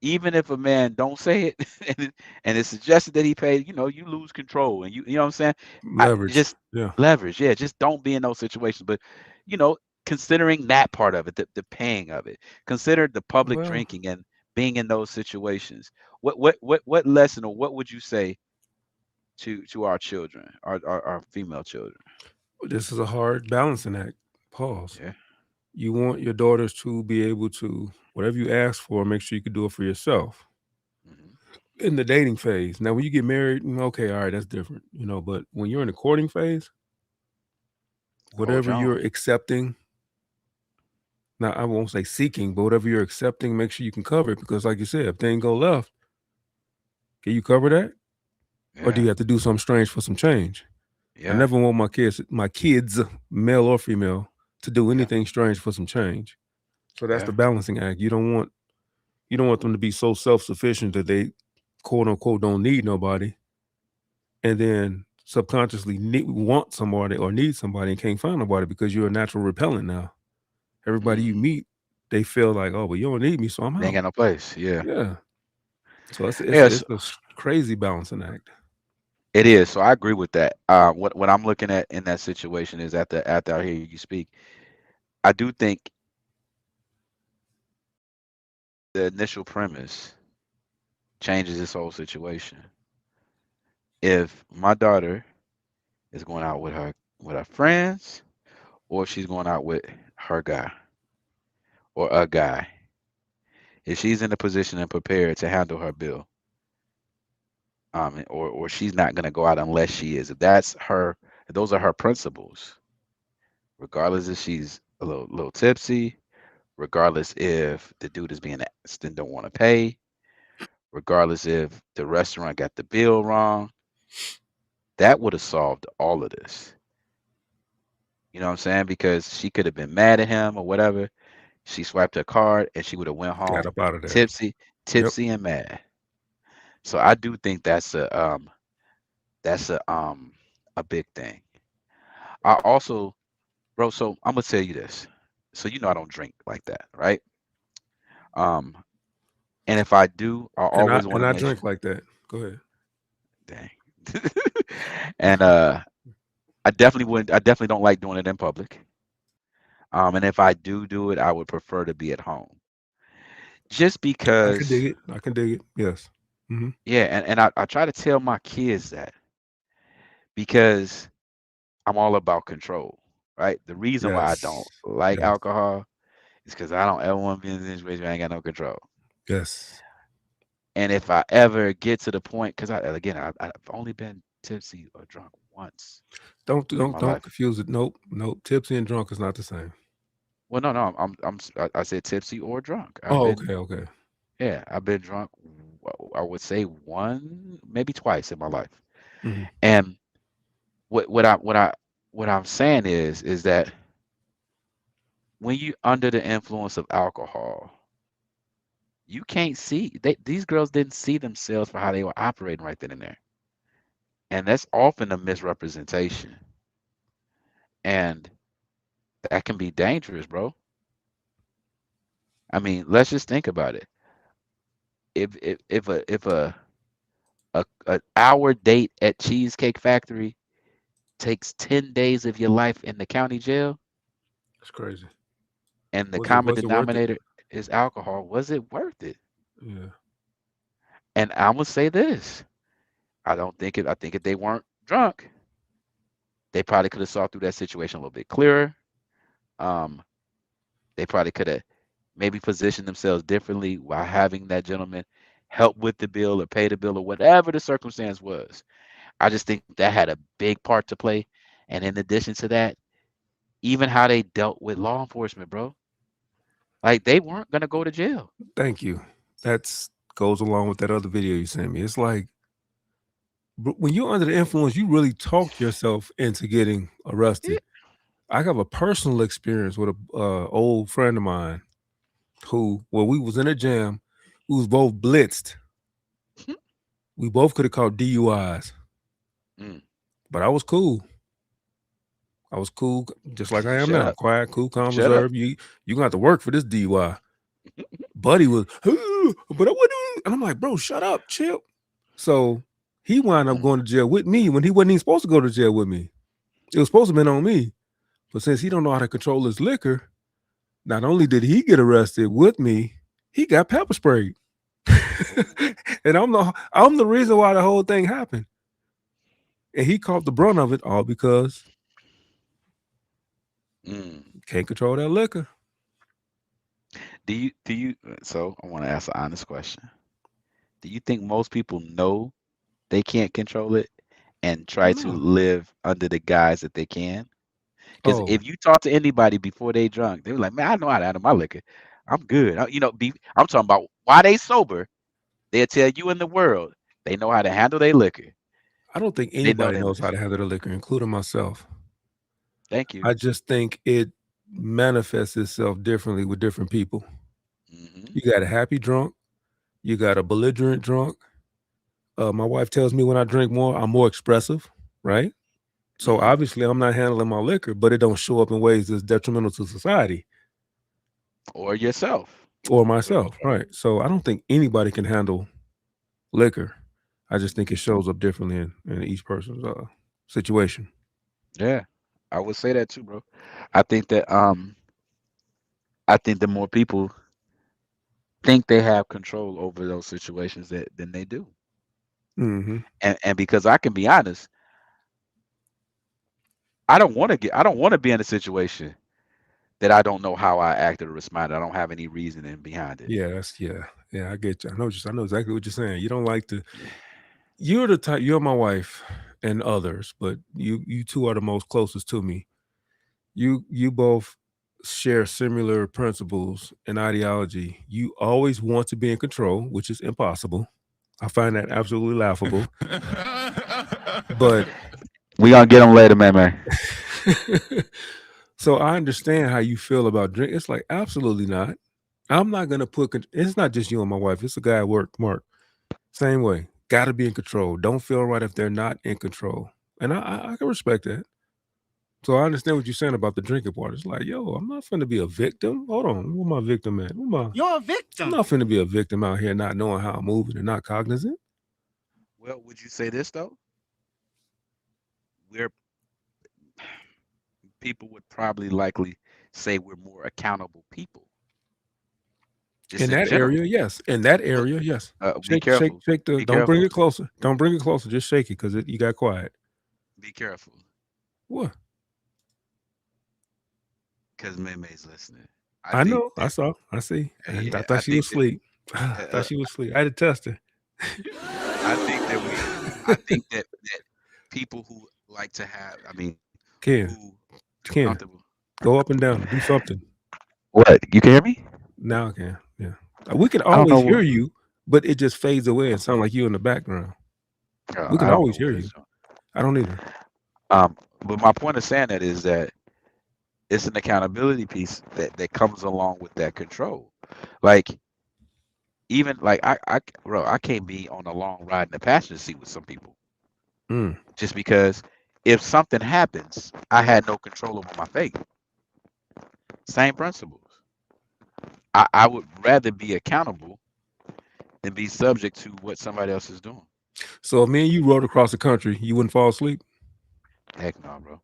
even if a man don't say it and it's suggested that he paid, you lose control, and you know what I'm saying? Leverage. Just Yeah. leverage, yeah. Just don't be in those situations. But you know, considering that part of it, the paying of it, consider the public Well, drinking and being in those situations. What lesson, or what would you say to our children, our female children? this is a hard balancing act. Pause. Yeah. You want your daughters to be able to, whatever you ask for, make sure you can do it for yourself. In the dating phase. Now, when you get married, okay, all right, that's different, but when you're in the courting phase, whatever you're accepting, now I won't say seeking, but whatever you're accepting, make sure you can cover it, because like you said, if things go left, can you cover that? Or do you have to do something strange for some change? I never want my kids, male or female, to do anything strange for some change. So that's the balancing act. You don't want them to be so self-sufficient that they quote unquote don't need nobody, and then subconsciously want somebody or need somebody and can't find nobody because you're a natural repellent now. Everybody you meet, they feel like, oh, but you don't need me, so I'm They ain't got out. no place. Yeah. Yeah. So it's Yes. a crazy balancing act. It is. So I agree with that. What I'm looking at in that situation is after I hear you speak, I do think the initial premise changes this whole situation. If my daughter is going out with her friends, or if she's going out with her guy or a guy, if she's in a position and prepared to handle her bill, or she's not going to go out unless she is. If those are her principles, regardless if she's a little tipsy, regardless if the dude is being asked and don't want to pay, regardless if the restaurant got the bill wrong, that would have solved all of this. You know what I'm saying? Because she could have been mad at him or whatever. She swiped her card and she would have went Got home up out of there. tipsy and mad. So I do think that's a big thing. I also, bro, so I'm gonna tell you this. So I don't drink like that, right? Um, and if I do, I always want to I make drink sure. like that. Go ahead. Dang. And I definitely don't like doing it in public. And if I do it, I would prefer to be at home. Just I can dig because, it. I can dig it. Yes. Mm-hmm. yeah, and I try to tell my kids that, because I'm all about control, right? The reason why I don't Yes. like Yes. alcohol is because I don't ever want to be in a situation where I ain't got no control. Yes. And if I ever get to the point, because I've only been tipsy or drunk once Don't in my life. confuse it. Nope. Tipsy and drunk is not the same. Well, no, I said tipsy or drunk. Oh, okay. Yeah, I've been drunk. I would say one, maybe twice in my life. Mm-hmm. And what I'm saying is that when you under the influence of alcohol, you can't see these girls didn't see themselves for how they were operating right then and there. And that's often a misrepresentation. And that can be dangerous, bro. I mean, let's just think about it. If a hour date at Cheesecake Factory takes 10 days of your life in the county jail, That's crazy. and the Was it common was it worth it? denominator is alcohol, was it worth it? Yeah. And I'm gonna say this. I think if they weren't drunk, they probably could have saw through that situation a little bit clearer. Um, they probably could have maybe positioned themselves differently while having that gentleman help with the bill or pay the bill or whatever the circumstance was. I just think that had a big part to play. And in addition to that, even how they dealt with law enforcement, bro. Like they weren't gonna go to jail. Thank you. That's goes along with that other video you sent me. It's like when you're under the influence, you really talk yourself into getting arrested. I have a personal experience with a old friend of mine who, we was in a jam, we was both blitzed. We both could have caught DUIs, but I was cool. I was cool, just like I am Shut now. up. Quiet, cool, calm, Shut up. reserved. You gonna have to work for this DUI. Buddy was, but I wouldn't. And I'm like, bro, shut up, chill. So he wound up going to jail with me when he wasn't even supposed to go to jail with me. It was supposed to have been on me. But since he don't know how to control his liquor, not only did he get arrested with me, he got pepper sprayed. And I'm the reason why the whole thing happened. And he caught the brunt of it all because can't control that liquor. Do you so I want to ask an honest question. Do you think most people know they can't control it and try to live under the guise that they can? Because if you talk to anybody before they drunk, they were like, man, I know how to handle my liquor. I'm good. I'm talking about why they sober. They'll tell you in the world they know how to handle their liquor. I don't think anybody knows how to handle the liquor, including myself. Thank you. I just think it manifests itself differently with different people. You got a happy drunk. You got a belligerent drunk. My wife tells me when I drink more, I'm more expressive, right? So obviously I'm not handling my liquor, but it don't show up in ways that's detrimental to society. Or yourself. Or myself, right? So I don't think anybody can handle liquor. I just think it shows up differently in each person's situation. Yeah, I would say that too, bro. I think that more people think they have control over those situations than they do. And because I can be honest, I don't want to be in a situation that I don't know how I acted or responded. I don't have any reasoning behind it. Yeah, I get you. I know exactly what you're saying. You don't like to. You're the type. You're my wife and others, but you two are the most closest to me. You both share similar principles and ideology. You always want to be in control, which is impossible. I find that absolutely laughable. But we gonna get them later, man. So I understand how you feel about drink. It's like, absolutely not. I'm not gonna it's not just you and my wife. It's a guy at work, Mark. Same way. Got to be in control. Don't feel right if they're not in control. And I can respect that. So I understand what you're saying about the drinking part. It's like, yo, I'm not finna be a victim. Hold on, where my victim at? You're a victim. I'm not finna be a victim out here not knowing how I'm moving and not cognizant. Well, would you say this though? People would probably likely say we're more accountable people. In that area, yes. In that area, yes. Be careful. Shake the. Don't bring it closer. Don't bring it closer. Just shake it because you got quiet. Be careful. What? Because May's listening. I know. I saw. I see. And I thought she was asleep. I thought she was asleep. I had to test her. I think that people who like to have, Ken, go up and down. Do something. What? You can hear me? Now I can. Yeah. We can always hear you, but it just fades away and sound like you in the background. We can always hear you. I don't either. But my point of saying that is that it's an accountability piece that comes along with that control. Like even like bro, I can't be on a long ride in the passenger seat with some people just because if something happens, I had no control over my fate. Same principles. I would rather be accountable than be subject to what somebody else is doing. So if me and you rode across the country, you wouldn't fall asleep? Heck no, bro.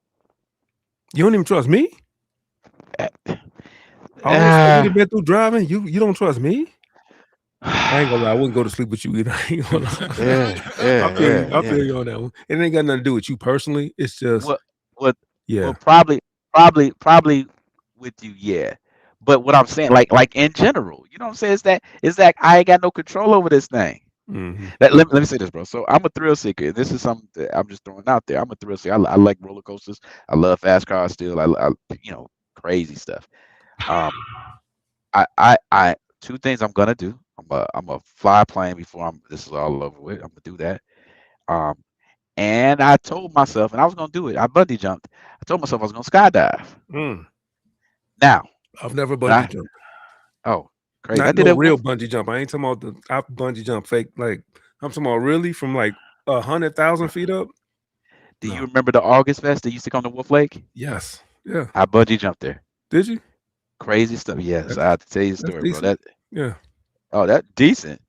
You don't even trust me? All the stuff we've been through driving, you don't trust me? I ain't gonna lie, I wouldn't go to sleep with you either. I ain't gonna lie. I feel you on that one. It ain't got nothing to do with you personally. It's just Well, probably with you, yeah. But what I'm saying, like in general, you know what I'm saying, is that I ain't got no control over this thing. Let me say this, bro. So I'm a thrill seeker. This is something that I'm just throwing out there. I'm a thrill seeker. I like roller coasters. I love fast cars still. I crazy stuff. I two things I'm gonna do. I'm a fly a plane before this is all over with. I'm gonna do that. And I told myself, and I was gonna do it. I bungee jumped. I told myself I was gonna skydive. Now I've never bungee jumped. Oh, crazy! Not I did no it real bungee jump. I ain't talking about I bungee jump fake. Like I'm talking about really from like 100,000 feet up. Do you remember the August Fest that used to come to Wolf Lake? Yes. Yeah. I bungee jumped there. Did you? Crazy stuff. Yes, I have to tell you the story, bro. Decent. Yeah. Oh, that decent.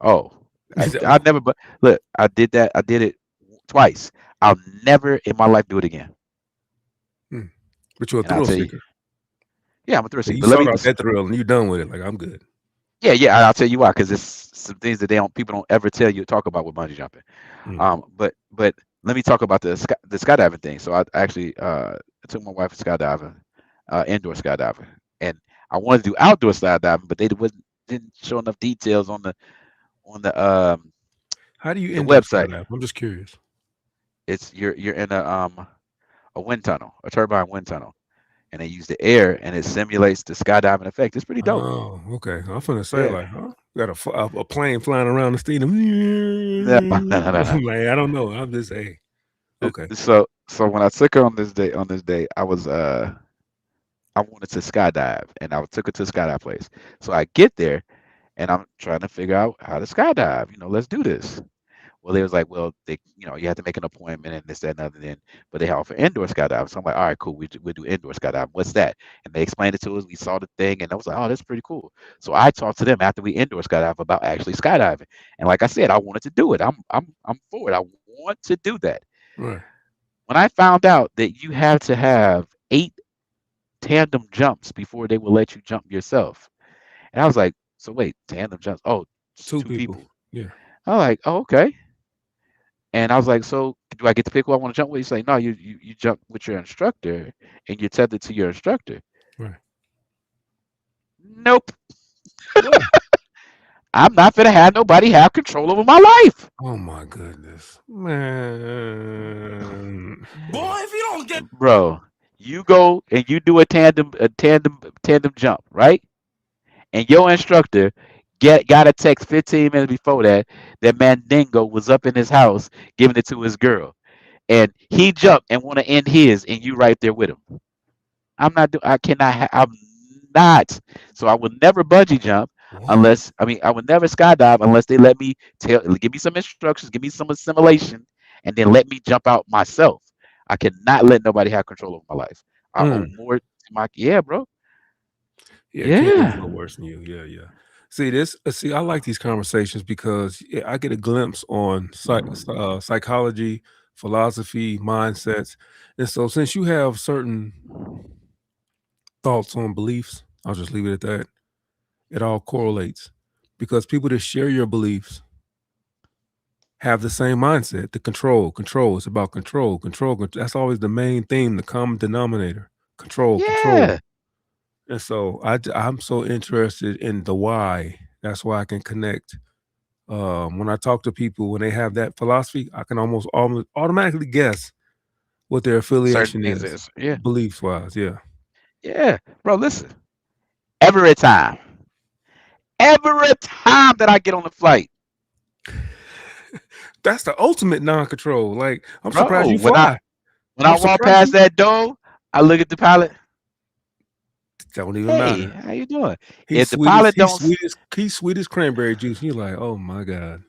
Oh, I never. But look, I did that. I did it twice. I'll never in my life do it again. But you're a thrill seeker. Yeah, I'm a thrill seeker. You But let me. that thrill and you done with it. Like I'm good. Yeah. I'll tell you why. Because it's some things that people don't ever tell you talk about with bungee jumping. But let me talk about the skydiving thing. So I actually took my wife skydiving, indoor skydiving, and I wanted to do outdoor skydiving, but they didn't show enough details on the how do you the indoor website. skydive? I'm just curious. It's you're in a wind tunnel, a turbine wind tunnel, and they use the air and it simulates the skydiving effect. It's pretty dope. Oh, okay. I'm finna say like, huh? Got a plane flying around the stadium. No. Man, I don't know. I'm just saying. Okay. So when I took her on this day, I was I wanted to skydive, and I took her to a skydive place. So I get there, and I'm trying to figure out how to skydive. Let's do this. Well, they was like, well, you have to make an appointment and this, that, and other. But they offer indoor skydiving. So I'm like, all right, cool. We do indoor skydiving. What's that? And they explained it to us. We saw the thing, and I was like, oh, that's pretty cool. So I talked to them after we indoor skydive about actually skydiving. And like I said, I wanted to do it. I'm for it. I want to do that. Right. When I found out that you have to have 8 tandem jumps before they will let you jump yourself, and I was like, so wait, tandem jumps? Oh, two people. Yeah. I was like, oh, okay. And I was like, so do I get to pick who I want to jump with? He's like, no, you jump with your instructor and you're tethered to your instructor. Right. Nope. I'm not gonna have nobody have control over my life. Oh my goodness, man. Boy, if you don't get Bro, you go and you do a tandem jump, right? And your instructor got a text 15 minutes before that Mandingo was up in his house giving it to his girl, and he jumped and want to end his, and you right there with him. I'm not. I'm not. So I will never bungee jump unless I would never skydive unless they let me give me some instructions, give me some assimilation, and then let me jump out myself. I cannot let nobody have control over my life. I owe more to my bro. Yeah. Kids no worse than you. Yeah. See, I like these conversations because I get a glimpse on psychology, philosophy, mindsets. And so since you have certain thoughts on beliefs, I'll just leave it at that. It all correlates because people that share your beliefs have the same mindset. The control. It's about control. That's always the main theme, the common denominator. Control. And so I'm so interested in the why. That's why I can connect. When I talk to people, when they have that philosophy, I can almost automatically guess what their affiliation is. Yeah. Beliefs wise. Yeah. Yeah. Bro, listen. Every time that I get on the flight. That's the ultimate non-control. Like, I'm surprised you fly. When I'm I walk past surprised. that door, I look at the pilot. Don't even Hey, matter. how you doing? He's If the sweet as pilot don't, he's sweet as cranberry juice. You're like, oh my god.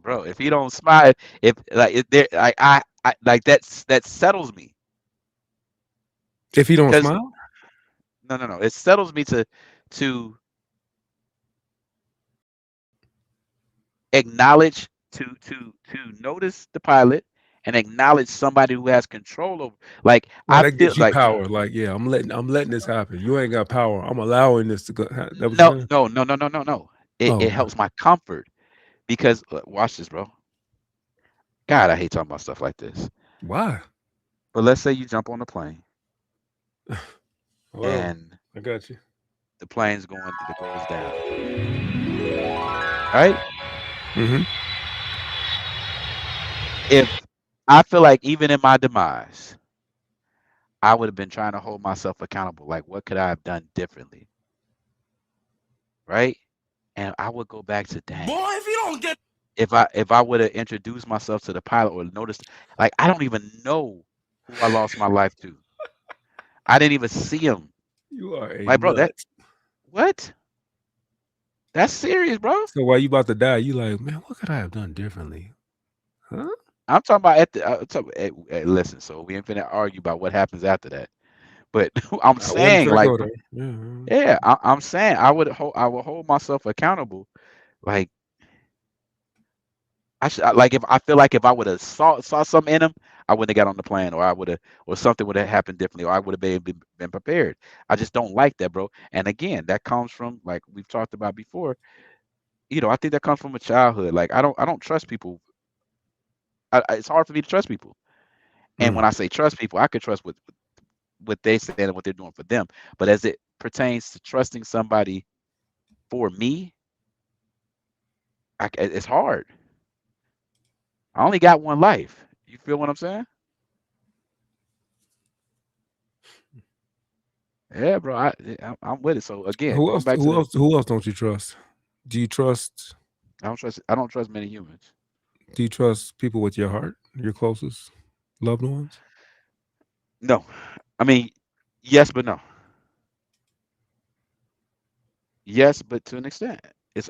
bro, if he don't smile, if like if there, like I like that settles me. If he don't Because smile, no, it settles me to acknowledge to notice the pilot and acknowledge somebody who has control over. Like now I that feel gives you like power. Like, yeah, I'm letting this happen. You ain't got power. I'm allowing this to go. That what you're no saying? no no no no no no. It Oh, it okay. helps my comfort because watch this, bro. God, I hate talking about stuff like this. Why? But let's say you jump on the plane Well, and I got you. the plane's goes down, right? Mm-hmm. If I feel like even in my demise, I would have been trying to hold myself accountable. Like, what could I have done differently, right? And I would go back to dang. Boy, if you don't get If I would have introduced myself to the pilot or noticed, like I don't even know who I lost my life to. I didn't even see him. You are a Like, bro, that nut. what? That's serious, bro. So while you about to die, you like, man, what could I have done differently? Huh? I'm talking about at the. I'm talking, hey, listen, so we ain't finna argue about what happens after that. But I'm I wasn't saying, finna like, go there. Yeah. yeah, I'm saying I would hold myself accountable. Like like if I feel like if I would have saw something in him, I wouldn't have got on the plane, or I would have, or something would have happened differently, or I would have been prepared. I just don't like that, bro. And again, that comes from like we've talked about before. I think that comes from a childhood. Like I don't trust people. It's hard for me to trust people. And Mm. when I say trust people, I could trust what they say and what they're doing for them. But as it pertains to trusting somebody for me, it's hard. I only got one life. You feel what I'm saying? Yeah, bro. I'm with it. So again, Who going else? back to Who else don't you trust? Do you trust? I don't trust many humans. Do you trust people with your heart, your closest loved ones? No, I mean, yes, but no. Yes, but to an extent, it's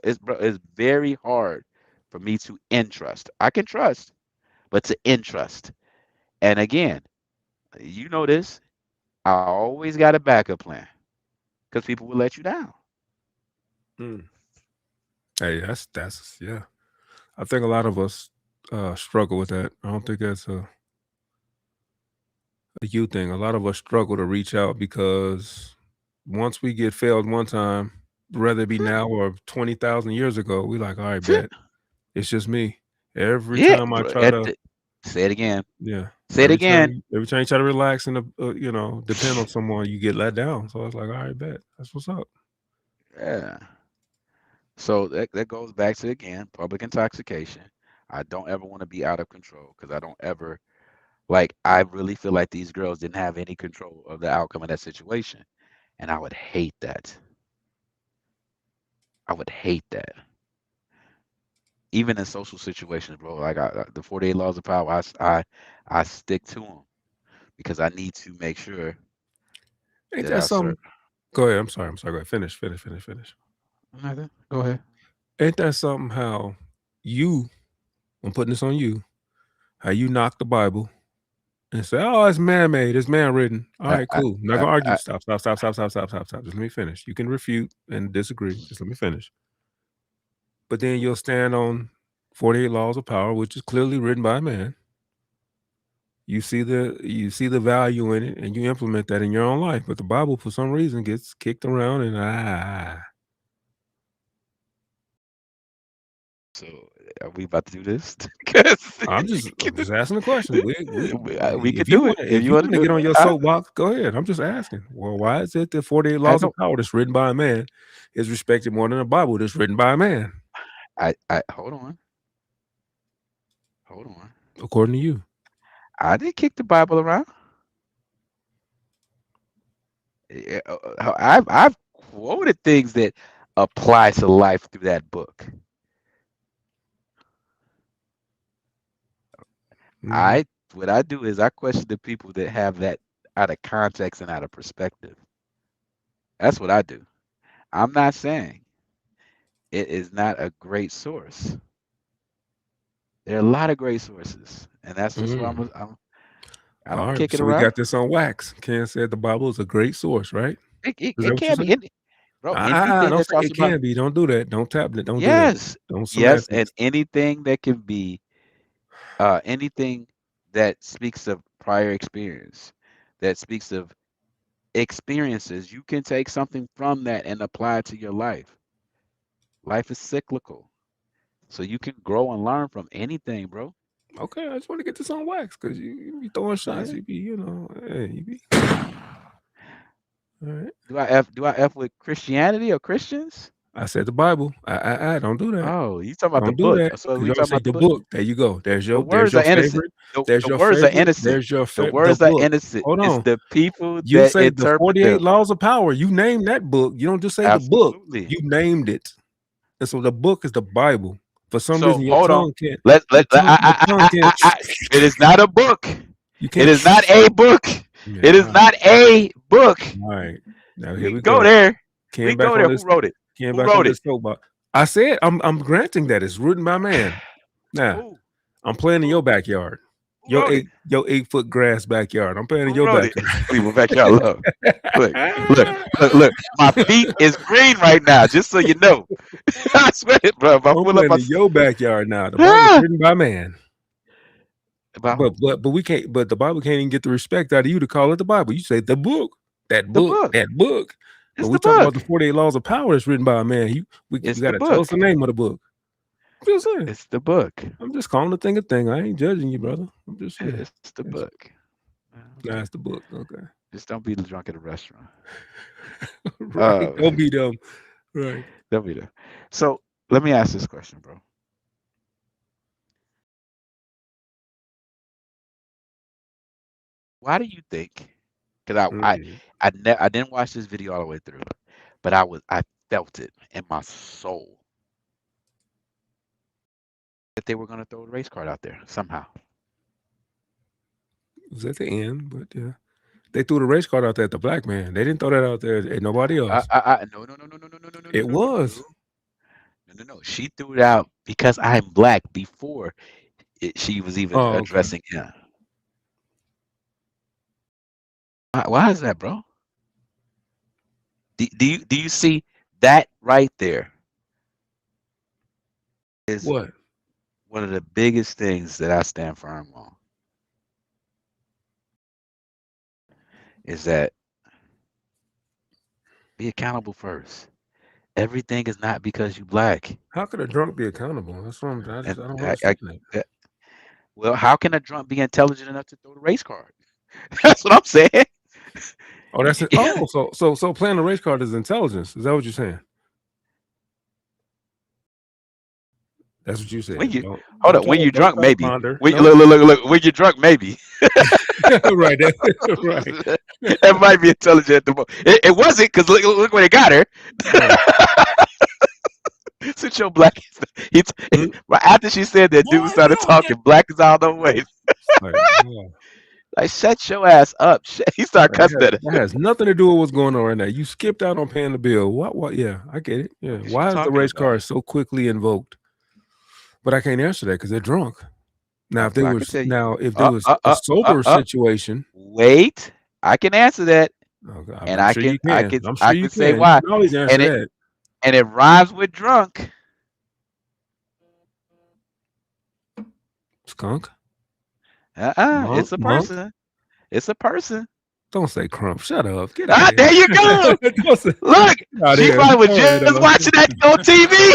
very hard for me to entrust. I can trust, but to entrust. And again, you know this. I always got a backup plan because people will let you down. Mm. Hey, that's yeah. I think a lot of us struggle with that. I don't think that's a you thing. A lot of us struggle to reach out because once we get failed one time, whether it be now or 20,000 years ago, we like, all right, bet. It's just me. Every Yeah, time I bro. try to, Say it again. yeah, Say it again. every time you try to relax and depend on someone, you get let down. So I was like, all right, bet. That's what's up. Yeah. So that goes back to again public intoxication. I don't ever want to be out of control because I don't ever like. I really feel like these girls didn't have any control of the outcome of that situation, and I would hate that. I would hate that. Even in social situations, bro. Like the 48 laws of power, I stick to them because I need to make sure Ain't that that I serve. something? Go ahead. I'm sorry. Go ahead. Finish. Nothing. Go ahead. Ain't that something how you, I'm putting this on you, how you knock the Bible and say, oh, it's man-made, it's man-written. All right, cool. Not gonna argue. Stop. Just let me finish. You can refute and disagree. Just let me finish. But then you'll stand on 48 laws of power, which is clearly written by a man. You see the value in it and you implement that in your own life. But the Bible, for some reason, gets kicked around and So are we about to do this? I'm just asking a question. We If could you do it want if you want to to do get it. on your soapbox, go ahead. I'm just asking. Well, why is it that 48 I laws of know. power that's written by a man is respected more than a Bible that's written by a man? I hold on. Hold on. According to you. I didn't kick the Bible around. I've quoted things that apply to life through that book. Mm-hmm. What I do is I question the people that have that out of context and out of perspective. That's what I do. I'm not saying it is not a great source. There are a lot of great sources, and that's just why I All don't right, kick it so we around. got this on wax. Ken said the Bible is a great source, right? Is that It what you can be, said? bro. Anything Don't that say talks it about can be. Don't do that. Don't tap it. Don't do that. yes, Don't yes, and semantics. anything that can be, anything that speaks of prior experience, that speaks of experiences, you can take something from that and apply it to your life. Life is cyclical, so you can grow and learn from anything, bro. Okay, I just want to get this on wax because you be throwing shots. Yeah. You be, hey, you be. All right. Do I F with Christianity or Christians? I said the Bible. I don't do that. Oh, you talking about the Don't do book? that So because we you always talking say about the the book? book. There you go. There's The your words are innocent. favorite. The There's your words are favorite. innocent. There's your The favorite. words The are book. innocent. Hold It's on. the people You that say the interpret 48 them. laws of power. You name that book. You don't just say the book. Absolutely. You named it. And so the book is the Bible. For some So reason, your hold on. tongue can't. Let Your tongue can't. It is not a book. You It can't. is not a book. Yeah, It is all right. not a book. All right. Now We here can we go go. there. Came We can back go on there. this. Who wrote it? Came Who back on wrote this it? soapbox. I said I'm granting that it's written by man. Now Who? I'm playing in your backyard. Who wrote it? Your 8-foot grass backyard. I'm playing in Who your wrote it? backyard. Leave my backyard alone. Look. My feet is green right now, just so you know. I swear it, bro. If I I'm pull up playing my in your backyard now. The Bible's written by man. About who? But we can't. But the Bible can't even get the respect out of you to call it the Bible. You say the book, that The book, book. that book. It's When we the talk about the book. 48 laws of power, it's written by a man. We It's got the to tell us book. the name of the book. I'm just saying. It's the book. I'm just calling the thing a thing. I ain't judging you, brother. I'm just saying. It's the book. Nah, it's the book. Okay. Just don't be drunk at a restaurant. Right. Don't be dumb. Right. Don't be dumb. So let me ask this question, bro. Why do you think? Because I didn't watch this video all the way through, but I felt it in my soul that they were going to throw the race card out there somehow. It was at the end, but yeah. They threw the race card out there at the black man. They didn't throw that out there at nobody else. No. It was. No. She threw it out because I'm black before she was even addressing him. Why is that, bro? Do you see that right there? Is what? One of the biggest things that I stand firm on is that be accountable first. Everything is not because you black. How could a drunk be accountable? That's what I don't understand that. Well, how can a drunk be intelligent enough to throw the race card? That's what I'm saying. Oh, that's it. Oh, so playing the race card is intelligence. Is that what you're saying? That's what you said. When when you're drunk, maybe. Look. When you're drunk, maybe. Right. Right. That might be intelligent at the moment. It wasn't because look when it got her. Sit your black. After she said that, dude started talking. Black is all the way. Like, shut your ass up. He started cussing at her. That has nothing to do with what's going on right now. You skipped out on paying the bill. What? Yeah, I get it. Yeah. Why is the race card so quickly invoked? But I can't answer that because they're drunk. Now, if there was a sober situation. Wait, I can answer that. And I can say why. And it rhymes with drunk. Skunk? It's a person. Monk? It's a person. Don't say Crump. Shut up. Get out. There you go. Look, she probably was just watching that on TV.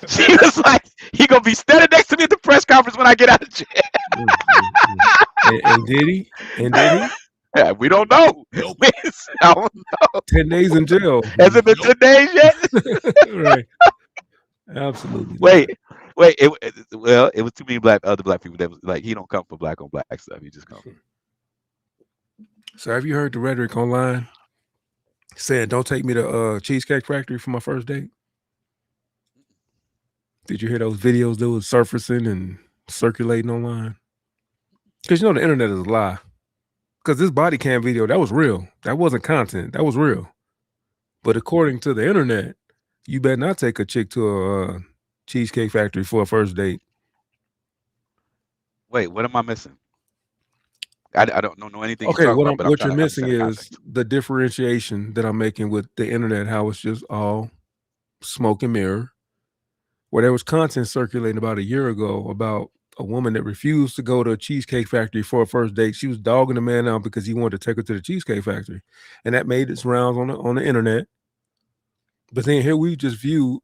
She was like, he gonna be standing next to me at the press conference when I get out of jail. And did he? Yeah, we don't know. I don't know. 10 days in jail. Has it been 10 days yet? Right. Absolutely. Wait. It was too many other black people that was like, he don't come for black on black stuff. He just comes. So have you heard the rhetoric online saying, don't take me to Cheesecake Factory for my first date? Did you hear those videos that was surfacing and circulating online? Because you know the internet is a lie. Because this body cam video, that was real. That wasn't content. That was real. But according to the internet, you better not take a chick to a Cheesecake Factory for a first date. Wait, what am I missing? I don't know anything you're Okay, talking about, but I'm what trying you're to missing understand the is context. the differentiation that I'm making with the internet, how it's just all smoke and mirror. Where there was content circulating about a year ago about a woman that refused to go to a Cheesecake Factory for a first date. She was dogging the man out because he wanted to take her to the Cheesecake Factory. And that made its rounds on the internet. But then here we just view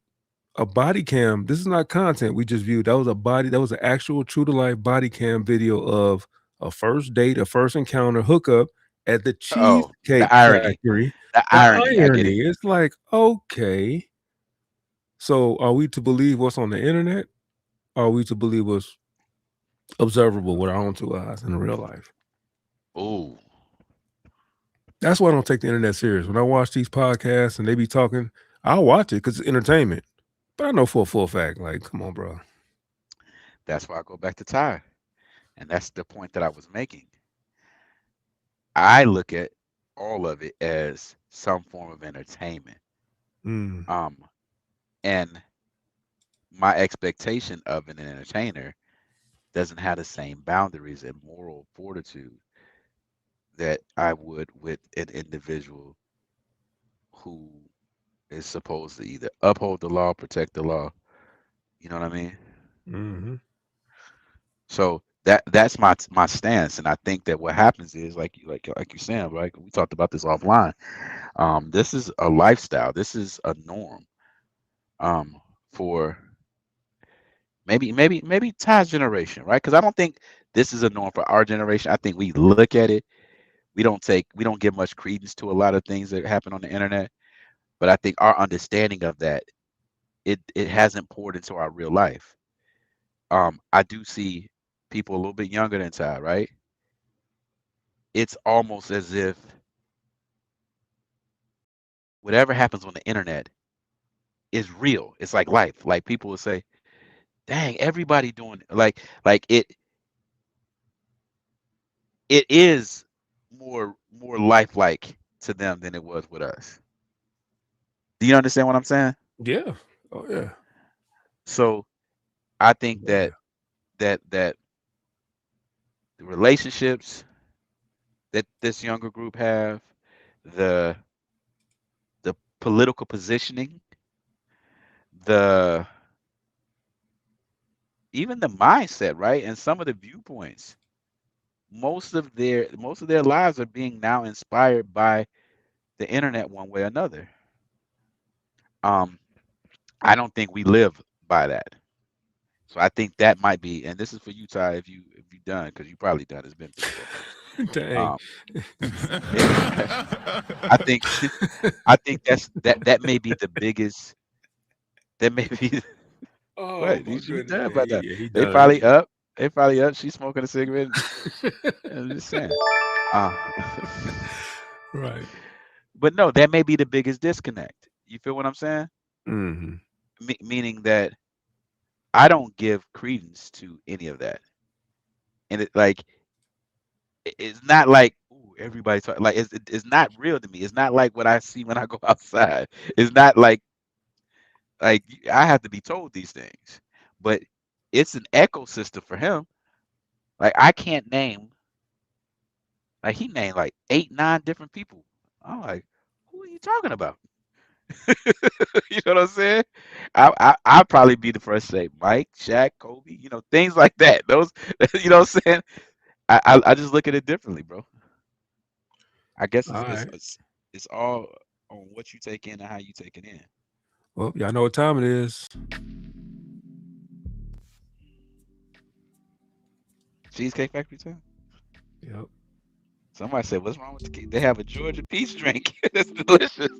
a body cam. This is not content. We just viewed that was an actual true to life body cam video of a first date, a first encounter hookup at the Oh, Cheesecake the irony. Factory. The irony. I get it. It's like, okay. So are we to believe what's on the internet? Or are we to believe what's observable with our own two eyes in real life? Ooh. That's why I don't take the internet serious. When I watch these podcasts and they be talking, I'll watch it because it's entertainment. But I know for a full fact, like, come on, bro. That's why I go back to Ty. And that's the point that I was making. I look at all of it as some form of entertainment. And my expectation of an entertainer doesn't have the same boundaries and moral fortitude that I would with an individual who is supposed to either uphold the law, protect the law. You know what I mean? Mm-hmm. So that's my stance, and I think that what happens is like you're saying, right? We talked about this offline. This is a lifestyle. This is a norm. For maybe Ty's generation, right? Because I don't think this is a norm for our generation. I think we look at it. We don't give much credence to a lot of things that happen on the internet. But I think our understanding of that, it hasn't poured into our real life. I do see people a little bit younger than Ty, right? It's almost as if whatever happens on the internet is real. It's like life. Like people will say, dang, everybody doing like it is more lifelike to them than it was with us. Do you understand what I'm saying? Yeah. Oh yeah. So I think that the relationships that this younger group have, the political positioning, the even the mindset, right? And some of the viewpoints. Most of their lives are being now inspired by the internet one way or another. I don't think we live by that. So I think that might be, and this is for you, Ty, if you done, because you probably done. It's been 3 or 4 minutes. Dang. I think that may be the biggest. That may be. Oh What? my You should be goodness. done about that. He They done. probably up. They probably up. She's smoking a cigarette. I'm just saying. Right. But no, that may be the biggest disconnect. You feel what I'm saying? Mm-hmm. Meaning that I don't give credence to any of that, and it's not like ooh, everybody talk, like it's not real to me. It's not like what I see when I go outside. It's not like I have to be told these things, but it's an ecosystem for him. Like I can't name, like he named like 8, 9 different people. I'm like, who are you talking about? You know what I'm saying? I'll probably be the first to say Mike, Shaq, Kobe, things like that. Those, you know what I'm saying? I just look at it differently, bro. I guess All right. it's all on what you take in and how you take it in. Well, y'all know what time it is. Cheesecake Factory time? Yep. Somebody said, "What's wrong with the cake? They have a Georgia peach drink. That's delicious."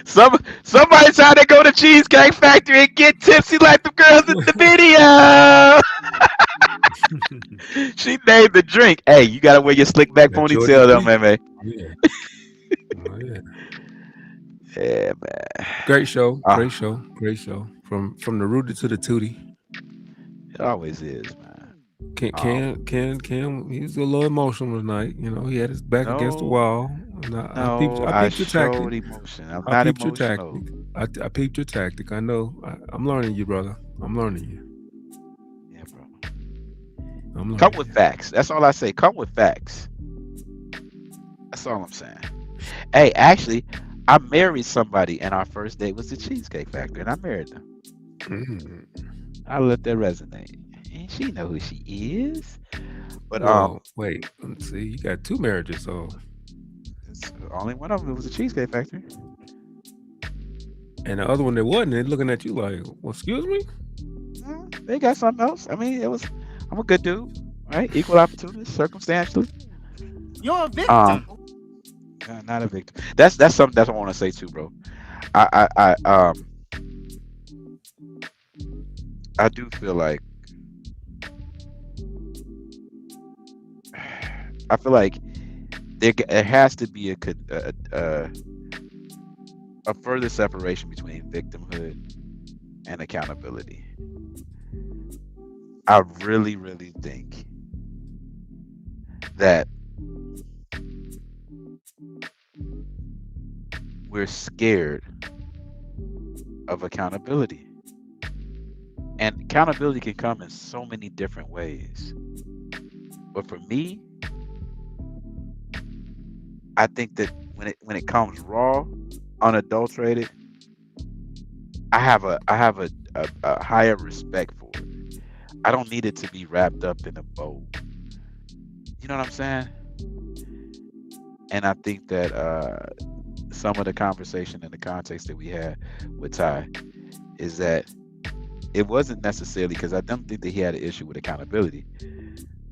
Somebody trying to go to Cheesecake Factory and get tipsy like the girls in the video. She named the drink. Hey, you gotta wear your slick back ponytail, though, man. Yeah. Oh yeah. Yeah, man. Great show. Great show. Great show. From the Rooted to the Tootie. It always is, man. Cam, he's a little emotional tonight. You know, he had his back against the No, wall. And I peeped I your tactic. showed emotion. I'm I not peeped your emotional. tactic. I peeped your tactic. I know. I'm learning you, brother. I'm learning you. Yeah, bro. I'm learning. Come with facts. That's all I say. Come with facts. That's all I'm saying. Hey, actually, I married somebody, and our first date was the Cheesecake Factory, and I married them. I let that resonate. And she know who she is. But wait. Let's see. You got 2 marriages, so it's only one of them was the Cheesecake Factory. And the other one that wasn't, they're looking at you like, well, excuse me? They got something else. I mean, I'm a good dude, right? Equal opportunity, circumstantially. You're a victim. Not a victim. That's something that I want to say too, bro. I do feel like there has to be a further separation between victimhood and accountability. I really, really think that we're scared of accountability. And accountability can come in so many different ways. But for me, I think that when it comes raw, unadulterated, I have a higher respect for it. I don't need it to be wrapped up in a bow. You know what I'm saying? And I think that some of the conversation and the context that we had with Ty is that it wasn't necessarily because I don't think that he had an issue with accountability,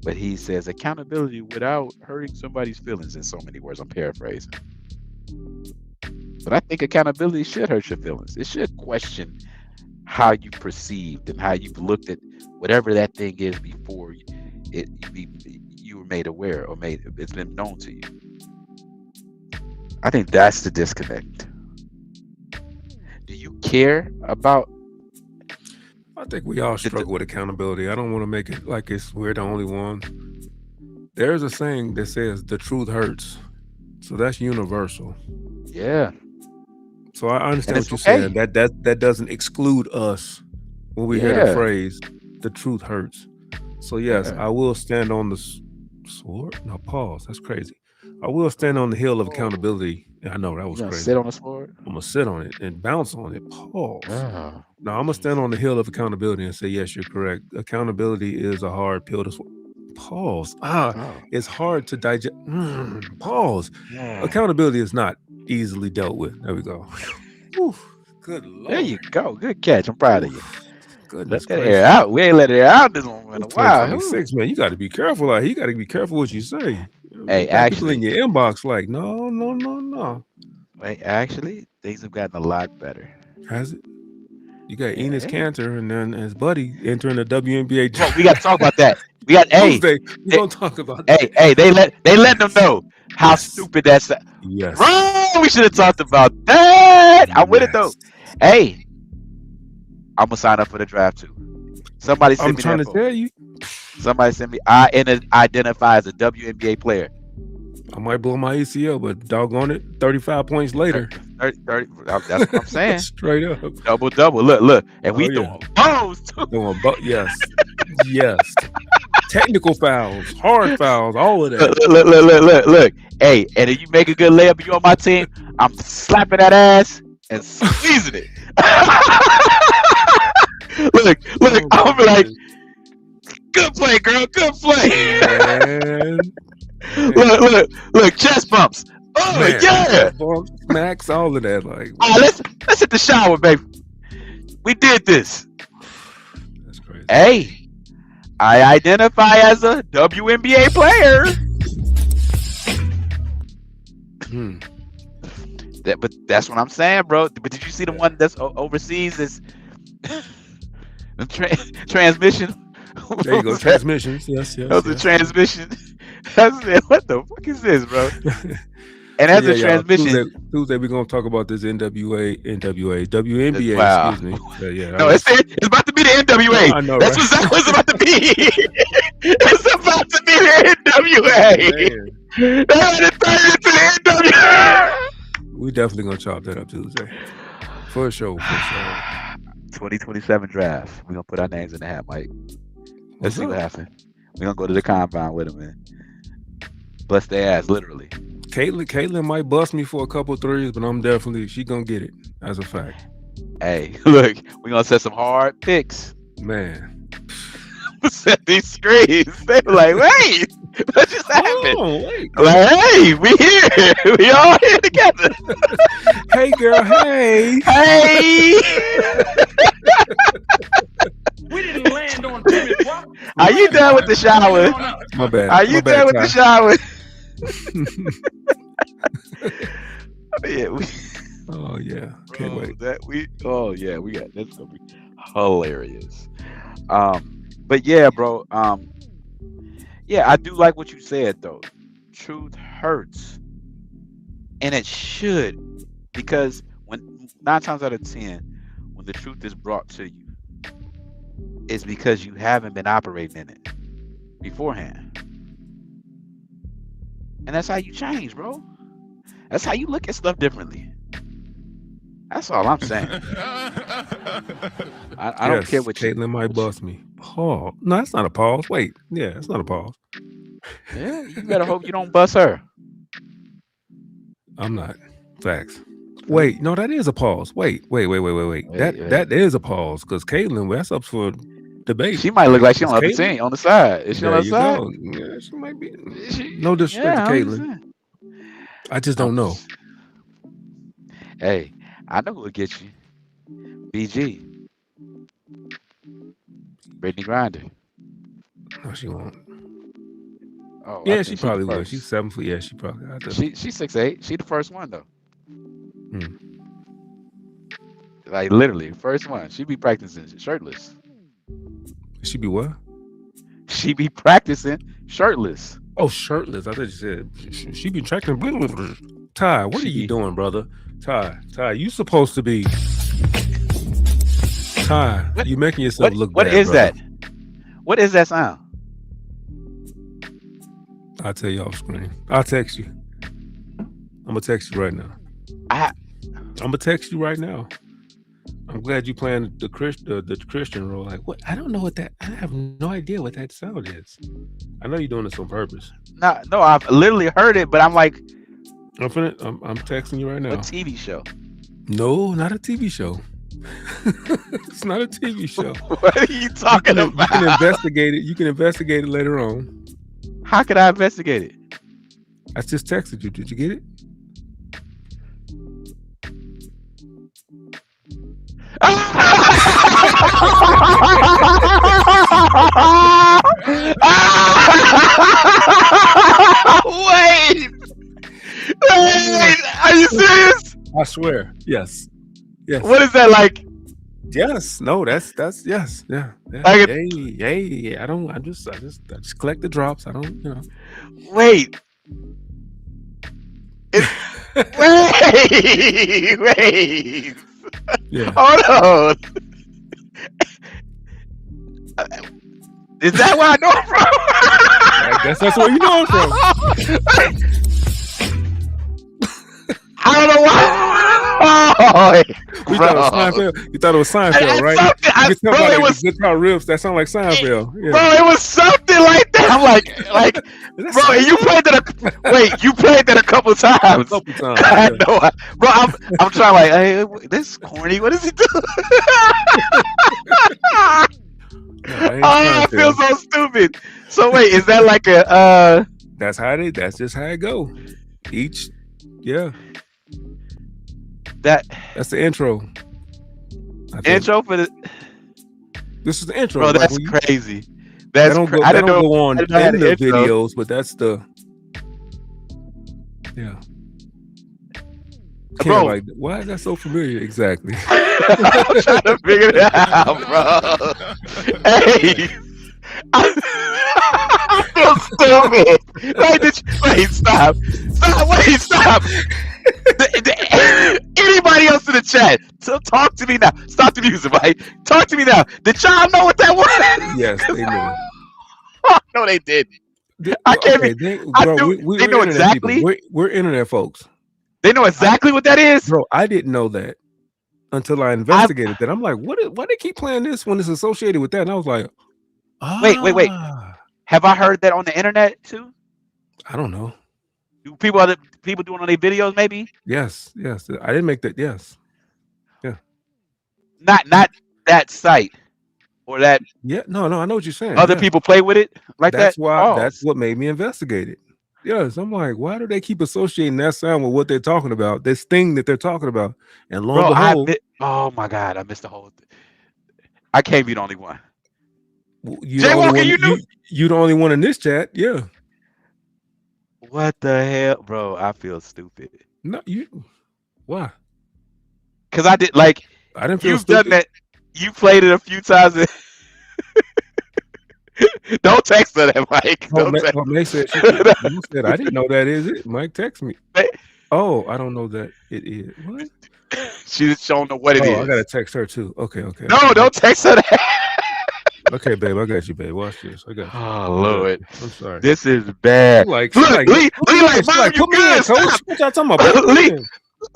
but he says accountability without hurting somebody's feelings in so many words. I'm paraphrasing. But I think accountability should hurt your feelings. It should question how you perceived and how you've looked at whatever that thing is before you were made aware or it's been known to you. I think that's the disconnect. Do you care about? I think we all struggle with accountability. I don't want to make it like we're the only one. There's a saying that says the truth hurts. So that's universal. Yeah. So I understand what you're saying. That doesn't exclude us when we hear the phrase, the truth hurts. So yes, I will stand on the sword. No, pause. That's crazy. I will stand on the hill of accountability. I know that was crazy. Sit on the sword? I'm gonna sit on it and bounce on it. Pause. Now I'm gonna stand on the hill of accountability and say, yes, you're correct. Accountability is a hard pill to swallow. Pause. It's hard to digest. Pause. Yeah. Accountability is not easily dealt with. There we go. Whew. Good Lord. There you go. Good catch. I'm proud of you. Goodness Let that air out. We ain't let it air out this one in a while. 2026, man. You got to be careful. Like, you got to be careful what you say. Hey, people actually, in your inbox, like, no. Wait, actually, things have gotten a lot better. Has it? You got Enos Cantor and then his buddy entering the WNBA. Well, we got to talk about that. We got Tuesday. We gonna talk about that. Hey, they let them know how stupid that's. Yes. Bro, we should have talked about that. I'm with it though. Hey, I'm gonna sign up for the draft too. Somebody send me. I'm trying to tell you. Somebody send me. I identify as a WNBA player. I might blow my ACL, but doggone it, 35 points later. 30, that's what I'm saying. Straight up. Double. Look. And we doing bows too. Yes. Technical fouls, hard fouls, all of that. Look. Hey, and if you make a good layup and you on my team, I'm slapping that ass and squeezing it. look, I'm like, good play, girl, good play. Look, chest bumps. Oh, man, yeah. Bumps, smacks, all of that. Like, let's hit the shower, baby. We did this. That's crazy. Hey, I identify as a WNBA player. But that's what I'm saying, bro. But did you see the one that's overseas? Is transmission? There you go, transmissions. Yes. That was a transmission. I said, what the fuck is this, bro? And as a transmission. Tuesday we're gonna talk about this WNBA. Wow. Excuse me. No, it's about to be the NWA. I know, That's right? what it's about to be. It's about to be the NWA. They had to turn it to the NWA. We definitely gonna chop that up Tuesday. For sure. 2027 draft. We're gonna put our names in the hat, Mike. Let's see what happens. We're gonna go to the combine with them, man. Bust their ass, literally. Caitlin might bust me for a couple threes, but she gonna get it as a fact. Hey, look, we're gonna set some hard picks. Man. Set these screens. They were like, wait, what just happened? Wait. Like, hey, we here. We all here together. Hey, girl, hey. Hey. We didn't land on Plymouth Rock. Are you done with the shower? My bad. Are you done with the shower? Oh yeah, can't wait. We got that's gonna be hilarious. But yeah, bro. Yeah, I do like what you said though. Truth hurts, and it should, because when 9 times out of 10, when the truth is brought to you, it's because you haven't been operating in it beforehand, and that's how you change, bro. That's how you look at stuff differently. That's all I'm saying. I don't care what Caitlin might bust me. Pause. No, that's not a pause. Wait. Yeah, it's not a pause. Yeah, you better hope you don't bust her. I'm not. Facts. Wait, no, that is a pause. Wait. That is a pause because Caitlin, that's up for debate. She might look like she on the other team, on the side. Is she on the side? Yeah, she might be. No disrespect to Caitlin. I just don't know. Hey, I know who will get you. BG. Brittany Grinder. No, she won't. Oh, yeah, she probably will. She's 7 foot. Yeah, she probably. She's 6'8". She the first one though. Like literally, first one. She be practicing shirtless. She be what? She be practicing shirtless. Oh, shirtless. I thought you said she be tracking. Ty, what are you doing, brother? Ty, you supposed to be. Ty, you making yourself look What bad, is brother. that? What is that sound? I'll tell you off screen. I'll text you. I'm gonna text you right now. I'm gonna text you right now. I'm glad you playing the Christian role. Like what? I don't know what that. I have no idea what that sound is. I know you're doing this on purpose. No, I've literally heard it, but I'm like, I'm texting you right now. A TV show. No, not a TV show. It's not a TV show. What are you talking about? You can investigate it. You can investigate it later on. How could I investigate it? I just texted you. Did you get it? Wait, are you serious? I swear. Yes. What is that like? Yes. No. That's yes. Yeah. Like Hey. I just collect the drops. I don't. Wait. Wait. Yeah. Hold on. Is that where I know it from? I guess that's where you know it from. I don't know why. Oh, you thought it was Seinfeld, right? You can tell by the guitar riffs that sound like Seinfeld. Yeah. Bro, it was something like that. I'm like, bro, you played that a couple times. I know. Bro, I'm trying like, hey, this is corny. What is he doing? I feel so stupid. So wait, is that like a? That's just how it go. Yeah. That's the intro. Intro for the. This is the intro. Bro, that's crazy. That don't go on in the videos, but that's the. Yeah. Bro, like, why is that so familiar? Exactly. I'm trying to figure it out, bro. Hey, I feel stupid. Wait, stop. Anybody else in the chat? So talk to me now. Stop the music, right? Talk to me now. Did y'all know what that was? Yes, they knew. No, they didn't. I can't. Okay, they know exactly. We're internet folks. They know exactly what that is, bro. I didn't know that until I investigated that. I'm like, why they keep playing this when it's associated with that? And I was like, wait. Have I heard that on the internet too? I don't know. Do people doing on their videos? Maybe. Yes. I didn't make that. Yes. Yeah. Not that site or that. Yeah. No. I know what you're saying. Other people play with it like that's that. Why. That's what made me investigate it. Yes. I'm like, why do they keep associating that sound with what they're talking about? This thing that they're talking about, and lo and behold, oh my God, I missed the whole thing. I can't be the only one. Jay Walker, you the only one in this chat. Yeah. What the hell, bro? I feel stupid. No, why? Because I didn't feel you've stupid. done that. You played it a few times. Don't text her that, Mike. May said, I didn't know that is it. Mike text me. Oh, I don't know that it is. What? She just don't know what it is. I gotta text her too. Okay. No, don't text her that. Okay, babe, I got you, babe. Watch this. I got you. Oh Lord, I'm sorry. This is bad. Lee, Mom, you good? Coach. What y'all talking about? Lee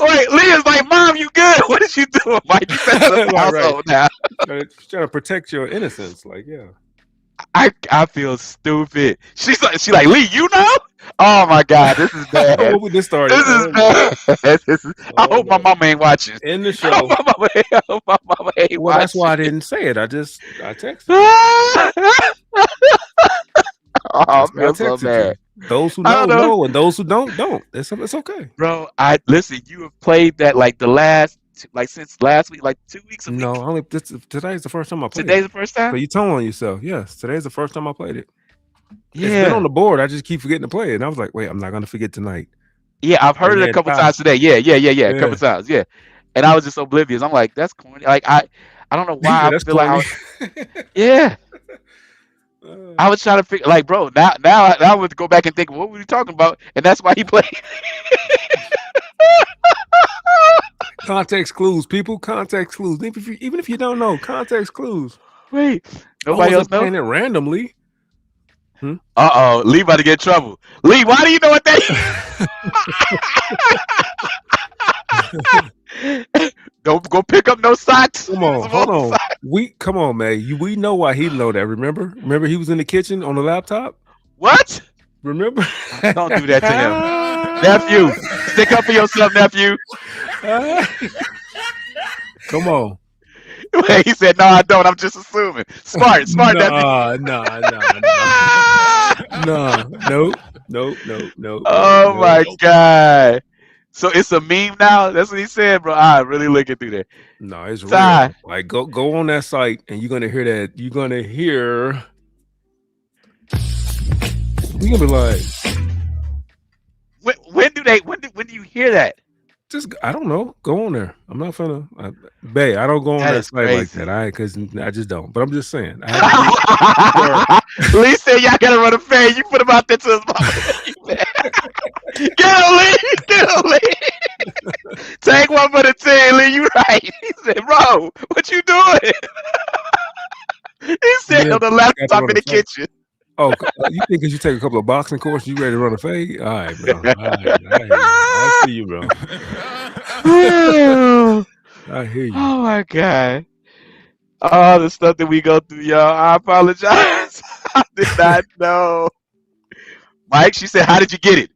is like, Mom, you good? What is you doing, Mike? You better household now. Trying to protect your innocence, like yeah. I feel stupid. She's like, Lee, you know? Oh my God, this is bad. This started. This is bad. I hope my mama ain't watching. In the show. I hope my mama ain't watching. That's why I didn't say it. I texted. I feel so bad. Those who know, and those who don't. It's okay, bro. Listen. You have played that since last week, 2 weeks ago. No, today's the first time I played. Today's the first time. So you told on yourself. Yes, today's the first time I played it. Yeah. It's been on the board. I just keep forgetting to play it, and I was like, wait, I'm not gonna forget tonight. Yeah, I've heard it a couple times today. Yeah, a couple times. Yeah, and I was just oblivious. I'm like, that's corny. Like I don't know why I feel like yeah. I was trying to figure, bro. Now I would go back and think, what were we talking about? And that's why he played. Context clues, people. Context clues. Even if you don't know, context clues. Wait, nobody else knows? Playing it randomly. Lee about to get in trouble. Lee, why do you know what that is? Don't go pick up no socks. Come on, hold on. Come on, man. We know why he know that. Remember he was in the kitchen on the laptop. What? Remember? Don't do that to him, nephew. Stick up for yourself, nephew. Come on. He said, "No, I don't. I'm just assuming." Smart, nephew. No. Oh my God. So it's a meme now. That's what he said, bro. I really looking through there. No, it's real. Like go on that site and you're gonna hear that. You're gonna hear. You're gonna be like, when do you hear that? Just I don't know. Go on there. I'm not finna. Bae, I don't go on that site like that. Because I just don't. But I'm just saying. Lee said y'all gotta run a fade. You put him out there to his mama. Get him, Lee. Take one for the team, Lee. You right. He said, bro, what you doing? He said on the laptop in the kitchen. Oh, you think because you take a couple of boxing courses, you ready to run a fade? All right, bro. All right. I see you, bro. I hear you. Oh my God. Oh, the stuff that we go through, y'all. I apologize. I did not know. Mike, she said, how did you get it?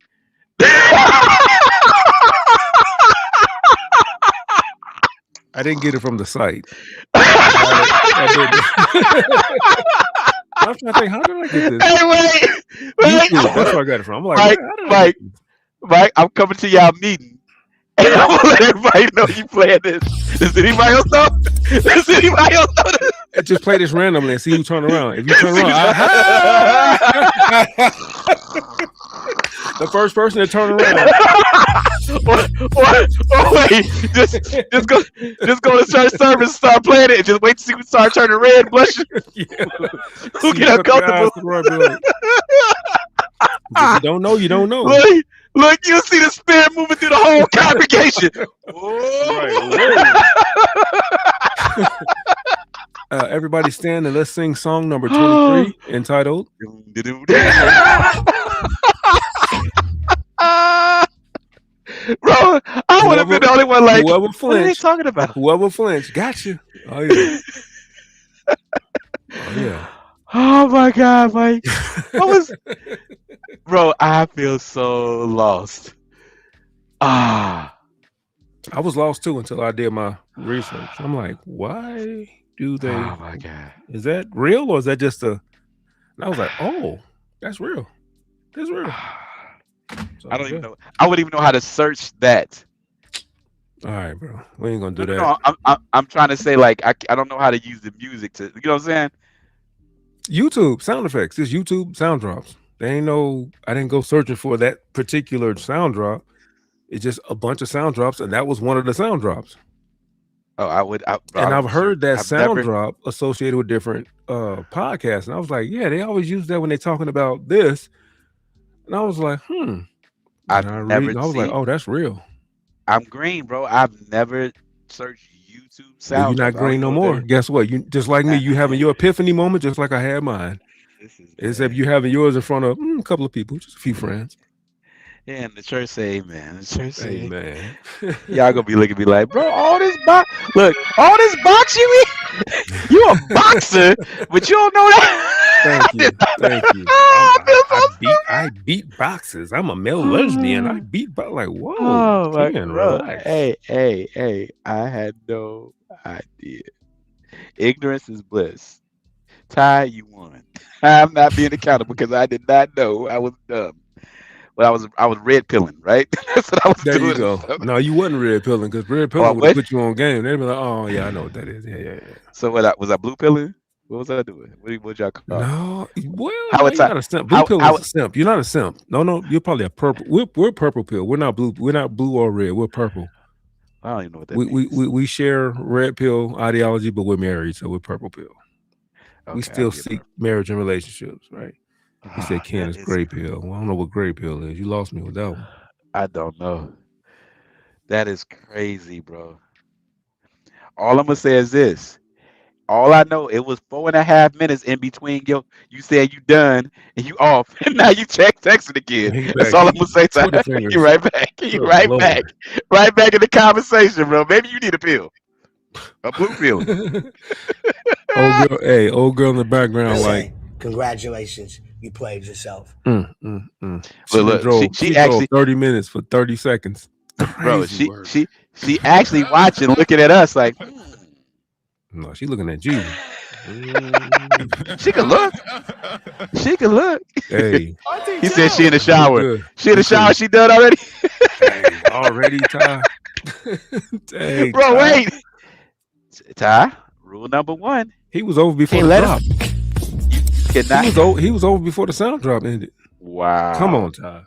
I didn't get it from the site. I didn't. I'm trying to think, how did I get this? Hey, wait. That's where I got it from. I'm like, Mike, I'm coming to y'all meeting. And I'm going to let everybody know you playing this. Does anybody else know? Does anybody else know this? Just play this randomly and see who turn around. If you turn around, the first person to turn around. or wait, just go to church service and start playing it and just wait to see who start turning red, blushing. Who get uncomfortable. If you don't know, you don't know. Look, you see the spirit moving through the whole congregation. Everybody stand and let's sing song number 23 entitled Bro, I would have been the only one like, whoever what are they flinched, talking about? Whoever flinched, got you. Oh yeah. Oh yeah. Oh my God, Mike. Bro, I feel so lost. I was lost too until I did my research. I'm like, why do they? Oh my God. Is that real or is that just a? And I was like, oh, that's real. That's real. So, I don't even know. I wouldn't even know how to search that. All right, bro. We ain't gonna do that. No, I'm trying to say like I don't know how to use the music to. You know what I'm saying? YouTube sound effects. It's YouTube sound drops. They ain't no. I didn't go searching for that particular sound drop. It's just a bunch of sound drops, and that was one of the sound drops. Oh, and I've heard that sound drop associated with different podcasts, and I was like, yeah, they always use that when they're talking about this. And I was like, I was like, oh, that's real. I'm green, bro. I've never searched YouTube sound. Well, you're not green no more. Guess what? You just like me. You having your epiphany moment, just like I had mine. Except you having yours in front of a couple of people, just a few friends. Yeah, and the church say amen. The church say amen. Y'all gonna be looking at me like, bro, all this box you eat? You a boxer, but you don't know that. Thank you. Thank you. I beat boxes. I'm a male lesbian. I beat like, whoa. Oh my man, God. relax. Hey, I had no idea. Ignorance is bliss. Ty, you won. I'm not being accountable because I did not know. I was dumb. But I was red pilling, right? That's what I was doing. There you go. No, you wasn't red pilling because red pilling would have put you on game. They'd be like, oh yeah, I know what that is. Yeah. So was I blue pilling? What was I doing? What y'all call? No, well, you're not a simp. Blue pill is a simp. You're not a simp. No, you're probably a purple. We're purple pill. We're not blue. We're not blue or red. We're purple. I don't even know what that means. We share red pill ideology, but we're married, so we're purple pill. Okay, we still seek marriage and relationships, right? You said Ken is gray pill. Well, I don't know what gray pill is. You lost me with that one. I don't know. That is crazy, bro. All I'm gonna say is this. All I know, it was 4.5 minutes in between you said you done and you off, and now you texting again. That's all I'm gonna say to you. You right back. You right back. Right back in the conversation, bro. Maybe you need a pill. A blue pill. Old girl in the background, like, congratulations. You played yourself. She actually 30 minutes for 30 seconds. Bro, she actually watching, looking at us like, No, she looking at you. She can look. She can look. Hey. He said she in the shower. She in the shower. She done already? Already, Ty. Dang, bro, Ty. wait. Ty, rule number 1. He was over before the drop. He was over before the sound drop ended. Wow. Come on, Ty.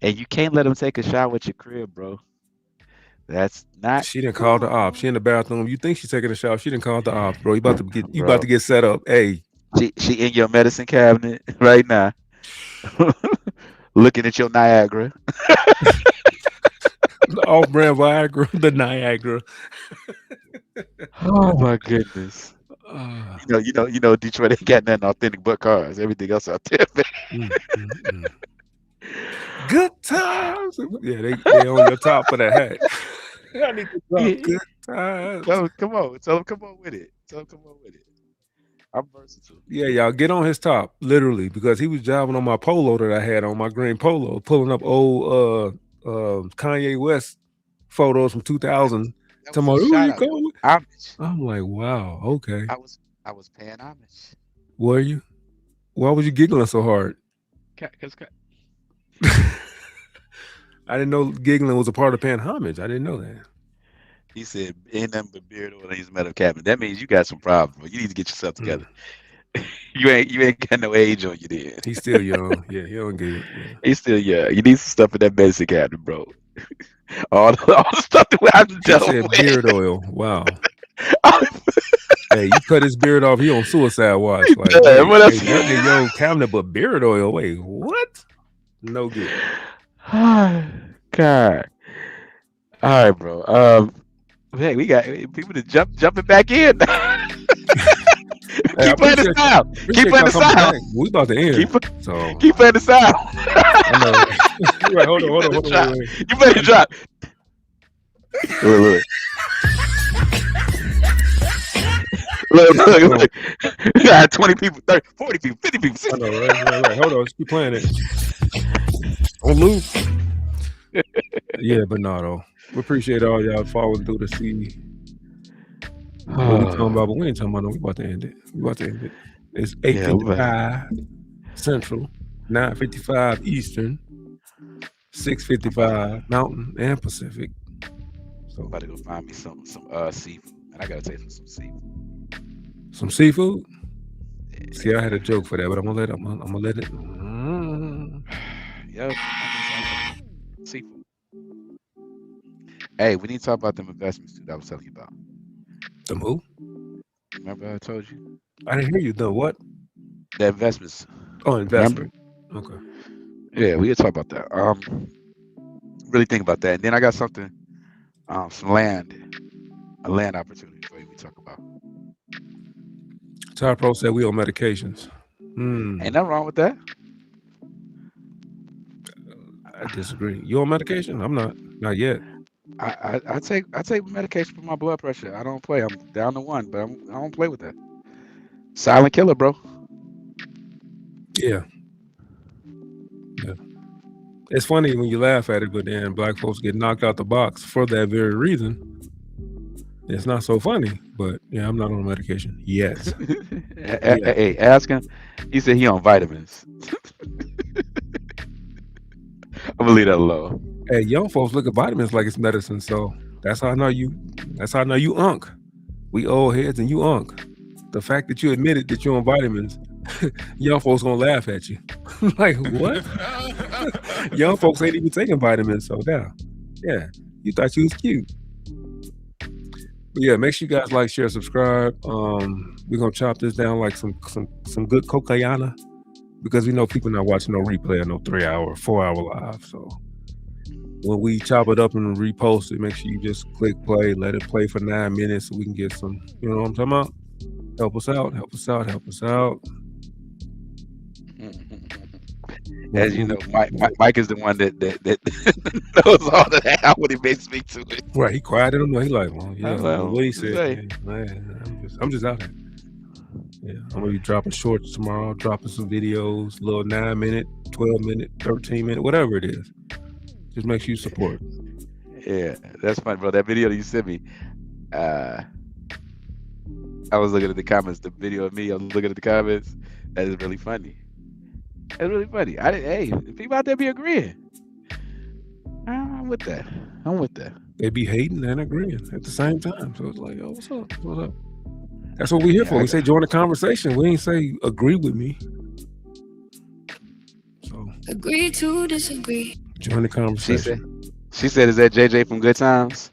And you can't let him take a shower at your crib, bro. That's not. She didn't call the ops. She in the bathroom. You think she's taking a shower? She didn't call the ops, bro. You about to get set up. Hey, she in your medicine cabinet right now, looking at your Niagara. The off-brand Viagra, the Niagara. Oh my goodness. You know, Detroit ain't got nothing authentic but cars. Everything else out there. Good times. Yeah, they on the top of the hat. I need to drop good times. Come on. Tell them come on with it. I'm versatile. Yeah, y'all get on his top, literally, because he was driving on my polo that I had on, my green polo, pulling up old Kanye West photos from 2000. I'm like, wow, okay. I was paying homage. Were you? Why was you giggling so hard? I didn't know giggling was a part of paying homage. I didn't know that. He said, ain't nothing but beard oil in his metal cabinet. That means you got some problems, bro. You need to get yourself together. You ain't got no age on you then. He's still young. Yeah, he don't get it. Yeah. He's still young. You need some stuff in that medicine cabinet, bro. all the stuff that I've done with. Beard oil. Wow. Hey, you cut his beard off, he on suicide watch. Like, hey, yo, cabinet, but beard oil. Wait, what? No good. God. All right, bro. Hey, we got people to jumping back in. Hey, I Keep playing the appreciate sound. Keep appreciate playing y'all the coming sound. back. We about to end. So Keep playing the sound. I know. Right, hold on, wait. You better drop. Look. Look. We got 20 people, 30, 40 people, 50 people, 60 I know, right. Hold on, let's keep playing it. On loop. Yeah, but no, though. We appreciate all y'all following through to see what we talking about, but we ain't talking about no. We about to end it. It's 8:55 Central, 9:55 Eastern, 6:55 Mountain and Pacific. So I'm about to go find me some seafood. And I gotta taste some seafood. Some seafood? See, I had a joke for that, but I'm gonna let it. Yep. Seafood. Hey, we need to talk about them investments too that I was telling you about. Them who? Remember I told you? I didn't hear you though. What? The investments. Oh, investment. Remember? Okay. Yeah, we could talk about that. Really think about that. And then I got something, some land, a land opportunity for you we talk about. Ty Pro said we on medications. Ain't nothing wrong with that. I disagree. You on medication? I'm not. Not yet. I take medication for my blood pressure. I don't play. I'm down to 1, but I don't play with that. Silent killer, bro. Yeah. It's funny when you laugh at it, but then black folks get knocked out the box for that very reason. It's not so funny, but yeah, I'm not on medication yet. Hey, ask him. He said he on vitamins. I'm gonna leave that alone. Hey, young folks look at vitamins like it's medicine, so that's how I know you. That's how I know you unk. We old heads and you unk. The fact that you admitted that you're on vitamins, young folks gonna laugh at you. Like what? Young folks ain't even taking vitamins, so yeah, you thought you was cute. But yeah, make sure you guys like, share, subscribe. We're gonna chop this down like some good cocaine, because we know people not watching no replay or no 3-hour, 4-hour live. So when we chop it up and repost it, make sure you just click play, let it play for 9 minutes so we can get some, you know what I'm talking about? Help us out. As you know, Mike is the one that knows all of that when he makes me to it. Right, he quiet in him. He like, well, yeah, Well, what he said. say. Man, I'm just out here. Yeah, I'm gonna be dropping shorts tomorrow, dropping some videos, little 9-minute, 12-minute, 13-minute, whatever it is. Just make sure you support. Yeah, that's fun, bro. That video that you sent me, I was looking at the comments. The video of me, I was looking at the comments. That is really funny. That's really funny. Hey, people out there be agreeing. I'm with that. They be hating and agreeing at the same time. So it's like, oh, what's up? That's what we here for. We say join the conversation. We ain't say agree with me. So agree to disagree. Join the conversation. She said, is that JJ from Good Times?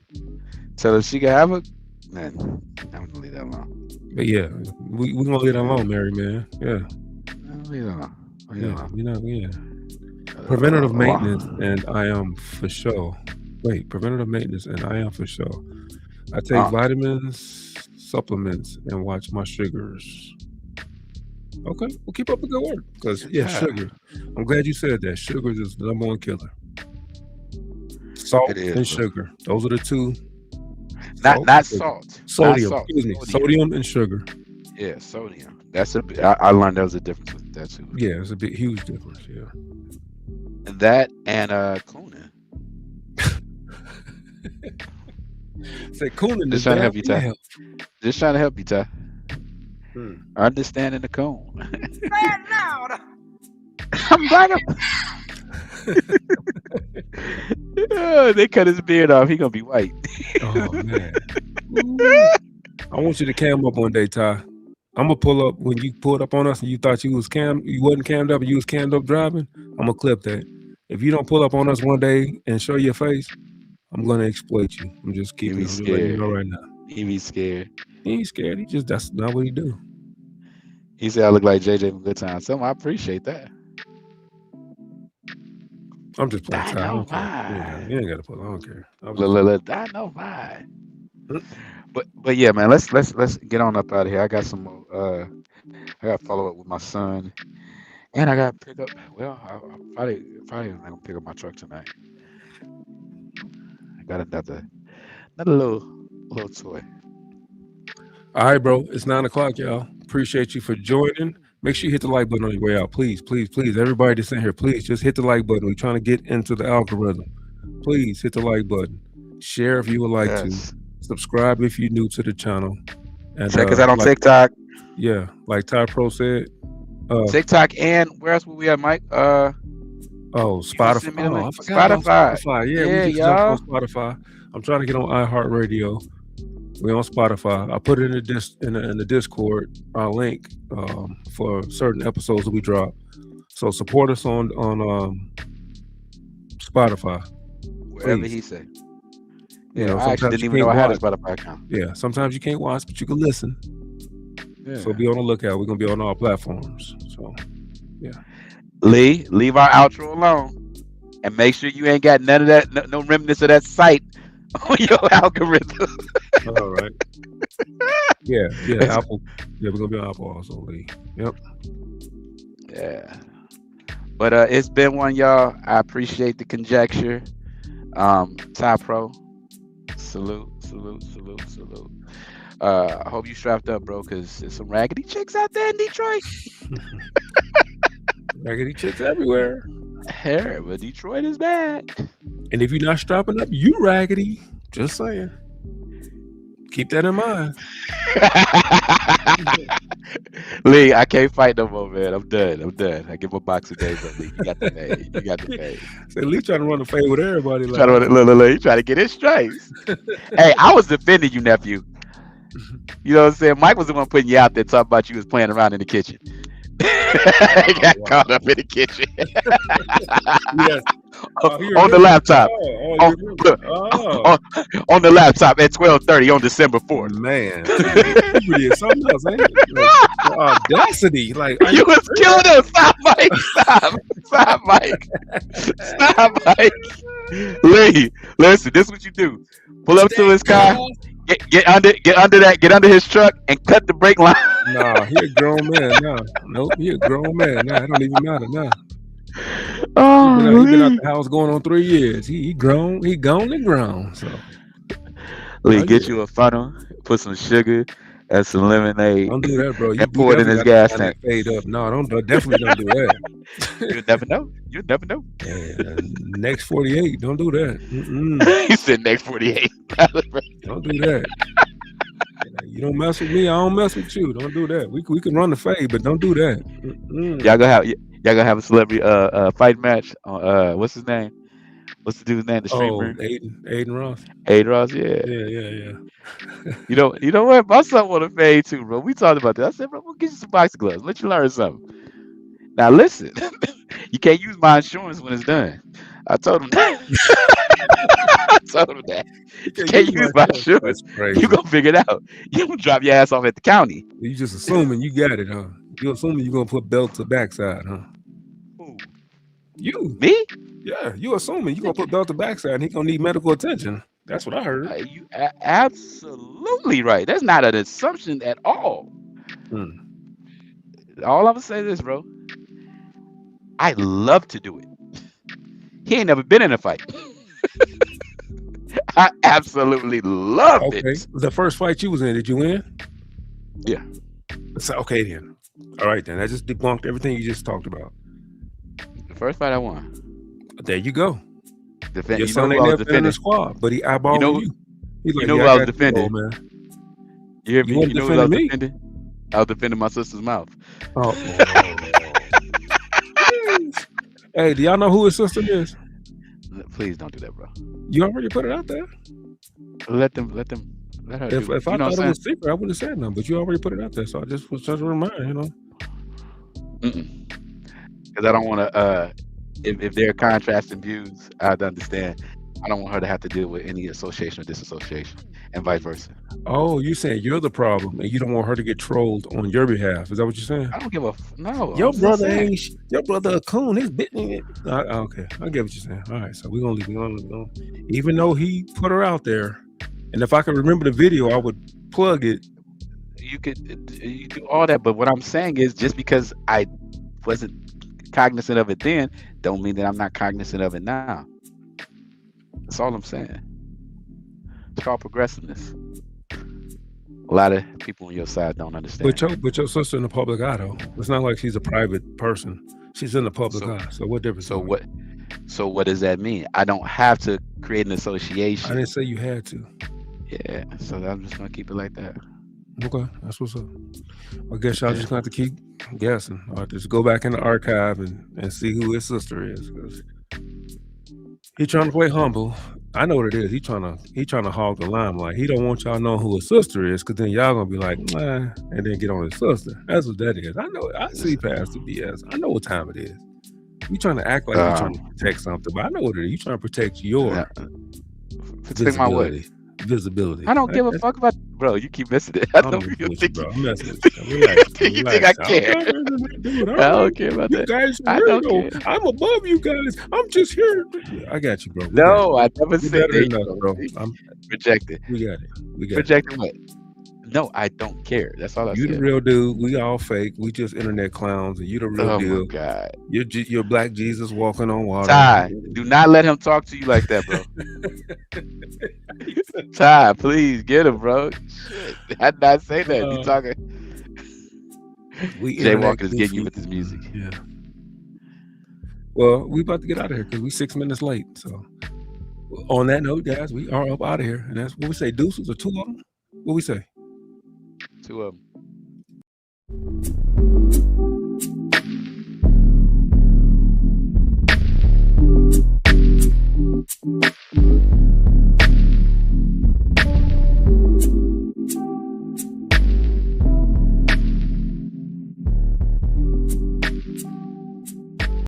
Tell her she can have it. Man, I'm gonna leave that alone. But yeah, we gonna leave that alone, Mary, man. Yeah. Leave it alone. Yeah. Preventative maintenance, and I am for sure. Wait, preventative maintenance, and I am for sure. I take vitamins, supplements, and watch my sugars. Okay, well, keep up the good work. Because sugar. I'm glad you said that. Sugars is the #1 killer. Salt and sugar. Those are the two. Not salt. Sodium. Not salt. Excuse me. Sodium and sugar. Yeah, sodium. That's I learned there was a difference with that too. Yeah, it's a huge difference. Yeah. And that and Kuna. Say Kuna. Just trying to help you, Ty. Just trying to help you, Ty. Understanding the cone. I'm black. They cut his beard off. He gonna be white. Oh man. I want you to cam up one day, Ty. I'm gonna pull up when you pulled up on us and you thought you wasn't cammed up and you was cammed up driving. I'm gonna clip that. If you don't pull up on us one day and show your face, I'm gonna exploit you. I'm just keeping it you know right now. He be scared. He ain't scared. That's not what he do. He said I look like JJ from Good Times. So I appreciate that. I'm just playing. I don't care. You ain't gotta pull. I don't care. I know why. But yeah, man, let's get on up out of here. I got some more I got to follow up with my son, and I got to pick up. Well, I probably not gonna pick up my truck tonight. I got another little toy. All right, bro. It's 9 o'clock, y'all. Appreciate you for joining. Make sure you hit the like button on your way out. Please, please, please. Everybody that's in here, please just hit the like button. We're trying to get into the algorithm. Please hit the like button. Share if you would like to. Subscribe if you're new to the channel. And check us out on TikTok. Yeah, like Ty Pro said. TikTok and where else were we at, Mike? Spotify. Oh, I forgot about Spotify. Yeah, we just y'all. jumped on Spotify. I'm trying to get on iHeartRadio. We're on Spotify. I put it in the Discord, our link for certain episodes that we drop. So support us on Spotify. Wherever he said. You know, I actually didn't even know I had a Spotify account. Yeah, sometimes you can't watch, but you can listen. Yeah. So be on the lookout. We're gonna be on all platforms. So yeah. Lee, leave our outro alone, and make sure you ain't got none of that, no remnants of that site on your algorithm. All right. Yeah. Apple. Yeah, we're gonna be on Apple also, Lee. Yep. Yeah. But it's been one, y'all. I appreciate the conjecture. Ty Pro, salute. I hope you strapped up, bro, because there's some raggedy chicks out there in Detroit. Raggedy chicks everywhere. Hey, but Detroit is bad. And if you're not strapping up, you raggedy. Just saying. Keep that in mind. Lee, I can't fight no more, man. I'm done. I give a boxing days up, Lee. You got the fade. So Lee trying to run the fade with everybody. Trying to get his stripes. Hey, I was defending you, nephew. You know what I'm saying? Mike was the one putting you out there talking about you was playing around in the kitchen. Got caught up in the kitchen. Yes. On the laptop. On the laptop at 12:30 on December 4th. Man, puberty is something else, ain't it? Like, audacity. Like you was killing us. Stop, Mike. Stop, Mike. Stop, Mike. Lee, listen, this is what you do. Pull up to his car. Get under his truck and cut the brake line. Nah, he a grown man now. Nope, he a grown man now. It don't even matter now. Oh, he been out the house going on 3 years. He grown. He gone and grown. So Lee, get you a funnel, put some sugar and some lemonade. Don't do that, bro. And pour it in his gas tank. Fade up. No, definitely don't do that. You never know. Yeah, next 48. Don't do that. He said next 48. Don't do that. You don't mess with me, I don't mess with you. Don't do that. We can run the fade, but don't do that. Y'all gonna have a celebrity fight match on what's his name? What's the dude's name? The streamer? Aiden Ross. Aiden Ross, yeah. Yeah. You know what? My son want to fade too, bro. We talked about that. I said, bro, we'll get you some boxing gloves. Let you learn something. Now listen, you can't use my insurance when it's done. I told him that. You can't use my insurance. You gonna figure it out. You gonna drop your ass off at the county. You just assuming you got it, huh? You assuming you gonna put belt to backside, huh? Who? You? Me? Yeah, you assuming you gonna put belt to backside and he gonna need medical attention. That's what I heard. You absolutely right. That's not an assumption at all. All I'm gonna say is this, bro. I love to do it. He ain't never been in a fight. I absolutely love it. The first fight you was in, did you win? Yeah. So, okay then. All right then. That just debunked everything you just talked about. The first fight I won. There you go. Your son ain't never been in the squad, but he eyeballed you. He's like, who I was defending, man. You hear me? You know who I was defending? I was defending my sister's mouth. Oh. Hey, do y'all know who his sister is? Please don't do that, bro. You already put it out there. Let her. If I thought it was secret, I wouldn't have said nothing. But you already put it out there, so I just was trying to remind you, Because I don't want to. If there are contrasting views, I have to understand. I don't want her to have to deal with any association or disassociation, and vice versa. Oh, you saying you're the problem, and you don't want her to get trolled on your behalf? Is that what you're saying? I don't give a no. Your brother a coon. He's bitten it. Okay, I get what you're saying. All right, so we're gonna leave it on. Even though he put her out there, and if I could remember the video, I would plug it. you do all that, but what I'm saying is, just because I wasn't cognizant of it then, don't mean that I'm not cognizant of it now. That's all I'm saying. It's called progressiveness. A lot of people on your side don't understand. But your sister in the public eye, though. It's not like she's a private person. She's in the public eye. So what difference? So what does that mean? I don't have to create an association. I didn't say you had to. Yeah. So I'm just gonna keep it like that. Okay, that's what's up. I guess y'all just gonna have to keep guessing, or just go back in the archive and see who his sister is. Because he trying to play humble. I know what it is. He trying to hog the limelight. He don't want y'all know who his sister is, because then y'all gonna be like, nah, and then get on his sister. That's what that is. I know. I see past the BS. I know what time it is. You trying to act like you're trying to protect something, but I know what it is. You trying to protect your visibility. I don't give a fuck about, bro. You keep missing it. I don't you think, bro. I'm messing with you. You think I care? I don't care about that. Guys, I don't care. I'm above you guys. I'm just here. I got you, bro. No, I never said that, bro. I'm rejected. We got it. Rejected what? No, I don't care. That's all I said. You the real dude. We all fake. We just internet clowns, and you the real deal. Oh my God. You're Black Jesus walking on water. Ty, do not let him talk to you like that, bro. Ty, please get him, bro. Shit, I did not say that. You talking? Jay Walker is getting you with his music. Yeah. Well, we about to get out of here because we 6 minutes late. So, on that note, guys, we are up out of here, and that's what we say. Deuces or two of them. What we say? Two of them.